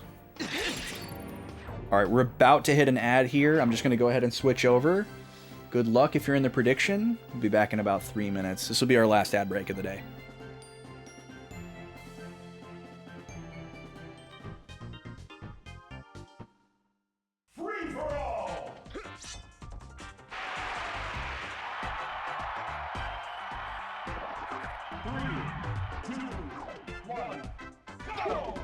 Alright, we're about to hit an ad here. I'm just going to go ahead and switch over. Good luck if you're in the prediction. We'll be back in about 3 minutes. This will be our last ad break of the day. Free for all! Three, two, one, go!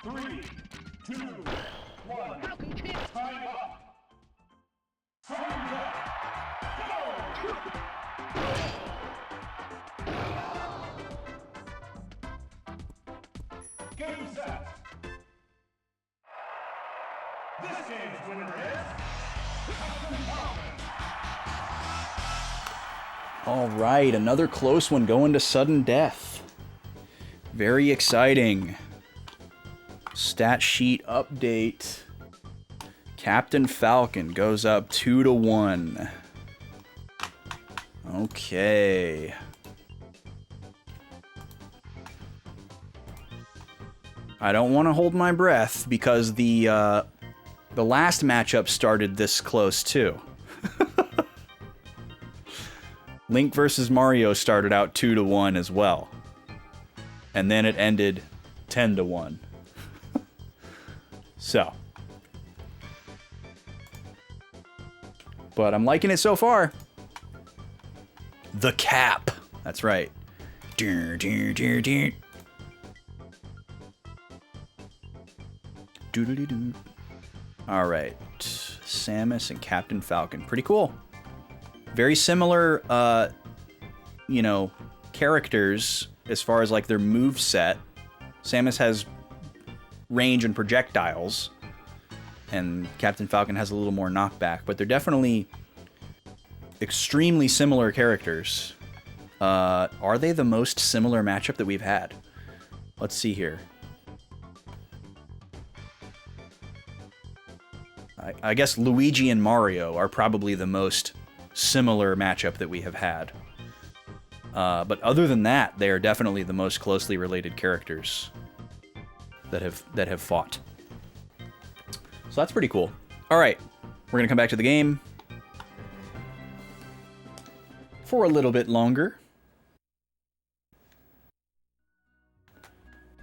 Three, two, one. Time up. Time up. Go! Game set. This game's winner is Captain Falcon. All right, another close one going to sudden death. Very exciting. Stat sheet update. Captain Falcon goes up 2-1. Okay. I don't want to hold my breath because the last matchup started this close too. Link versus Mario started out 2-1 as well. And then it ended 10-1. So. But I'm liking it so far. The cap. That's right. All right. Samus and Captain Falcon. Pretty cool. Very similar, you know, characters as far as like their move set. Samus has range and projectiles, and Captain Falcon has a little more knockback, but they're definitely extremely similar characters. Are they the most similar matchup that we've had? Let's see here. I guess Luigi and Mario are probably the most similar matchup that we have had. But other than that, they are definitely the most closely related characters that have fought. So that's pretty cool. All right, we're gonna come back to the game for a little bit longer.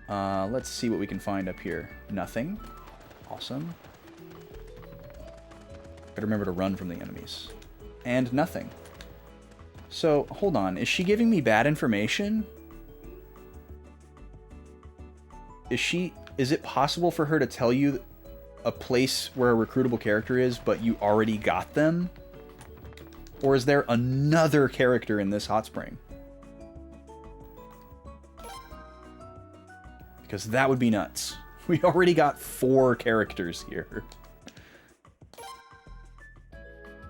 Let's see what we can find up here. Nothing. Awesome. Gotta remember to run from the enemies. And nothing. So, hold on. Is she giving me bad information? Is it possible for her to tell you a place where a recruitable character is, but you already got them? Or is there another character in this hot spring? Because that would be nuts. We already got 4 characters here.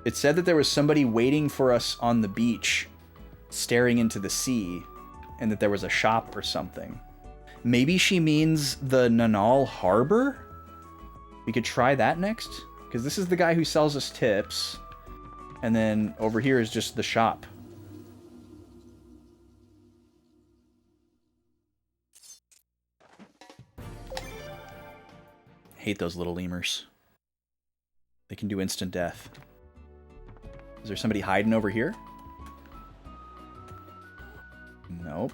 It said that there was somebody waiting for us on the beach, staring into the sea, and that there was a shop or something. Maybe she means the Nanal Harbor? We could try that next? Because this is the guy who sells us tips. And then over here is just the shop. Hate those little lemurs. They can do instant death. Is there somebody hiding over here? Nope.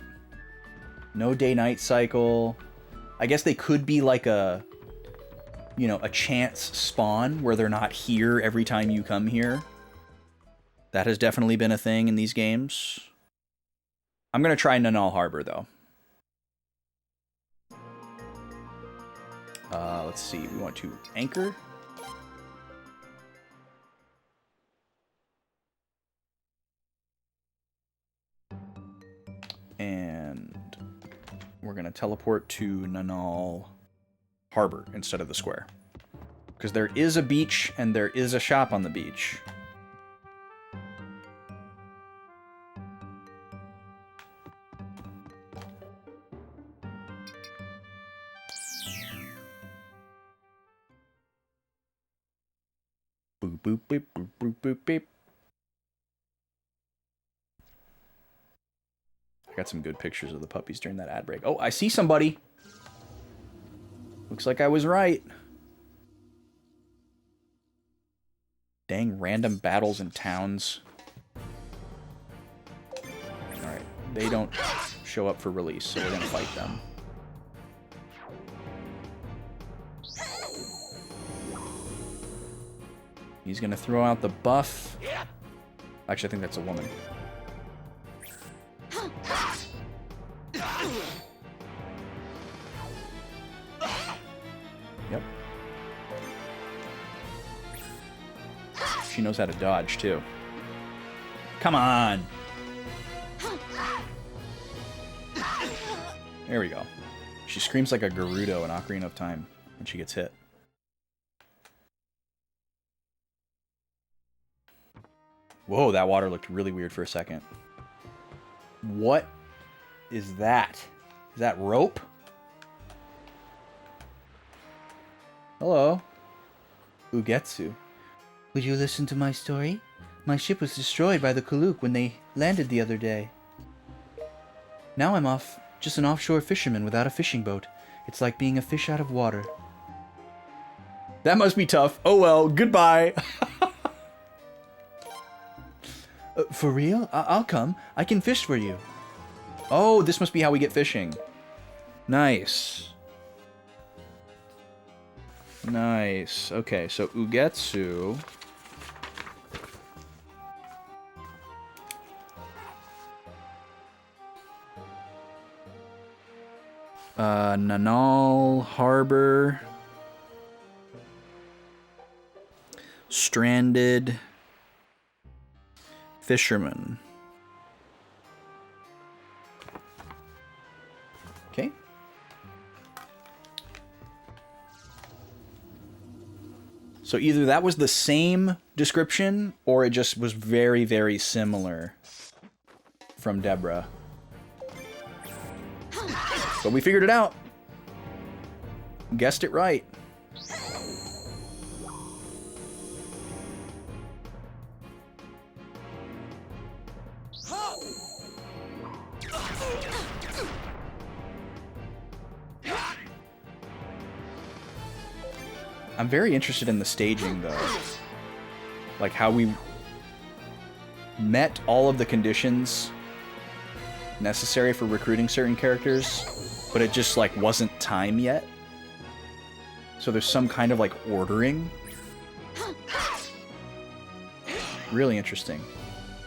No day-night cycle. I guess they could be like a, you know, a chance spawn where they're not here every time you come here. That has definitely been a thing in these games. I'm going to try Nanal Harbor, though. Let's see. We want to anchor. And we're going to teleport to Nanal Harbor instead of the square. Because there is a beach and there is a shop on the beach. Boop, boop, beep, boop, boop, boop, beep. I got some good pictures of the puppies during that ad break. Oh, I see somebody. Looks like I was right. Dang random battles in towns. Alright, they don't show up for release, so we're gonna fight them. He's gonna throw out the buff. Actually, I think that's a woman. Yep. She knows how to dodge, too. Come on! There we go. She screams like a Gerudo in Ocarina of Time when she gets hit. Whoa, that water looked really weird for a second. What is that? Is that rope? Hello. Ugetsu. Would you listen to my story? My ship was destroyed by the Kuluk when they landed the other day. Now I'm off, just an offshore fisherman without a fishing boat. It's like being a fish out of water. That must be tough. Oh well, goodbye. For real? I'll come. I can fish for you. Oh, this must be how we get fishing. Nice. Nice. Okay, so Ugetsu. Nanal Harbor. Stranded fisherman. Okay. So either that was the same description or it just was very, very similar from Deborah. But we figured it out. Guessed it right. I'm very interested in the staging, though. Like, how we met all of the conditions necessary for recruiting certain characters, but it just, like, wasn't time yet. So there's some kind of, like, ordering. Really interesting.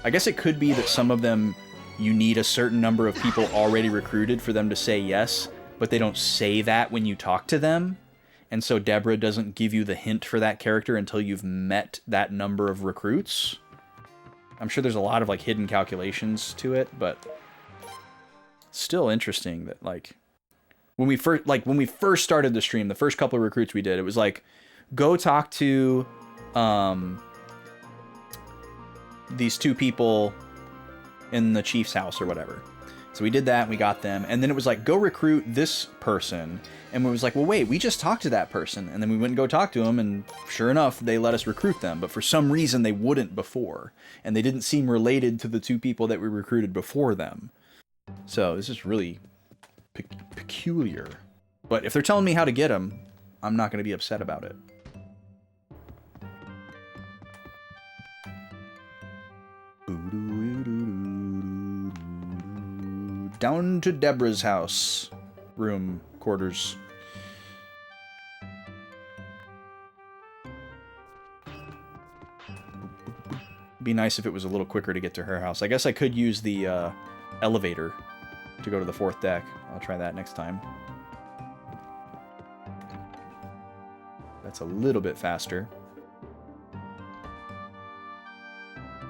I guess it could be that some of them, you need a certain number of people already recruited for them to say yes, but they don't say that when you talk to them. And so Deborah doesn't give you the hint for that character until you've met that number of recruits. I'm sure there's a lot of like hidden calculations to it, but still interesting that like when we first started the stream, the first couple of recruits we did, it was like go talk to these two people in the chief's house or whatever. So we did that, and we got them, and then it was like, go recruit this person, and we was like, well, wait, we just talked to that person, and then we went and go talk to them, and sure enough, they let us recruit them, but for some reason they wouldn't before, and they didn't seem related to the two people that we recruited before them. So this is really peculiar. But if they're telling me how to get them, I'm not going to be upset about it. Down to Deborah's house. Room, quarters. Be nice if it was a little quicker to get to her house. I guess I could use the elevator to go to the 4th deck. I'll try that next time. That's a little bit faster.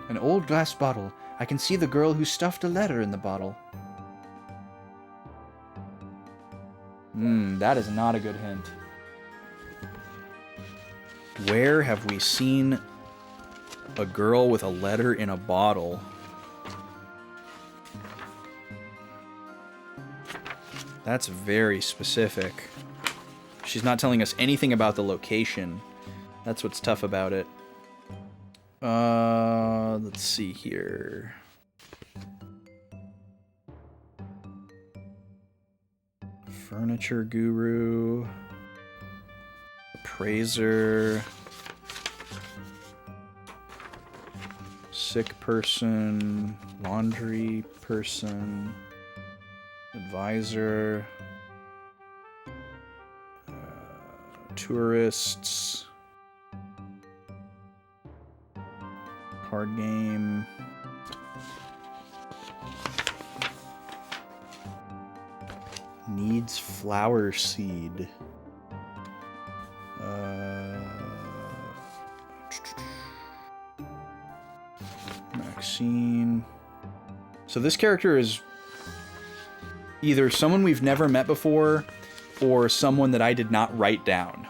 An old glass bottle. I can see the girl who stuffed a letter in the bottle. That is not a good hint. Where have we seen a girl with a letter in a bottle? That's very specific. She's not telling us anything about the location. That's what's tough about it. Let's see here. Furniture guru. Appraiser. Sick person. Laundry person. Advisor. Tourists. Card game. Needs flower seed. Maxine. So this character is either someone we've never met before or someone that I did not write down.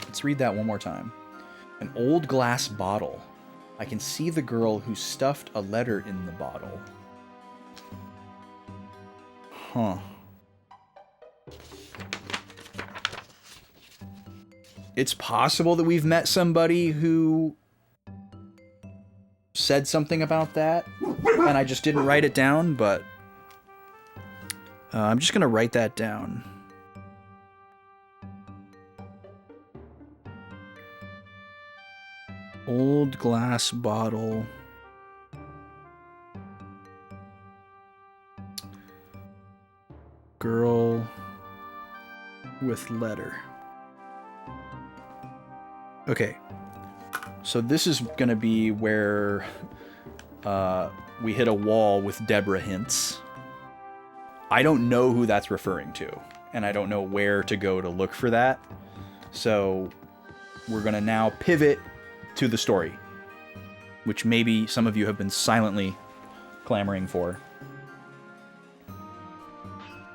Let's read that one more time. An old glass bottle. I can see the girl who stuffed a letter in the bottle. Huh. It's possible that we've met somebody who said something about that, and I just didn't write it down, but I'm just going to write that down. Old glass bottle. Girl with letter. Okay. So this is going to be where we hit a wall with Deborah hints. I don't know who that's referring to, and I don't know where to go to look for that. So we're going to now pivot to the story, which maybe some of you have been silently clamoring for.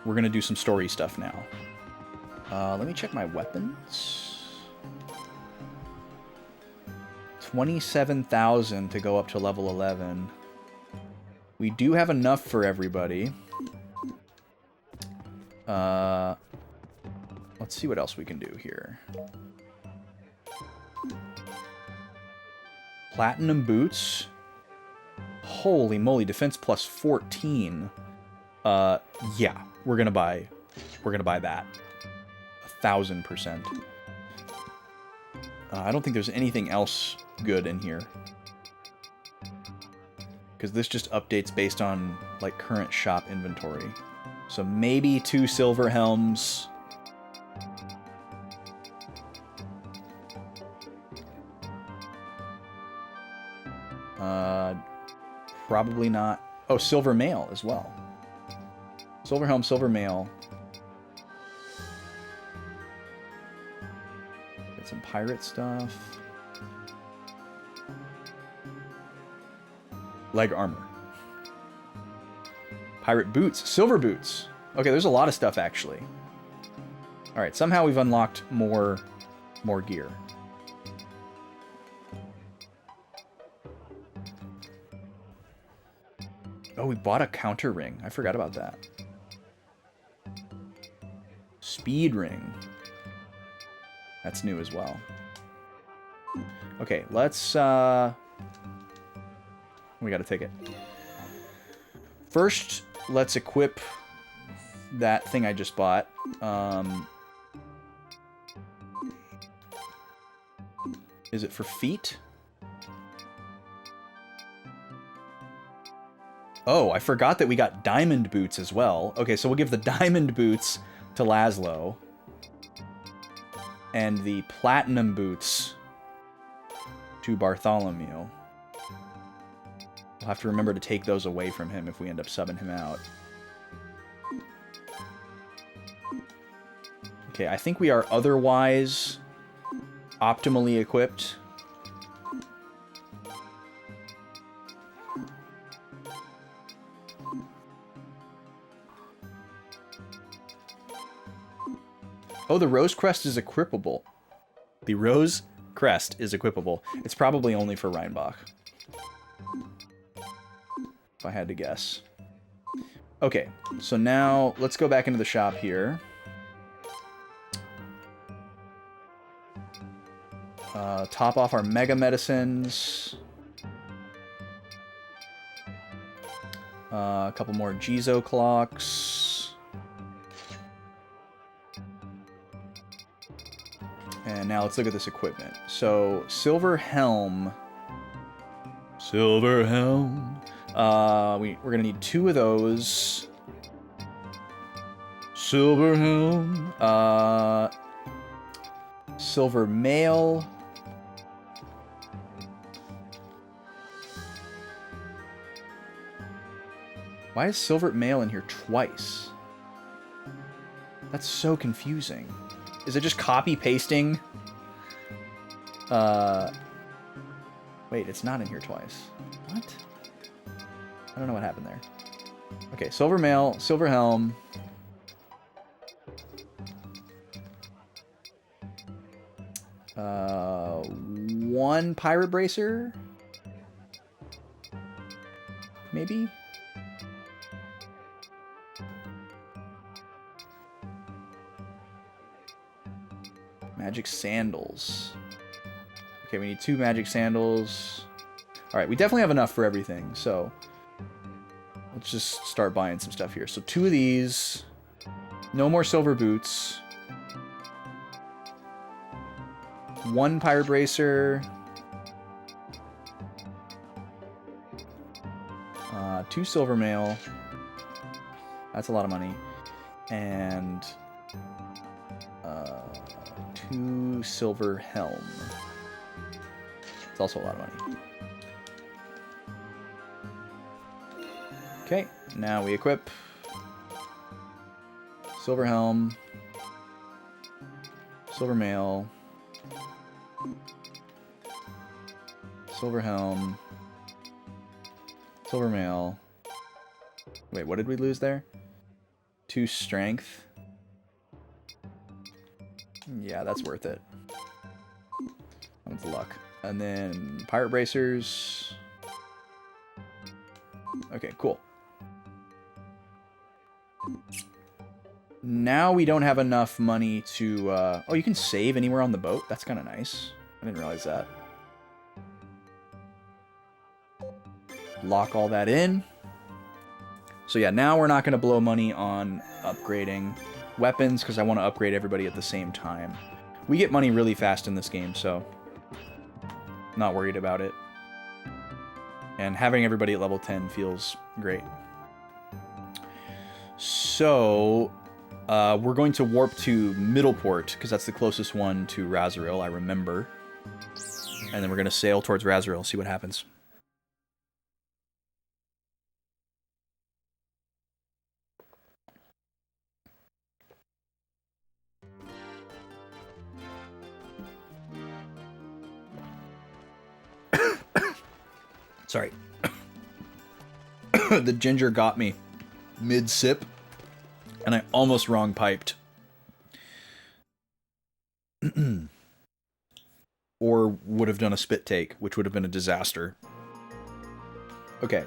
We're going to do some story stuff now. Let me check my weapons. 27,000 to go up to level 11. We do have enough for everybody. Let's see what else we can do here. Platinum boots. Holy moly, defense plus 14. Yeah, we're gonna buy that. 1,000%. I don't think there's anything else good in here, because this just updates based on like current shop inventory. So maybe 2 silver helms. Probably not. Oh, silver mail as well. Silver helm, silver mail. Get some pirate stuff. Leg armor. Pirate boots. Silver boots. Okay, there's a lot of stuff, actually. Alright, somehow we've unlocked more gear. Oh, we bought a counter ring. I forgot about that. Speed ring. That's new as well. Okay, let's... We gotta take it. First, let's equip that thing I just bought. Is it for feet? Oh, I forgot that we got diamond boots as well. Okay, so we'll give the diamond boots to Laszlo. And the platinum boots to Bartholomew. We'll have to remember to take those away from him if we end up subbing him out. Okay, I think we are otherwise optimally equipped. Oh, the Rose Crest is equipable. The Rose Crest is equipable. It's probably only for Reinbach, if I had to guess. Okay, so now let's go back into the shop here. Top off our Mega Medicines. A couple more Jizo clocks. And now let's look at this equipment. So, Silver Helm. Silver Helm. We're going to need 2 of those. Silver Helm. Silver Mail. Why is Silver Mail in here twice? That's so confusing. Is it just copy-pasting? Wait, it's not in here twice. What? I don't know what happened there. Okay, Silver Mail, Silver Helm. One Pirate Bracer? Maybe? Magic sandals. Okay, we need 2 magic sandals. Alright, we definitely have enough for everything, so let's just start buying some stuff here. So 2 of these. No more silver boots. 1 pirate bracer. 2 silver mail. That's a lot of money. And 2 silver helm. It's also a lot of money. Okay, now we equip silver helm, silver mail, silver helm, silver mail. Wait, what did we lose there? 2 strength. Yeah, that's worth it. That's luck. And then pirate bracers. Okay, cool. Now we don't have enough money to... oh, you can save anywhere on the boat? That's kind of nice. I didn't realize that. Lock all that in. So yeah, now we're not going to blow money on upgrading weapons because I want to upgrade everybody at the same time. We get money really fast in this game, so not worried about it. And having everybody at level 10 feels great. So we're going to warp to Middleport because that's the closest one to Razoril, I remember. And then we're going to sail towards Razoril, see what happens. Sorry. The ginger got me mid-sip, and I almost wrong piped. Or would have done a spit take, which would have been a disaster. Okay.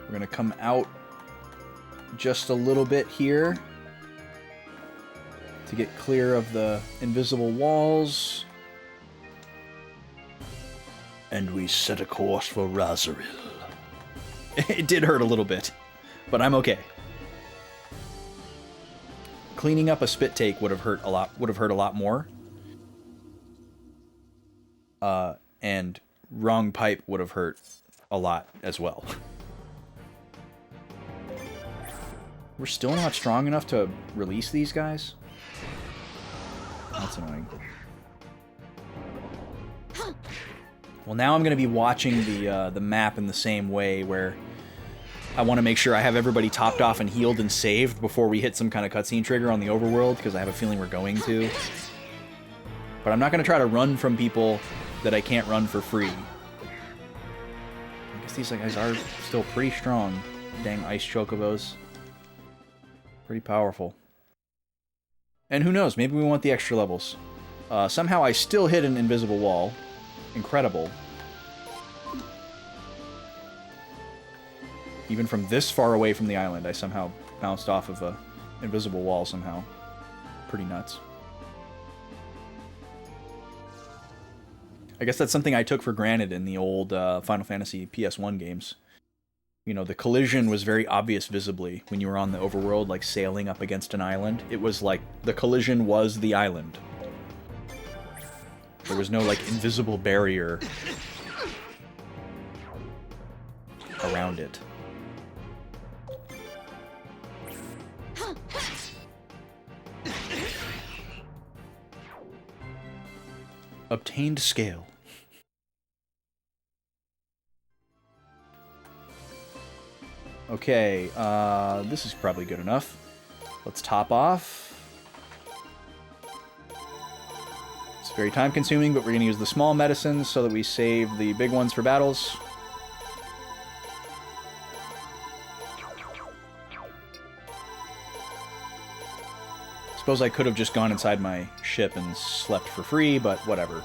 We're going to come out just a little bit here to get clear of the invisible walls. And we set a course for Razoril. It did hurt a little bit, but I'm okay. Cleaning up a spit take would have hurt a lot. Would have hurt a lot more. And wrong pipe would have hurt a lot as well. We're still not strong enough to release these guys. That's annoying. Well, now I'm going to be watching the map in the same way, where I want to make sure I have everybody topped off and healed and saved before we hit some kind of cutscene trigger on the overworld, because I have a feeling we're going to. But I'm not going to try to run from people that I can't run for free. I guess these guys are still pretty strong. Dang ice chocobos. Pretty powerful. And who knows, maybe we want the extra levels. Somehow I still hit an invisible wall. Incredible. Even from this far away from the island, I somehow bounced off of a invisible wall somehow. Pretty nuts. I guess that's something I took for granted in the old Final Fantasy PS1 games. You know, the collision was very obvious visibly when you were on the overworld, like sailing up against an island. It was like the collision was the island. There was no, like, invisible barrier around it. Obtained scale. Okay, this is probably good enough. Let's top off. It's very time consuming, but we're going to use the small medicines so that we save the big ones for battles. Suppose I could have just gone inside my ship and slept for free, but whatever.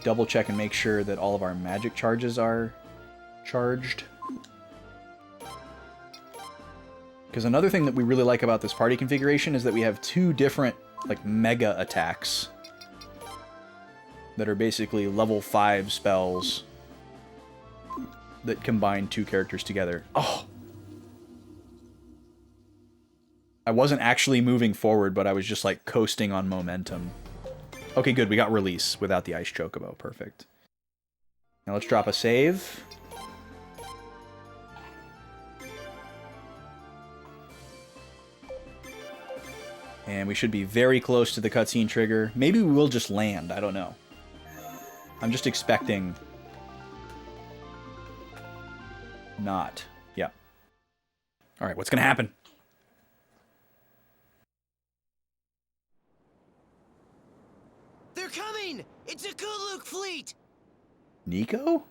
Double check and make sure that all of our magic charges are charged. Because another thing that we really like about this party configuration is that we have 2 different, like, mega attacks that are basically level 5 spells that combine 2 characters together. Oh! I wasn't actually moving forward, but I was just, like, coasting on momentum. Okay, good. We got release without the Ice Chocobo. Perfect. Now let's drop a save. And we should be very close to the cutscene trigger. Maybe we will just land. I don't know. I'm just expecting... not. Yeah. Alright, what's gonna happen? They're coming! It's a Kuluk fleet! Nico?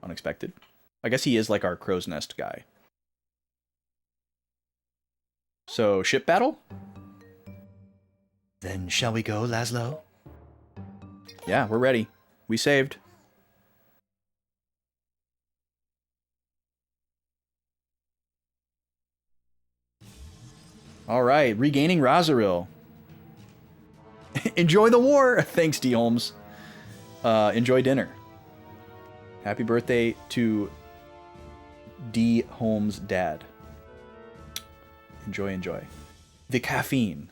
Unexpected. I guess he is like our crow's nest guy. So, ship battle? Then shall we go, Laszlo? Yeah, we're ready. We saved. Alright, regaining Razoril. Enjoy the war! Thanks, D. Holmes. Enjoy dinner. Happy birthday to D. Holmes' dad. Enjoy, enjoy. The caffeine.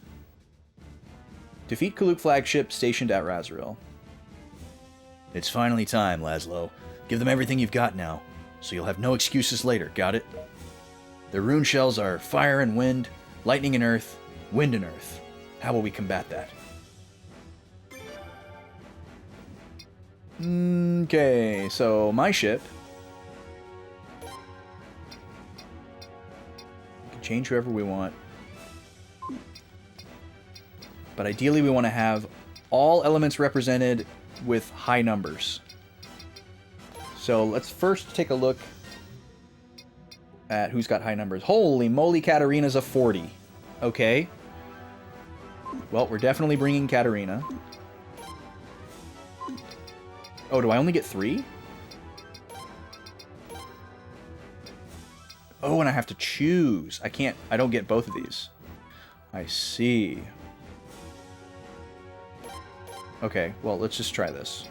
Defeat Kuluk flagship stationed at Razoril. It's finally time, Laszlo. Give them everything you've got now, so you'll have no excuses later, got it? The rune shells are fire and wind, lightning and earth, wind and earth. How will we combat that? Okay, so my ship... we can change whoever we want. But ideally we want to have all elements represented with high numbers. So let's first take a look at who's got high numbers. Holy moly, Katarina's a 40. Okay. Well, we're definitely bringing Katarina. Oh, do I only get 3? Oh, and I have to choose. I don't get both of these. I see. Okay, well, let's just try this.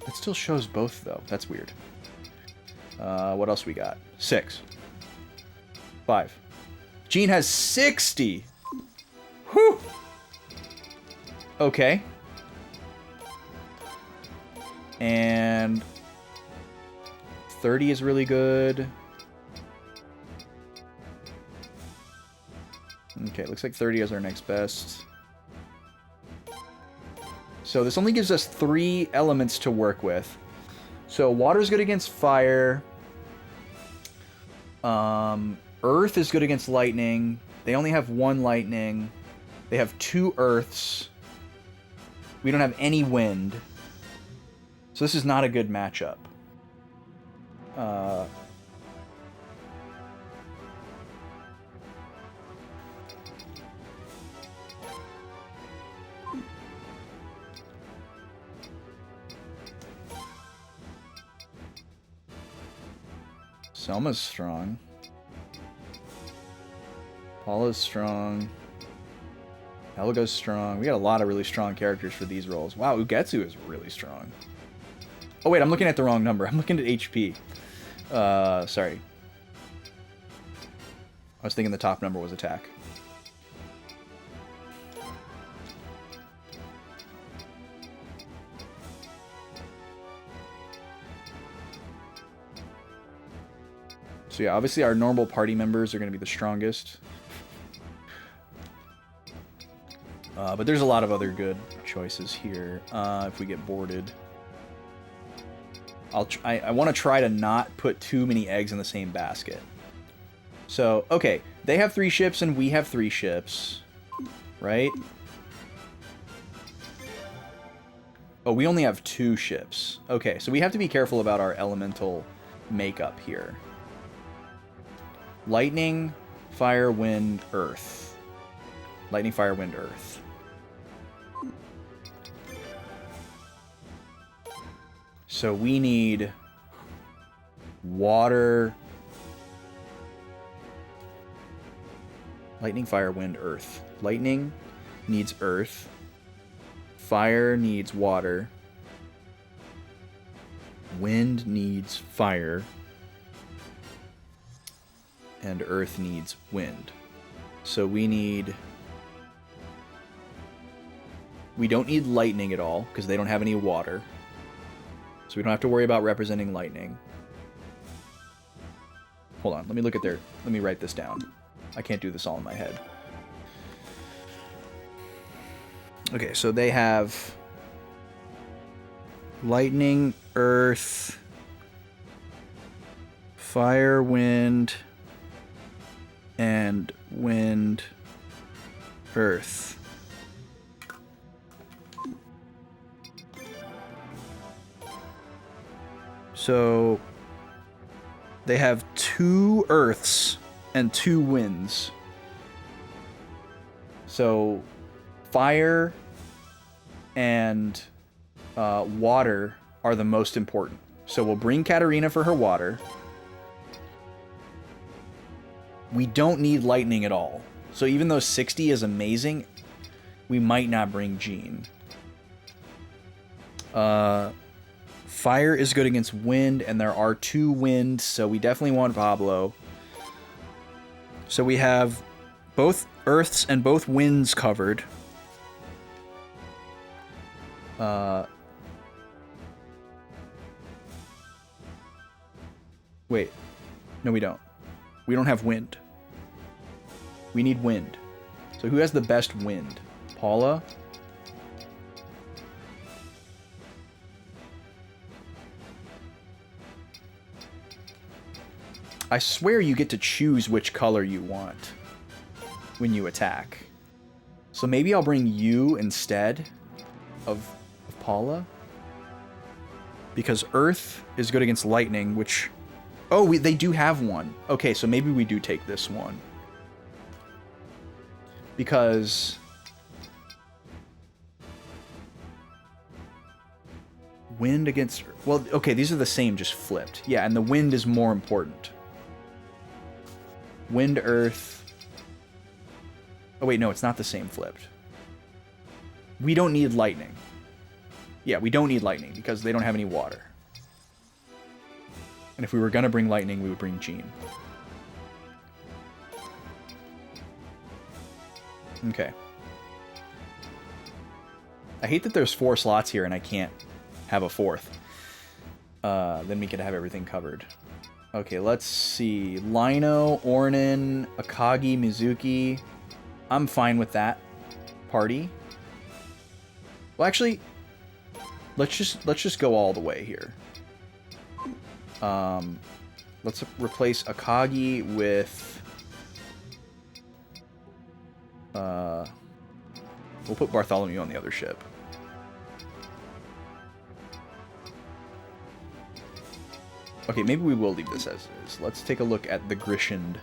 It still shows both, though. That's weird. What else we got? 6. 5. Jean has 60! Whew! Okay. And 30 is really good. Okay, looks like 30 is our next best. So this only gives us 3 elements to work with. So water's good against fire. Earth is good against lightning. They only have 1 lightning. They have 2 earths. We don't have any wind. So this is not a good matchup. Selma's strong. Paula's strong. Helga's strong. We got a lot of really strong characters for these roles. Wow, Ugetsu is really strong. Oh wait, I'm looking at the wrong number. I'm looking at HP. Sorry. I was thinking the top number was attack. So yeah, obviously our normal party members are going to be the strongest. But there's a lot of other good choices here if we get boarded. I want to try to not put too many eggs in the same basket. So, okay, they have 3 ships and we have 3 ships, right? Oh, we only have 2 ships. Okay, so we have to be careful about our elemental makeup here. Lightning, fire, wind, earth. Lightning, fire, wind, earth. So we need water, Lightning, fire, wind, earth. Lightning needs earth. Fire needs water. Wind needs fire. And earth needs wind. So we don't need lightning at all, because they don't have any water. So we don't have to worry about representing lightning. Hold on, let me write this down. I can't do this all in my head. Okay, so they have lightning, earth, fire, wind, and wind, earth. So they have 2 earths and 2 winds. So fire and water are the most important. So we'll bring Katarina for her water. We don't need lightning at all. So even though 60 is amazing, we might not bring Jean. Fire is good against wind, and there are 2 winds, so we definitely want Pablo. So we have both earths and both winds covered. Wait. No, we don't. We don't have wind. We need wind. So who has the best wind? Paula? I swear you get to choose which color you want when you attack. So maybe I'll bring you instead of Paula. Because Earth is good against lightning, which... Oh, they do have one. Okay, so maybe we do take this one. Because... Wind against... Well, okay, these are the same, just flipped. Yeah, and the wind is more important. Wind, Earth... Oh, wait, no, it's not the same flipped. We don't need lightning. Yeah, we don't need lightning, because they don't have any water. And if we were gonna bring lightning, we would bring Jean. Okay. I hate that there's 4 slots here and I can't have a 4th. Then we could have everything covered. Okay, let's see. Lino, Ornin, Akagi, Mizuki. I'm fine with that party. Well, actually, let's just go all the way here. Let's replace Akagi with... we'll put Bartholomew on the other ship. Okay, maybe we will leave this as is. Let's take a look at the Grishand.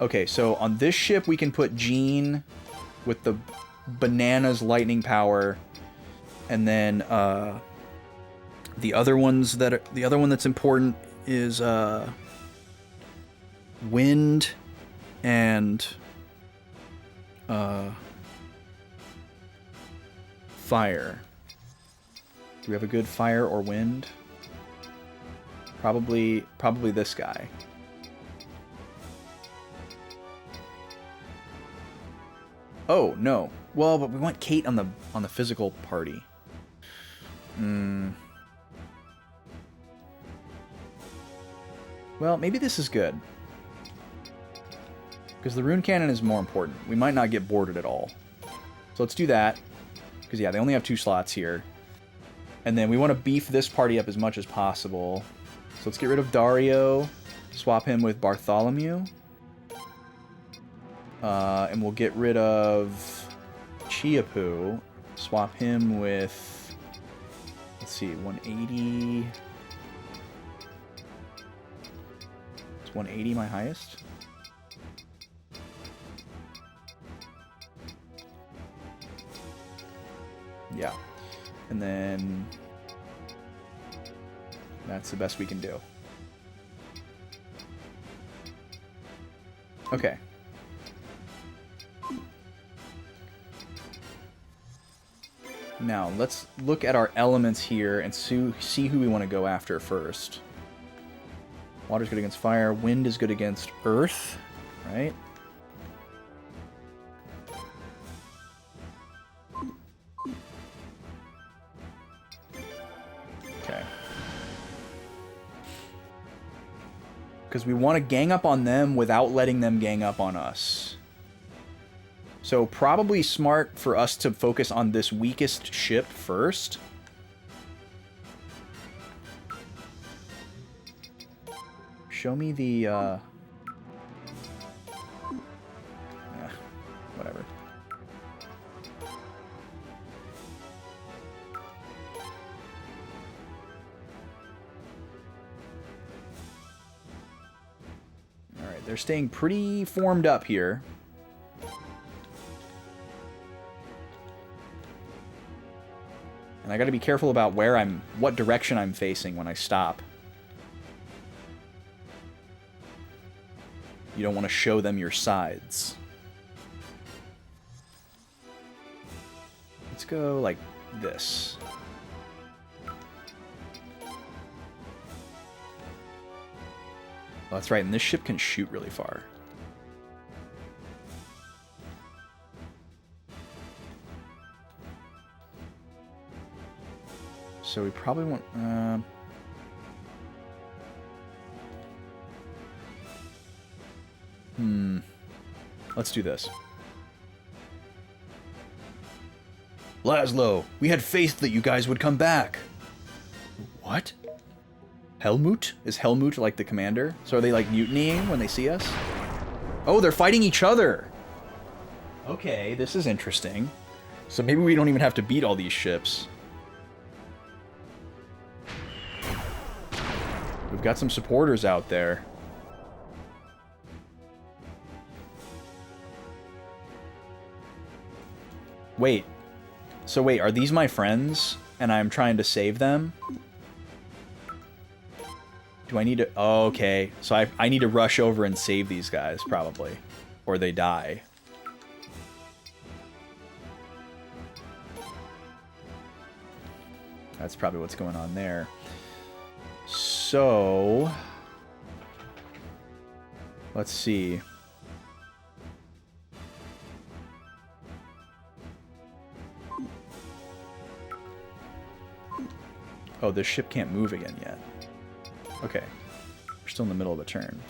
Okay, so on this ship we can put Jean with the bananas lightning power, and then the other one that's important is wind and fire. Do we have a good fire or wind? Probably this guy. Oh, no. Well, but we want Kate on the physical party. Well, maybe this is good. Because the rune cannon is more important. We might not get boarded at all. So let's do that. Because, yeah, they only have 2 slots here. And then we want to beef this party up as much as possible. So let's get rid of Dario. Swap him with Bartholomew. And we'll get rid of Chiapu. Swap him with... Let's see, 180... Is 180 my highest? Yeah. And then... That's the best we can do. Okay. Now, let's look at our elements here and see who we want to go after first. Water's good against fire. Wind is good against earth, right? Okay. Because we want to gang up on them without letting them gang up on us. So probably smart for us to focus on this weakest ship first. Show me the, yeah, whatever. Alright, they're staying pretty formed up here. And I gotta be careful about what direction I'm facing when I stop. You don't want to show them your sides. Let's go like this. Oh, that's right, and this ship can shoot really far. So we probably want... Let's do this. Laszlo, we had faith that you guys would come back. What? Helmut? Is Helmut like the commander? So are they like mutinying when they see us? Oh, they're fighting each other! Okay, this is interesting. So maybe we don't even have to beat all these ships. We've got some supporters out there. Wait. So wait, are these my friends? And I'm trying to save them? Do I need to... Oh, okay. So I need to rush over and save these guys, probably. Or they die. That's probably what's going on there. So... Let's see. Oh, this ship can't move again yet. Okay. We're still in the middle of a turn.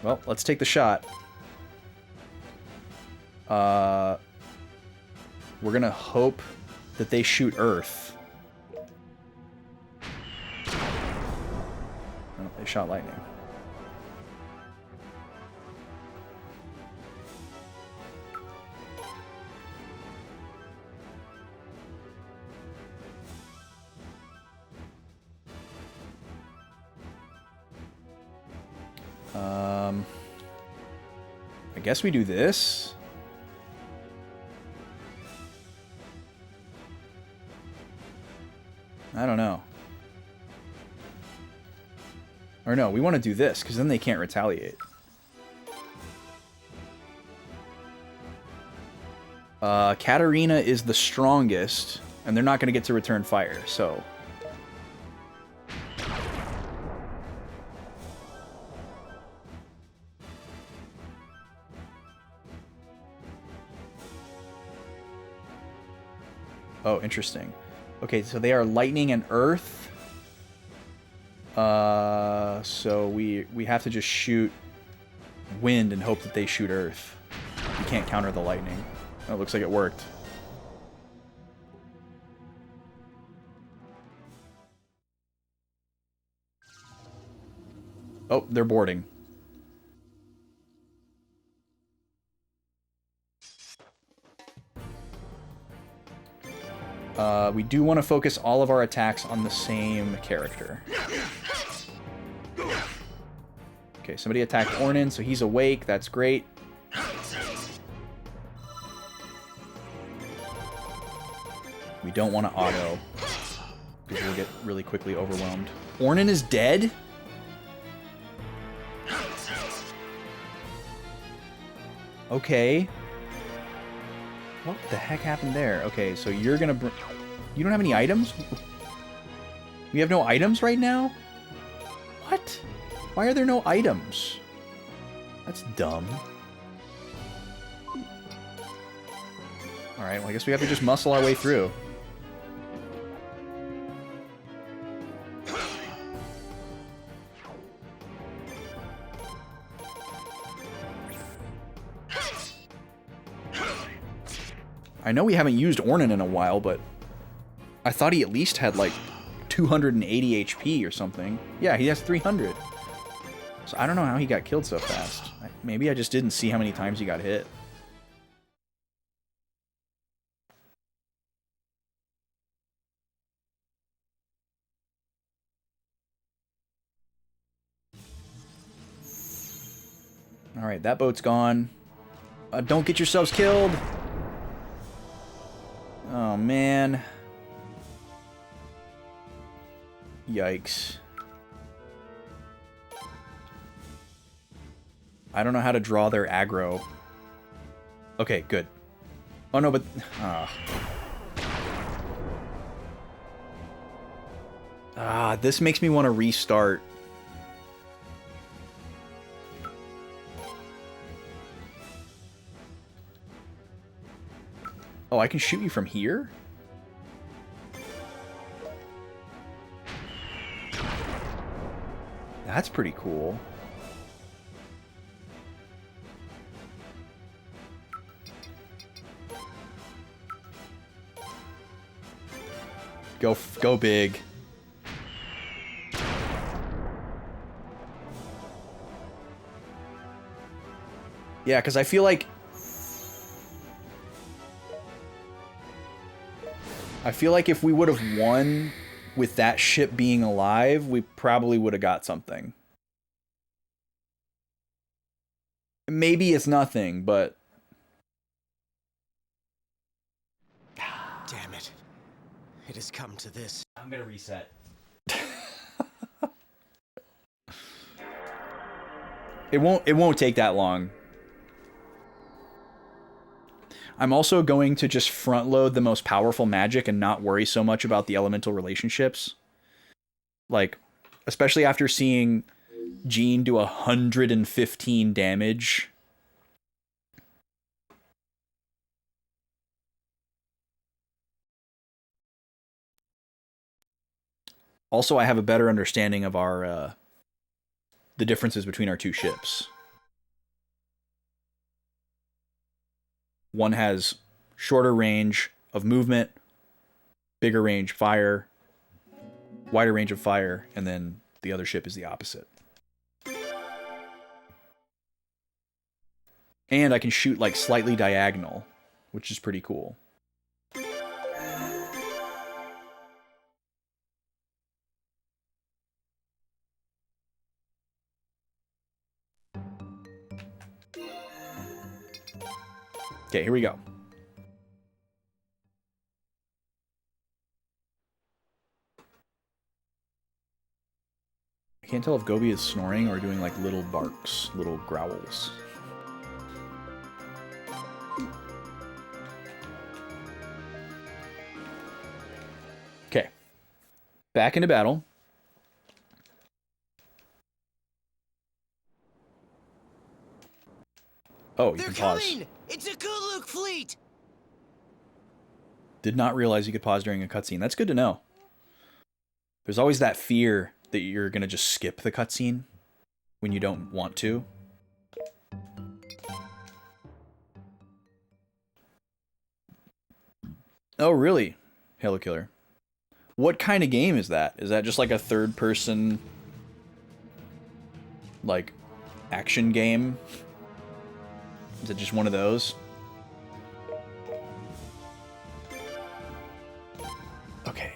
Well, let's take the shot. We're gonna hope that they shoot Earth. Oh, they shot lightning. I guess we do this. I don't know. Or no, we want to do this, because then they can't retaliate. Katarina is the strongest, and they're not going to get to return fire, so... Oh, interesting. Okay, so they are lightning and earth. So we have to just shoot wind and hope that they shoot earth. We can't counter the lightning. Oh, it looks like it worked. Oh, they're boarding. We do want to focus all of our attacks on the same character. Okay, somebody attacked Ornan, so he's awake. That's great. We don't want to auto, because we'll get really quickly overwhelmed. Ornan is dead? Okay. What the heck happened there? Okay, so you're gonna you don't have any items? We have no items right now? What? Why are there no items? That's dumb. Alright, well I guess we have to just muscle our way through. I know we haven't used Ornan in a while, but I thought he at least had like 280 HP or something. Yeah, he has 300. So I don't know how he got killed so fast. Maybe I just didn't see how many times he got hit. Alright, that boat's gone. Don't get yourselves killed! Oh, man. Yikes. I don't know how to draw their aggro. Okay, good. Oh, no, but... this makes me want to restart. Oh, I can shoot you from here? That's pretty cool. Go big. Yeah, because I feel like... if we would have won with that ship being alive, we probably would have got something. Maybe it's nothing, but... Damn it. It has come to this. I'm gonna reset. It won't take that long. I'm also going to just front load the most powerful magic and not worry so much about the elemental relationships. Like, especially after seeing Jean do 115 damage. Also, I have a better understanding of our the differences between our two ships. One has shorter range of movement, bigger range fire, wider range of fire, and then the other ship is the opposite. And I can shoot like slightly diagonal, which is pretty cool. Okay, here we go. I can't tell if Gobi is snoring or doing like little barks, little growls. Okay. Back into battle. Oh, you can pause. Coming! It's a Kuluk fleet! Did not realize you could pause during a cutscene. That's good to know. There's always that fear that you're gonna just skip the cutscene when you don't want to. Oh, really? Halo Killer. What kind of game is that? Is that just like a third-person, like, action game? Is it just one of those? Okay.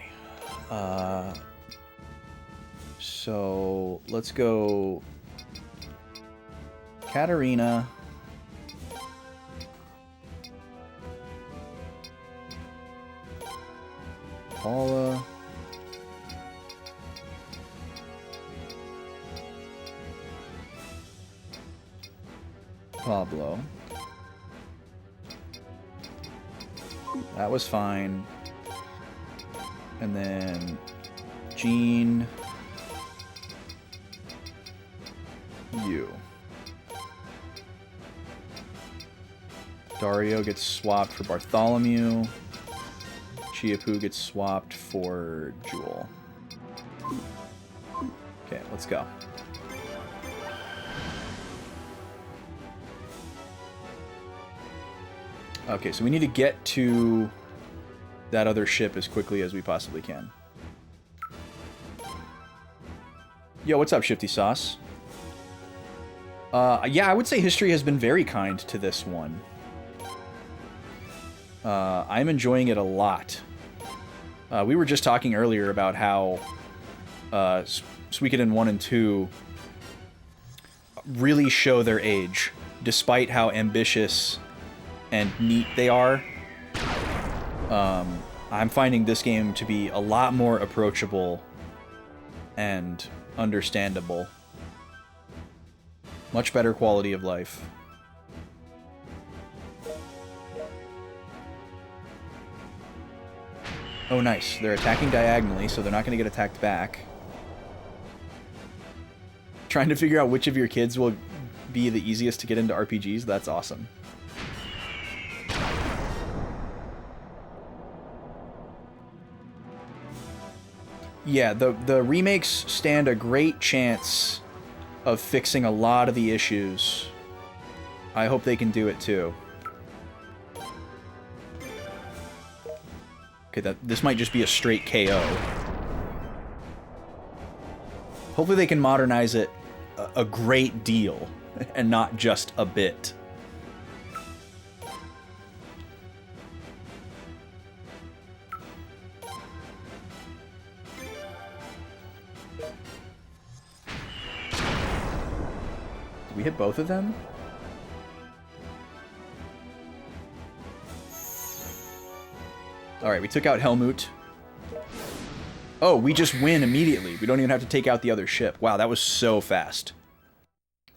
So let's go Katarina. Paula. Pablo. That was fine. And then Jean. You. Dario gets swapped for Bartholomew. Chiapu gets swapped for Jewel. Okay, let's go. Okay, so we need to get to that other ship as quickly as we possibly can. Yo, what's up, Shifty Sauce? Yeah, I would say history has been very kind to this one. I'm enjoying it a lot. We were just talking earlier about how Suikoden 1 and 2 really show their age, despite how ambitious and neat they are. I'm finding this game to be a lot more approachable and understandable. Much better quality of life. Oh, nice. They're attacking diagonally, so they're not going to get attacked back. Trying to figure out which of your kids will be the easiest to get into RPGs? That's awesome. Yeah, the remakes stand a great chance of fixing a lot of the issues. I hope they can do it too. Okay, this might just be a straight KO. Hopefully they can modernize it a great deal and not just a bit. Did we hit both of them? Alright, we took out Helmut. Oh, we just win immediately. We don't even have to take out the other ship. Wow, that was so fast.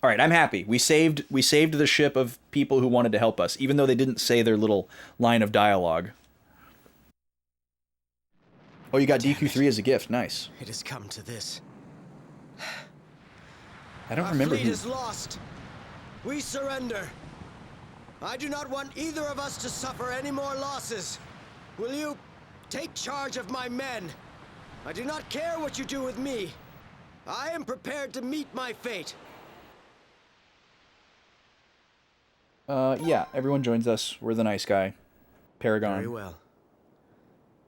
Alright, I'm happy. We saved the ship of people who wanted to help us, even though they didn't say their little line of dialogue. Oh, you got DQ3 as a gift. Nice. It has come to this. I don't remember Our who... fleet is lost. We surrender. I do not want either of us to suffer any more losses. Will you take charge of my men? I do not care what you do with me. I am prepared to meet my fate. Yeah, everyone joins us. We're the nice guy. Paragon. Very well.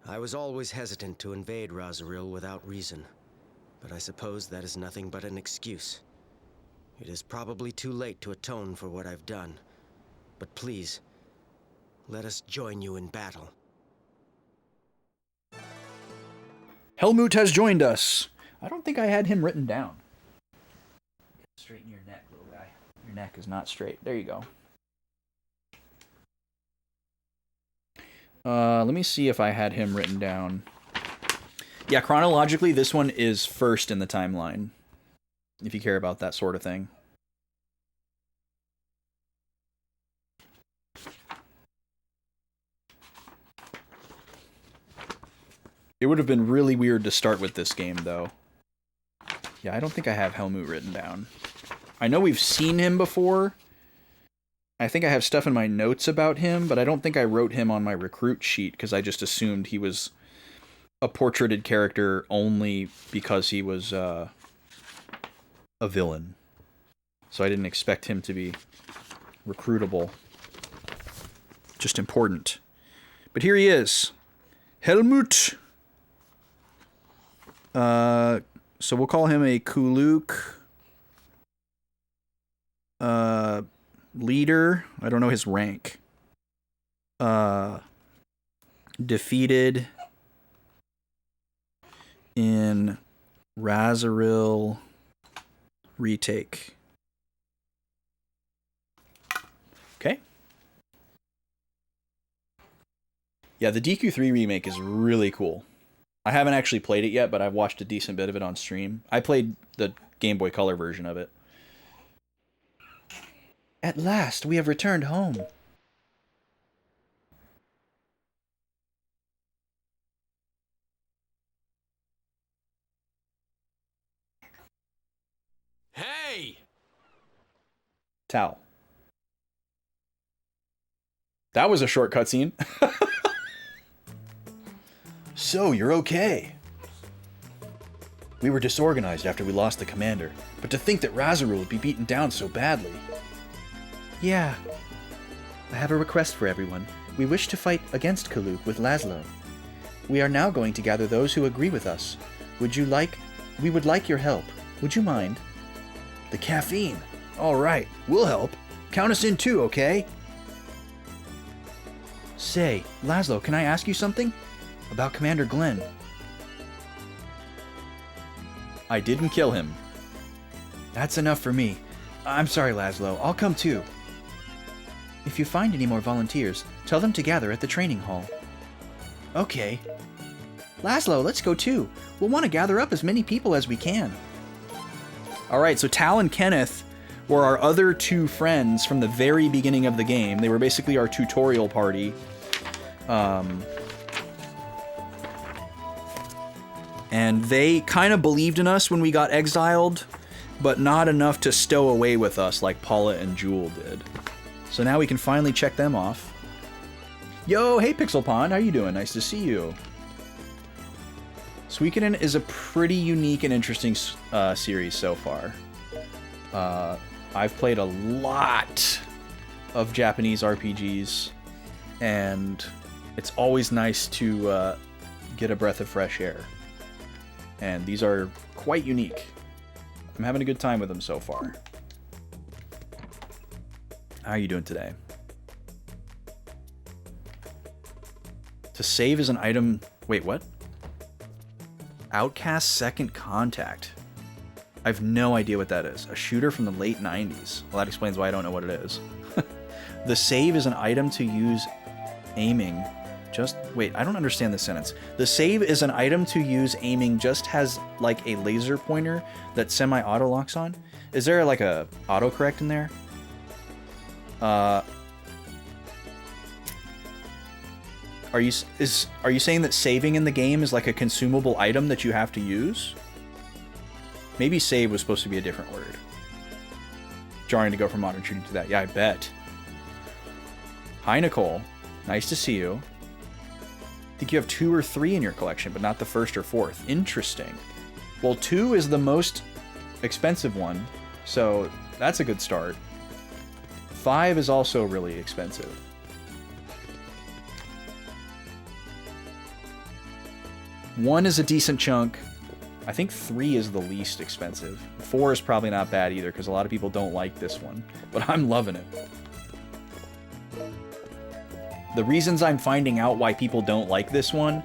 I was always hesitant to invade Razoril without reason, but I suppose that is nothing but an excuse. It is probably too late to atone for what I've done, but please, let us join you in battle. Helmut has joined us. I don't think I had him written down. Straighten your neck, little guy. Your neck is not straight. There you go. Let me see if I had him written down. Yeah, chronologically, this one is first in the timeline. If you care about that sort of thing. It would have been really weird to start with this game, though. Yeah, I don't think I have Helmut written down. I know we've seen him before. I think I have stuff in my notes about him, but I don't think I wrote him on my recruit sheet, because I just assumed he was a portraited character only because he was a villain. So I didn't expect him to be recruitable. Just important. But here he is. Helmut! So we'll call him a Kuluk leader. I don't know his rank. Defeated in Razoril retake. Okay. Yeah, the DQ3 remake is really cool. I haven't actually played it yet, but I've watched a decent bit of it on stream. I played the Game Boy Color version of it. At last, we have returned home. okay! Tal. That was a short cutscene. So, you're okay. We were disorganized after we lost the commander, but to think that Razarul would be beaten down so badly. Yeah. I have a request for everyone. We wish to fight against Kaluk with Laszlo. We are now going to gather those who agree with us. We would like your help. Would you mind? The caffeine. All right, we'll help. Count us in too, okay? Say, Laszlo, can I ask you something? About Commander Glenn. I didn't kill him. That's enough for me. I'm sorry, Laszlo. I'll come too. If you find any more volunteers, tell them to gather at the training hall. Okay. Laszlo, let's go too. We'll want to gather up as many people as we can. All right, so Tal and Kenneth were our other two friends from the very beginning of the game. They were basically our tutorial party. And they kind of believed in us when we got exiled, but not enough to stow away with us like Paula and Jewel did. So now we can finally check them off. Yo, hey Pixel Pond, how you doing? Nice to see you. Suikoden is a pretty unique and interesting series so far. I've played a lot of Japanese RPGs, and it's always nice to get a breath of fresh air. And these are quite unique. I'm having a good time with them so far. How are you doing today? To save as an item... Wait, what? Outcast Second Contact. I have no idea what that is. A shooter from the late 90s. Well, that explains why I don't know what it is. The save is an item to use aiming. Just... Wait, I don't understand this sentence. The save is an item to use aiming just has, like, a laser pointer that semi-auto locks on. Is there, like, a autocorrect in there? Are you saying that saving in the game is like a consumable item that you have to use? Maybe save was supposed to be a different word. Jarring to go from modern shooting to that. Yeah, I bet. Hi, Nicole. Nice to see you. I think you have 2 or 3 in your collection, but not the 1st or 4th. Interesting. Well, 2 is the most expensive one, so that's a good start. 5 is also really expensive. One is a decent chunk. I think 3 is the least expensive. 4 is probably not bad either, because a lot of people don't like this one. But I'm loving it. The reasons I'm finding out why people don't like this one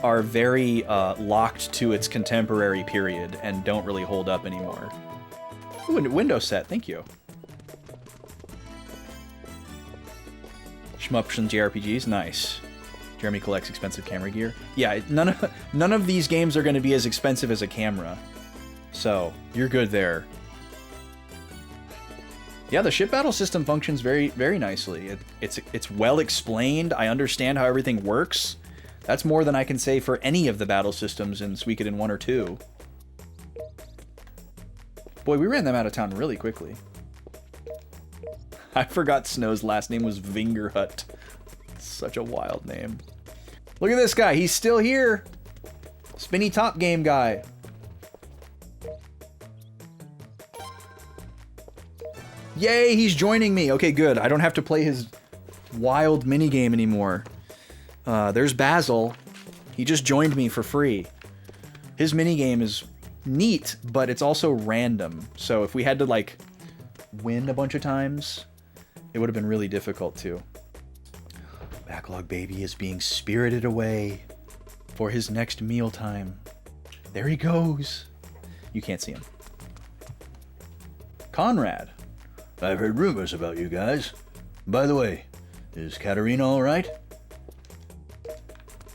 are very locked to its contemporary period and don't really hold up anymore. Ooh, a window set, thank you. Shmups and JRPGs, nice. Jeremy collects expensive camera gear. Yeah, none of these games are going to be as expensive as a camera. So, you're good there. Yeah, the ship battle system functions very, very nicely. It's well explained. I understand how everything works. That's more than I can say for any of the battle systems in Suikoden 1 or 2. Boy, we ran them out of town really quickly. I forgot Snow's last name was Vingerhut. Such a wild name. Look at this guy. He's still here. Spinny top game guy. Yay, he's joining me. Okay, good. I don't have to play his wild minigame anymore. There's Basil. He just joined me for free. His minigame is neat, but it's also random. So if we had to, like, win a bunch of times, it would have been really difficult too. Backlog baby is being spirited away for his next mealtime. There he goes. You can't see him. Conrad. I've heard rumors about you guys. By the way, is Katarina all right?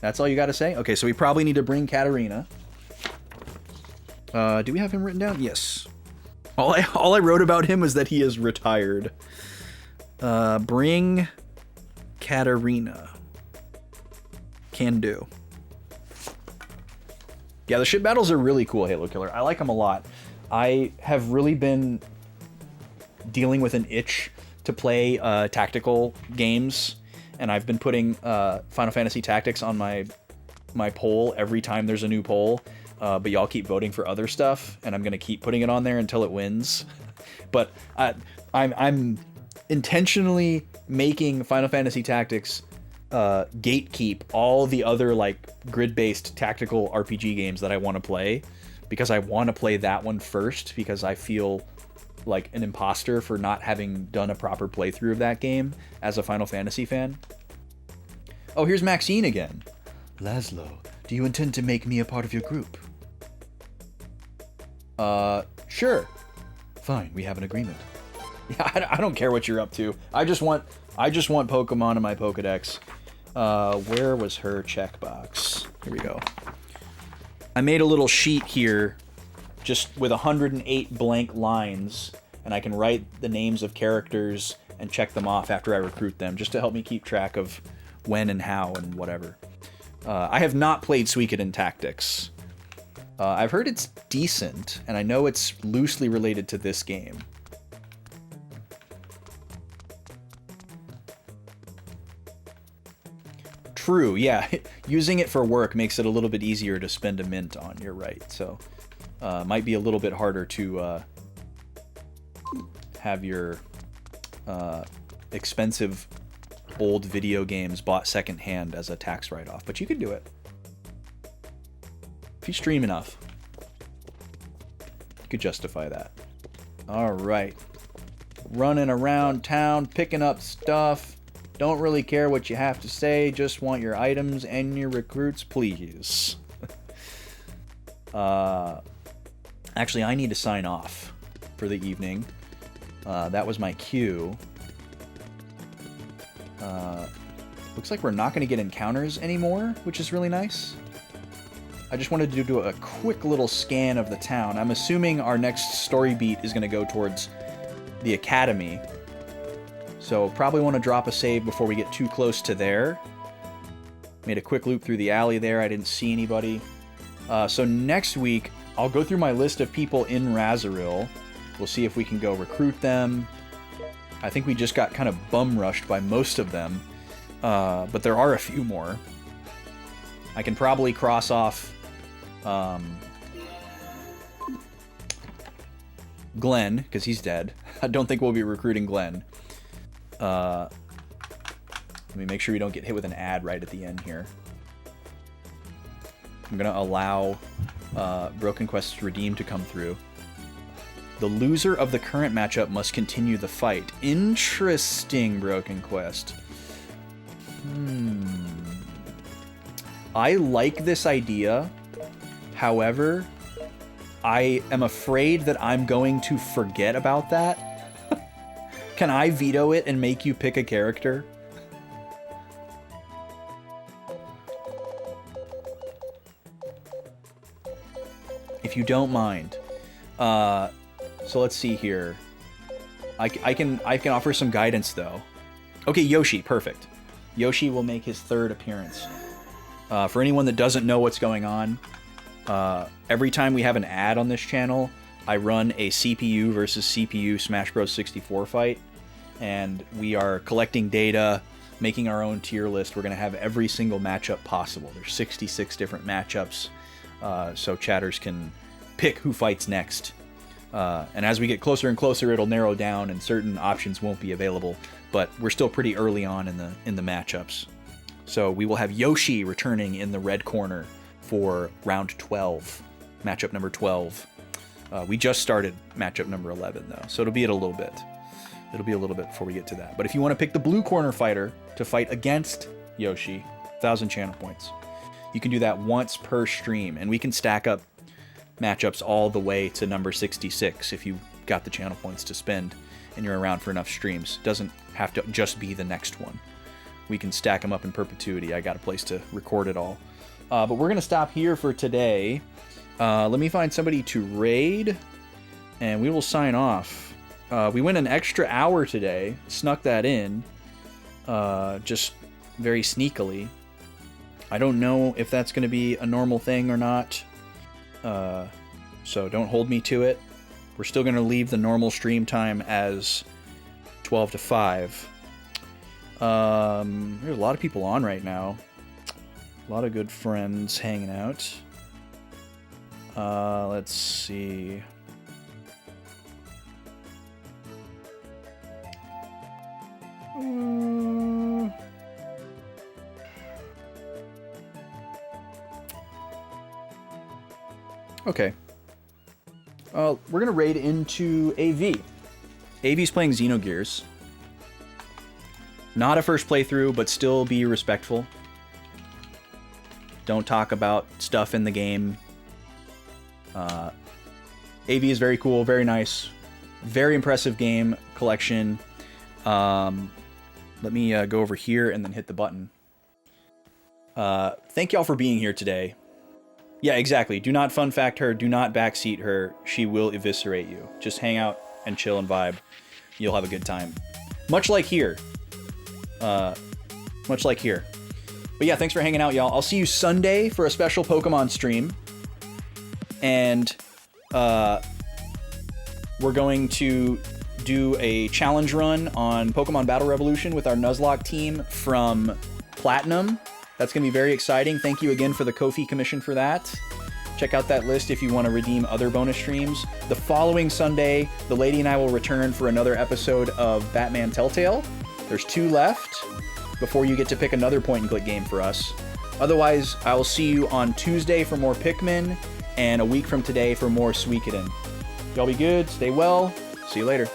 That's all you got to say? Okay, so we probably need to bring Katarina. Do we have him written down? Yes. All I wrote about him is that he is retired. Bring Katarina. Can do. Yeah, the ship battles are really cool, Halo Killer. I like them a lot. I have really been dealing with an itch to play tactical games, and I've been putting Final Fantasy Tactics on my poll every time there's a new poll, but y'all keep voting for other stuff, and I'm gonna keep putting it on there until it wins. But I'm intentionally making Final Fantasy Tactics gatekeep all the other like grid-based tactical RPG games that I want to play, because I want to play that one first, because I feel like an imposter for not having done a proper playthrough of that game as a Final Fantasy fan. Oh, here's Maxine again. Laszlo, do you intend to make me a part of your group? Sure. Fine, we have an agreement. Yeah, I don't care what you're up to. I just want Pokemon in my Pokedex. Where was her checkbox? Here we go. I made a little sheet here just with 108 blank lines, and I can write the names of characters and check them off after I recruit them, just to help me keep track of when and how and whatever. I have not played Suikoden Tactics. I've heard it's decent, and I know it's loosely related to this game. True, yeah. Using it for work makes it a little bit easier to spend a mint on, you're right. So, might be a little bit harder to have your expensive old video games bought secondhand as a tax write-off, but you could do it. If you stream enough, you could justify that. Alright. Running around town, picking up stuff. Don't really care what you have to say, just want your items and your recruits, please. Actually, I need to sign off for the evening. That was my cue. Looks like we're not going to get encounters anymore, which is really nice. I just wanted to do a quick little scan of the town. I'm assuming our next story beat is going to go towards the academy. So probably want to drop a save before we get too close to there. Made a quick loop through the alley there. I didn't see anybody. So next week, I'll go through my list of people in Razoril. We'll see if we can go recruit them. I think we just got kind of bum rushed by most of them. But there are a few more. I can probably cross off Glenn, because he's dead. I don't think we'll be recruiting Glenn. Let me make sure we don't get hit with an ad right at the end here. I'm going to allow Broken Quest's Redeem to come through. The loser of the current matchup must continue the fight. Interesting, Broken Quest. I like this idea. However, I am afraid that I'm going to forget about that. Can I veto it and make you pick a character? If you don't mind. So let's see here. I can offer some guidance though. Okay, Yoshi, perfect. Yoshi will make his third appearance. For anyone that doesn't know what's going on, every time we have an ad on this channel, I run a CPU versus CPU Smash Bros. 64 fight, and we are collecting data, making our own tier list. We're going to have every single matchup possible. There's 66 different matchups, so chatters can pick who fights next. And as we get closer and closer, it'll narrow down, and certain options won't be available. But we're still pretty early on in the matchups. So we will have Yoshi returning in the red corner for round 12, matchup number 12. We just started matchup number 11, though, so it'll be a little bit. It'll be a little bit before we get to that. But if you want to pick the blue corner fighter to fight against Yoshi, 1,000 channel points, you can do that once per stream, and we can stack up matchups all the way to number 66 if you got the channel points to spend and you're around for enough streams. Doesn't have to just be the next one. We can stack them up in perpetuity. I got a place to record it all. But we're going to stop here for today. Let me find somebody to raid, and we will sign off. We went an extra hour today, snuck that in, just very sneakily. I don't know if that's going to be a normal thing or not, so don't hold me to it. We're still going to leave the normal stream time as 12 to 5. There's a lot of people on right now. A lot of good friends hanging out. Let's see. Okay. We're going to raid into AV. AV's playing Xenogears. Not a first playthrough, but still be respectful. Don't talk about stuff in the game. AV is very cool, very nice. Very impressive game collection. Let me go over here and then hit the button. Thank y'all for being here today. Yeah, exactly. Do not fun fact her. Do not backseat her. She will eviscerate you. Just hang out and chill and vibe. You'll have a good time. Much like here. Much like here. But yeah, thanks for hanging out, y'all. I'll see you Sunday for a special Pokemon stream. And we're going to do a challenge run on Pokemon Battle Revolution with our Nuzlocke team from Platinum. That's going to be very exciting. Thank you again for the Ko-fi commission for that. Check out that list if you want to redeem other bonus streams. The following Sunday, the lady and I will return for another episode of Batman Telltale. There's 2 left before you get to pick another point-and-click game for us. Otherwise, I will see you on Tuesday for more Pikmin, and a week from today for more Suikoden. Y'all be good, stay well, see you later.